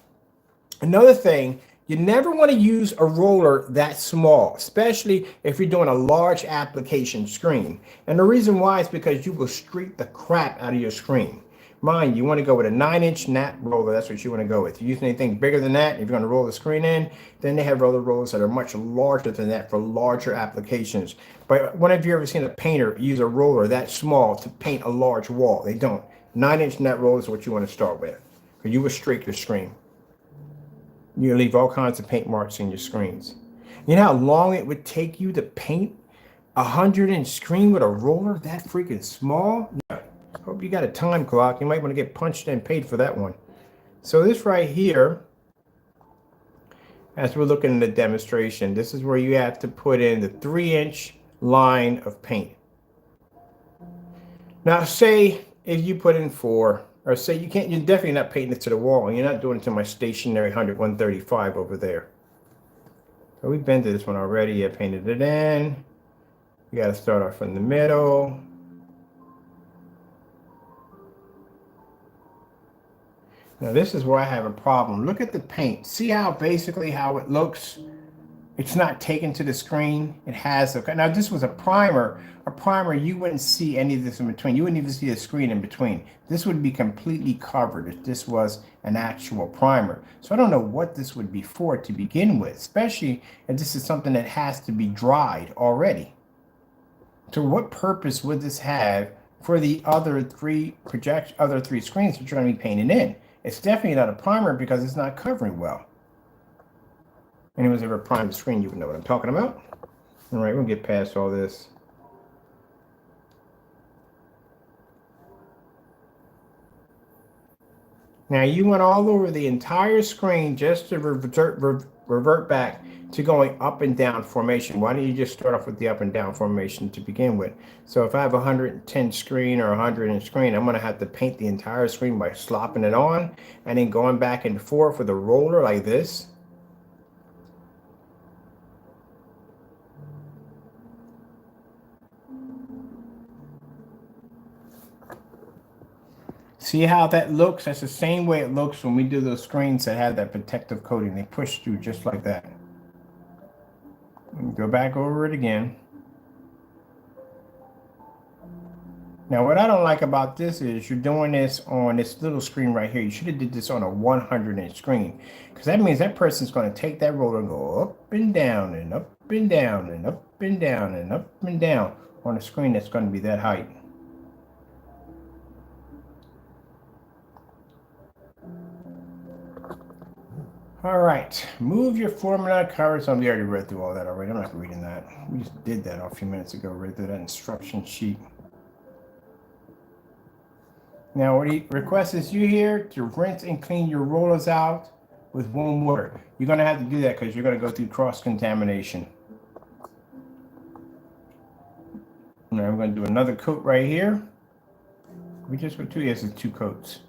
A: another thing, you never want to use a roller that small, especially if you're doing a large application screen. And the reason why is because you will streak the crap out of your screen. Mind you want to go with a 9-inch nap roller. That's what you want to go with. If you're using anything bigger than that, if you're going to roll the screen in, then they have rollers that are much larger than that for larger applications. But when have you ever seen a painter use a roller that small to paint a large wall? They don't. 9-inch net roller is what you want to start with, because you will streak your screen. You leave all kinds of paint marks in your screens. You know how long it would take you to paint a 100-inch screen with a roller that freaking small? No. Hope you got a time clock. You might want to get punched and paid for that one. So this right here, as we're looking at the demonstration, this is where you have to put in the 3-inch line of paint. Now, say if you put in 4, or say you can't, you're definitely not painting it to the wall, and you're not doing it to my stationary 135 over there. So we've been to this one already. I painted it in. You got to start off in the middle. Now this is where I have a problem. Look at the paint. See how basically how it looks? It's not taken to the screen. It has a, now this was a primer. A primer, you wouldn't see any of this in between. You wouldn't even see the screen in between. This would be completely covered if this was an actual primer. So I don't know what this would be for to begin with, especially if this is something that has to be dried already. So what purpose would this have for the other three screens that you're going to be painting in? It's definitely not a primer because it's not covering well. Anyone's ever primed the screen, you would know what I'm talking about. All right, we'll get past all this. Now you went all over the entire screen just to revert back to going up and down formation. Why don't you just start off with the up and down formation to begin with? So if I have a 110 screen or 100-inch screen, I'm going to have to paint the entire screen by slopping it on and then going back and forth with a roller like this. See how that looks? That's the same way it looks when we do those screens that have that protective coating. They push through just like that. Go back over it again. Now, what I don't like about this is you're doing this on this little screen right here. You should have did this on a 100-inch screen, because that means that person's going to take that roller and go up and down and up and down and up and down and up and down on a screen that's going to be that height. All right, move your formula cover. So we already read through all that already. I'm not reading that. We just did that a few minutes ago, read through that instruction sheet. Now, what he requests you here to rinse and clean your rollers out with warm water. You're going to have to do that because you're going to go through cross-contamination. Now, I'm going to do another coat right here. We just put two, yes, it's 2 coats.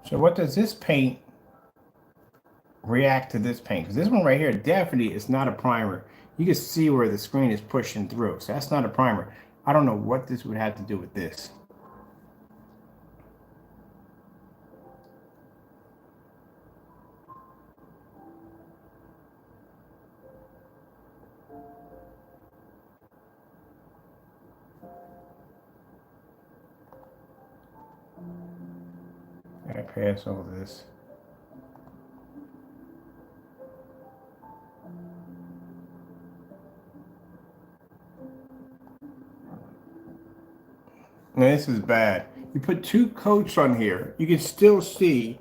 A: So what does this paint react to this paint? Because this one right here definitely is not a primer. You can see where the screen is pushing through. So that's not a primer. I don't know what this would have to do with this. I pass over this. Now this is bad. You put 2 coats on here. You can still see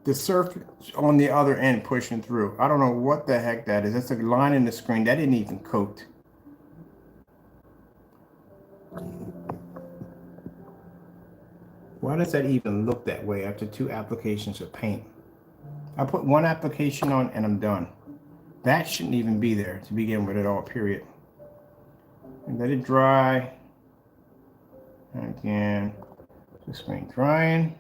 A: the surface on the other end pushing through. I don't know what the heck that is. That's a line in the screen. That didn't even coat. Why does that even look that way after 2 applications of paint? I put 1 application on and I'm done. That shouldn't even be there to begin with at all, period. And let it dry. Again, the screen drying.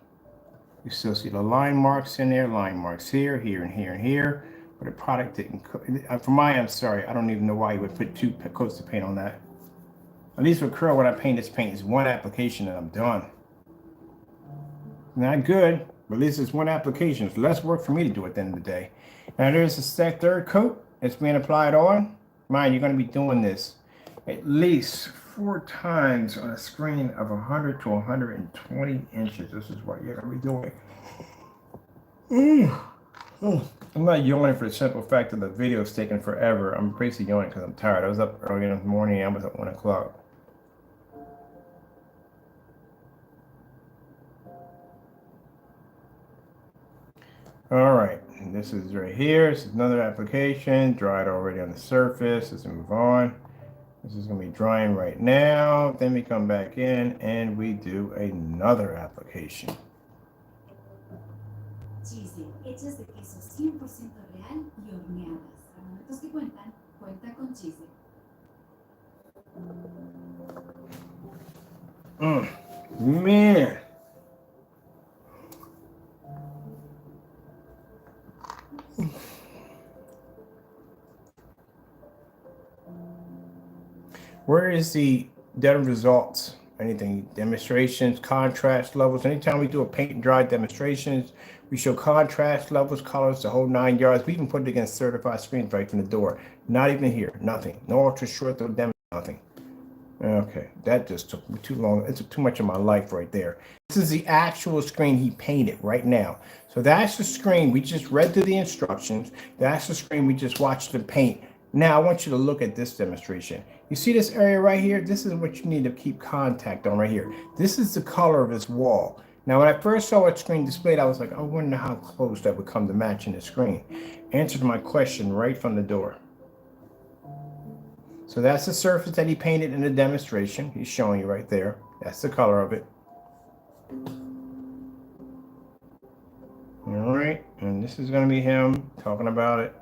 A: You still see the line marks in there, line marks here, here, and here, and here. But the product didn't, for my, I'm sorry, I don't even know why you would put 2 coats of paint on that. At least for curl, when I paint this paint, is 1 application and I'm done. Not good, but at least it's 1 application. It's less work for me to do at the end of the day. Now there's the 3rd coat that's being applied on. Mind, you're going to be doing this at least 4 times on a screen of 100 to 120 inches. This is what you're going to be doing. I'm not yawning for the simple fact that the video is taking forever. I'm basically yawning because I'm tired. I was up early in the morning. I was at 1 o'clock. All right, this is right here. This is another application, dried already on the surface. Let's move on. This is going to be drying right now. Then we come back in and we do another application.
C: Cheese, hechas de queso 100% real y horneadas. Para momentos que cuentan, cuenta con cheese.
A: Man. Where is the data results? Anything, demonstrations, contrast levels. Anytime we do a paint and dry demonstrations, we show contrast levels, colors, the whole 9 yards. We even put it against certified screens right from the door. Not even here, nothing. No ultra short, no demo, nothing. Okay, that just took me too long. It took too much of my life right there. This is the actual screen he painted right now. So that's the screen we just read through the instructions. That's the screen we just watched him paint. Now I want you to look at this demonstration. You see this area right here? This is what you need to keep contact on right here. This is the color of his wall. Now when I first saw that screen displayed, I was like, I wonder how close that would come to matching the screen. Answered my question right from the door. So that's the surface that he painted in the demonstration. He's showing you right there. That's the color of it. All right, and this is going to be him talking about it.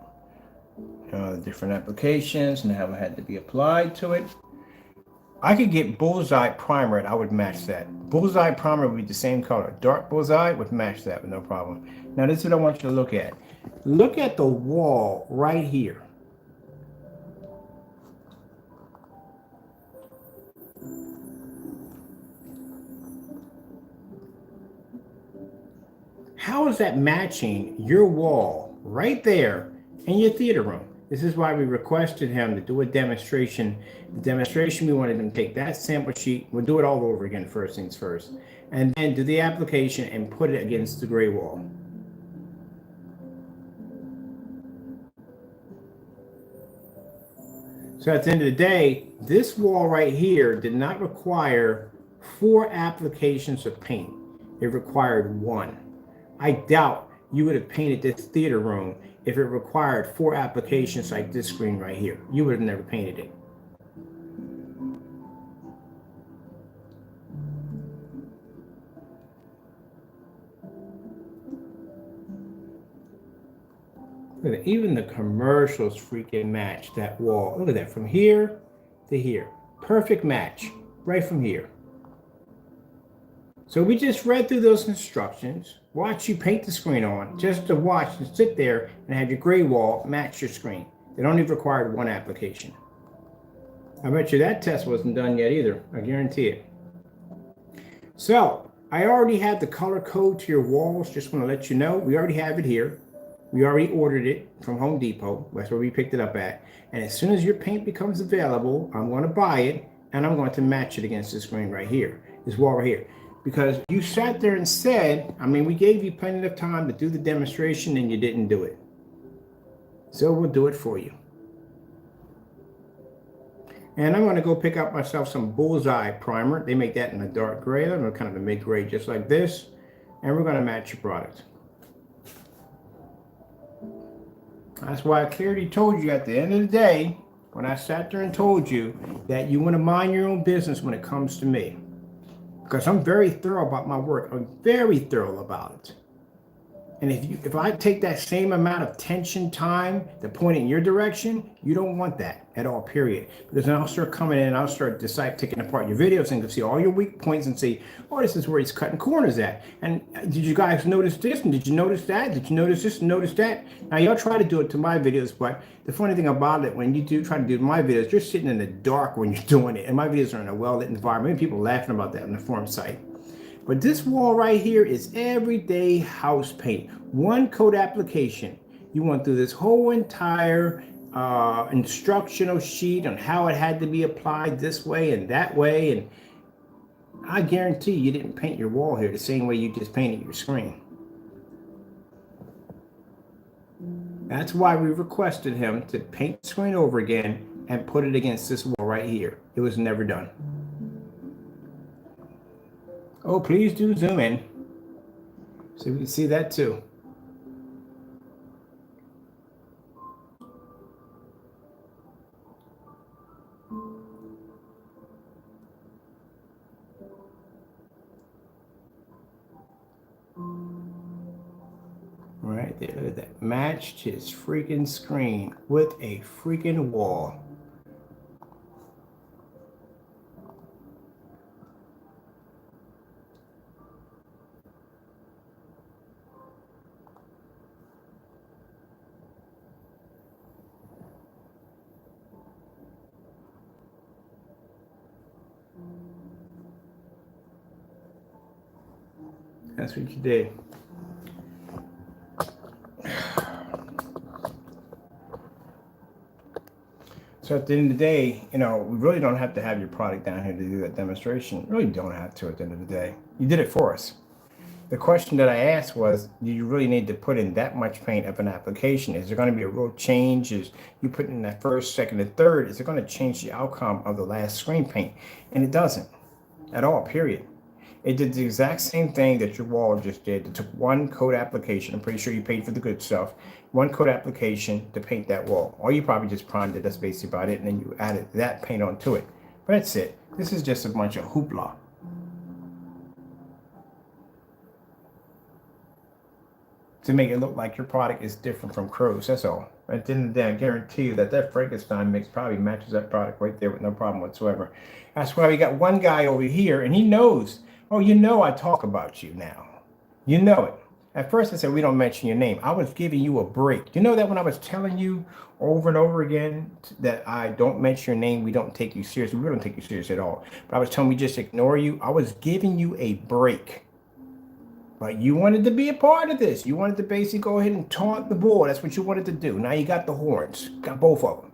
A: The different applications and how it had to be applied to it. I could get bullseye primer and I would match that. Bullseye primer would be the same color. Dark bullseye would match that with no problem. Now this is what I want you to look at. Look at the wall right here. How is that matching your wall right there in your theater room? This is why we requested him to do a demonstration. The demonstration, we wanted him to take that sample sheet. We'll do it all over again, first things first. And then do the application and put it against the gray wall. So at the end of the day, this wall right here did not require 4 applications of paint. It required 1. I doubt you would have painted this theater room if it required 4 applications like this screen right here. You would have never painted it. Look at that. Even the commercials freaking match that wall. Look at that, from here to here. Perfect match, right from here. So we just read through those instructions, watch you paint the screen on, just to watch and sit there and have your gray wall match your screen. It only required 1 application. I bet you that test wasn't done yet either, I guarantee it. So I already have the color code to your walls, just want to let you know, we already have it here. We already ordered it from Home Depot, that's where we picked it up at. And as soon as your paint becomes available, I'm going to buy it and I'm going to match it against this screen right here, this wall right here. Because you sat there and said, I mean, we gave you plenty of time to do the demonstration and you didn't do it. So we'll do it for you. And I'm going to go pick up myself some bullseye primer. They make that in a dark gray, kind of a mid-gray, just like this. And we're going to match your product. That's why I clearly told you at the end of the day, when I sat there and told you that you want to mind your own business when it comes to me. Because I'm very thorough about my work. I'm very thorough about it. And if I take that same amount of tension time to point in your direction, you don't want that at all, period. Because then I'll start coming in and I'll start taking apart your videos and see all your weak points and see, oh, this is where he's cutting corners at. And did you guys notice this? And did you notice that? Did you notice this and notice that? Now, y'all try to do it to my videos, but the funny thing about it, when you try to do my videos, you're sitting in the dark when you're doing it. And my videos are in a well-lit environment. People laughing about that on the forum site. But this wall right here is everyday house paint. 1 coat application. You went through this whole entire instructional sheet on how it had to be applied this way and that way. And I guarantee you didn't paint your wall here the same way you just painted your screen. That's why we requested him to paint the screen over again and put it against this wall right here. It was never done. Oh, please do zoom in so we can see that too. Right there, look at that. Matched his freaking screen with a freaking wall. That's what you did. So at the end of the day, you know, we really don't have to have your product down here to do that demonstration. You really don't have to at the end of the day. You did it for us. The question that I asked was, do you really need to put in that much paint of an application? Is there going to be a real change? Is you put in that first, second, and third, is it going to change the outcome of the last screen paint? And it doesn't at all, period. It did the exact same thing that your wall just did. It took one coat application. I'm pretty sure you paid for the good stuff. One coat application to paint that wall. Or you probably just primed it. That's basically about it. And then you added that paint onto it. But that's it. This is just a bunch of hoopla. To make it look like your product is different from Crow's. That's all. At the end of the day, I guarantee you that Frankenstein mix probably matches that product right there with no problem whatsoever. That's why we got one guy over here, and he knows. Oh, you know I talk about you now. You know it. At first I said we don't mention your name. I was giving you a break. You know that when I was telling you over and over again that I don't mention your name, we don't take you seriously. We don't take you serious at all. But I was telling we just ignore you. I was giving you a break. But you wanted to be a part of this. You wanted to basically go ahead and taunt the board. That's what you wanted to do. Now you got the horns. Got both of them.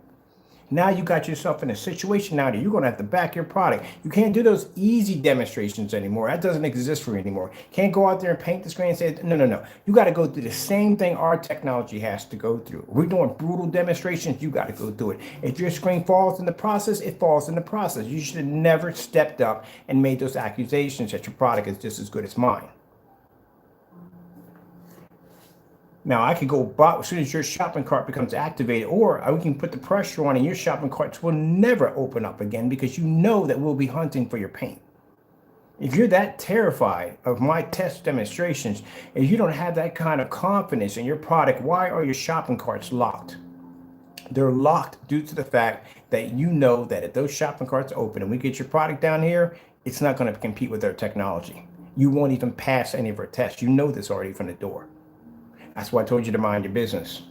A: Now you got yourself in a situation now that you're going to have to back your product. You can't do those easy demonstrations anymore. That doesn't exist for you anymore. Can't go out there and paint the screen and say, no, no, no. You got to go through the same thing our technology has to go through. We're doing brutal demonstrations. You got to go through it. If your screen falls in the process, it falls in the process. You should have never stepped up and made those accusations that your product is just as good as mine. Now, I could go buy as soon as your shopping cart becomes activated, or we can put the pressure on and your shopping carts will never open up again because you know that we'll be hunting for your paint. If you're that terrified of my test demonstrations and you don't have that kind of confidence in your product, why are your shopping carts locked? They're locked due to the fact that you know that if those shopping carts open and we get your product down here, it's not going to compete with their technology. You won't even pass any of our tests. You know this already from the door. That's why I told you to mind your business.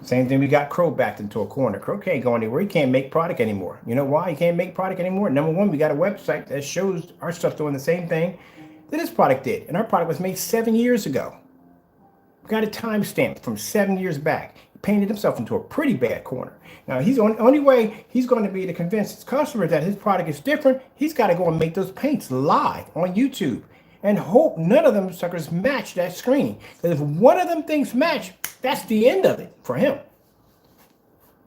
A: Same thing, we got Crow backed into a corner. Crow can't go anywhere. He can't make product anymore. You know why he can't make product anymore? Number one, we got a website that shows our stuff doing the same thing that this product did. And our product was made 7 years ago. We got a timestamp from 7 years back. He painted himself into a pretty bad corner. Now, he's on only way he's going to be to convince his customers that his product is different. He's got to go and make those paints live on YouTube. And hope none of them suckers match that screen. Because if one of them things match, that's the end of it for him.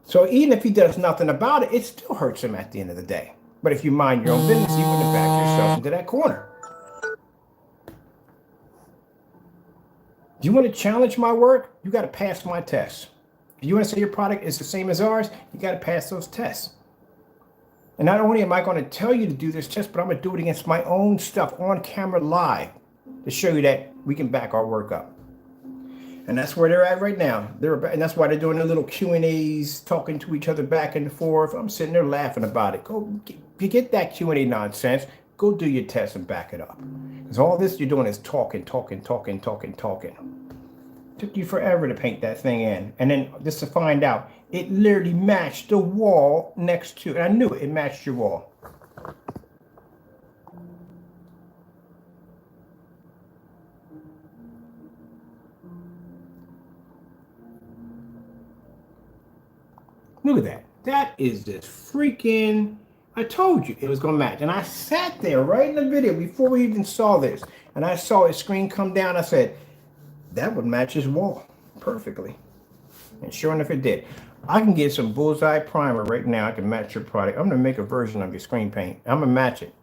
A: So even if he does nothing about it, it still hurts him at the end of the day. But if you mind your own business, you wouldn't back yourself into that corner. Do you want to challenge my work? You got to pass my tests. If you want to say your product is the same as ours, you got to pass those tests. And not only am I going to tell you to do this test, but I'm going to do it against my own stuff on camera live to show you that we can back our work up. And that's where they're at right now. And that's why they're doing their little Q&As, talking to each other back and forth. I'm sitting there laughing about it. Go get that Q&A nonsense. Go do your test and back it up. Because all this you're doing is talking. Took you forever to paint that thing in. And then just to find out, it literally matched the wall next to it. I knew it matched your wall. Look at that. That is just freaking, I told you it was going to match. And I sat there right in the video before we even saw this. And I saw his screen come down. I said, that would match his wall perfectly. And sure enough, it did. I can get some bullseye primer right now. I can match your product. I'm going to make a version of your screen paint. I'm going to match it.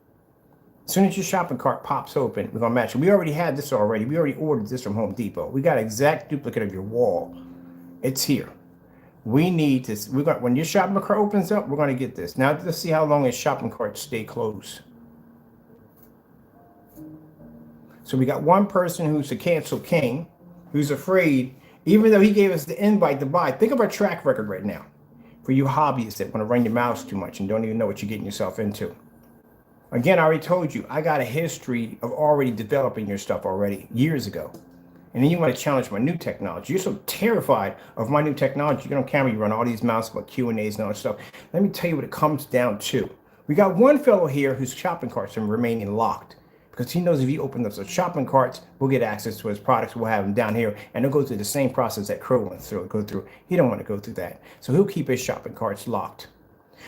A: As soon as your shopping cart pops open, we're going to match it. We already had this already. We already ordered this from Home Depot. We got an exact duplicate of your wall. It's here. We need to, when your shopping cart opens up, we're going to get this. Now let's see how long his shopping carts stay closed. So we got one person who's a cancel king, who's afraid, even though he gave us the invite to buy. Think of our track record right now for you hobbyists that want to run your mouths too much and don't even know what you're getting yourself into. Again, I already told you, I got a history of already developing your stuff already years ago. And then you want to challenge my new technology. You're so terrified of my new technology. You get on camera, you run all these mouths about Q&As and all that stuff. Let me tell you what it comes down to. We got one fellow here whose shopping carts are remaining locked because he knows if he opens up some shopping carts, we'll get access to his products. We'll have them down here, and they'll go through the same process that Crow went through. Go through. He don't want to go through that, so he'll keep his shopping carts locked.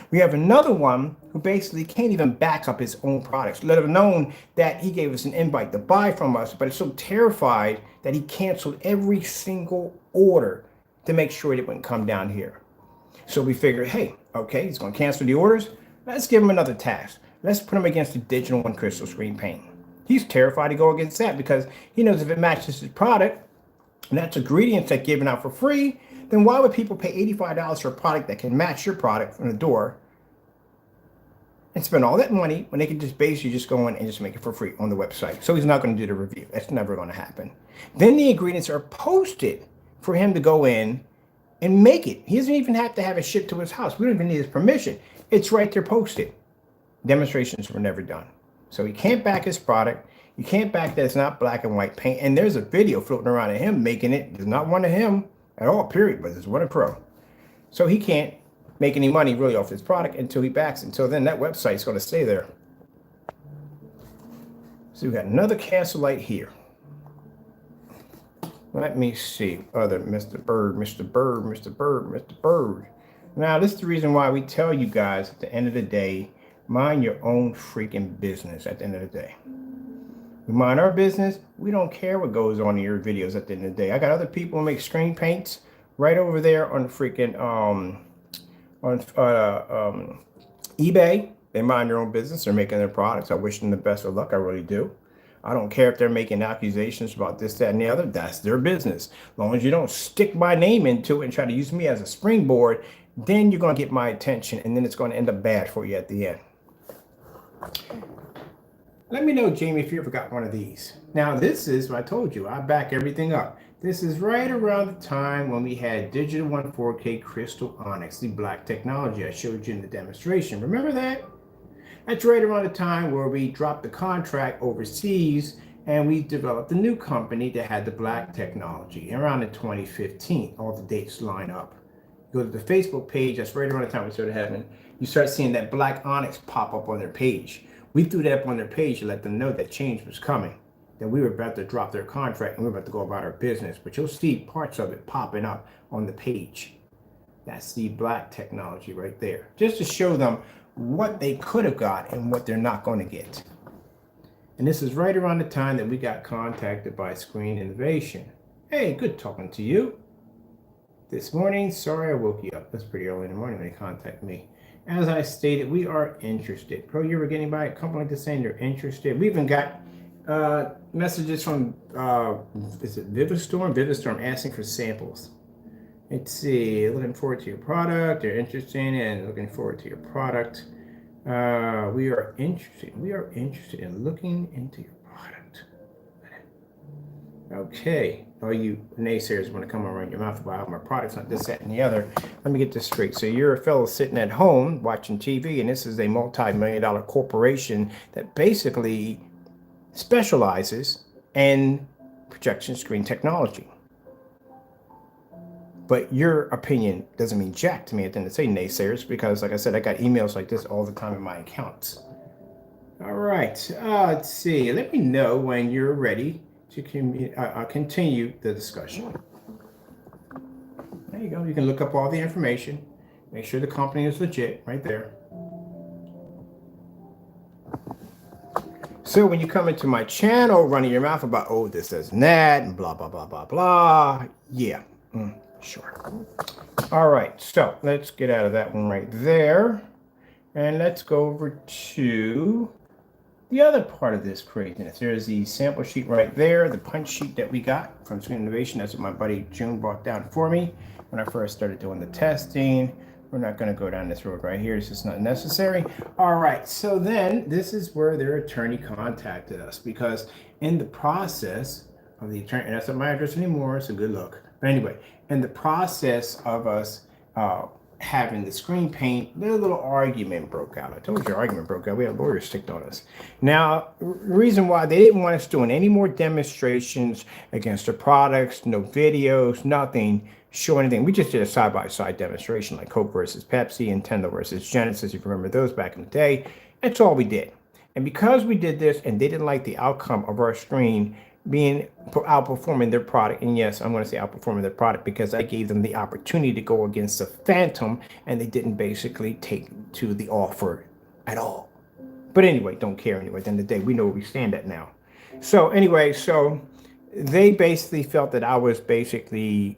A: We have another one who basically can't even back up his own products, let alone that he gave us an invite to buy from us, but is so terrified that he canceled every single order to make sure it wouldn't come down here. So we figured, hey, okay, he's going to cancel the orders. Let's give him another task. Let's put him against the digital one crystal screen paint. He's terrified to go against that because he knows if it matches his product, and that's ingredients that given out for free, then why would people pay $85 for a product that can match your product from the door and spend all that money when they can just basically just go in and just make it for free on the website? So he's not going to do the review. That's never going to happen. Then the ingredients are posted for him to go in and make it. He doesn't even have to have it shipped to his house. We don't even need his permission. It's right there posted. Demonstrations were never done. So he can't back his product. You can't back that it's not black and white paint. And there's a video floating around of him making it. There's not one of him at all, period, but there's one of Pro. So he can't make any money really off his product until he backs it. Until then, that website's going to stay there. So we got another cancel light here. Let me see. Other Mr. Bird, Mr. Bird, Mr. Bird, Mr. Bird. Now, this is the reason why we tell you guys at the end of the day, mind your own freaking business at the end of the day. We mind our business. We don't care what goes on in your videos at the end of the day. I got other people who make screen paints right over there on freaking eBay. They mind their own business. They're making their products. I wish them the best of luck. I really do. I don't care if they're making accusations about this, that, and the other. That's their business. As long as you don't stick my name into it and try to use me as a springboard, then you're going to get my attention, and then it's going to end up bad for you at the end. Let me know, Jamie, if you ever got one of these. Now, this is what I told you. I back everything up. This is right around the time when we had Digital 1 4K Crystal Onyx, the black technology I showed you in the demonstration. Remember that? That's right around the time where we dropped the contract overseas and we developed a new company that had the black technology around in 2015. All the dates line up. Go to the Facebook page. That's right around the time we started having. You start seeing that black onyx pop up on their page. We threw that up on their page to let them know that change was coming, that we were about to drop their contract and we were about to go about our business. But you'll see parts of it popping up on the page. That's the black technology right there, just to show them what they could have got and what they're not going to get. And this is right around the time that we got contacted by Screen Innovation. Hey, good talking to you. This morning, sorry I woke you up. That's pretty early in the morning when they contacted me. As I stated, we are interested. Pro, you ever getting by a company like this saying they're interested? We even got messages from, is it Vivistorm? Vivistorm asking for samples. Let's see, looking forward to your product. They're interested in looking forward to your product. We are interested in looking into your product. Okay, all you naysayers want to come around your mouth about my product's not this, that, and the other. Let me get this straight. So you're a fellow sitting at home watching TV, and this is a multi-million-dollar corporation that basically specializes in projection screen technology. But your opinion doesn't mean jack to me at the end of the day, naysayers, because like I said, I got emails like this all the time in my accounts. All right, let's see. Let me know when you're ready to continue the discussion. There you go. You can look up all the information. Make sure the company is legit right there. So when you come into my channel running your mouth about, oh, this, this, and that, and blah, blah, blah, blah, blah. Yeah, sure. All right, so let's get out of that one right there. And let's go over to the other part of this craziness. There's the sample sheet right there, the punch sheet that we got from Screen Innovation. That's what my buddy June brought down for me when I first started doing the testing. We're not going to go down this road right here. It's just not necessary. All right. So then this is where their attorney contacted us, because in the process of the attorney, and that's not my address anymore, so good luck. But anyway, in the process of us having the screen paint, a little argument broke out. I told you argument broke out. We had lawyers sticked on us. Now, the reason why they didn't want us doing any more demonstrations against the products, no videos, nothing, show anything. We just did a side-by-side demonstration like Coke versus Pepsi, Nintendo versus Genesis, if you remember those back in the day. That's all we did. And because we did this and they didn't like the outcome of our screen being outperforming their product, and yes, I'm going to say outperforming their product because I gave them the opportunity to go against the Phantom and they didn't basically take to the offer at all. But anyway, don't care anyway. At the end of the day, we know where we stand at now. So anyway, so they basically felt that I was basically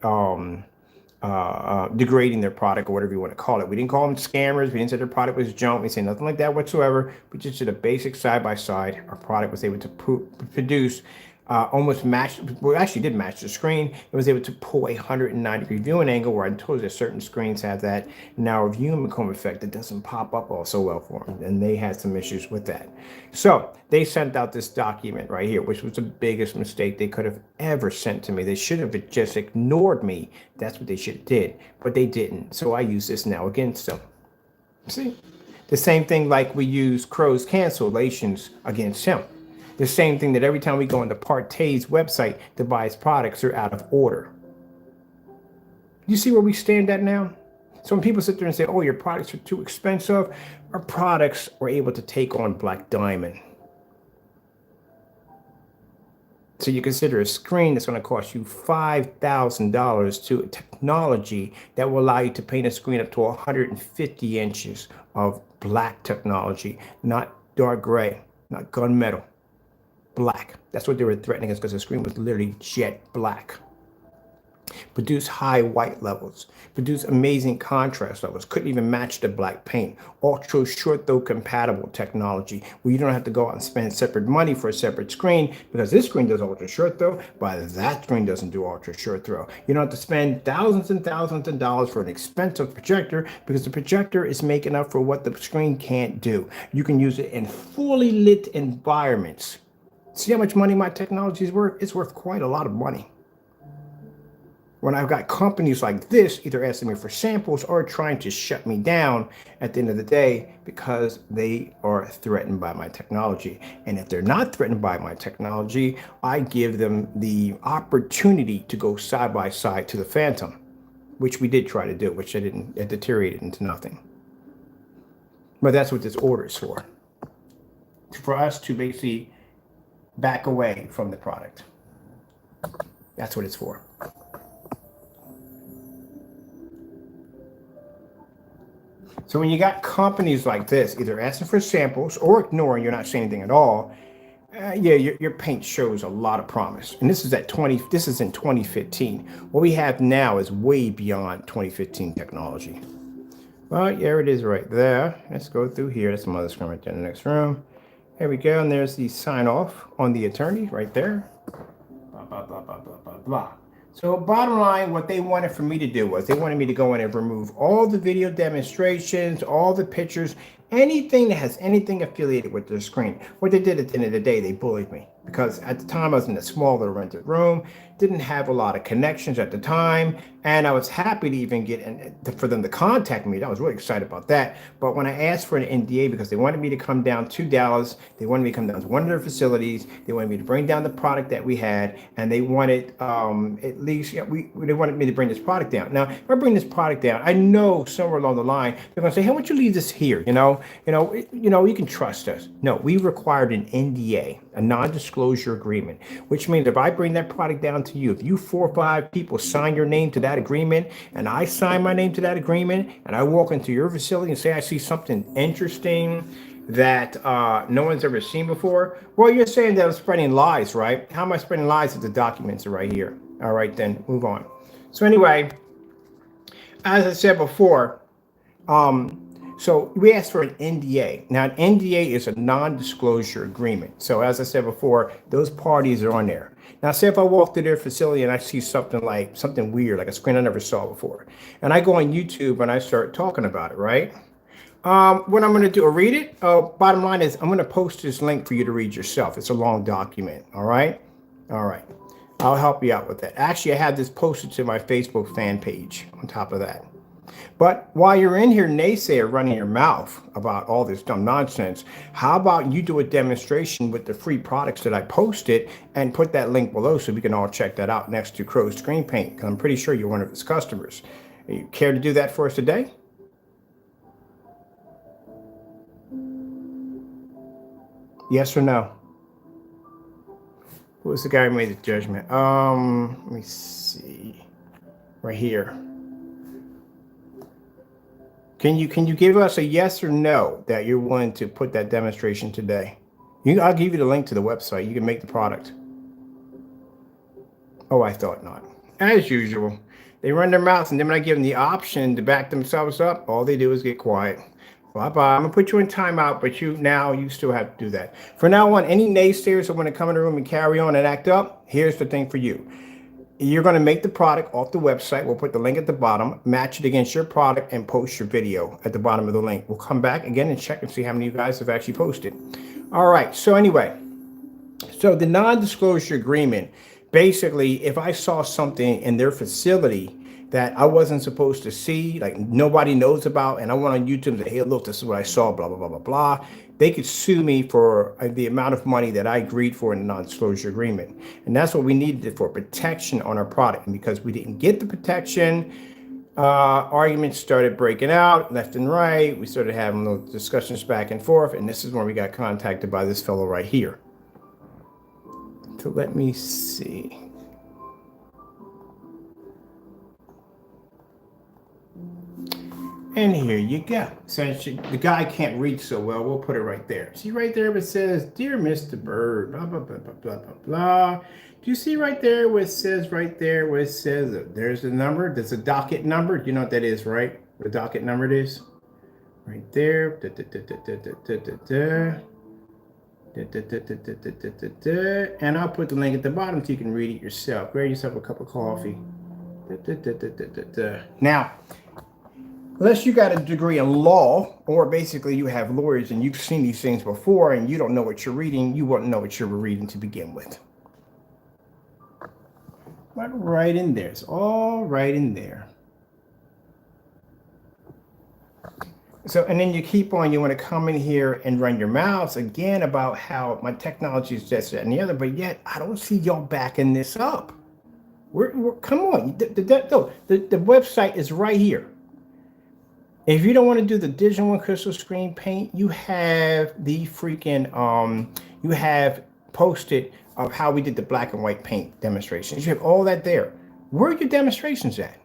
A: degrading their product, or whatever you want to call it. We didn't call them scammers. We didn't say their product was junk. We said nothing like that whatsoever. We just did a basic side-by-side. Our product was able to produce almost matched, well, actually did match the screen. It was able to pull a 190-degree viewing angle, where I told you that certain screens have that narrow viewing comb effect that doesn't pop up all so well for them, and they had some issues with that. So they sent out this document right here, which was the biggest mistake they could have ever sent to me. They should have just ignored me. That's what they should have did, but they didn't. So I use this now against them. See? The same thing like we use Crow's cancellations against him. The same thing that every time we go on the Partay's website to buy his products, are out of order. You see where we stand at now? So when people sit there and say, oh, your products are too expensive, our products were able to take on Black Diamond. So you consider a screen that's going to cost you $5,000 to a technology that will allow you to paint a screen up to 150 inches of black technology, not dark gray, not gunmetal. Black. That's what they were threatening us, because the screen was literally jet black. Produce high white levels, produce amazing contrast levels, couldn't even match the black paint. Ultra short throw compatible technology, where you don't have to go out and spend separate money for a separate screen, because this screen does ultra short throw, but that screen doesn't do ultra short throw. You don't have to spend thousands and thousands of dollars for an expensive projector, because the projector is making up for what the screen can't do. You can use it in fully lit environments. See how much money my technology is worth? It's worth quite a lot of money. When I've got companies like this either asking me for samples or trying to shut me down at the end of the day because they are threatened by my technology. And if they're not threatened by my technology, I give them the opportunity to go side by side to the Phantom, which we did try to do, which it deteriorated into nothing. But that's what this order is for us to basically back away from the product. That's what it's for. So when you got companies like this either asking for samples or ignoring, you're not saying anything at all, your paint shows a lot of promise. And this is in 2015. What we have now is way beyond 2015 technology. Well, there it is right there. Let's go through here. That's some other screen right there in the next room. There we go, and there's the sign off on the attorney right there. Blah, blah, blah, blah, blah, blah, blah. So bottom line, what they wanted for me to do was they wanted me to go in and remove all the video demonstrations, all the pictures, anything that has anything affiliated with their screen. What they did at the end of the day, they bullied me, because at the time I was in a small little rented room, didn't have a lot of connections at the time, and I was happy to even for them to contact me. I was really excited about that. But when I asked for an NDA, because they wanted me to come down to Dallas, they wanted me to come down to one of their facilities, they wanted me to bring down the product that we had, and they wanted at least, they wanted me to bring this product down. Now, if I bring this product down, I know somewhere along the line they're going to say, hey, why don't you leave this here? You can trust us. No, we required an NDA, a non-disclosure agreement, which means if I bring that product down to you, if you 4 or 5 people sign your name to that agreement, and I sign my name to that agreement, and I walk into your facility and say I see something interesting that no one's ever seen before, well, you're saying that I'm spreading lies, right? How am I spreading lies if the documents are right here? All right, then move on. So anyway, as I said before, so we asked for an NDA. Now, an NDA is a non-disclosure agreement. So as I said before, those parties are on there. Now, say if I walk to their facility and I see something weird, like a screen I never saw before, and I go on YouTube and I start talking about it, right? What I'm going to do, or read it. Bottom line is, I'm going to post this link for you to read yourself. It's a long document. All right. All right. I'll help you out with that. Actually, I have this posted to my Facebook fan page on top of that. But while you're in here, naysayer, running your mouth about all this dumb nonsense, how about you do a demonstration with the free products that I posted and put that link below so we can all check that out next to Crow's Screen Paint, because I'm pretty sure you're one of his customers. You care to do that for us today? Yes or no? Who was the guy who made the judgment? Let me see. Right here. Can you give us a yes or no that you're willing to put that demonstration today? I'll give you the link to the website. You can make the product. Oh, I thought not. As usual, they run their mouths, and then when I give them the option to back themselves up, all they do is get quiet. Bye-bye. I'm going to put you in timeout, but you still have to do that. For now on, any naysayers that want to come in the room and carry on and act up, here's the thing for you. You're going to make the product off the website. We'll put the link at the bottom, match it against your product, and post your video at the bottom of the link. We'll come back again and check and see how many of you guys have actually posted. All right. So anyway, so the non-disclosure agreement, basically, if I saw something in their facility that I wasn't supposed to see, like nobody knows about, and I went on YouTube and say, hey, look, this is what I saw, blah, blah, blah, blah, blah, they could sue me for the amount of money that I agreed for in the non-disclosure agreement. And that's what we needed for protection on our product. And because we didn't get the protection, arguments started breaking out left and right. We started having little discussions back and forth. And this is when we got contacted by this fellow right here. So let me see. And here you go. Since the guy can't read so well, we'll put it right there. See right there where it says, Dear Mr. Bird, blah, blah, blah, blah, blah, blah, blah. Do you see right there where it says, there's the number, there's a docket number. You know what that is, right? The docket number it is? Right there. And I'll put the link at the bottom so you can read it yourself. Grab yourself a cup of coffee. Now, unless you got a degree in law, or basically you have lawyers and you've seen these things before and you don't know what you're reading, you wouldn't know what you were reading to begin with. But right in there. It's all right in there. So, and then you keep on, you want to come in here and run your mouths again about how my technology is this, that, and the other, but yet I don't see y'all backing this up. Come on. The website is right here. If you don't want to do the digital and crystal screen paint, you have the freaking, you have posted of how we did the black and white paint demonstrations. You have all that there. Where are your demonstrations at?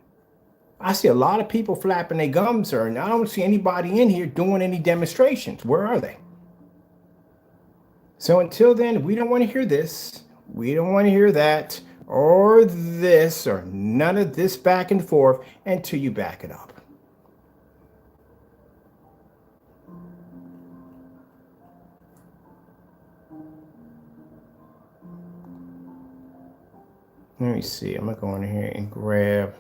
A: I see a lot of people flapping their gums, and I don't see anybody in here doing any demonstrations. Where are they? So until then, we don't want to hear this. We don't want to hear that, or this, or none of this back and forth until you back it up. Let me see. I'm going to go in here and grab.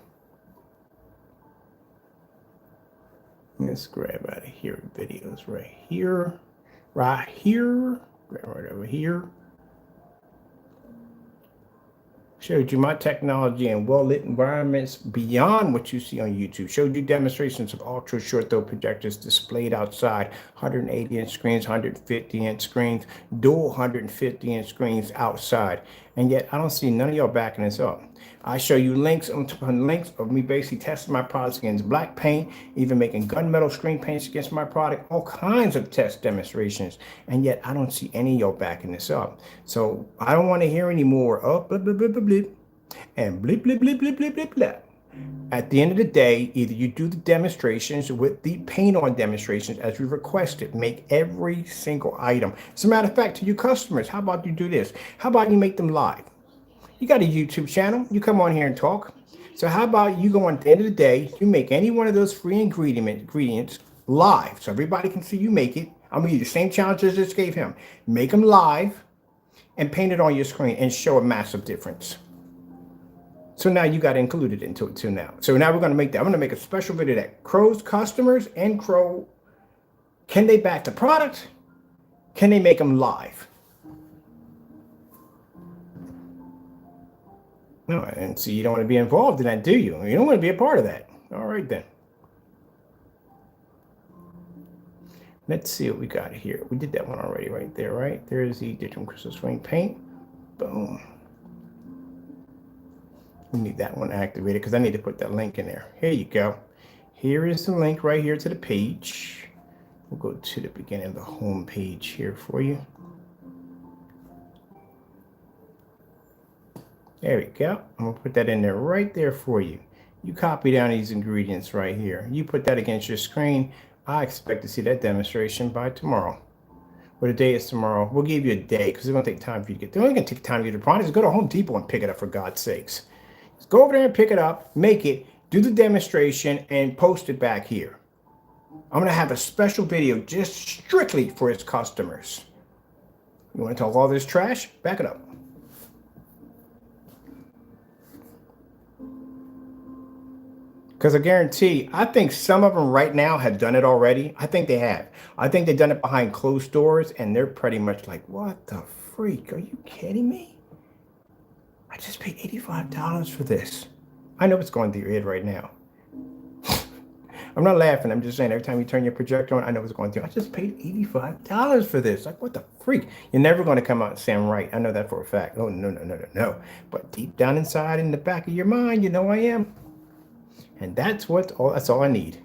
A: Let's grab out of here videos right here. Right here. Grab right over here. Showed you my technology in well-lit environments beyond what you see on YouTube. Showed you demonstrations of ultra short throw projectors displayed outside, 180-inch screens, 150-inch screens, dual 150-inch screens outside. And yet I don't see none of y'all backing this up. I show you links upon links of me basically testing my products against black paint, even making gunmetal screen paints against my product, all kinds of test demonstrations. And yet I don't see any of y'all backing this up. So I don't want to hear any more up, blip, blip, blip, blip, blip, and blip, blip, blip, blip, blip, blip, blip. At the end of the day, either you do the demonstrations with the paint on demonstrations as we requested, make every single item. As a matter of fact, to you customers, how about you do this? How about you make them live? You got a YouTube channel. You come on here and talk. So how about you go on at the end of the day, you make any one of those free ingredients live so everybody can see you make it. I'm going to use the same challenge as I just gave him. Make them live and paint it on your screen and show a massive difference. So now you got to include it into it too now. So now we're going to make that. I'm going to make a special video that Crow's customers and Crow, can they back the product? Can they make them live? No, and so you don't want to be involved in that, do you? You don't want to be a part of that. All right, then. Let's see what we got here. We did that one already right there, right? There's the digital crystal screen paint. Boom. We need that one activated because I need to put that link in there. Here you go. Here is the link right here to the page. We'll go to the beginning of the home page here for you. There we go. I'm going to put that in there right there for you. You copy down these ingredients right here. You put that against your screen. I expect to see that demonstration by tomorrow. Well, the day is tomorrow. We'll give you a day because it's going to take time for you to get. They're only going to take time to get the product. Just go to Home Depot and pick it up, for God's sakes. Just go over there and pick it up, make it, do the demonstration, and post it back here. I'm going to have a special video just strictly for its customers. You want to talk all this trash? Back it up. Because I guarantee, I think some of them right now have done it already. I think they have. I think they've done it behind closed doors, and they're pretty much like, what the freak? Are you kidding me? I just paid $85 for this. I know what's going through your head right now. I'm not laughing. I'm just saying every time you turn your projector on, I know what's going through. I just paid $85 for this. Like, what the freak? You're never going to come out and say I'm right. I know that for a fact. Oh, no. But deep down inside in the back of your mind, you know I am. And that's all I need,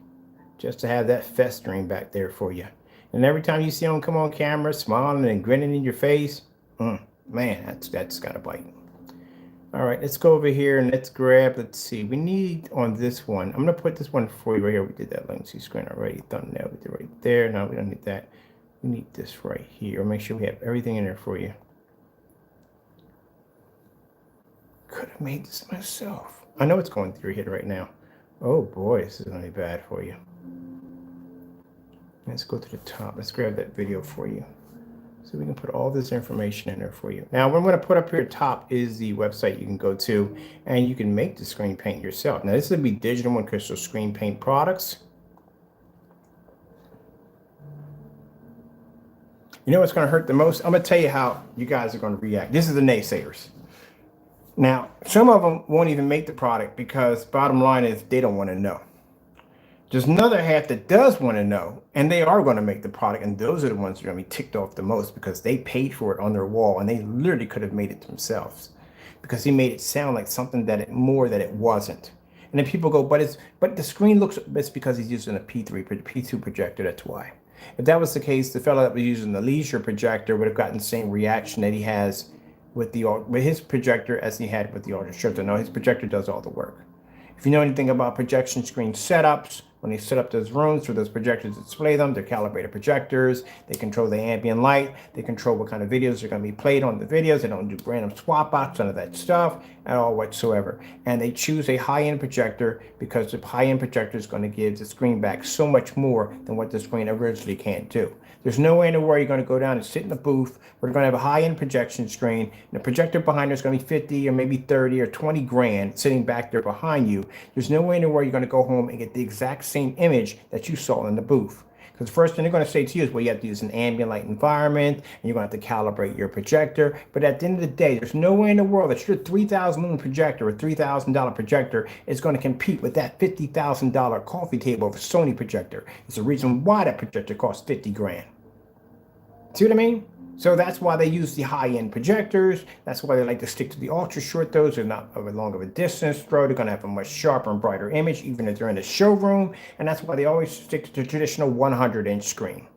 A: just to have that festering back there for you. And every time you see them come on camera, smiling and grinning in your face, man, that's got a bite. All right, let's go over here and let's see, we need on this one, I'm gonna put this one for you right here. We did that latency screen already, thumbnail, we did right there. No, we don't need that. We need this right here. Make sure we have everything in there for you. Could have made this myself. I know it's going through your head right now. Oh boy, this is gonna be bad for you. Let's go to the top. Let's grab that video for you, so we can put all this information in there for you. Now, what I'm going to put up here top is the website you can go to, and you can make the screen paint yourself. Now, this would be Digital One Crystal Screen Paint products. You know what's going to hurt the most? I'm going to tell you how you guys are going to react. This is the naysayers. Now, some of them won't even make the product because bottom line is they don't want to know. There's another half that does want to know, and they are going to make the product, and those are the ones that are going to be ticked off the most because they paid for it on their wall, and they literally could have made it themselves because he made it sound like something that it wasn't. And then people go, but the screen looks, it's because he's using a P2 projector, that's why. If that was the case, the fellow that was using the leisure projector would have gotten the same reaction that he has with his projector as he had with the Ultra Shifter. No, his projector does all the work. If you know anything about projection screen setups, when they set up those rooms for those projectors to display them, they're calibrated projectors. They control the ambient light. They control what kind of videos are going to be played on the videos. They don't do random swap outs, none of that stuff at all whatsoever. And they choose a high-end projector because the high-end projector is going to give the screen back so much more than what the screen originally can't do. There's no way in the world you're going to go down and sit in a booth. We're going to have a high-end projection screen. And the projector behind there is going to be 50 or maybe 30 or 20 grand sitting back there behind you. There's no way in the world you're going to go home and get the exact same image that you saw in the booth. Because the first thing they're going to say to you is, well, you have to use an ambient light environment, and you're going to have to calibrate your projector. But at the end of the day, there's no way in the world that your $3,000 lumen projector or $3,000 projector is going to compete with that $50,000 coffee table of a Sony projector. It's the reason why that projector costs 50 grand. See what I mean? So that's why they use the high-end projectors. That's why they like to stick to the ultra short. Those are not of a long of a distance throw. They're going to have a much sharper and brighter image, even if they're in the showroom. And that's why they always stick to the traditional 100-inch screen.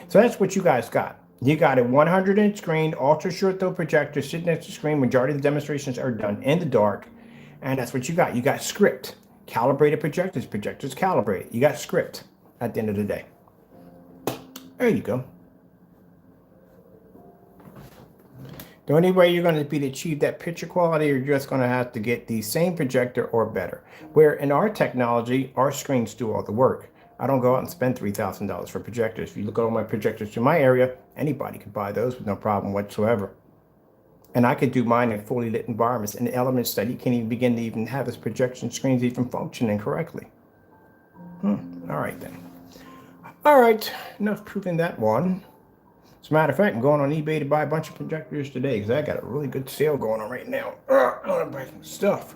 A: So that's what you guys got. You got a 100-inch screen, ultra short throw projector sitting next to the screen. Majority of the demonstrations are done in the dark. And that's what you got. You got script, calibrated projectors calibrated. You got script at the end of the day. There you go. The only way you're going to be to achieve that picture quality, you're just going to have to get the same projector or better. Where in our technology, our screens do all the work. I don't go out and spend $3,000 for projectors. If you look at all my projectors in my area, anybody can buy those with no problem whatsoever. And I could do mine in fully lit environments and elements that he can't even begin to even have his projection screens even functioning correctly. All right then. All right, enough proving that one. As a matter of fact, I'm going on eBay to buy a bunch of projectors today because I got a really good sale going on right now. I want to buy some stuff.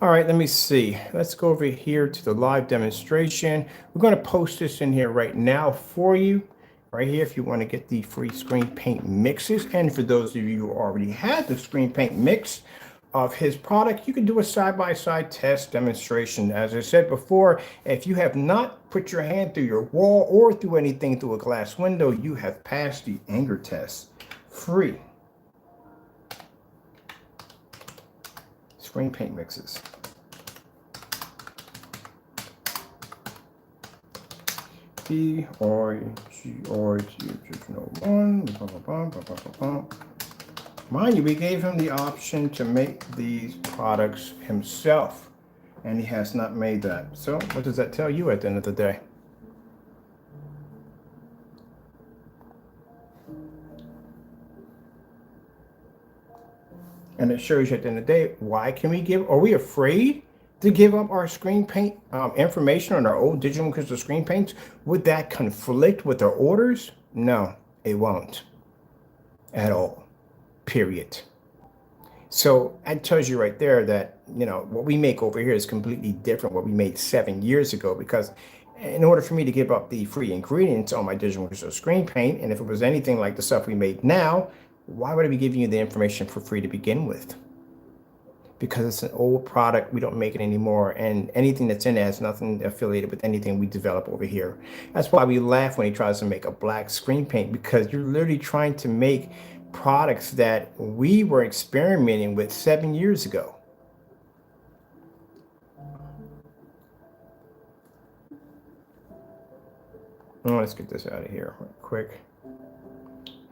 A: All right, let me see. Let's go over here to the live demonstration. We're going to post this in here right now for you. Right here, if you want to get the free screen paint mixes. And for those of you who already had the screen paint mix of his product, you can do a side-by-side test demonstration. As I said before, if you have not put your hand through your wall or through anything through a glass window, you have passed the anger test. Free screen paint mixes. B-R-G-R-G-1. Mind you, we gave him the option to make these products himself, and he has not made that. So what does that tell you at the end of the day? And it shows you at the end of the day, why can we give, are we afraid to give up our screen paint information on our old digital crystal screen paints? Would that conflict with our orders? No, it won't at all, period. So that tells you right there that, you know, what we make over here is completely different what we made 7 years ago, because in order for me to give up the free ingredients on my digital crystal screen paint, and if it was anything like the stuff we made now, why would I be giving you the information for free to begin with? Because it's an old product, we don't make it anymore, and anything that's in it has nothing affiliated with anything we develop over here. That's why we laugh when he tries to make a black screen paint, because you're literally trying to make products that we were experimenting with 7 years ago. Oh, let's get this out of here real quick.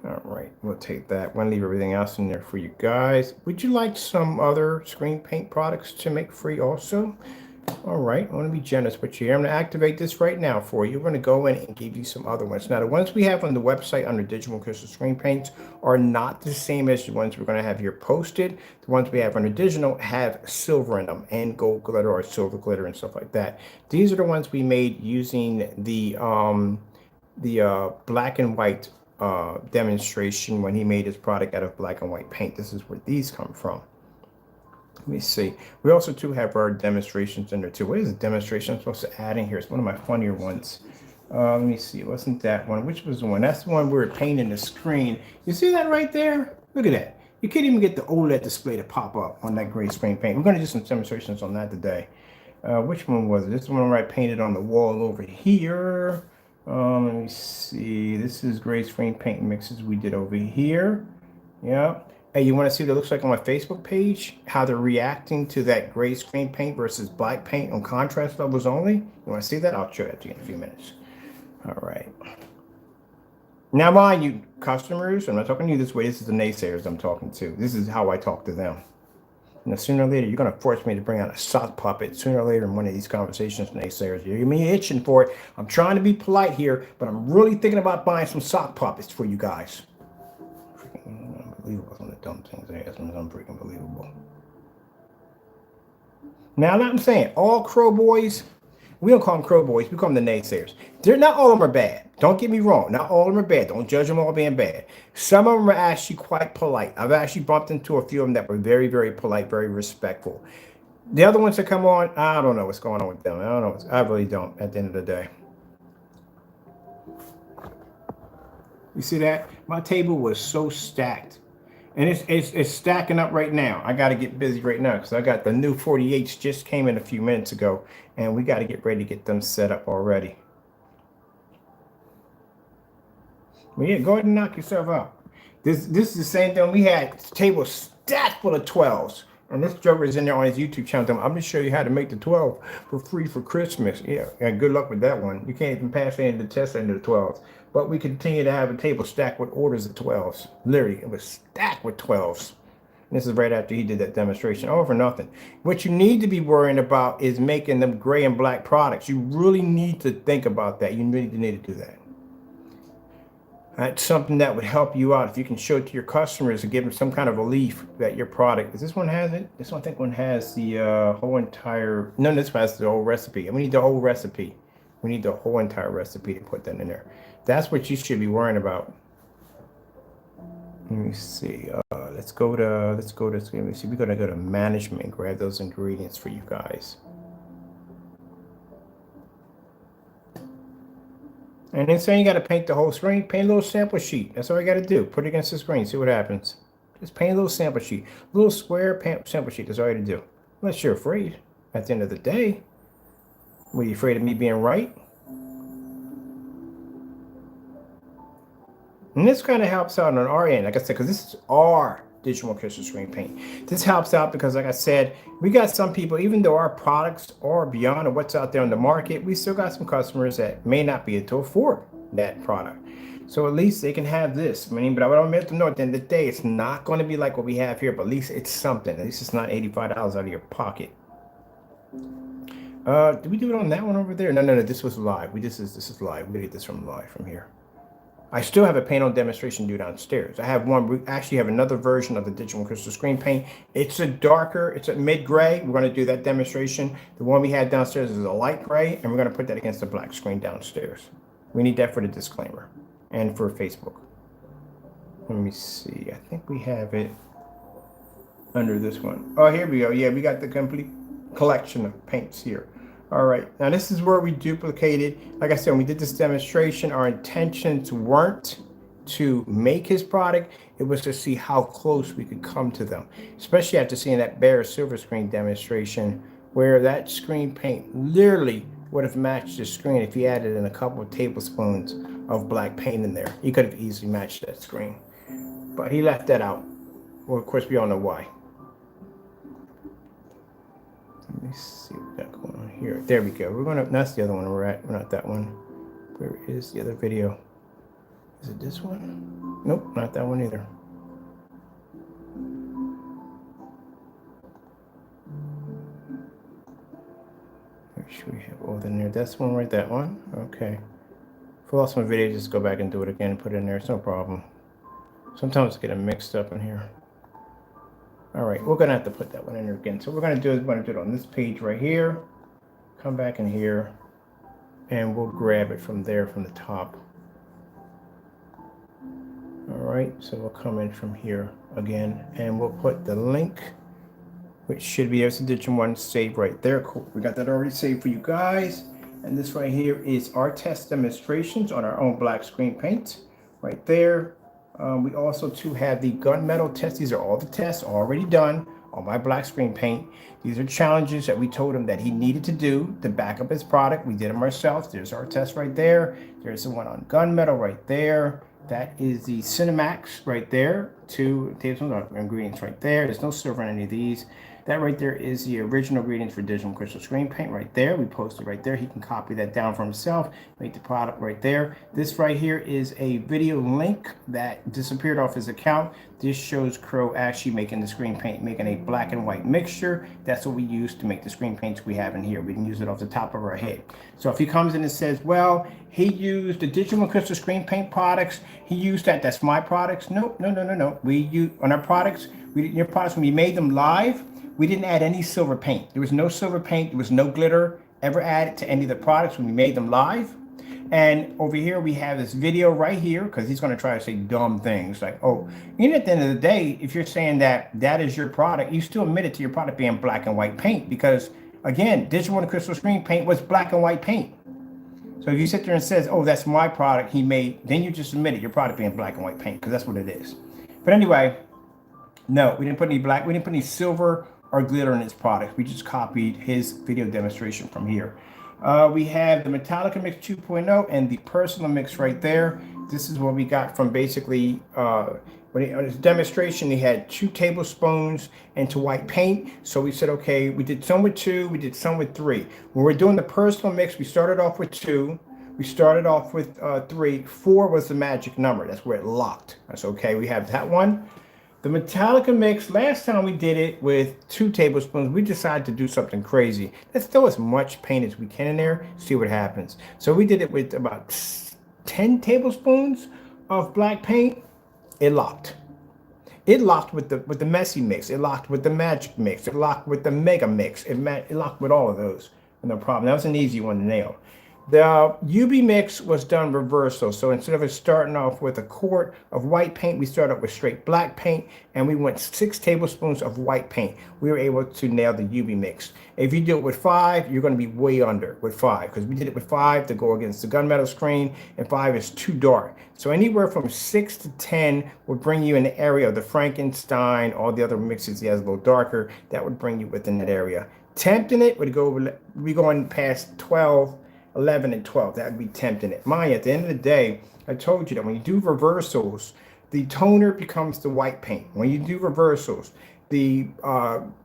A: All right, we'll take that. I'm gonna leave everything else in there for you guys. Would you like some other screen paint products to make free also? All right, I want to be generous with you here. I'm going to activate this right now for you. We're going to go in and give you some other ones. Now, the ones we have on the website under Digital Crystal Screen Paints are not the same as the ones we're going to have here posted. The ones we have under digital have silver in them and gold glitter or silver glitter and stuff like that. These are the ones we made using the black and white demonstration when he made his product out of black and white paint. This is where these come from. Let me see. We also too have our demonstrations in there too. What is the demonstration I'm supposed to add in here? It's one of my funnier ones. Let me see. It wasn't that one. Which was the one? That's the one where we're painting the screen. You see that right there? Look at that. You can't even get the OLED display to pop up on that gray screen paint. We're going to do some demonstrations on that today. Which one was it? This one where I painted on the wall over here. Let me see. This is gray screen paint mixes we did over here. Yeah. Hey, you want to see what it looks like on my Facebook page? How they're reacting to that gray screen paint versus black paint on contrast levels only? You want to see that? I'll show that to you in a few minutes. All right. Now, mind you, customers, I'm not talking to you this way. This is the naysayers I'm talking to. This is how I talk to them. Now, sooner or later, you're going to force me to bring out a sock puppet sooner or later in one of these conversations, naysayers. You're me itching for it. I'm trying to be polite here, but I'm really thinking about buying some sock puppets for you guys. Unbelievable, some of the dumb things they ask me is unfreaking believable. Now, I'm saying all crow boys, we don't call them crow boys, we call them the naysayers. They're not all of them are bad. Don't get me wrong, not all of them are bad. Don't judge them all being bad. Some of them are actually quite polite. I've actually bumped into a few of them that were very, very polite, very respectful. The other ones that come on, I don't know what's going on with them. I don't know. I really don't at the end of the day. You see that? My table was so stacked. And it's stacking up right now. I got to get busy right now because I got the new 48s just came in a few minutes ago. And we got to get ready to get them set up already. Well, yeah, go ahead and knock yourself out. This is the same thing we had. This table stacked full of 12s. And this Joker is in there on his YouTube channel. I'm going to show you how to make the 12 for free for Christmas. Yeah, and good luck with that one. You can't even pass any of the tests into the 12s. But we continue to have a table stacked with orders of 12s. Literally, it was stacked with 12s. And this is right after he did that demonstration. All for nothing. What you need to be worrying about is making them gray and black products. You really need to think about that. You really need to do that. That's something that would help you out if you can show it to your customers and give them some kind of relief that your product. Does this one has it? This one, I think one has the whole entire. No, this one has the whole recipe. And we need the whole recipe. We need the whole entire recipe to put that in there. That's what you should be worrying about. Let me see. Let's go to. Let me see. We're gonna go to management and grab those ingredients for you guys. And then saying you got to paint the whole screen, paint a little sample sheet. That's all you got to do. Put it against the screen, see what happens. Just paint a little sample sheet. A little square sample sheet, that's all you got to do. Unless you're afraid at the end of the day. Were you afraid of me being right? And this kind of helps out on our end, like I said, because this is our digital crystal screen paint. This helps out because, like I said, we got some people, even though our products are beyond what's out there on the market, we still got some customers that may not be able to afford that product. So at least they can have this. I mean, but I want to let them know at the end of the day, it's not going to be like what we have here, but at least it's something. At least it's not $85 out of your pocket. Did we do it on that one over there? No. This was live. This is live. We did this from live from here. I still have a paint on demonstration due downstairs. I have one. We actually have another version of the digital crystal screen paint. It's a darker, it's a mid gray. We're going to do that demonstration. The one we had downstairs is a light gray, and we're going to put that against the black screen downstairs. We need that for the disclaimer and for Facebook. Let me see. I think we have it under this one. Oh, here we go. Yeah, we got the complete collection of paints here. All right, now this is where we duplicated. Like I said, when we did this demonstration, our intentions weren't to make his product. It was to see how close we could come to them, especially after seeing that bare silver screen demonstration where that screen paint literally would have matched the screen if he added in a couple of tablespoons of black paint in there. He could have easily matched that screen, but he left that out. Well, of course, we all know why. Let me see what we got going on here. There we go. We're gonna. That's the other one we're at. We're not that one. Where is the other video? Is it this one? Nope, not that one either. Make sure we have all in there. That's one right. That one. Okay. If we lost my video, just go back and do it again and put it in there. It's no problem. Sometimes I get them mixed up in here. All right, we're gonna have to put that one in there again. So what we're gonna do is we're gonna do it on this page right here. Come back in here, and we'll grab it from there from the top. All right, so we'll come in from here again, and we'll put the link, which should be there's a digital one saved right there. Cool, we got that already saved for you guys. And this right here is our test demonstrations on our own black screen paint right there. We also too have the gunmetal test. These are all the tests already done on my black screen paint. These are challenges that we told him that he needed to do to back up his product. We did them ourselves. There's our test right there. There's the one on gunmetal right there. That is the Cinemax right there. 2 tablespoons of ingredients right there. There's no silver in any of these. That right there is the original ingredients for digital crystal screen paint right there. We posted right there. He can copy that down for himself, make the product right there. This right here is a video link that disappeared off his account. This shows Crow actually making the screen paint, making a black and white mixture. That's what we use to make the screen paints we have in here. We can use it off the top of our head. So if he comes in and says, well, he used the digital crystal screen paint products, he used that, that's my products. No. We use on our products, your products, when we made them live, we didn't add any silver paint. There was no silver paint. There was no glitter ever added to any of the products when we made them live. And over here, we have this video right here, because he's going to try to say dumb things like, oh, and at the end of the day, if you're saying that that is your product, you still admit it to your product being black and white paint, because again, digital and crystal screen paint was black and white paint. So if you sit there and says, oh, that's my product he made, then you just admit it, your product being black and white paint, because that's what it is. But anyway, no, we didn't put any black, we didn't put any silver or glitter in his product. We just copied his video demonstration from here. We have the Metallica Mix 2.0 and the Personal Mix right there. This is what we got from basically, on his demonstration, he had 2 tablespoons into white paint. So we said, okay, we did some with 2, we did some with 3. When we're doing the Personal Mix, we started off with 2, we started off with 3, 4 was the magic number. That's where it locked. That's okay, we have that one. The Metallica mix, last time we did it with 2 tablespoons, we decided to do something crazy. Let's throw as much paint as we can in there, see what happens. So we did it with about 10 tablespoons of black paint, it locked. It locked with the messy mix. It locked with the magic mix. It locked with the mega mix. It locked with all of those. No problem. That was an easy one to nail. The UV mix was done reversal. So instead of it starting off with a quart of white paint, we started with straight black paint, and we went 6 tablespoons of white paint. We were able to nail the UV mix. If you do it with 5, you're going to be way under with 5, because we did it with 5 to go against the gunmetal screen, and 5 is too dark. So anywhere from 6 to 10 would bring you in the area of the Frankenstein, all the other mixes he has a little darker, that would bring you within that area. Tempting it would be going past 12, 11, and 12. That would be tempting it. Mind you, at the end of the day, I told you that when you do reversals, the toner becomes the white paint. When you do reversals, the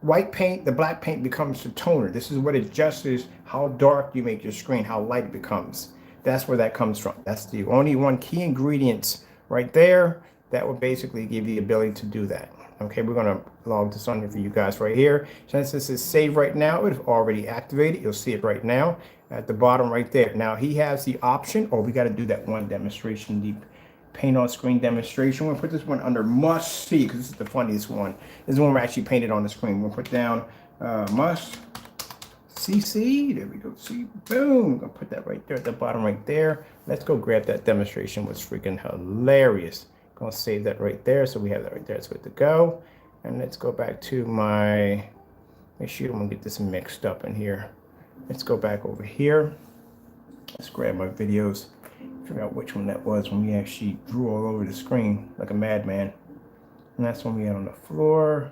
A: white paint, the black paint becomes the toner. This is what adjusts how dark you make your screen, how light it becomes. That's where that comes from. That's the only one key ingredients right there that will basically give you the ability to do that. Okay, we're going to log this on here for you guys right here. Since this is saved right now, it's already activated. You'll see it right now at the bottom right there. Now he has the option, we got to do that one demonstration, the paint on screen demonstration. We'll put this one under must see, because this is the funniest one. This is the one we're actually painted on the screen. We'll put down must CC. There we go. See, boom. Gonna put that right there at the bottom right there. Let's go grab that demonstration. It was freaking hilarious. Gonna save that right there, so we have that right there. It's good to go. And let's go back to my, make sure you don't want to get this mixed up in here. Let's go back over here. Let's grab my videos, figure out which one that was when we actually drew all over the screen like a madman. And that's when we had on the floor.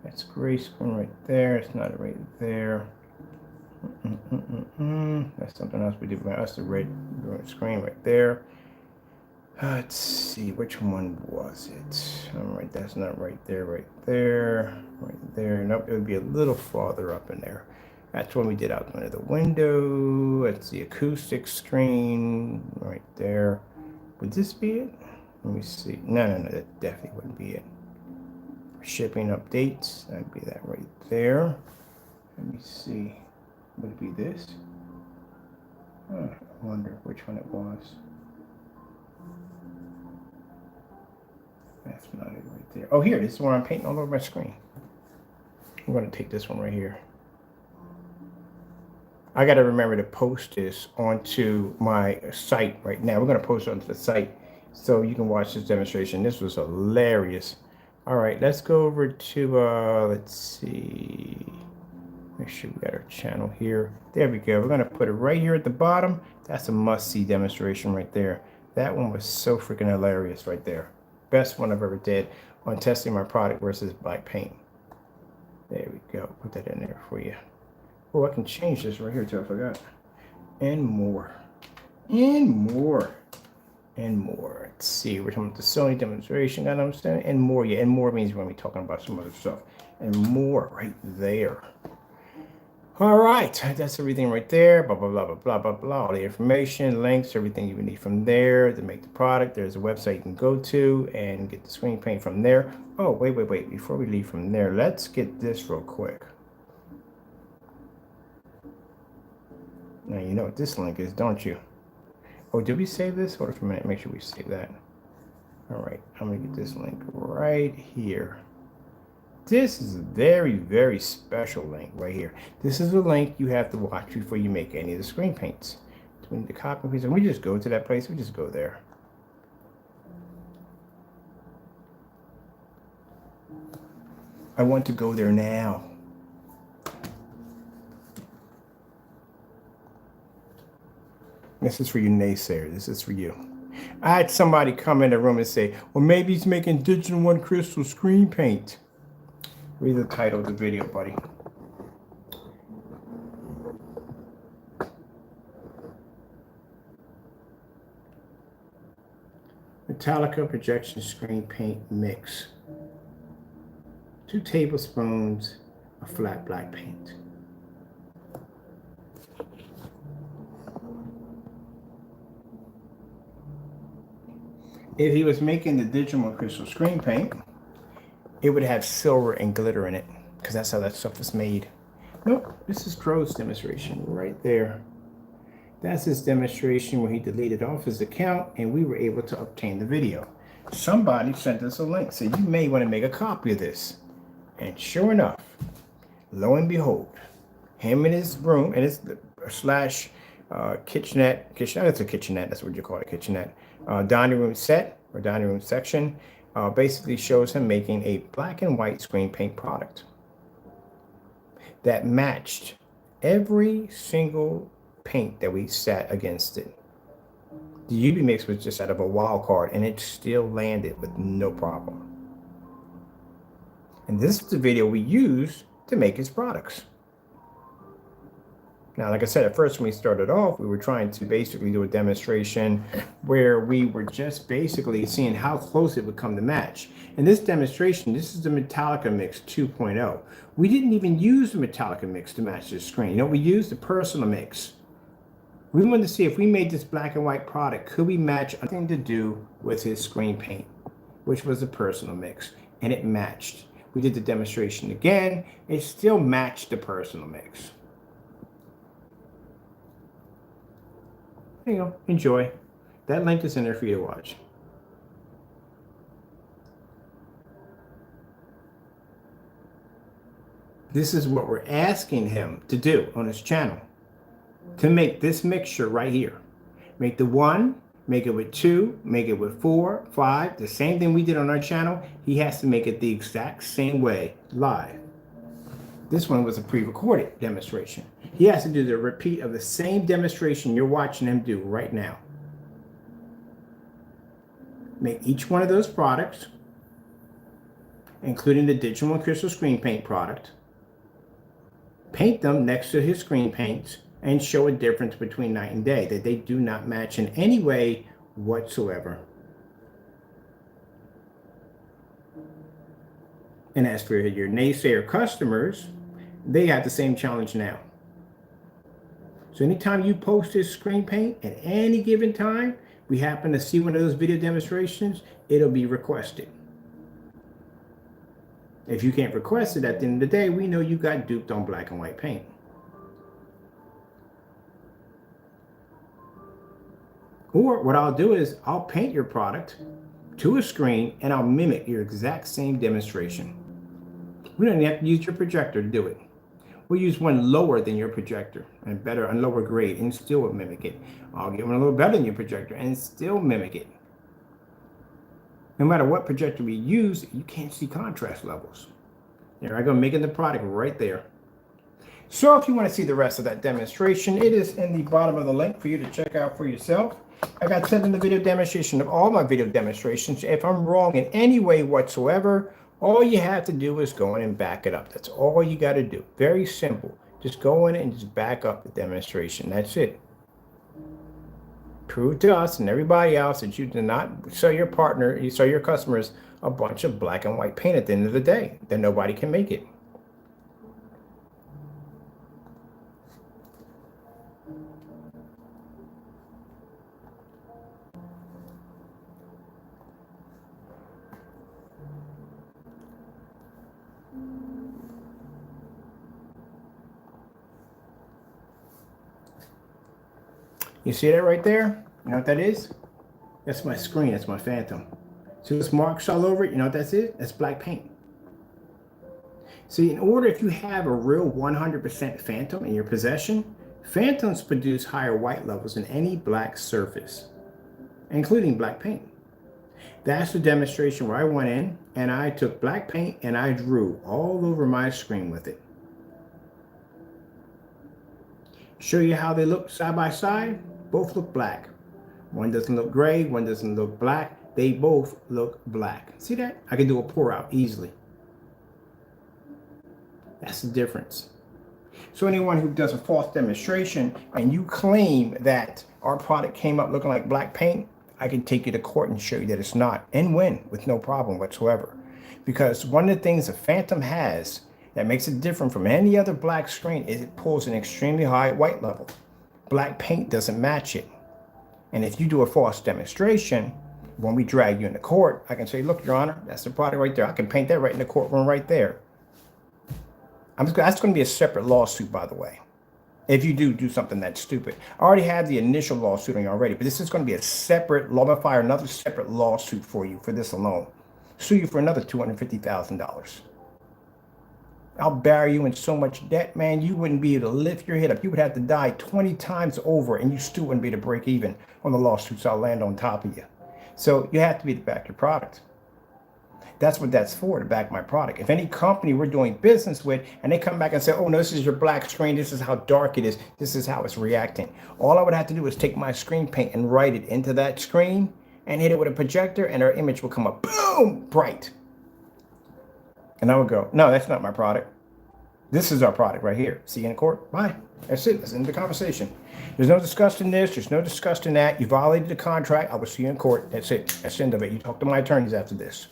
A: That's gray screen right there. It's not right there. That's something else we did. That's the red screen right there. Let's see, which one was it? All right, that's not right there, right there, right there. Nope, it would be a little farther up in there. That's when we did out under the window. That's the acoustic screen right there. Would this be it? Let me see. No, that definitely wouldn't be it. Shipping updates, that'd be that right there. Let me see. Would it be this? I wonder which one it was. That's not it right there. Oh, here, this is where I'm painting all over my screen. I'm going to take this one right here. I got to remember to post this onto my site right now. We're going to post it onto the site so you can watch this demonstration. This was hilarious. All right, let's go over to, let's see. Make sure we got our channel here. There we go. We're going to put it right here at the bottom. That's a must-see demonstration right there. That one was so freaking hilarious right there. Best one I've ever did on testing my product versus black paint. There we go. Put that in there for you. Oh, I can change this right here too. I forgot. And more. And more. And more. Let's see. We're talking about the Sony demonstration. You know what I'm saying? And more. Yeah, and more means we're going to be talking about some other stuff. And more right there. All right, that's everything right there. Blah, blah, blah, blah, blah, blah, blah. All the information, links, everything you would need from there to make the product. There's a website you can go to and get the screen paint from there. Oh, wait. Before we leave from there, let's get this real quick. Now, you know what this link is, don't you? Oh, did we save this? Hold on for a minute. Make sure we save that. All right, I'm going to get this link right here. This is a very, very special link right here. This is a link you have to watch before you make any of the screen paints. Do we need to copy and paste? And we just go to that place. We just go there. I want to go there now. This is for you naysayers. This is for you. I had somebody come in the room and say, well, maybe he's making digital one crystal screen paint. Read the title of the video, buddy. Metallica projection screen paint mix. 2 tablespoons of flat black paint. If he was making the digital crystal screen paint, it would have silver and glitter in it, because that's how that stuff is made. Nope, this is Crow's demonstration right there. That's his demonstration where he deleted off his account and we were able to obtain the video. Somebody sent us a link, said you may want to make a copy of this. And sure enough, lo and behold, him in his room, and his slash kitchenette, that's a kitchenette, that's what you call it, kitchenette, dining room set or dining room section, basically shows him making a black and white screen paint product that matched every single paint that we set against it. The UV mix was just out of a wild card and it still landed with no problem. And this is the video we used to make his products. Now, like I said, at first when we started off, we were trying to basically do a demonstration where we were just basically seeing how close it would come to match. In this demonstration, this is the Metallica Mix 2.0. We didn't even use the Metallica Mix to match this screen. You know, we used the Personal Mix. We wanted to see if we made this black and white product, could we match anything to do with his screen paint, which was the Personal Mix, and it matched. We did the demonstration again, it still matched the Personal Mix. There you go, enjoy. That link is in there for you to watch. This is what we're asking him to do on his channel. To make this mixture right here. Make the 1, make it with 2, make it with 4, 5, the same thing we did on our channel. He has to make it the exact same way live. This one was a pre-recorded demonstration. He has to do the repeat of the same demonstration you're watching him do right now. Make each one of those products, including the Digital and Crystal Screen Paint product. Paint them next to his screen paints and show a difference between night and day, that they do not match in any way whatsoever. And as for your naysayer customers, they have the same challenge now. So anytime you post this screen paint at any given time, we happen to see one of those video demonstrations, it'll be requested. If you can't request it at the end of the day, we know you got duped on black and white paint. Or what I'll do is I'll paint your product to a screen and I'll mimic your exact same demonstration. We don't even have to use your projector to do it. We'll use one lower than your projector and better and lower grade and still mimic it. I'll get one a little better than your projector and still mimic it. No matter what projector we use, you can't see contrast levels. There I go, making the product right there. So if you want to see the rest of that demonstration, it is in the bottom of the link for you to check out for yourself. I got sent in the video demonstration of all my video demonstrations. If I'm wrong in any way whatsoever, all you have to do is go in and back it up. That's all you got to do. Very simple. Just go in and just back up the demonstration. That's it. Prove to us and everybody else that you do not sell your partner, you sell your customers a bunch of black and white paint at the end of the day. Then nobody can make it. You see that right there? You know what that is? That's my screen. That's my Phantom. See those marks all over it? You know what that's it? That's black paint. See, in order, if you have a real 100% Phantom in your possession, Phantoms produce higher white levels than any black surface, including black paint. That's the demonstration where I went in and I took black paint and I drew all over my screen with it. Show you how they look side by side. Both look black. One doesn't look gray, one doesn't look black. They both look black. See that? I can do a pour out easily. That's the difference. So anyone who does a false demonstration and you claim that our product came up looking like black paint, I can take you to court and show you that it's not, and win with no problem whatsoever. Because one of the things the Phantom has that makes it different from any other black screen is it pulls an extremely high white level. Black paint doesn't match it. And if you do a false demonstration, when we drag you into court, I can say, look, Your Honor, that's the product right there. I can paint that right in the courtroom right there. That's going to be a separate lawsuit, by the way. If you do something that's stupid. I already have the initial lawsuit on you already, but this is going to be a separate law. I'm going to file another separate lawsuit for you for this alone. Sue you for another $250,000. I'll bury you in so much debt, man, you wouldn't be able to lift your head up. You would have to die 20 times over, and you still wouldn't be able to break even on the lawsuits. I'll land on top of you. So you have to be to back your product. That's what that's for, to back my product. If any company we're doing business with and they come back and say, oh, no, this is your black screen, this is how dark it is, this is how it's reacting. All I would have to do is take my screen paint and write it into that screen and hit it with a projector, and our image will come up, boom, bright. And I would go, no, that's not my product. This is our product right here. See you in court? Bye. That's it. That's the end of the conversation. There's no discussing this. There's no discussing that. You violated the contract. I will see you in court. That's it. That's the end of it. You talk to my attorneys after this.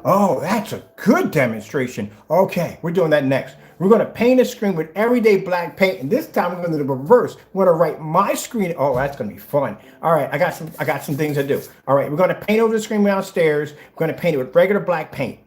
A: Oh, that's a good demonstration. Okay, we're doing that next. We're going to paint a screen with everyday black paint, and this time we're going to do the reverse. We're going to write my screen. Oh, that's going to be fun. All right, I got some things to do. All right, we're going to paint over the screen downstairs. We're going to paint it with regular black paint.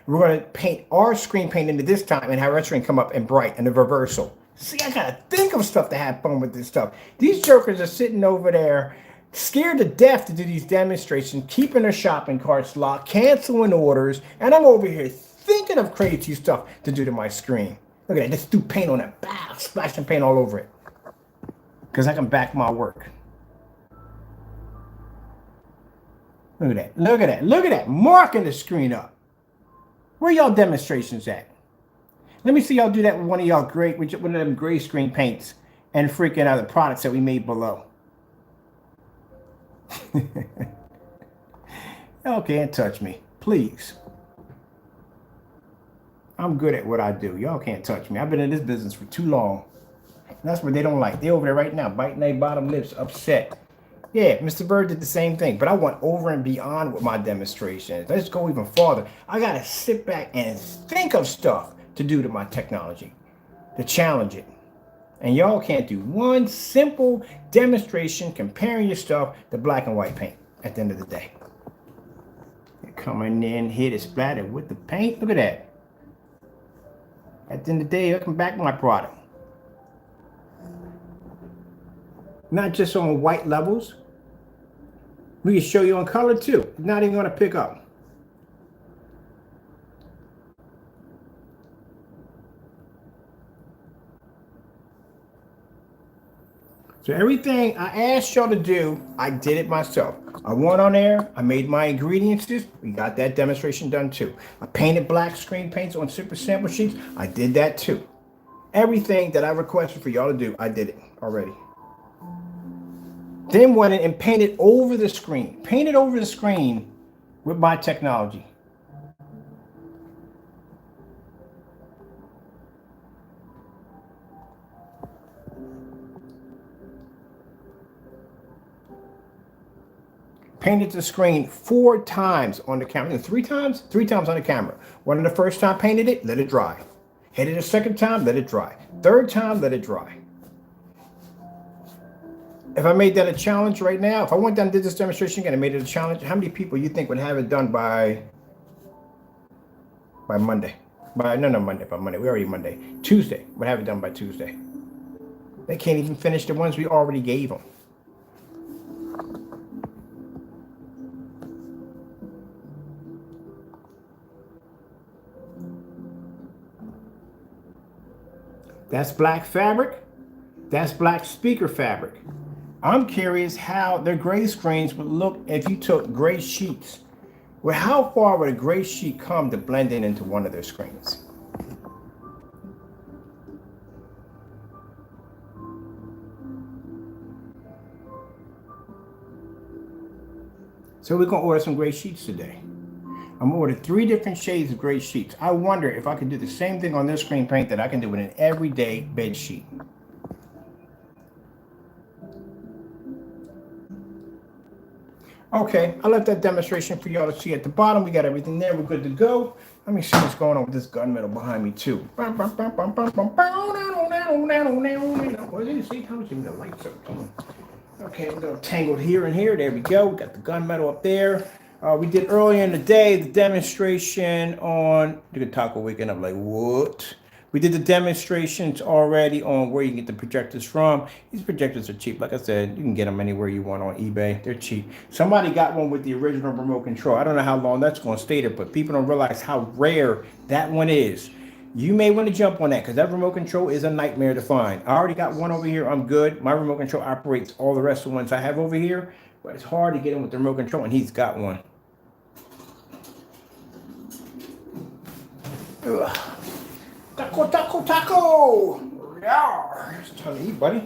A: We're going to paint our screen paint into this time and have our screen come up in bright and the reversal. See, I got to think of stuff to have fun with this stuff. These jokers are sitting over there scared to death to do these demonstrations, keeping their shopping carts locked, canceling orders, and I'm over here thinking of crazy stuff to do to my screen. Look at that, just do paint on it, bow, splashing paint all over it. Because I can back my work. Look at that, look at that, look at that, marking the screen up. Where y'all demonstrations at? Let me see y'all do that with one of y'all great, with one of them gray screen paints and freaking other products that we made below. Y'all can't touch me, please. I'm good at what I do. Y'all can't touch me. I've been in this business for too long. And that's what they don't like. They over there right now, biting their bottom lips, upset. Yeah, Mr. Bird did the same thing, but I went over and beyond with my demonstrations. Let's go even farther. I gotta sit back and think of stuff to do to my technology, to challenge it. And y'all can't do one simple demonstration comparing your stuff to black and white paint at the end of the day. You're coming in here to splatter with the paint. Look at that. At the end of the day, I can back my product. Not just on white levels. We can show you on color too. Not even going to pick up. So everything I asked y'all to do, I did it myself. I went on there, I made my ingredients. We got that demonstration done too. I painted black screen paints on super sample sheets. I did that too. Everything that I requested for y'all to do, I did it already. Then went in and painted over the screen. Painted over the screen with my technology. Painted the screen 4 times on the camera. 3 times? 3 times on the camera. One of the first time painted it, let it dry. Hit it a second time, let it dry. Third time, let it dry. If I made that a challenge right now, if I went down and did this demonstration again and made it a challenge, how many people you think would have it done by Monday? By Monday. We already Monday. Tuesday. Would have it done by Tuesday. They can't even finish the ones we already gave them. That's black fabric. That's black speaker fabric. I'm curious how their gray screens would look if you took gray sheets. Well, how far would a gray sheet come to blend in into one of their screens? So we're going to order some gray sheets today. I'm going to order 3 different shades of gray sheets. I wonder if I could do the same thing on this screen paint that I can do with an everyday bed sheet. Okay, I left that demonstration for y'all to see at the bottom. We got everything there. We're good to go. Let me see what's going on with this gunmetal behind me too. What did you see? How much the lights up? Okay, we're going to tangle here and here. There we go. We got the gunmetal up there. We did earlier in the day the demonstration on the taco weekend. I'm like, what? We did the demonstrations already on where you can get the projectors from. These projectors are cheap. Like I said, you can get them anywhere you want on eBay. They're cheap. Somebody got one with the original remote control. I don't know how long that's going to stay there, but people don't realize how rare that one is. You may want to jump on that because that remote control is a nightmare to find. I already got one over here. I'm good. My remote control operates all the rest of the ones I have over here, but it's hard to get in with the remote control, and he's got one. Ugh. Taco, taco, taco! Yeah, it's time to eat, buddy.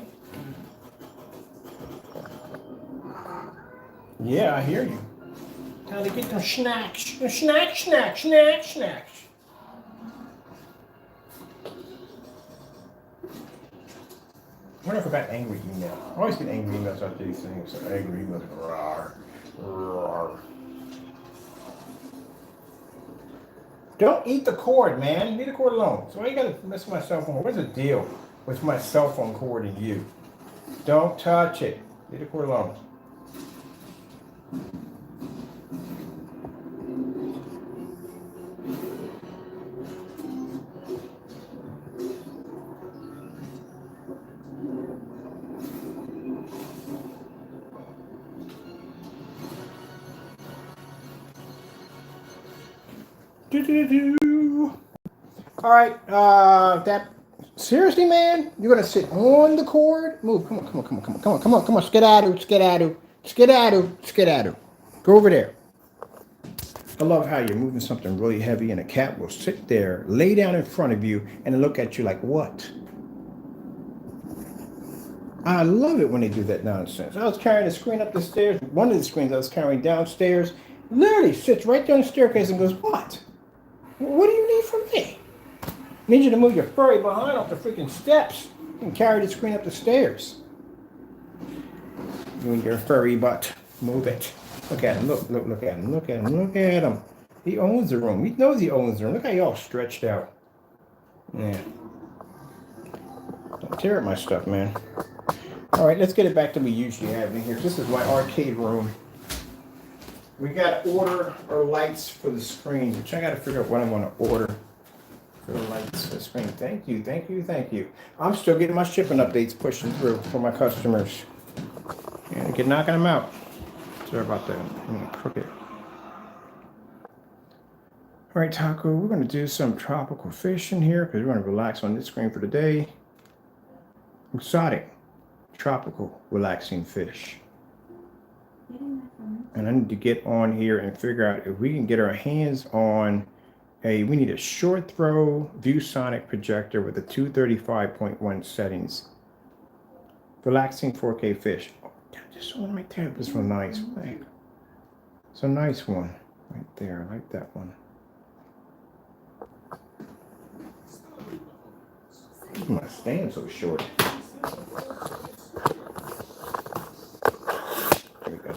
A: Yeah, I hear you. Time to get them snacks. Snacks. I wonder if I got angry email. I always get angry emails after these things. Angry emails. Rawr. Rawr. Don't eat the cord, man. Leave the cord alone. So why you gotta mess with my cell phone? What's the deal with my cell phone cord and you? Don't touch it. Leave the cord alone. All right, that seriously, man, you're gonna sit on the cord? Move, come on, skedaddle. Go over there. I love how you're moving something really heavy, and a cat will sit there, lay down in front of you, and look at you like, what? I love it when they do that nonsense. I was carrying a screen up the stairs. One of the screens I was carrying downstairs literally sits right down the staircase and goes, what? What do you need from me? I need you to move your furry behind off the freaking steps and carry the screen up the stairs. You and your furry butt. Move it. Look at him. Look at him. He owns the room. He knows he owns the room. Look how y'all stretched out. Yeah. Don't tear up my stuff, man. All right, let's get it back to what we usually have in here. This is my arcade room. We got to order our lights for the screen, which I got to figure out what I want to order for the lights for the screen. Thank you. I'm still getting my shipping updates pushing through for my customers. And get knocking them out. Sorry about that. I'm going to crook it. All right, Taco, we're going to do some tropical fish in here because we're going to relax on this screen for the day. Exotic, tropical, relaxing fish. And I need to get on here and figure out if we can get our hands on we need a short throw ViewSonic projector with a 235.1 settings. Relaxing 4K fish. Oh, this one right there. This one nice. It's a nice one right there. I like that one. My stand so short. There we go.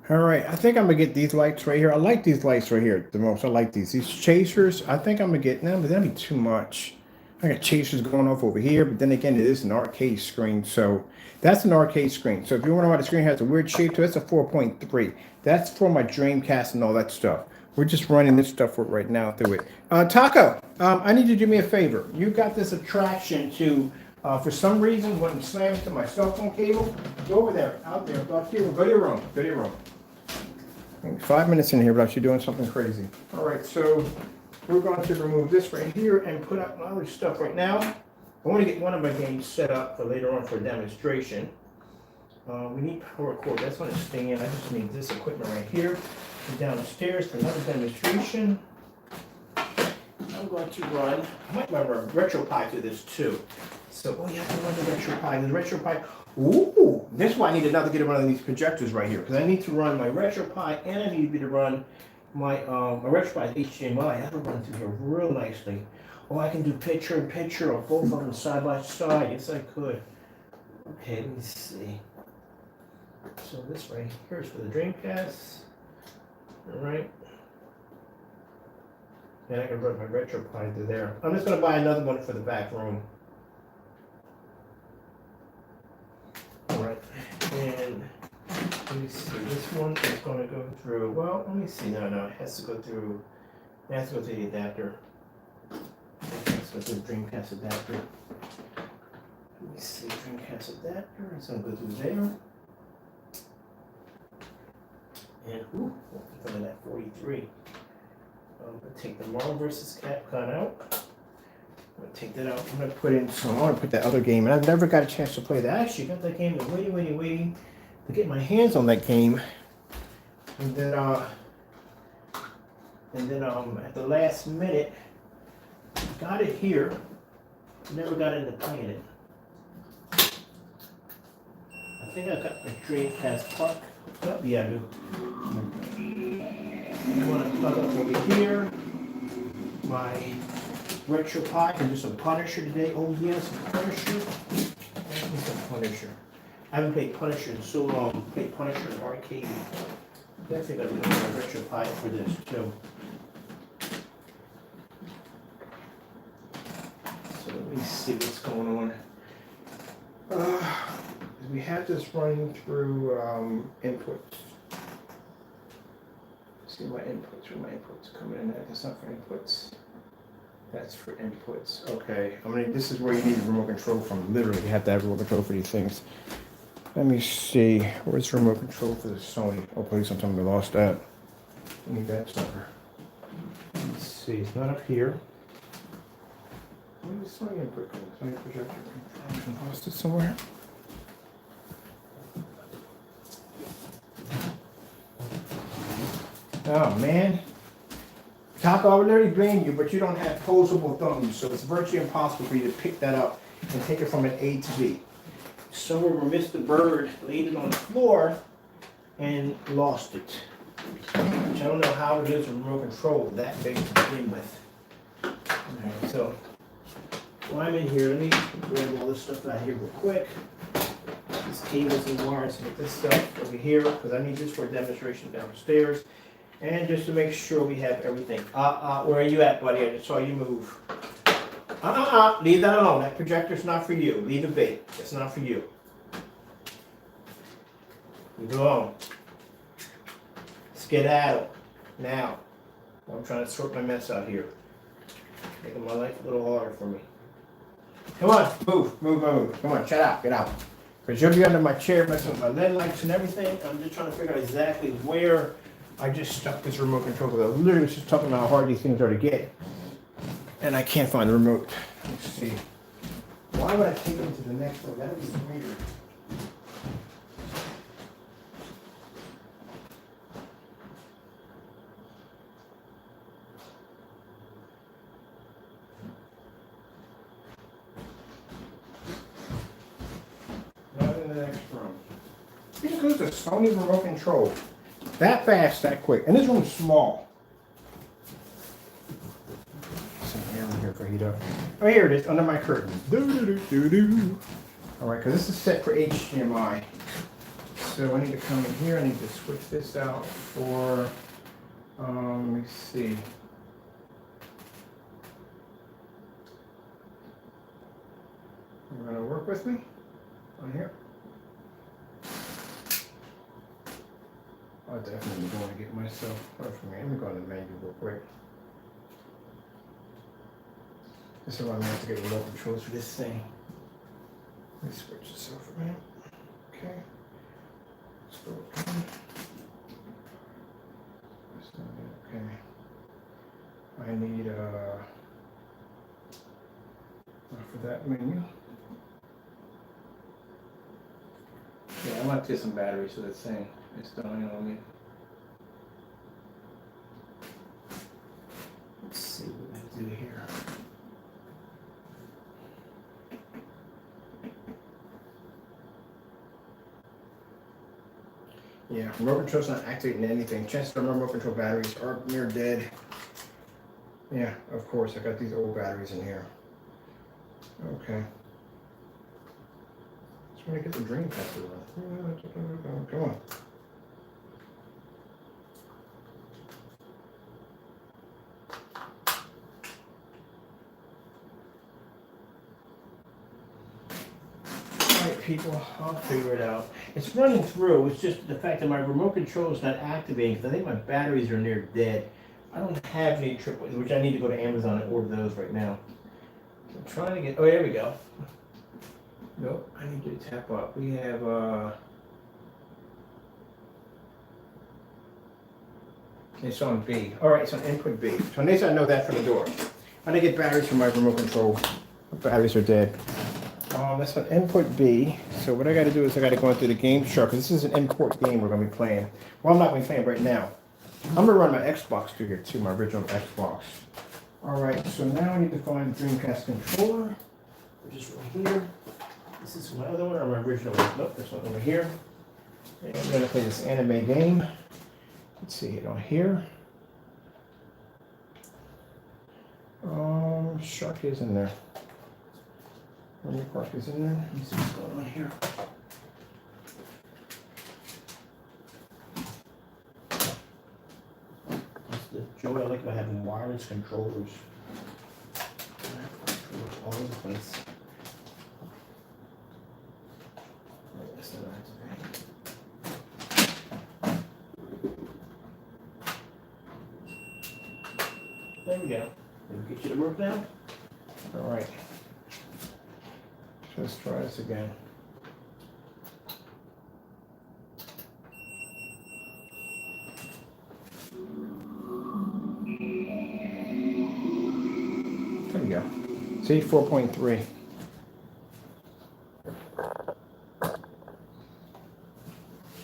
A: All right, I think I'm gonna get these lights right here. I like these lights right here the most. I like these chasers. I think I'm gonna get them, but that'd be too much. I got chasers going off over here, but then again, it is an arcade screen, so that's an arcade screen. So if you wonder why the screen has a weird shape to it, it's a 4.3. That's for my Dreamcast and all that stuff. We're just running this stuff right now through it. Taco, I need you to do me a favor. You got this attraction to, for some reason, when it slams to my cell phone cable, go over there, out there, go to your room. 5 minutes in here without you doing something crazy. All right, so we're going to remove this right here and put up my other stuff right now. I want to get one of my games set up for later on for a demonstration. We need power cord. That's going to stay in. I just need this equipment right here. And downstairs for another demonstration. I'm going to run, I might run a RetroPie to this too. So, you have to run the RetroPie. The RetroPie. Ooh, this is why I need another get one of these projectors right here, because I need to run my RetroPie and I need to run my RetroPie HDMI. That'll run through here real nicely. Or I can do picture in picture or both of them side by side. Yes, I could. Okay, let me see. So this right here is for the Dreamcast. All right. And I can run my RetroPie through there. I'm just gonna buy another one for the back room. All right, and let me see. This one is gonna go through. Well, let me see. No, it has to go through. It has to go through the adapter. It has to go through the Dreamcast adapter. Let me see. Dreamcast adapter. It's gonna go through there. And ooh, look at that 43. I'm gonna take the Marvel vs. Capcom out. I'm gonna take that out. I'm gonna put in some. I want to put that other game, and I've never got a chance to play that. I actually got that game and waiting to get my hands on that game. And then at the last minute, got it here. Never got into playing it. I think I got my Dreamcast plug. Oh, yeah, I do. I want to plug up over here my RetroPie and do some Punisher today. Oh yes, Punisher. Some Punisher. I haven't played Punisher in so long. Played Punisher in arcade. Definitely got to do my RetroPie for this too. So let me see what's going on. We have this running through inputs. See my inputs, where my inputs coming in at. That's not for inputs. That's for inputs. Okay. This is where you need the remote control from. Literally, you have to have remote control for these things. Let me see. Where's the remote control for the Sony? Oh, please don't tell me we lost that. I need that sucker. Let's see. It's not up here. Where's the Sony input? Sony projector. I lost it somewhere. Oh man, Taco, I would literally blame you, but you don't have posable thumbs, so it's virtually impossible for you to pick that up and take it from an A to B. Somewhere where Mr. Bird laid it on the floor and lost it. Which I don't know how it is with remote control that big to begin with. Alright, so while I'm in here, let me grab all this stuff out here real quick. These cables and wires, get this stuff over here, because I need this for a demonstration downstairs. And just to make sure we have everything. Where are you at, buddy? I just saw you move. Leave that alone. That projector's not for you. Leave it be. It's not for you. Leave it alone. Skedaddle. Now. I'm trying to sort my mess out here. Making my life a little harder for me. Come on. Move. Come on. Shut up. Get out. Because you'll be under my chair messing with my LED lights and everything. I'm just trying to figure out exactly where I just stuck this remote control, because I literally was just talking about how hard these things are to get. And I can't find the remote. Let's see. Why would I take them to the next one? That would be weird. Not in the next room. You just lose the Sony remote control. That fast, that quick. And this room's small. Some air in here for heat up. Oh, here it is, under my curtain. Alright, because this is set for HDMI. So I need to come in here. I need to switch this out for, let me see. You're going to work with me on here? I definitely want to get myself for me. Let me go on the menu real quick. This is why I'm going to have to get remote controls for this thing. Let me switch this over for a minute. Okay. Let's go. Okay. I need for that menu. Yeah, I want to get some batteries for this thing. It's dying on me. Let's see what I do here. Yeah, remote control's not activating anything. Chances are remote control batteries are near dead. Yeah, of course, I got these old batteries in here. Okay. Just want to get the Dreamcast to run. Come on. people. I'll figure it out. It's running through. It's just the fact that my remote control is not activating because I think my batteries are near dead. I don't have any triple, which I need to go to Amazon and order those right now. I'm trying to get. Oh, there we go. Nope, I need to tap up. We have it's on B. All right, it's on input B. So at least I know that from the door. I didn't get batteries from my remote control. The batteries are dead. That's on input B. So what I got to do is I got to go into the game shop because this is an import game we're going to be playing. Well, I'm not going to be playing right now. I'm going to run my Xbox through here too, my original Xbox. All right, so now I need to find the Dreamcast controller, which is right here. This is my other one or my original one. Nope, this one over here. And I'm going to play this anime game. Let's see it on here. Shark is in there. Running Park is in there. Let me see what's going on here. That's the joy I like about having wireless controllers. All over the place. That's the There we go. Did we get you to work now? All right. Let's try this again. There we go. See, 4.3.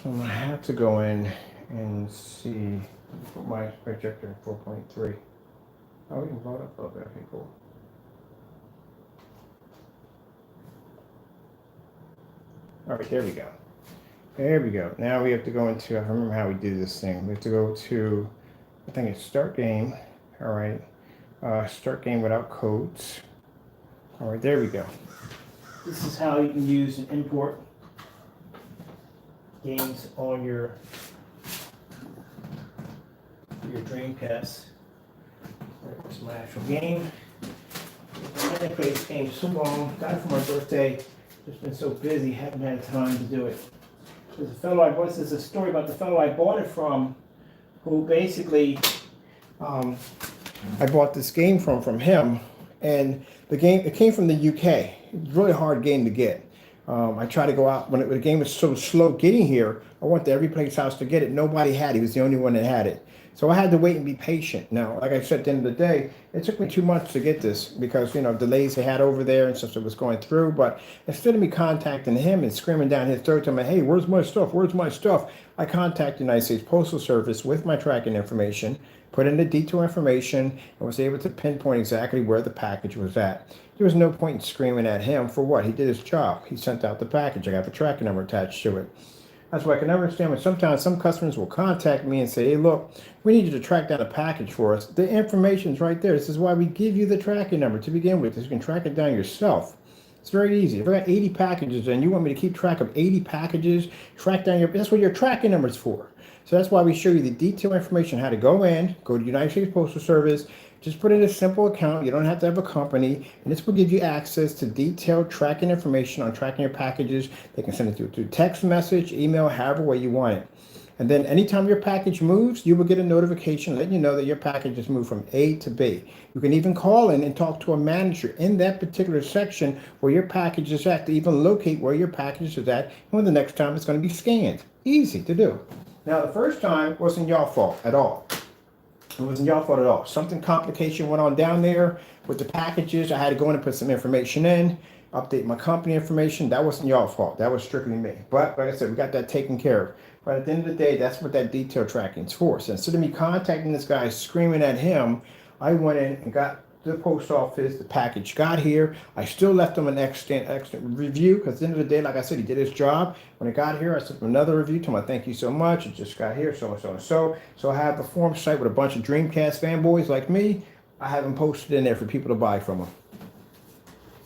A: So I'm gonna have to go in and see, put my projector at 4.3. Oh, we can blow it up a little bit. Okay, cool. All right, there we go. There we go. Now we have to go into, I remember how we do this thing. We have to go to, I think it's start game. All right. Start game without codes. All right, there we go. This is how you can use and import games on your Dreamcast. There's my actual game. I've been playing this game so long. Got it for my birthday. Just been so busy, haven't had time to do it. There's a story about the fellow I bought it from, who basically, I bought this game from him, and it came from the UK. It's a really hard game to get. I tried to go out when the game was so slow getting here. I went to every place house to get it. Nobody had it. He was the only one that had it. So I had to wait and be patient. Now, like I said, at the end of the day, it took me 2 months to get this because, delays they had over there and stuff that was going through. But instead of me contacting him and screaming down his throat to me, hey, where's my stuff? Where's my stuff? I contacted the United States Postal Service with my tracking information, put in the detail information, and was able to pinpoint exactly where the package was at. There was no point in screaming at him for what? He did his job. He sent out the package. I got the tracking number attached to it. That's why I can never understand when sometimes some customers will contact me and say, hey, look, we need you to track down a package for us. The information's right there. This is why we give you the tracking number to begin with, because you can track it down yourself. It's very easy. If I got 80 packages and you want me to keep track of 80 packages, track down that's what your tracking number is for. So that's why we show you the detailed information, how to go in, go to United States Postal Service, just put in a simple account. You don't have to have a company. And this will give you access to detailed tracking information on tracking your packages. They can send it through text message, email, however way you want it. And then anytime your package moves, you will get a notification letting you know that your package has moved from A to B. You can even call in and talk to a manager in that particular section where your package is at to even locate where your package is at and when the next time it's going to be scanned. Easy to do. Now, the first time wasn't your fault at all. It wasn't your fault at all. Complication went on down there with the packages. I had to go in and put some information in, update my company information. That wasn't your fault. That was strictly me. But like I said, we got that taken care of. But at the end of the day, that's what that detail tracking is for. So instead of me contacting this guy, screaming at him, I went in and got to the post office. The package got here. I still left him an extra review because at the end of the day, like I said, he did his job. When it got here, I sent him another review to him. Thank you so much. It just got here, so and so and so. So I have a forum site with a bunch of Dreamcast fanboys like me. I have them posted in there for people to buy from them.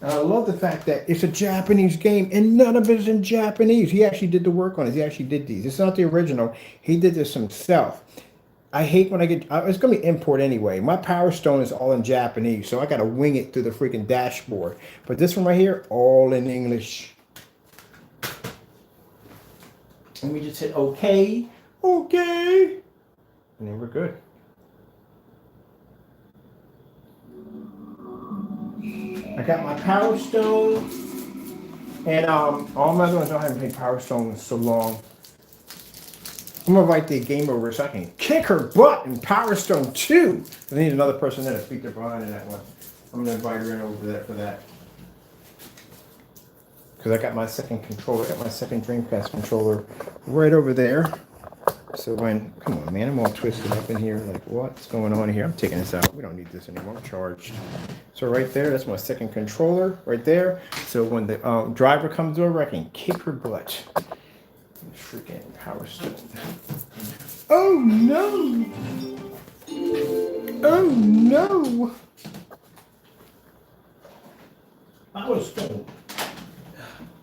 A: And I love the fact that it's a Japanese game and none of it is in Japanese. He actually did the work on it. He actually did these. It's not the original. He did this himself. I hate when I get, it's going to be import anyway. My Power Stone is all in Japanese, so I got to wing it through the freaking dashboard. But this one right here, all in English. And we just hit OK, OK, and then we're good. I got my Power Stone, and all my other ones don't have any Power Stone in so long. I'm gonna invite the game over so I can kick her butt in Power Stone 2. I need another person there to speak their behind in that one. I'm gonna invite her in over there for that. Because I got my second controller, I got my second Dreamcast controller right over there. So when, come on man, I'm all twisted up in here, like what's going on here? I'm taking this out, we don't need this anymore, I'm charged. So right there, that's my second controller, right there. So when the driver comes over, I can kick her butt. Freaking Power Stone. Oh no! Oh no! Power Stone.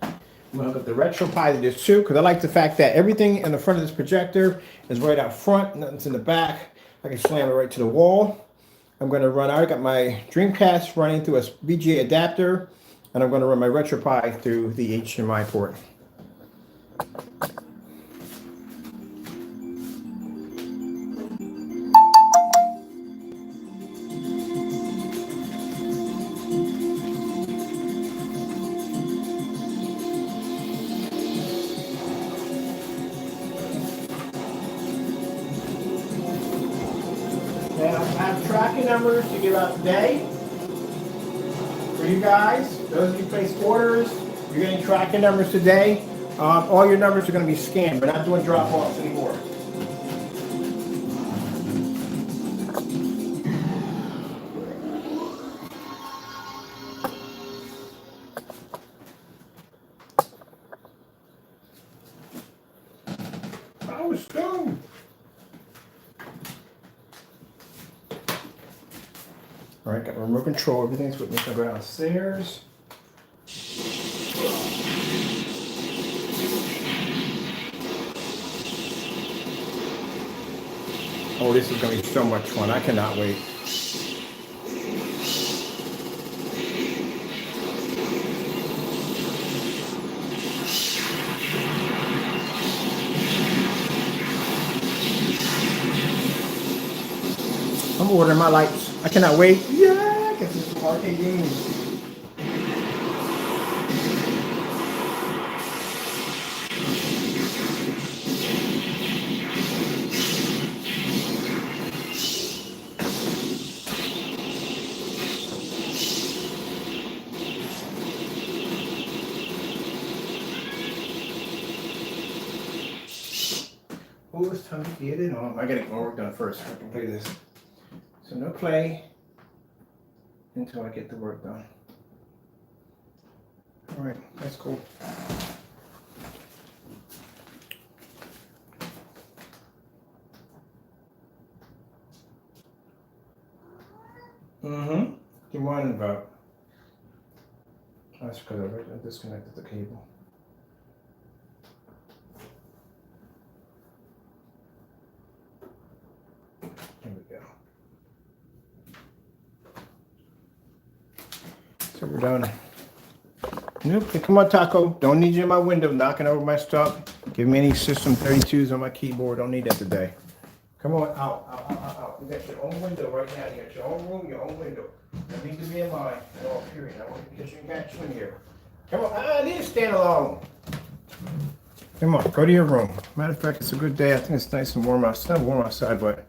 A: I'm gonna hook up the RetroPie to this too, because I like the fact that everything in the front of this projector is right out front, nothing's in the back. I can slam it right to the wall. I'm gonna run, I got my Dreamcast running through a VGA adapter, and I'm gonna run my RetroPie through the HDMI port. And I have tracking numbers to give out today for you guys. Those of you who place orders, you're getting tracking numbers today. All your numbers are going to be scanned. We're not doing drop-offs anymore. Oh, stone. All right, got my remote control. Everything's with me. So I go downstairs. Oh, this is going to be so much fun. I cannot wait. I'm ordering my lights. I cannot wait. Yeah, get some arcade games. Oh, it's time to get it on. I gotta get my work done first. I can play this. So no play until I get the work done. All right, that's cool. Mm-hmm. You're whining about. That's because I disconnected the cable. There we go. So we're done. Nope, come on, Taco. Don't need you in my window knocking over my stuff. Give me any System 32s on my keyboard. Don't need that today. Come on, out. You got your own window right now. You got your own room, your own window. Don't need to be in mine. No, period. I want the kitchen catch in here. Come on, I need to stand alone. Come on, go to your room. Matter of fact, it's a good day. I think it's nice and warm outside. It's not warm outside, but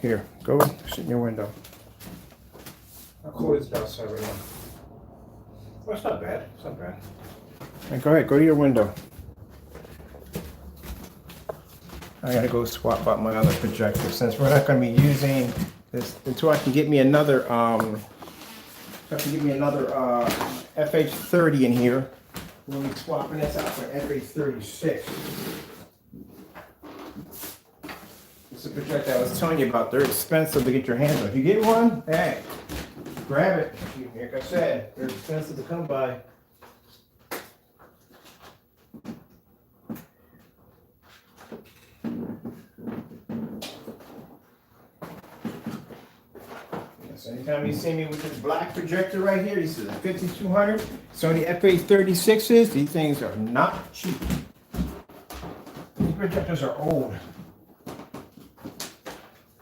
A: here, go sit in your window. How cold is it outside right now? Well, it's not bad. It's not bad. Right, go ahead, go to your window. I gotta go swap out my other projector since we're not gonna be using this until I can get me another FH30 in here. We'll be swapping this out for FH36. It's a projector I was telling you about. They're expensive to get your hands on. If you get one, hey, grab it. Like I said, they're expensive to come by. So anytime you see me with this black projector right here, this is a 5200 Sony FH36s. These things are not cheap. projectors are old.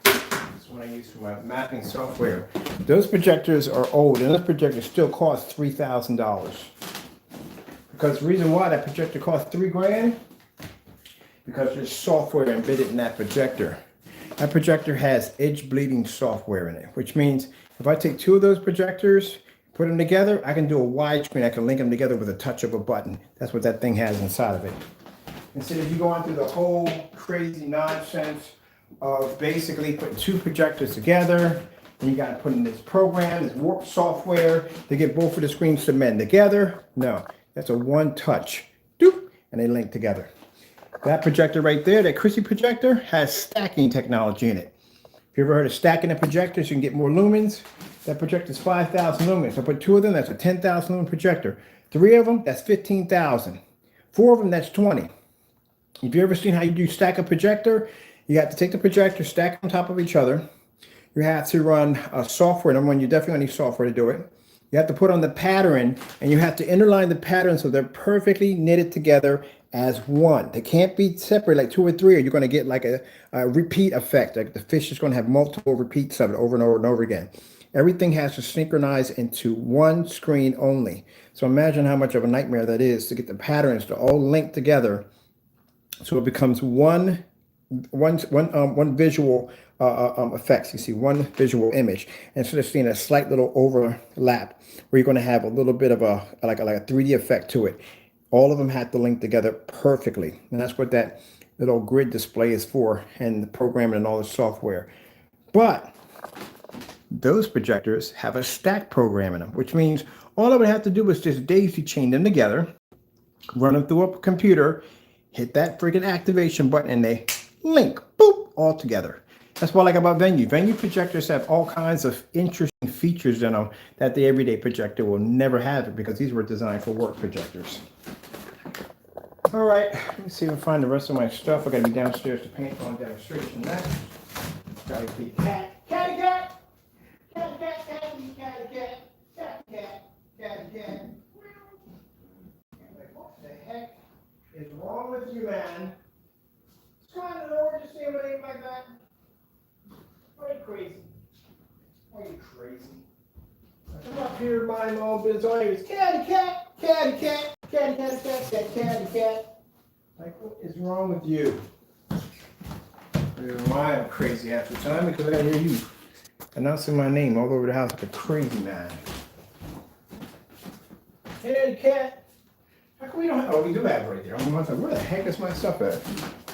A: This one I use for my mapping software. Those projectors are old, and those projectors still cost $3,000. Because the reason why that projector costs $3,000, because there's software embedded in that projector. That projector has edge bleeding software in it, which means if I take two of those projectors, put them together, I can do a widescreen. I can link them together with a touch of a button. That's what that thing has inside of it. Instead of you going through the whole crazy nonsense of basically putting two projectors together, and you got to put in this program, this warp software to get both of the screens to mend together. No, that's a one touch, doop, and they link together. That projector right there, that Chrissy projector, has stacking technology in it. If you ever heard of stacking the projectors, you can get more lumens. That projector is 5,000 lumens. I put two of them, that's a 10,000 lumen projector. Three of them, that's 15,000. Four of them, that's 20. If you ever seen how you do stack a projector, you have to take the projector, stack on top of each other. You have to run software. Number one, you definitely need software to do it. You have to put on the pattern, and you have to interline the pattern so they're perfectly knitted together as one. They can't be separate like two or three, or you're going to get like a repeat effect. Like the fish is going to have multiple repeats of it over and over and over again. Everything has to synchronize into one screen only. So imagine how much of a nightmare that is to get the patterns to all link together, so it becomes one visual effects. You see one visual image, and instead of seeing a slight little overlap where you're going to have a little bit of a 3D effect to it. All of them have to link together perfectly, and that's what that little grid display is for, and the programming and all the software. But those projectors have a stack program in them, which means all I would have to do is just daisy chain them together, run them through a computer, hit that freaking activation button, and they link, boop, all together. That's what I like about Venue. Venue projectors have all kinds of interesting features in them that the everyday projector will never have, because these were designed for work projectors. All right, let me see if I can find the rest of my stuff. I gotta be downstairs to paint on demonstration next. Gotta be cat, catty cat, catty cat, catty cat, catty cat, catty cat. What the heck is wrong with you, man? Trying to know where to see what ain't like that. Are you crazy? Are you crazy? I come up here minding my own business. All I hear is catty cat, catty cat, catty cat, catty cat, catty cat. Like, what is wrong with you? Why I'm crazy half the time? Because I gotta hear you announcing my name all over the house like a crazy man. Catty cat. How come we don't have? Oh, we do have it right there. I'm like, where the heck is my stuff at?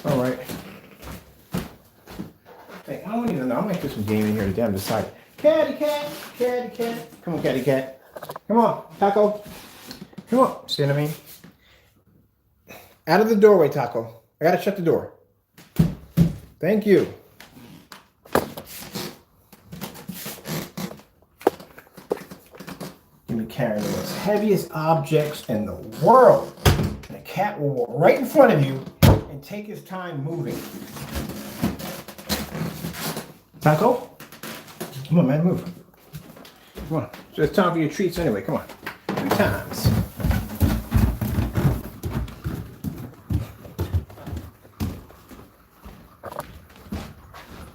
A: All right. Hey, I don't even know. I might do some gaming here today. I'm deciding. Catty cat, catty cat. Come on, catty cat. Come on, Taco. Come on. See what I mean? Out of the doorway, Taco. I gotta shut the door. Thank you. You've been carrying the most heaviest objects in the world. And a cat will walk right in front of you and take his time moving. Taco? Come on, man, move. Come on. So it's time for your treats anyway. Come on. 3 times.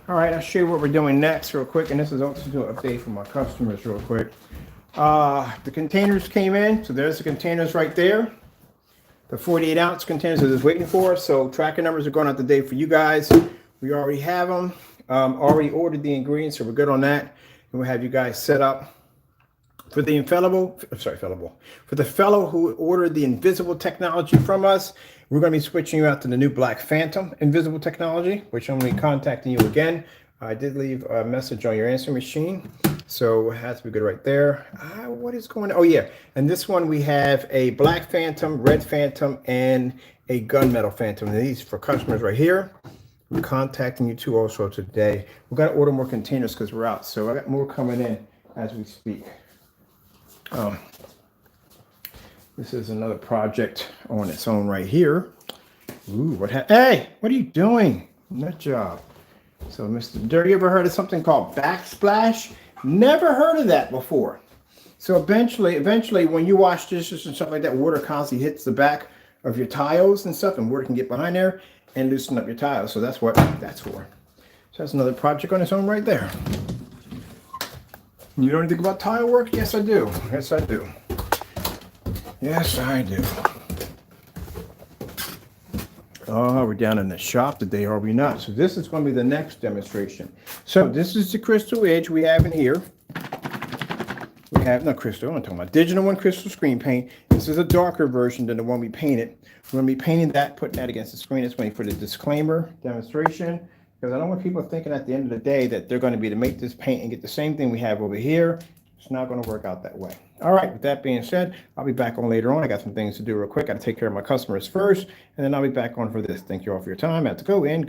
A: All right, I'll show you what we're doing next real quick. And this is also to update for my customers real quick. The containers came in. So there's the containers right there. The 48 ounce containers are just waiting for us. So tracking numbers are going out today for you guys. We already have them. Already ordered the ingredients, so we're good on that. And we'll have you guys set up for the for the fellow who ordered the invisible technology from us. We're going to be switching you out to the new Black Phantom invisible technology, which I'm going to be contacting you again. I did leave a message on your answer machine, so it has to be good right there. What is going on? Oh yeah, and this one we have a Black Phantom, Red Phantom, and a Gunmetal Phantom. And these for customers right here. We're contacting you too also today. We've got to order more containers because we're out. So I got more coming in as we speak. This is another project on its own right here. Ooh, hey, what are you doing? Nut job. So Mr. Dirt, you ever heard of something called backsplash? Never heard of that before. So eventually when you wash dishes and stuff like that, water constantly hits the back of your tiles and stuff, and water can get behind there. and loosen up your tiles. So that's what that's for. So that's another project on its own right there. You know anything about tile work? Yes, I do. Yes, I do. Yes, I do. Oh, we're down in the shop today, are we not? So this is going to be the next demonstration. So this is the crystal edge we have in here. We have, no crystal, I'm talking about digital one crystal screen paint. This is a darker version than the one we painted. We're going to be painting that, putting that against the screen. It's waiting for the disclaimer demonstration, because I don't want people thinking at the end of the day that they're going to be to make this paint and get the same thing we have over here. It's not going to work out that way. All right, with that being said, I'll be back on later on. I got some things to do real quick. I got to take care of my customers first, and then I'll be back on for this. Thank you all for your time. I have to go in.